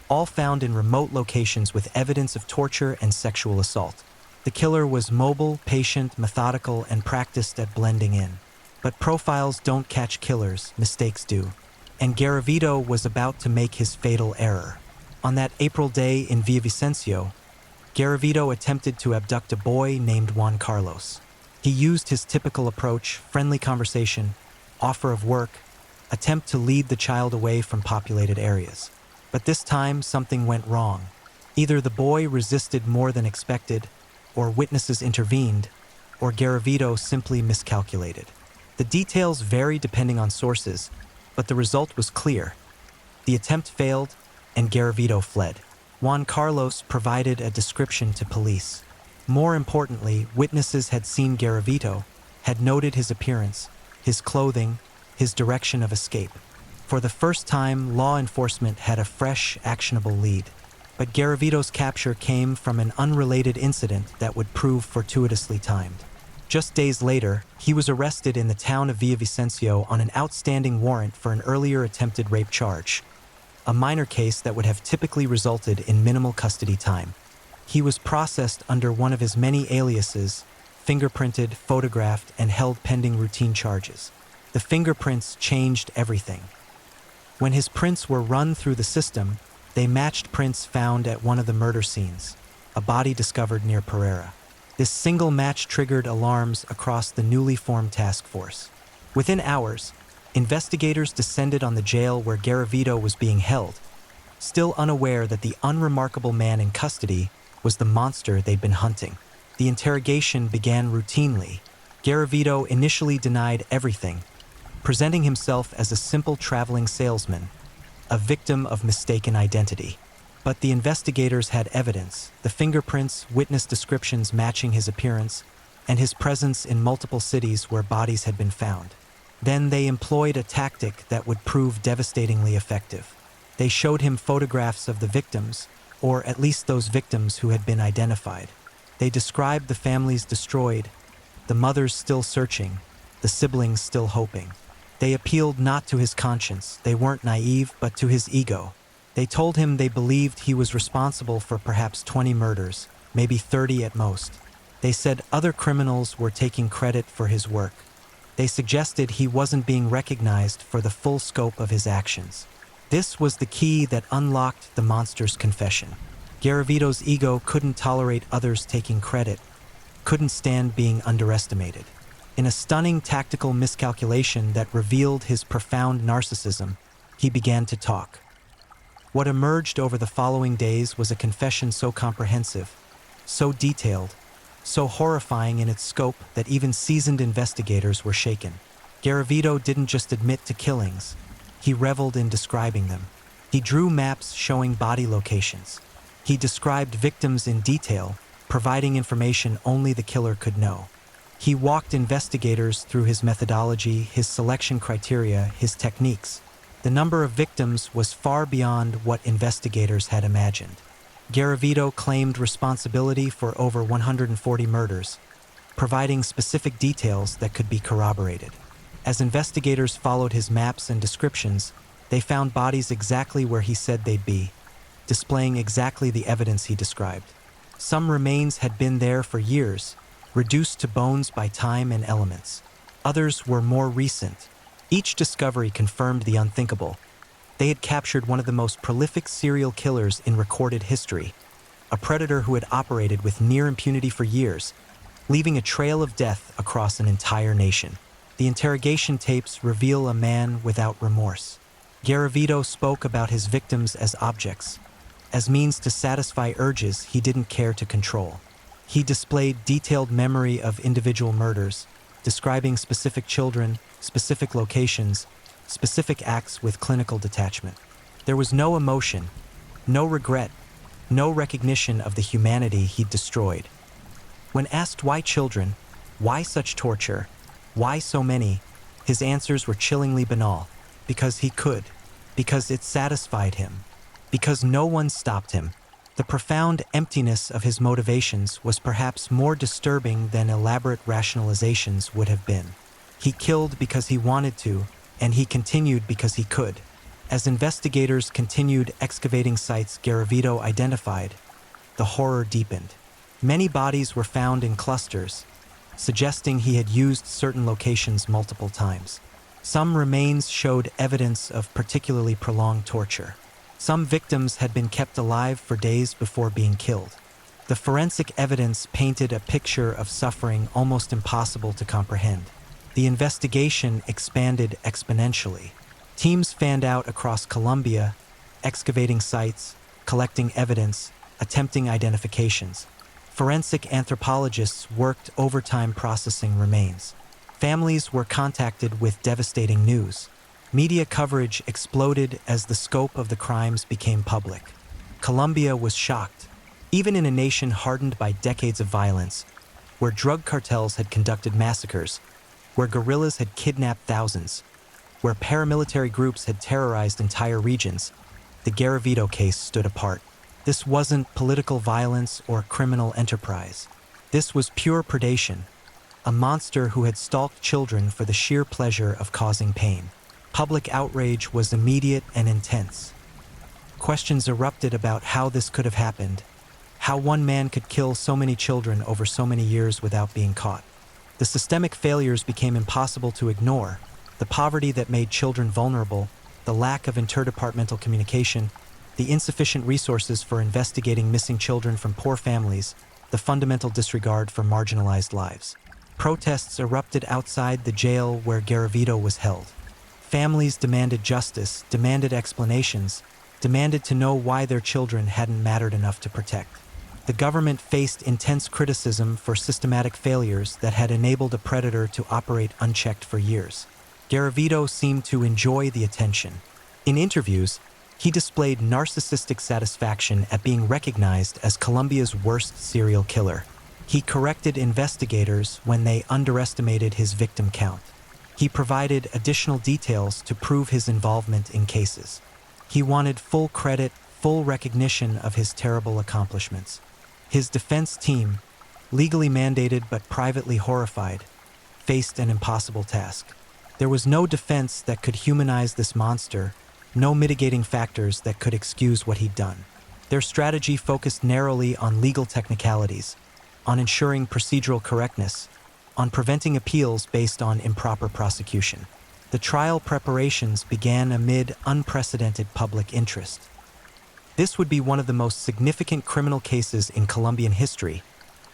all found in remote locations with evidence of torture and sexual assault. The killer was mobile, patient, methodical, and practiced at blending in. But profiles don't catch killers, mistakes do. And Garavito was about to make his fatal error. On that April day in Villavicencio, Garavito attempted to abduct a boy named Juan Carlos. He used his typical approach: friendly conversation, offer of work, attempt to lead the child away from populated areas. But this time, something went wrong. Either the boy resisted more than expected, or witnesses intervened, or Garavito simply miscalculated. The details vary depending on sources, but the result was clear. The attempt failed, and Garavito fled. Juan Carlos provided a description to police. More importantly, witnesses had seen Garavito, had noted his appearance, his clothing, his direction of escape. For the first time, law enforcement had a fresh, actionable lead. But Garavito's capture came from an unrelated incident that would prove fortuitously timed. Just days later, he was arrested in the town of Villavicencio on an outstanding warrant for an earlier attempted rape charge, a minor case that would have typically resulted in minimal custody time. He was processed under one of his many aliases, fingerprinted, photographed, and held pending routine charges. The fingerprints changed everything. When his prints were run through the system, they matched prints found at one of the murder scenes, a body discovered near Pereira. This single match triggered alarms across the newly formed task force. Within hours, investigators descended on the jail where Garavito was being held, still unaware that the unremarkable man in custody was the monster they'd been hunting. The interrogation began routinely. Garavito initially denied everything, presenting himself as a simple traveling salesman, a victim of mistaken identity. But the investigators had evidence: the fingerprints, witness descriptions matching his appearance, and his presence in multiple cities where bodies had been found. Then they employed a tactic that would prove devastatingly effective. They showed him photographs of the victims, or at least those victims who had been identified. They described the families destroyed, the mothers still searching, the siblings still hoping. They appealed not to his conscience, they weren't naive, but to his ego. They told him they believed he was responsible for perhaps 20 murders, maybe 30 at most. They said other criminals were taking credit for his work. They suggested he wasn't being recognized for the full scope of his actions. This was the key that unlocked the monster's confession. Garavito's ego couldn't tolerate others taking credit, couldn't stand being underestimated. In a stunning tactical miscalculation that revealed his profound narcissism, he began to talk. What emerged over the following days was a confession so comprehensive, so detailed, so horrifying in its scope that even seasoned investigators were shaken. Garavito didn't just admit to killings, he reveled in describing them. He drew maps showing body locations. He described victims in detail, providing information only the killer could know. He walked investigators through his methodology, his selection criteria, his techniques. The number of victims was far beyond what investigators had imagined. Garavito claimed responsibility for over 140 murders, providing specific details that could be corroborated. As investigators followed his maps and descriptions, they found bodies exactly where he said they'd be, displaying exactly the evidence he described. Some remains had been there for years, reduced to bones by time and elements. Others were more recent. Each discovery confirmed the unthinkable. They had captured one of the most prolific serial killers in recorded history, a predator who had operated with near impunity for years, leaving a trail of death across an entire nation. The interrogation tapes reveal a man without remorse. Garavito spoke about his victims as objects, as means to satisfy urges he didn't care to control. He displayed detailed memory of individual murders, describing specific children, specific locations, specific acts with clinical detachment. There was no emotion, no regret, no recognition of the humanity he'd destroyed. When asked why children, why such torture, why so many, his answers were chillingly banal. Because he could, because it satisfied him, because no one stopped him. The profound emptiness of his motivations was perhaps more disturbing than elaborate rationalizations would have been. He killed because he wanted to, and he continued because he could. As investigators continued excavating sites Garavito identified, the horror deepened. Many bodies were found in clusters, suggesting he had used certain locations multiple times. Some remains showed evidence of particularly prolonged torture. Some victims had been kept alive for days before being killed. The forensic evidence painted a picture of suffering almost impossible to comprehend. The investigation expanded exponentially. Teams fanned out across Colombia, excavating sites, collecting evidence, attempting identifications. Forensic anthropologists worked overtime processing remains. Families were contacted with devastating news. Media coverage exploded as the scope of the crimes became public. Colombia was shocked, even in a nation hardened by decades of violence, where drug cartels had conducted massacres, where guerrillas had kidnapped thousands, where paramilitary groups had terrorized entire regions. The Garavito case stood apart. This wasn't political violence or criminal enterprise. This was pure predation, a monster who had stalked children for the sheer pleasure of causing pain. Public outrage was immediate and intense. Questions erupted about how this could have happened, how one man could kill so many children over so many years without being caught. The systemic failures became impossible to ignore. The poverty that made children vulnerable, the lack of interdepartmental communication, the insufficient resources for investigating missing children from poor families, the fundamental disregard for marginalized lives. Protests erupted outside the jail where Garavito was held. Families demanded justice, demanded explanations, demanded to know why their children hadn't mattered enough to protect. The government faced intense criticism for systematic failures that had enabled a predator to operate unchecked for years. Garavito seemed to enjoy the attention. In interviews, he displayed narcissistic satisfaction at being recognized as Colombia's worst serial killer. He corrected investigators when they underestimated his victim count. He provided additional details to prove his involvement in cases. He wanted full credit, full recognition of his terrible accomplishments. His defense team, legally mandated but privately horrified, faced an impossible task. There was no defense that could humanize this monster, no mitigating factors that could excuse what he'd done. Their strategy focused narrowly on legal technicalities, on ensuring procedural correctness, on preventing appeals based on improper prosecution. The trial preparations began amid unprecedented public interest. This would be one of the most significant criminal cases in Colombian history,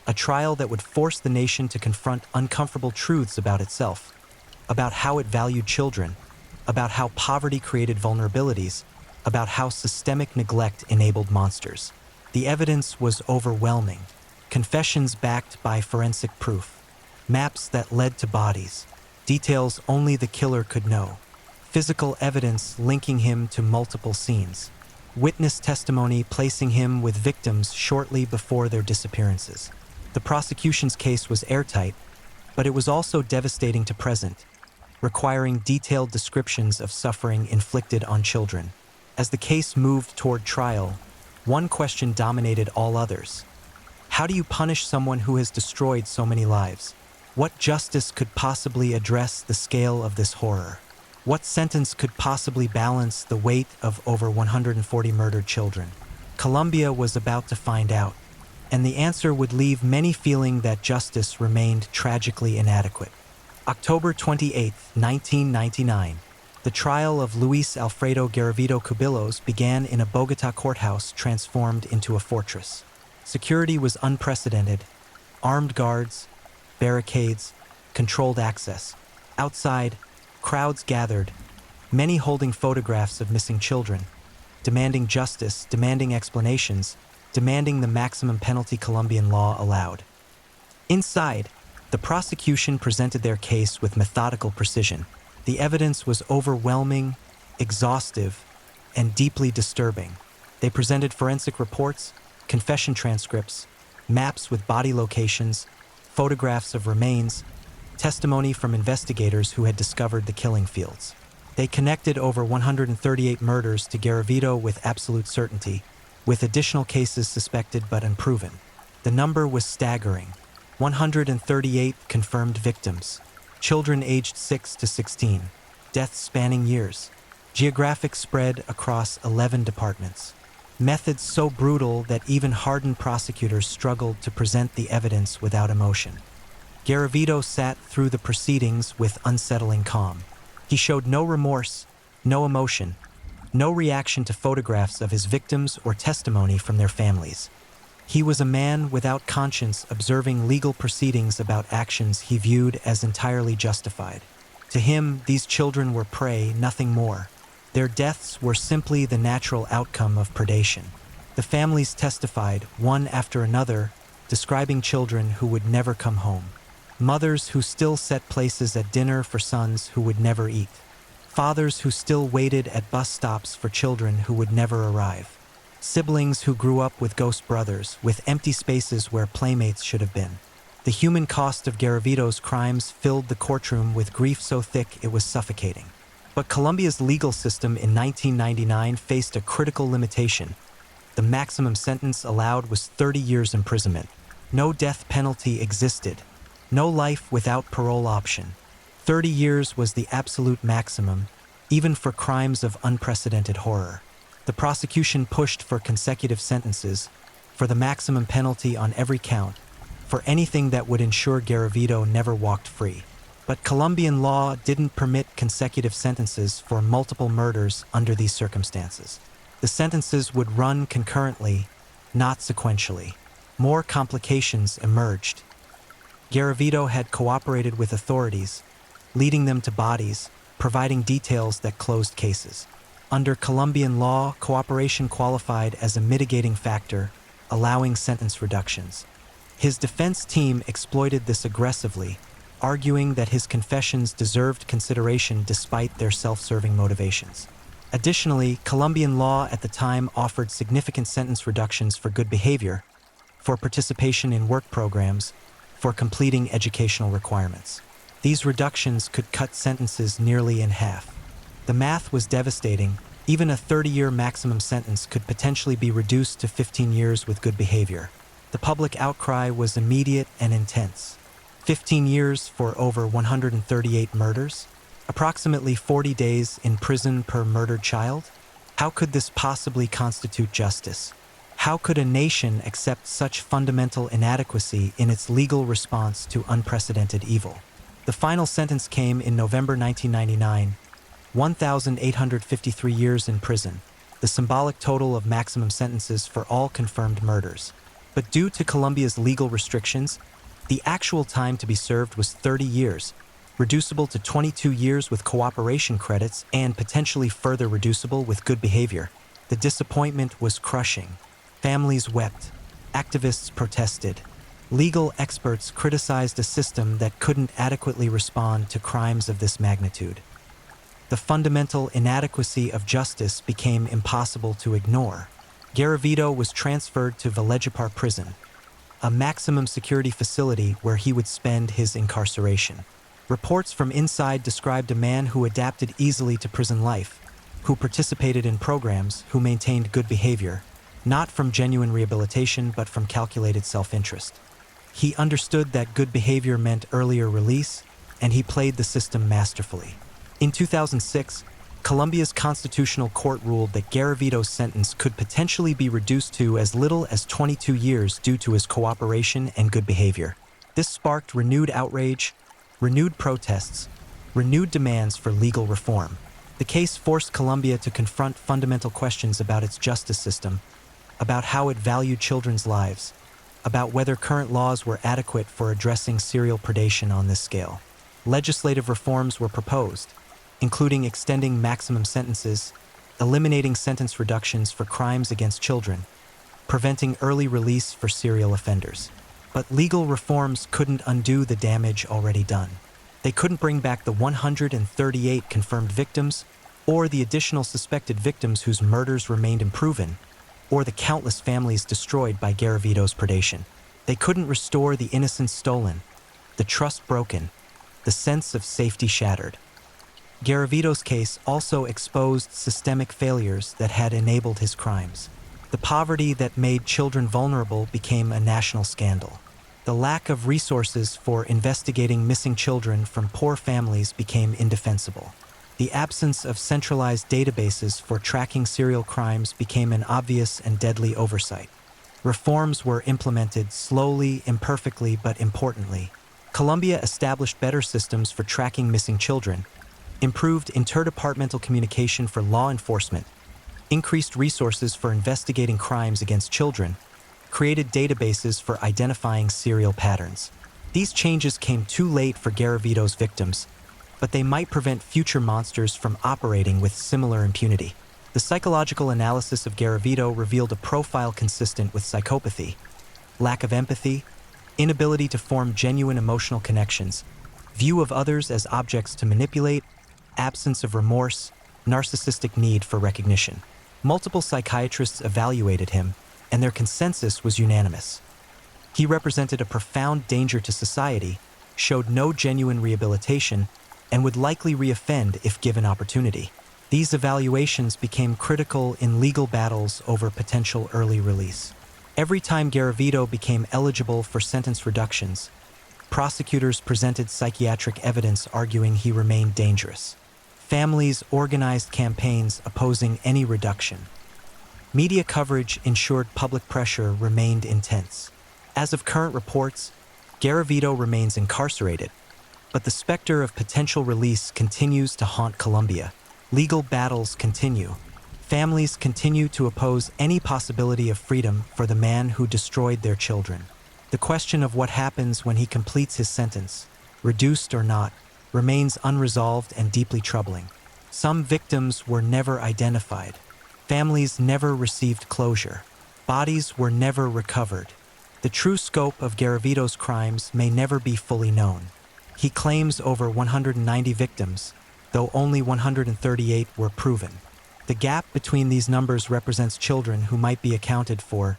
a trial that would force the nation to confront uncomfortable truths about itself, about how it valued children, about how poverty created vulnerabilities, about how systemic neglect enabled monsters. The evidence was overwhelming. Confessions backed by forensic proof, maps that led to bodies, details only the killer could know, physical evidence linking him to multiple scenes, witness testimony placing him with victims shortly before their disappearances. The prosecution's case was airtight, but it was also devastating to present, requiring detailed descriptions of suffering inflicted on children. As the case moved toward trial, one question dominated all others. How do you punish someone who has destroyed so many lives? What justice could possibly address the scale of this horror? What sentence could possibly balance the weight of over 140 murdered children? Colombia was about to find out, and the answer would leave many feeling that justice remained tragically inadequate. October 28, 1999, the trial of Luis Alfredo Garavito Cubillos began in a Bogotá courthouse transformed into a fortress. Security was unprecedented. Armed guards, barricades, controlled access. Outside, crowds gathered, many holding photographs of missing children, demanding justice, demanding explanations, demanding the maximum penalty Colombian law allowed. Inside, the prosecution presented their case with methodical precision. The evidence was overwhelming, exhaustive, and deeply disturbing. They presented forensic reports, confession transcripts, maps with body locations, photographs of remains, testimony from investigators who had discovered the killing fields. They connected over 138 murders to Garavito with absolute certainty, with additional cases suspected but unproven. The number was staggering. 138 confirmed victims, children aged 6 to 16, deaths spanning years, geographic spread across 11 departments. Methods so brutal that even hardened prosecutors struggled to present the evidence without emotion. Garavito sat through the proceedings with unsettling calm. He showed no remorse, no emotion, no reaction to photographs of his victims or testimony from their families. He was a man without conscience observing legal proceedings about actions he viewed as entirely justified. To him, these children were prey, nothing more. Their deaths were simply the natural outcome of predation. The families testified, one after another, describing children who would never come home. Mothers who still set places at dinner for sons who would never eat. Fathers who still waited at bus stops for children who would never arrive. Siblings who grew up with ghost brothers, with empty spaces where playmates should have been. The human cost of Garavito's crimes filled the courtroom with grief so thick it was suffocating. But Colombia's legal system in 1999 faced a critical limitation. The maximum sentence allowed was 30 years imprisonment. No death penalty existed. No life without parole option. 30 years was the absolute maximum, even for crimes of unprecedented horror. The prosecution pushed for consecutive sentences, for the maximum penalty on every count, for anything that would ensure Garavito never walked free. But Colombian law didn't permit consecutive sentences for multiple murders under these circumstances. The sentences would run concurrently, not sequentially. More complications emerged. Garavito had cooperated with authorities, leading them to bodies, providing details that closed cases. Under Colombian law, cooperation qualified as a mitigating factor, allowing sentence reductions. His defense team exploited this aggressively, arguing that his confessions deserved consideration despite their self-serving motivations. Additionally, Colombian law at the time offered significant sentence reductions for good behavior, for participation in work programs, for completing educational requirements. These reductions could cut sentences nearly in half. The math was devastating. Even a 30-year maximum sentence could potentially be reduced to 15 years with good behavior. The public outcry was immediate and intense. 15 years for over 138 murders? Approximately 40 days in prison per murdered child? How could this possibly constitute justice? How could a nation accept such fundamental inadequacy in its legal response to unprecedented evil? The final sentence came in November 1999, 1,853 years in prison, the symbolic total of maximum sentences for all confirmed murders. But due to Colombia's legal restrictions, the actual time to be served was 30 years, reducible to 22 years with cooperation credits and potentially further reducible with good behavior. The disappointment was crushing. Families wept. Activists protested. Legal experts criticized a system that couldn't adequately respond to crimes of this magnitude. The fundamental inadequacy of justice became impossible to ignore. Garavito was transferred to Valledupar prison, a maximum security facility where he would spend his incarceration. Reports from inside described a man who adapted easily to prison life, who participated in programs, who maintained good behavior, not from genuine rehabilitation but from calculated self-interest. He understood that good behavior meant earlier release, and he played the system masterfully. In 2006, Colombia's constitutional court ruled that Garavito's sentence could potentially be reduced to as little as 22 years due to his cooperation and good behavior. This sparked renewed outrage, renewed protests, renewed demands for legal reform. The case forced Colombia to confront fundamental questions about its justice system, about how it valued children's lives, about whether current laws were adequate for addressing serial predation on this scale. Legislative reforms were proposed, including extending maximum sentences, eliminating sentence reductions for crimes against children, preventing early release for serial offenders. But legal reforms couldn't undo the damage already done. They couldn't bring back the 138 confirmed victims, or the additional suspected victims whose murders remained unproven, or the countless families destroyed by Garavito's predation. They couldn't restore the innocence stolen, the trust broken, the sense of safety shattered. Garavito's case also exposed systemic failures that had enabled his crimes. The poverty that made children vulnerable became a national scandal. The lack of resources for investigating missing children from poor families became indefensible. The absence of centralized databases for tracking serial crimes became an obvious and deadly oversight. Reforms were implemented slowly, imperfectly, but importantly. Colombia established better systems for tracking missing children, improved interdepartmental communication for law enforcement, increased resources for investigating crimes against children, created databases for identifying serial patterns. These changes came too late for Garavito's victims, but they might prevent future monsters from operating with similar impunity. The psychological analysis of Garavito revealed a profile consistent with psychopathy: lack of empathy, inability to form genuine emotional connections, view of others as objects to manipulate, absence of remorse, narcissistic need for recognition. Multiple psychiatrists evaluated him, and their consensus was unanimous. He represented a profound danger to society, showed no genuine rehabilitation, and would likely reoffend if given opportunity. These evaluations became critical in legal battles over potential early release. Every time Garavito became eligible for sentence reductions, prosecutors presented psychiatric evidence arguing he remained dangerous. Families organized campaigns opposing any reduction. Media coverage ensured public pressure remained intense. As of current reports, Garavito remains incarcerated, But the specter of potential release continues to haunt Colombia. Legal battles continue. Families continue to oppose any possibility of freedom for the man who destroyed their children. The question of what happens when he completes his sentence, reduced or not, remains unresolved and deeply troubling. Some victims were never identified. Families never received closure. Bodies were never recovered. The true scope of Garavito's crimes may never be fully known. He claims over 190 victims, though only 138 were proven. The gap between these numbers represents children who might be accounted for,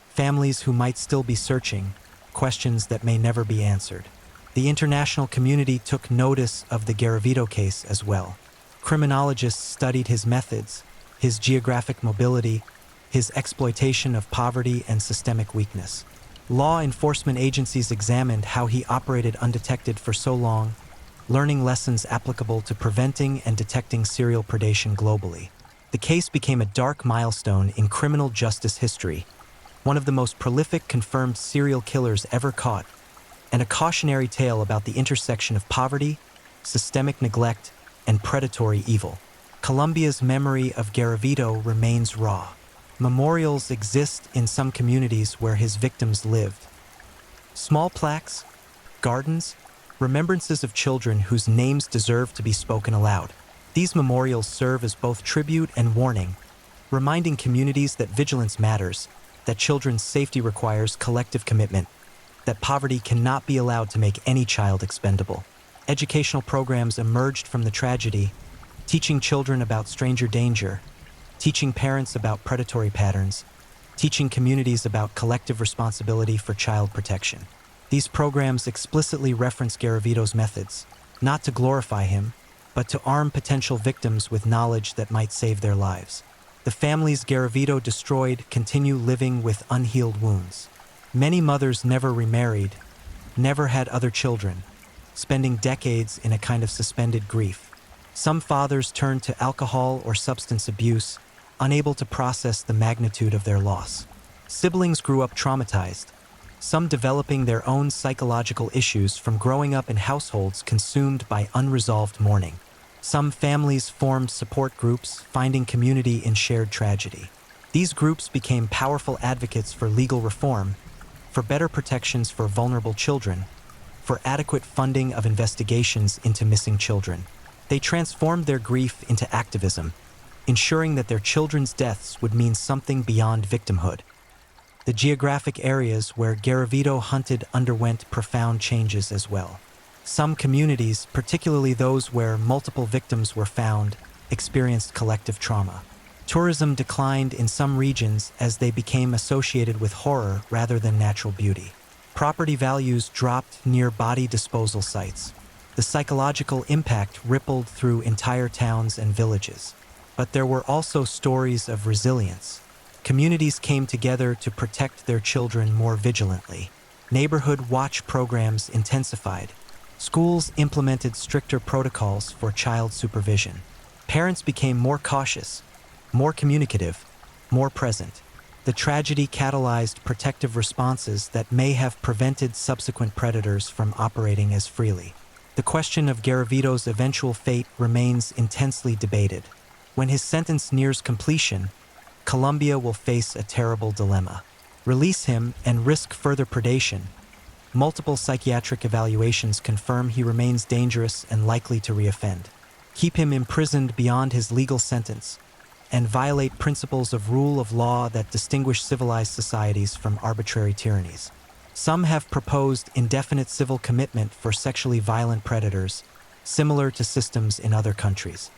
families who might still be searching, questions that may never be answered. The international community took notice of the Garavito case as well. Criminologists studied his methods, his geographic mobility, his exploitation of poverty and systemic weakness. Law enforcement agencies examined how he operated undetected for so long, learning lessons applicable to preventing and detecting serial predation globally. The case became a dark milestone in criminal justice history, one of the most prolific confirmed serial killers ever caught, and a cautionary tale about the intersection of poverty, systemic neglect, and predatory evil. Colombia's memory of Garavito remains raw. Memorials exist in some communities where his victims lived. Small plaques, gardens, remembrances of children whose names deserve to be spoken aloud. These memorials serve as both tribute and warning, reminding communities that vigilance matters, that children's safety requires collective commitment, that poverty cannot be allowed to make any child expendable. Educational programs emerged from the tragedy, teaching children about stranger danger, teaching parents about predatory patterns, teaching communities about collective responsibility for child protection. These programs explicitly reference Garavito's methods, not to glorify him, but to arm potential victims with knowledge that might save their lives. The families Garavito destroyed continue living with unhealed wounds. Many mothers never remarried, never had other children, spending decades in a kind of suspended grief. Some fathers turned to alcohol or substance abuse, unable to process the magnitude of their loss. Siblings grew up traumatized, some developing their own psychological issues from growing up in households consumed by unresolved mourning. Some families formed support groups, finding community in shared tragedy. These groups became powerful advocates for legal reform, for better protections for vulnerable children, for adequate funding of investigations into missing children. They transformed their grief into activism, ensuring that their children's deaths would mean something beyond victimhood. The geographic areas where Garavito hunted underwent profound changes as well. Some communities, particularly those where multiple victims were found, experienced collective trauma. Tourism declined in some regions as they became associated with horror rather than natural beauty. Property values dropped near body disposal sites. The psychological impact rippled through entire towns and villages. But there were also stories of resilience. Communities came together to protect their children more vigilantly. Neighborhood watch programs intensified. Schools implemented stricter protocols for child supervision. Parents became more cautious, more communicative, more present. The tragedy catalyzed protective responses that may have prevented subsequent predators from operating as freely. The question of Garavito's eventual fate remains intensely debated. When his sentence nears completion, Colombia will face a terrible dilemma. Release him and risk further predation. Multiple psychiatric evaluations confirm he remains dangerous and likely to reoffend. Keep him imprisoned beyond his legal sentence, and violate principles of rule of law that distinguish civilized societies from arbitrary tyrannies. Some have proposed indefinite civil commitment for sexually violent predators, similar to systems in other countries.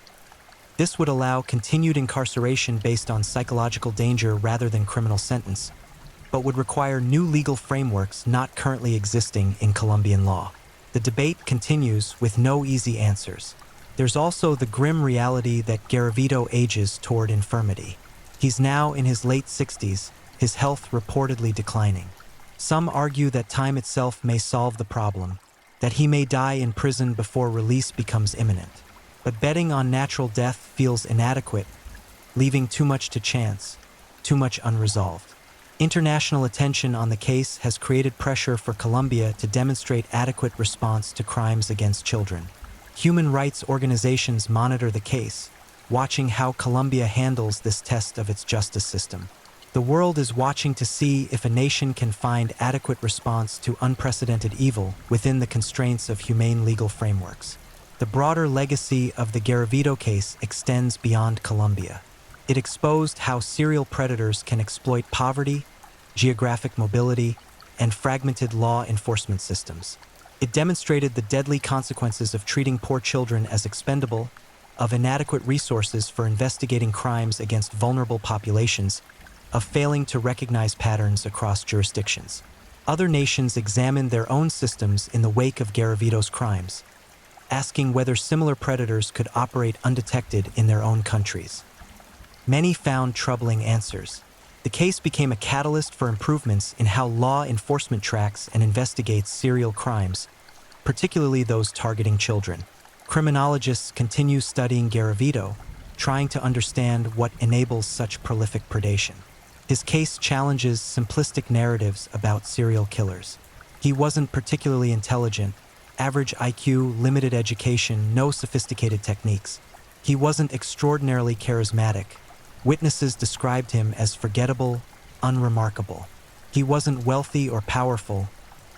This would allow continued incarceration based on psychological danger rather than criminal sentence, but would require new legal frameworks not currently existing in Colombian law. The debate continues with no easy answers. There's also the grim reality that Garavito ages toward infirmity. He's now in his late 60s, his health reportedly declining. Some argue that time itself may solve the problem, that he may die in prison before release becomes imminent. But betting on natural death feels inadequate, leaving too much to chance, too much unresolved. International attention on the case has created pressure for Colombia to demonstrate adequate response to crimes against children. Human rights organizations monitor the case, watching how Colombia handles this test of its justice system. The world is watching to see if a nation can find adequate response to unprecedented evil within the constraints of humane legal frameworks. The broader legacy of the Garavito case extends beyond Colombia. It exposed how serial predators can exploit poverty, geographic mobility, and fragmented law enforcement systems. It demonstrated the deadly consequences of treating poor children as expendable, of inadequate resources for investigating crimes against vulnerable populations, of failing to recognize patterns across jurisdictions. Other nations examined their own systems in the wake of Garavito's crimes, asking whether similar predators could operate undetected in their own countries. Many found troubling answers. The case became a catalyst for improvements in how law enforcement tracks and investigates serial crimes, particularly those targeting children. Criminologists continue studying Garavito, trying to understand what enables such prolific predation. His case challenges simplistic narratives about serial killers. He wasn't particularly intelligent, average IQ, limited education, no sophisticated techniques. He wasn't extraordinarily charismatic. Witnesses described him as forgettable, unremarkable. He wasn't wealthy or powerful,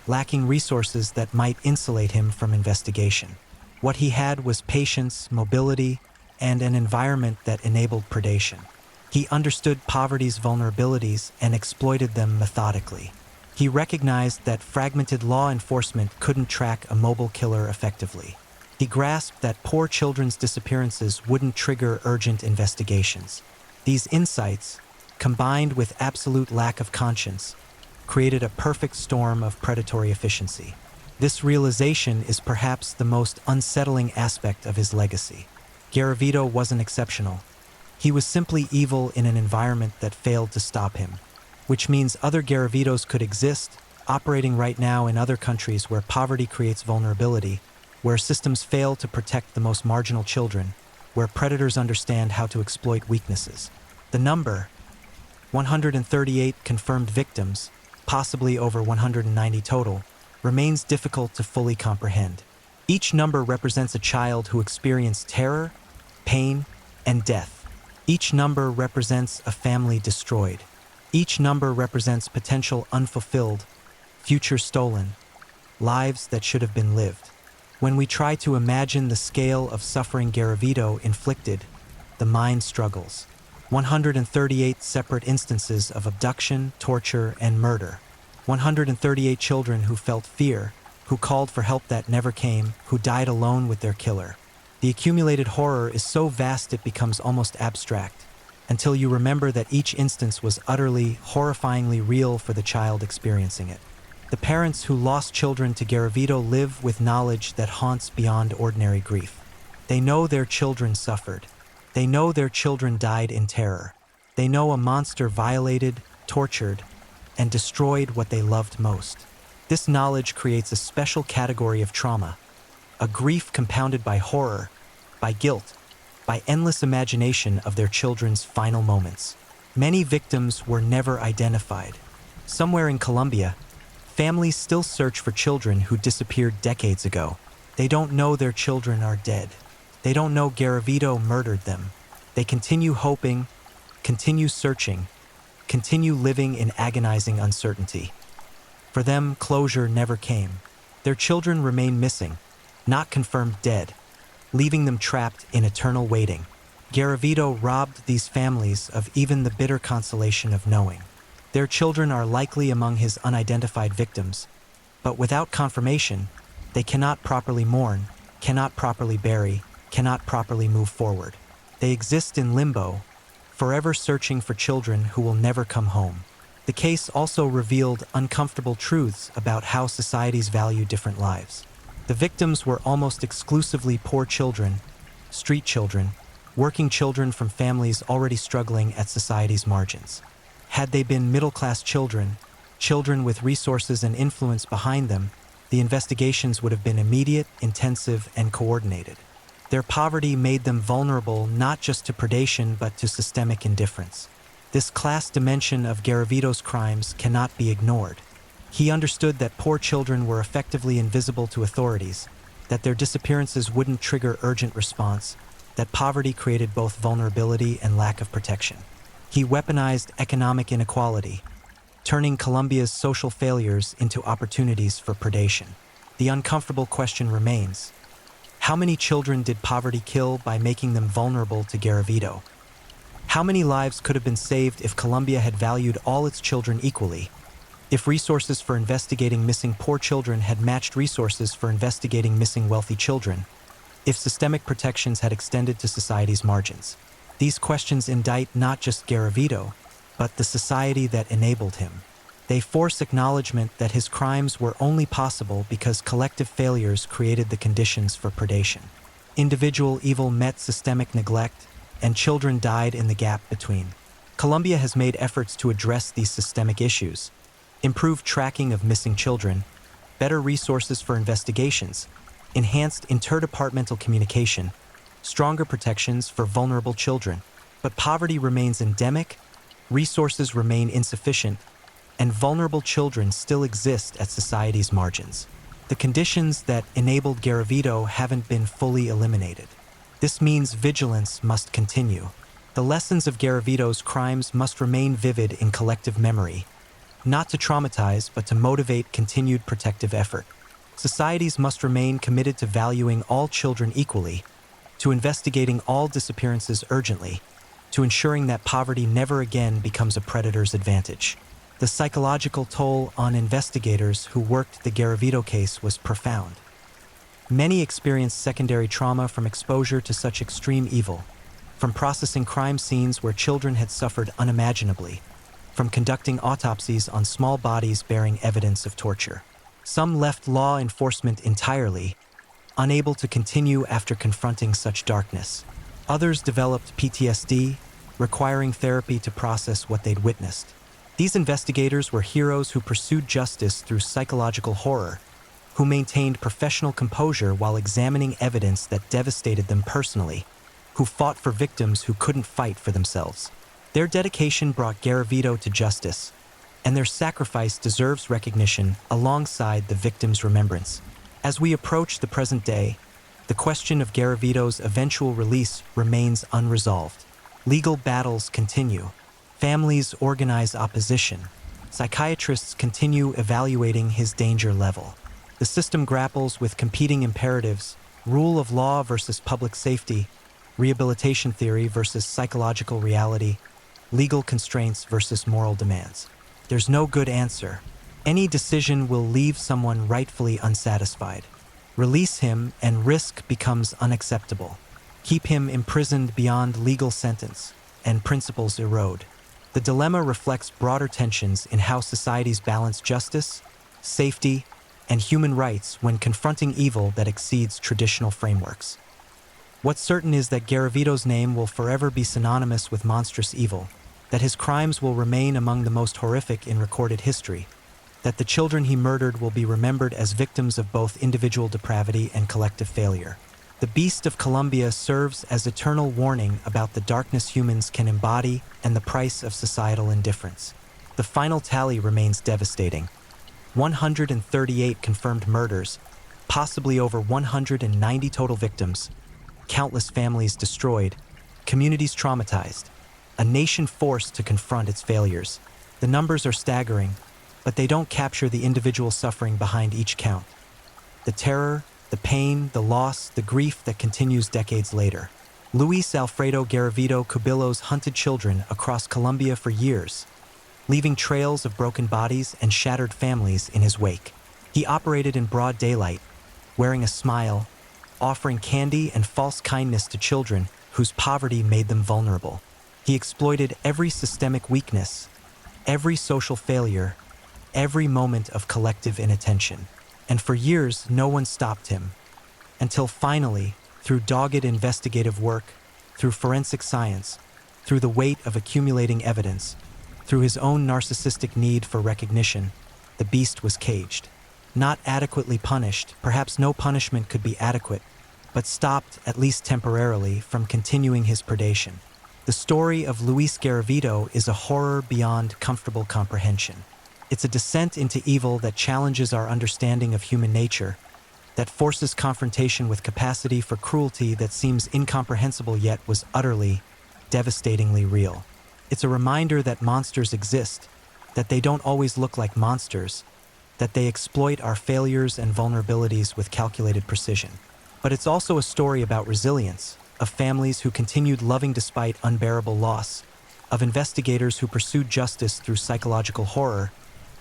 lacking resources that might insulate him from investigation. What he had was patience, mobility, and an environment that enabled predation. He understood poverty's vulnerabilities and exploited them methodically. He recognized that fragmented law enforcement couldn't track a mobile killer effectively. He grasped that poor children's disappearances wouldn't trigger urgent investigations. These insights, combined with absolute lack of conscience, created a perfect storm of predatory efficiency. This realization is perhaps the most unsettling aspect of his legacy. Garavito wasn't exceptional. He was simply evil in an environment that failed to stop him, which means other Garavitos could exist, operating right now in other countries where poverty creates vulnerability, where systems fail to protect the most marginal children, where predators understand how to exploit weaknesses. The number, 138 confirmed victims, possibly over 190 total, remains difficult to fully comprehend. Each number represents a child who experienced terror, pain, and death. Each number represents a family destroyed. Each number represents potential unfulfilled, future stolen, lives that should have been lived. When we try to imagine the scale of suffering Garavito inflicted, the mind struggles. 138 separate instances of abduction, torture, and murder. 138 children who felt fear, who called for help that never came, who died alone with their killer. The accumulated horror is so vast it becomes almost abstract, until you remember that each instance was utterly, horrifyingly real for the child experiencing it. The parents who lost children to Garavito live with knowledge that haunts beyond ordinary grief. They know their children suffered. They know their children died in terror. They know a monster violated, tortured, and destroyed what they loved most. This knowledge creates a special category of trauma, a grief compounded by horror, by guilt, by endless imagination of their children's final moments. Many victims were never identified. Somewhere in Colombia, families still search for children who disappeared decades ago. They don't know their children are dead. They don't know Garavito murdered them. They continue hoping, continue searching, continue living in agonizing uncertainty. For them, closure never came. Their children remain missing, not confirmed dead, leaving them trapped in eternal waiting. Garavito robbed these families of even the bitter consolation of knowing. Their children are likely among his unidentified victims, but without confirmation, they cannot properly mourn, cannot properly bury, cannot properly move forward. They exist in limbo, forever searching for children who will never come home. The case also revealed uncomfortable truths about how societies value different lives. The victims were almost exclusively poor children, street children, working children from families already struggling at society's margins. Had they been middle-class children, children with resources and influence behind them, the investigations would have been immediate, intensive, and coordinated. Their poverty made them vulnerable not just to predation but to systemic indifference. This class dimension of Garavito's crimes cannot be ignored. He understood that poor children were effectively invisible to authorities, that their disappearances wouldn't trigger urgent response, that poverty created both vulnerability and lack of protection. He weaponized economic inequality, turning Colombia's social failures into opportunities for predation. The uncomfortable question remains: how many children did poverty kill by making them vulnerable to Garavito? How many lives could have been saved if Colombia had valued all its children equally? If resources for investigating missing poor children had matched resources for investigating missing wealthy children? If systemic protections had extended to society's margins? These questions indict not just Garavito, but the society that enabled him. They force acknowledgement that his crimes were only possible because collective failures created the conditions for predation. Individual evil met systemic neglect, and children died in the gap between. Colombia has made efforts to address these systemic issues: improved tracking of missing children, better resources for investigations, enhanced interdepartmental communication, stronger protections for vulnerable children. But poverty remains endemic, resources remain insufficient, and vulnerable children still exist at society's margins. The conditions that enabled Garavito haven't been fully eliminated. This means vigilance must continue. The lessons of Garavito's crimes must remain vivid in collective memory, not to traumatize, but to motivate continued protective effort. Societies must remain committed to valuing all children equally, to investigating all disappearances urgently, to ensuring that poverty never again becomes a predator's advantage. The psychological toll on investigators who worked the Garavito case was profound. Many experienced secondary trauma from exposure to such extreme evil, from processing crime scenes where children had suffered unimaginably, from conducting autopsies on small bodies bearing evidence of torture. Some left law enforcement entirely, unable to continue after confronting such darkness. Others developed PTSD, requiring therapy to process what they'd witnessed. These investigators were heroes who pursued justice through psychological horror, who maintained professional composure while examining evidence that devastated them personally, who fought for victims who couldn't fight for themselves. Their dedication brought Garavito to justice, and their sacrifice deserves recognition alongside the victims' remembrance. As we approach the present day, the question of Garavito's eventual release remains unresolved. Legal battles continue. Families organize opposition. Psychiatrists continue evaluating his danger level. The system grapples with competing imperatives: rule of law versus public safety, rehabilitation theory versus psychological reality, legal constraints versus moral demands. There's no good answer. Any decision will leave someone rightfully unsatisfied. Release him and risk becomes unacceptable. Keep him imprisoned beyond legal sentence, and principles erode. The dilemma reflects broader tensions in how societies balance justice, safety, and human rights when confronting evil that exceeds traditional frameworks. What's certain is that Garavito's name will forever be synonymous with monstrous evil, that his crimes will remain among the most horrific in recorded history, that the children he murdered will be remembered as victims of both individual depravity and collective failure. The Beast of Colombia serves as eternal warning about the darkness humans can embody and the price of societal indifference. The final tally remains devastating: 138 confirmed murders, possibly over 190 total victims, countless families destroyed, communities traumatized, a nation forced to confront its failures. The numbers are staggering, but they don't capture the individual suffering behind each count. The terror, the pain, the loss, the grief that continues decades later. Luis Alfredo Garavito Cubillos hunted children across Colombia for years, leaving trails of broken bodies and shattered families in his wake. He operated in broad daylight, wearing a smile, offering candy and false kindness to children whose poverty made them vulnerable. He exploited every systemic weakness, every social failure, every moment of collective inattention. And for years, no one stopped him, until finally, through dogged investigative work, through forensic science, through the weight of accumulating evidence, through his own narcissistic need for recognition, the beast was caged. Not adequately punished, perhaps no punishment could be adequate, but stopped, at least temporarily, from continuing his predation. The story of Luis Garavito is a horror beyond comfortable comprehension. It's a descent into evil that challenges our understanding of human nature, that forces confrontation with capacity for cruelty that seems incomprehensible yet was utterly, devastatingly real. It's a reminder that monsters exist, that they don't always look like monsters, that they exploit our failures and vulnerabilities with calculated precision. But it's also a story about resilience, of families who continued loving despite unbearable loss, of investigators who pursued justice through psychological horror,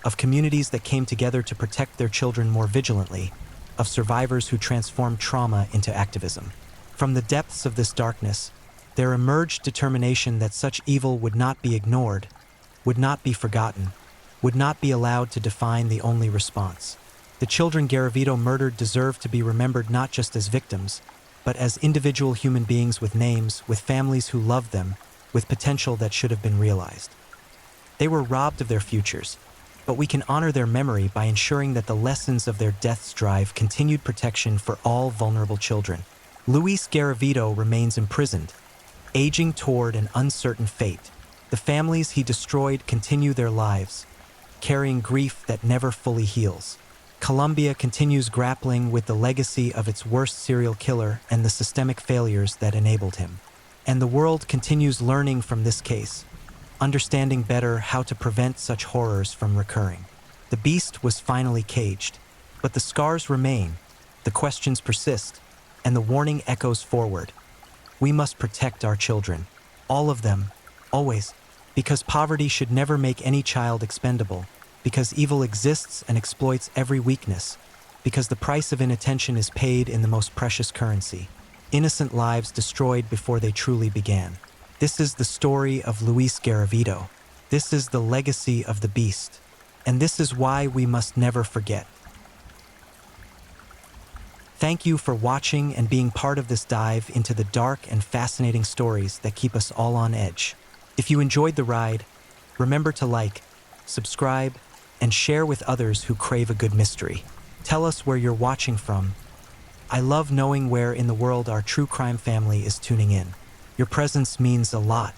of communities that came together to protect their children more vigilantly, of survivors who transformed trauma into activism. From the depths of this darkness, there emerged determination that such evil would not be ignored, would not be forgotten, would not be allowed to define the only response. The children Garavito murdered deserve to be remembered not just as victims, but as individual human beings with names, with families who loved them, with potential that should have been realized. They were robbed of their futures, but we can honor their memory by ensuring that the lessons of their deaths drive continued protection for all vulnerable children. Luis Garavito remains imprisoned, aging toward an uncertain fate. The families he destroyed continue their lives, carrying grief that never fully heals. Colombia continues grappling with the legacy of its worst serial killer and the systemic failures that enabled him. And the world continues learning from this case, understanding better how to prevent such horrors from recurring. The beast was finally caged, but the scars remain, the questions persist, and the warning echoes forward. We must protect our children, all of them, always, because poverty should never make any child expendable, because evil exists and exploits every weakness, because the price of inattention is paid in the most precious currency, innocent lives destroyed before they truly began. This is the story of Luis Garavito. This is the legacy of the beast. And this is why we must never forget. Thank you for watching and being part of this dive into the dark and fascinating stories that keep us all on edge. If you enjoyed the ride, remember to like, subscribe, and share with others who crave a good mystery. Tell us where you're watching from. I love knowing where in the world our true crime family is tuning in. Your presence means a lot.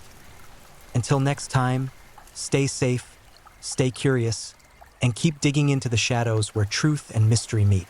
Until next time, stay safe, stay curious, and keep digging into the shadows where truth and mystery meet.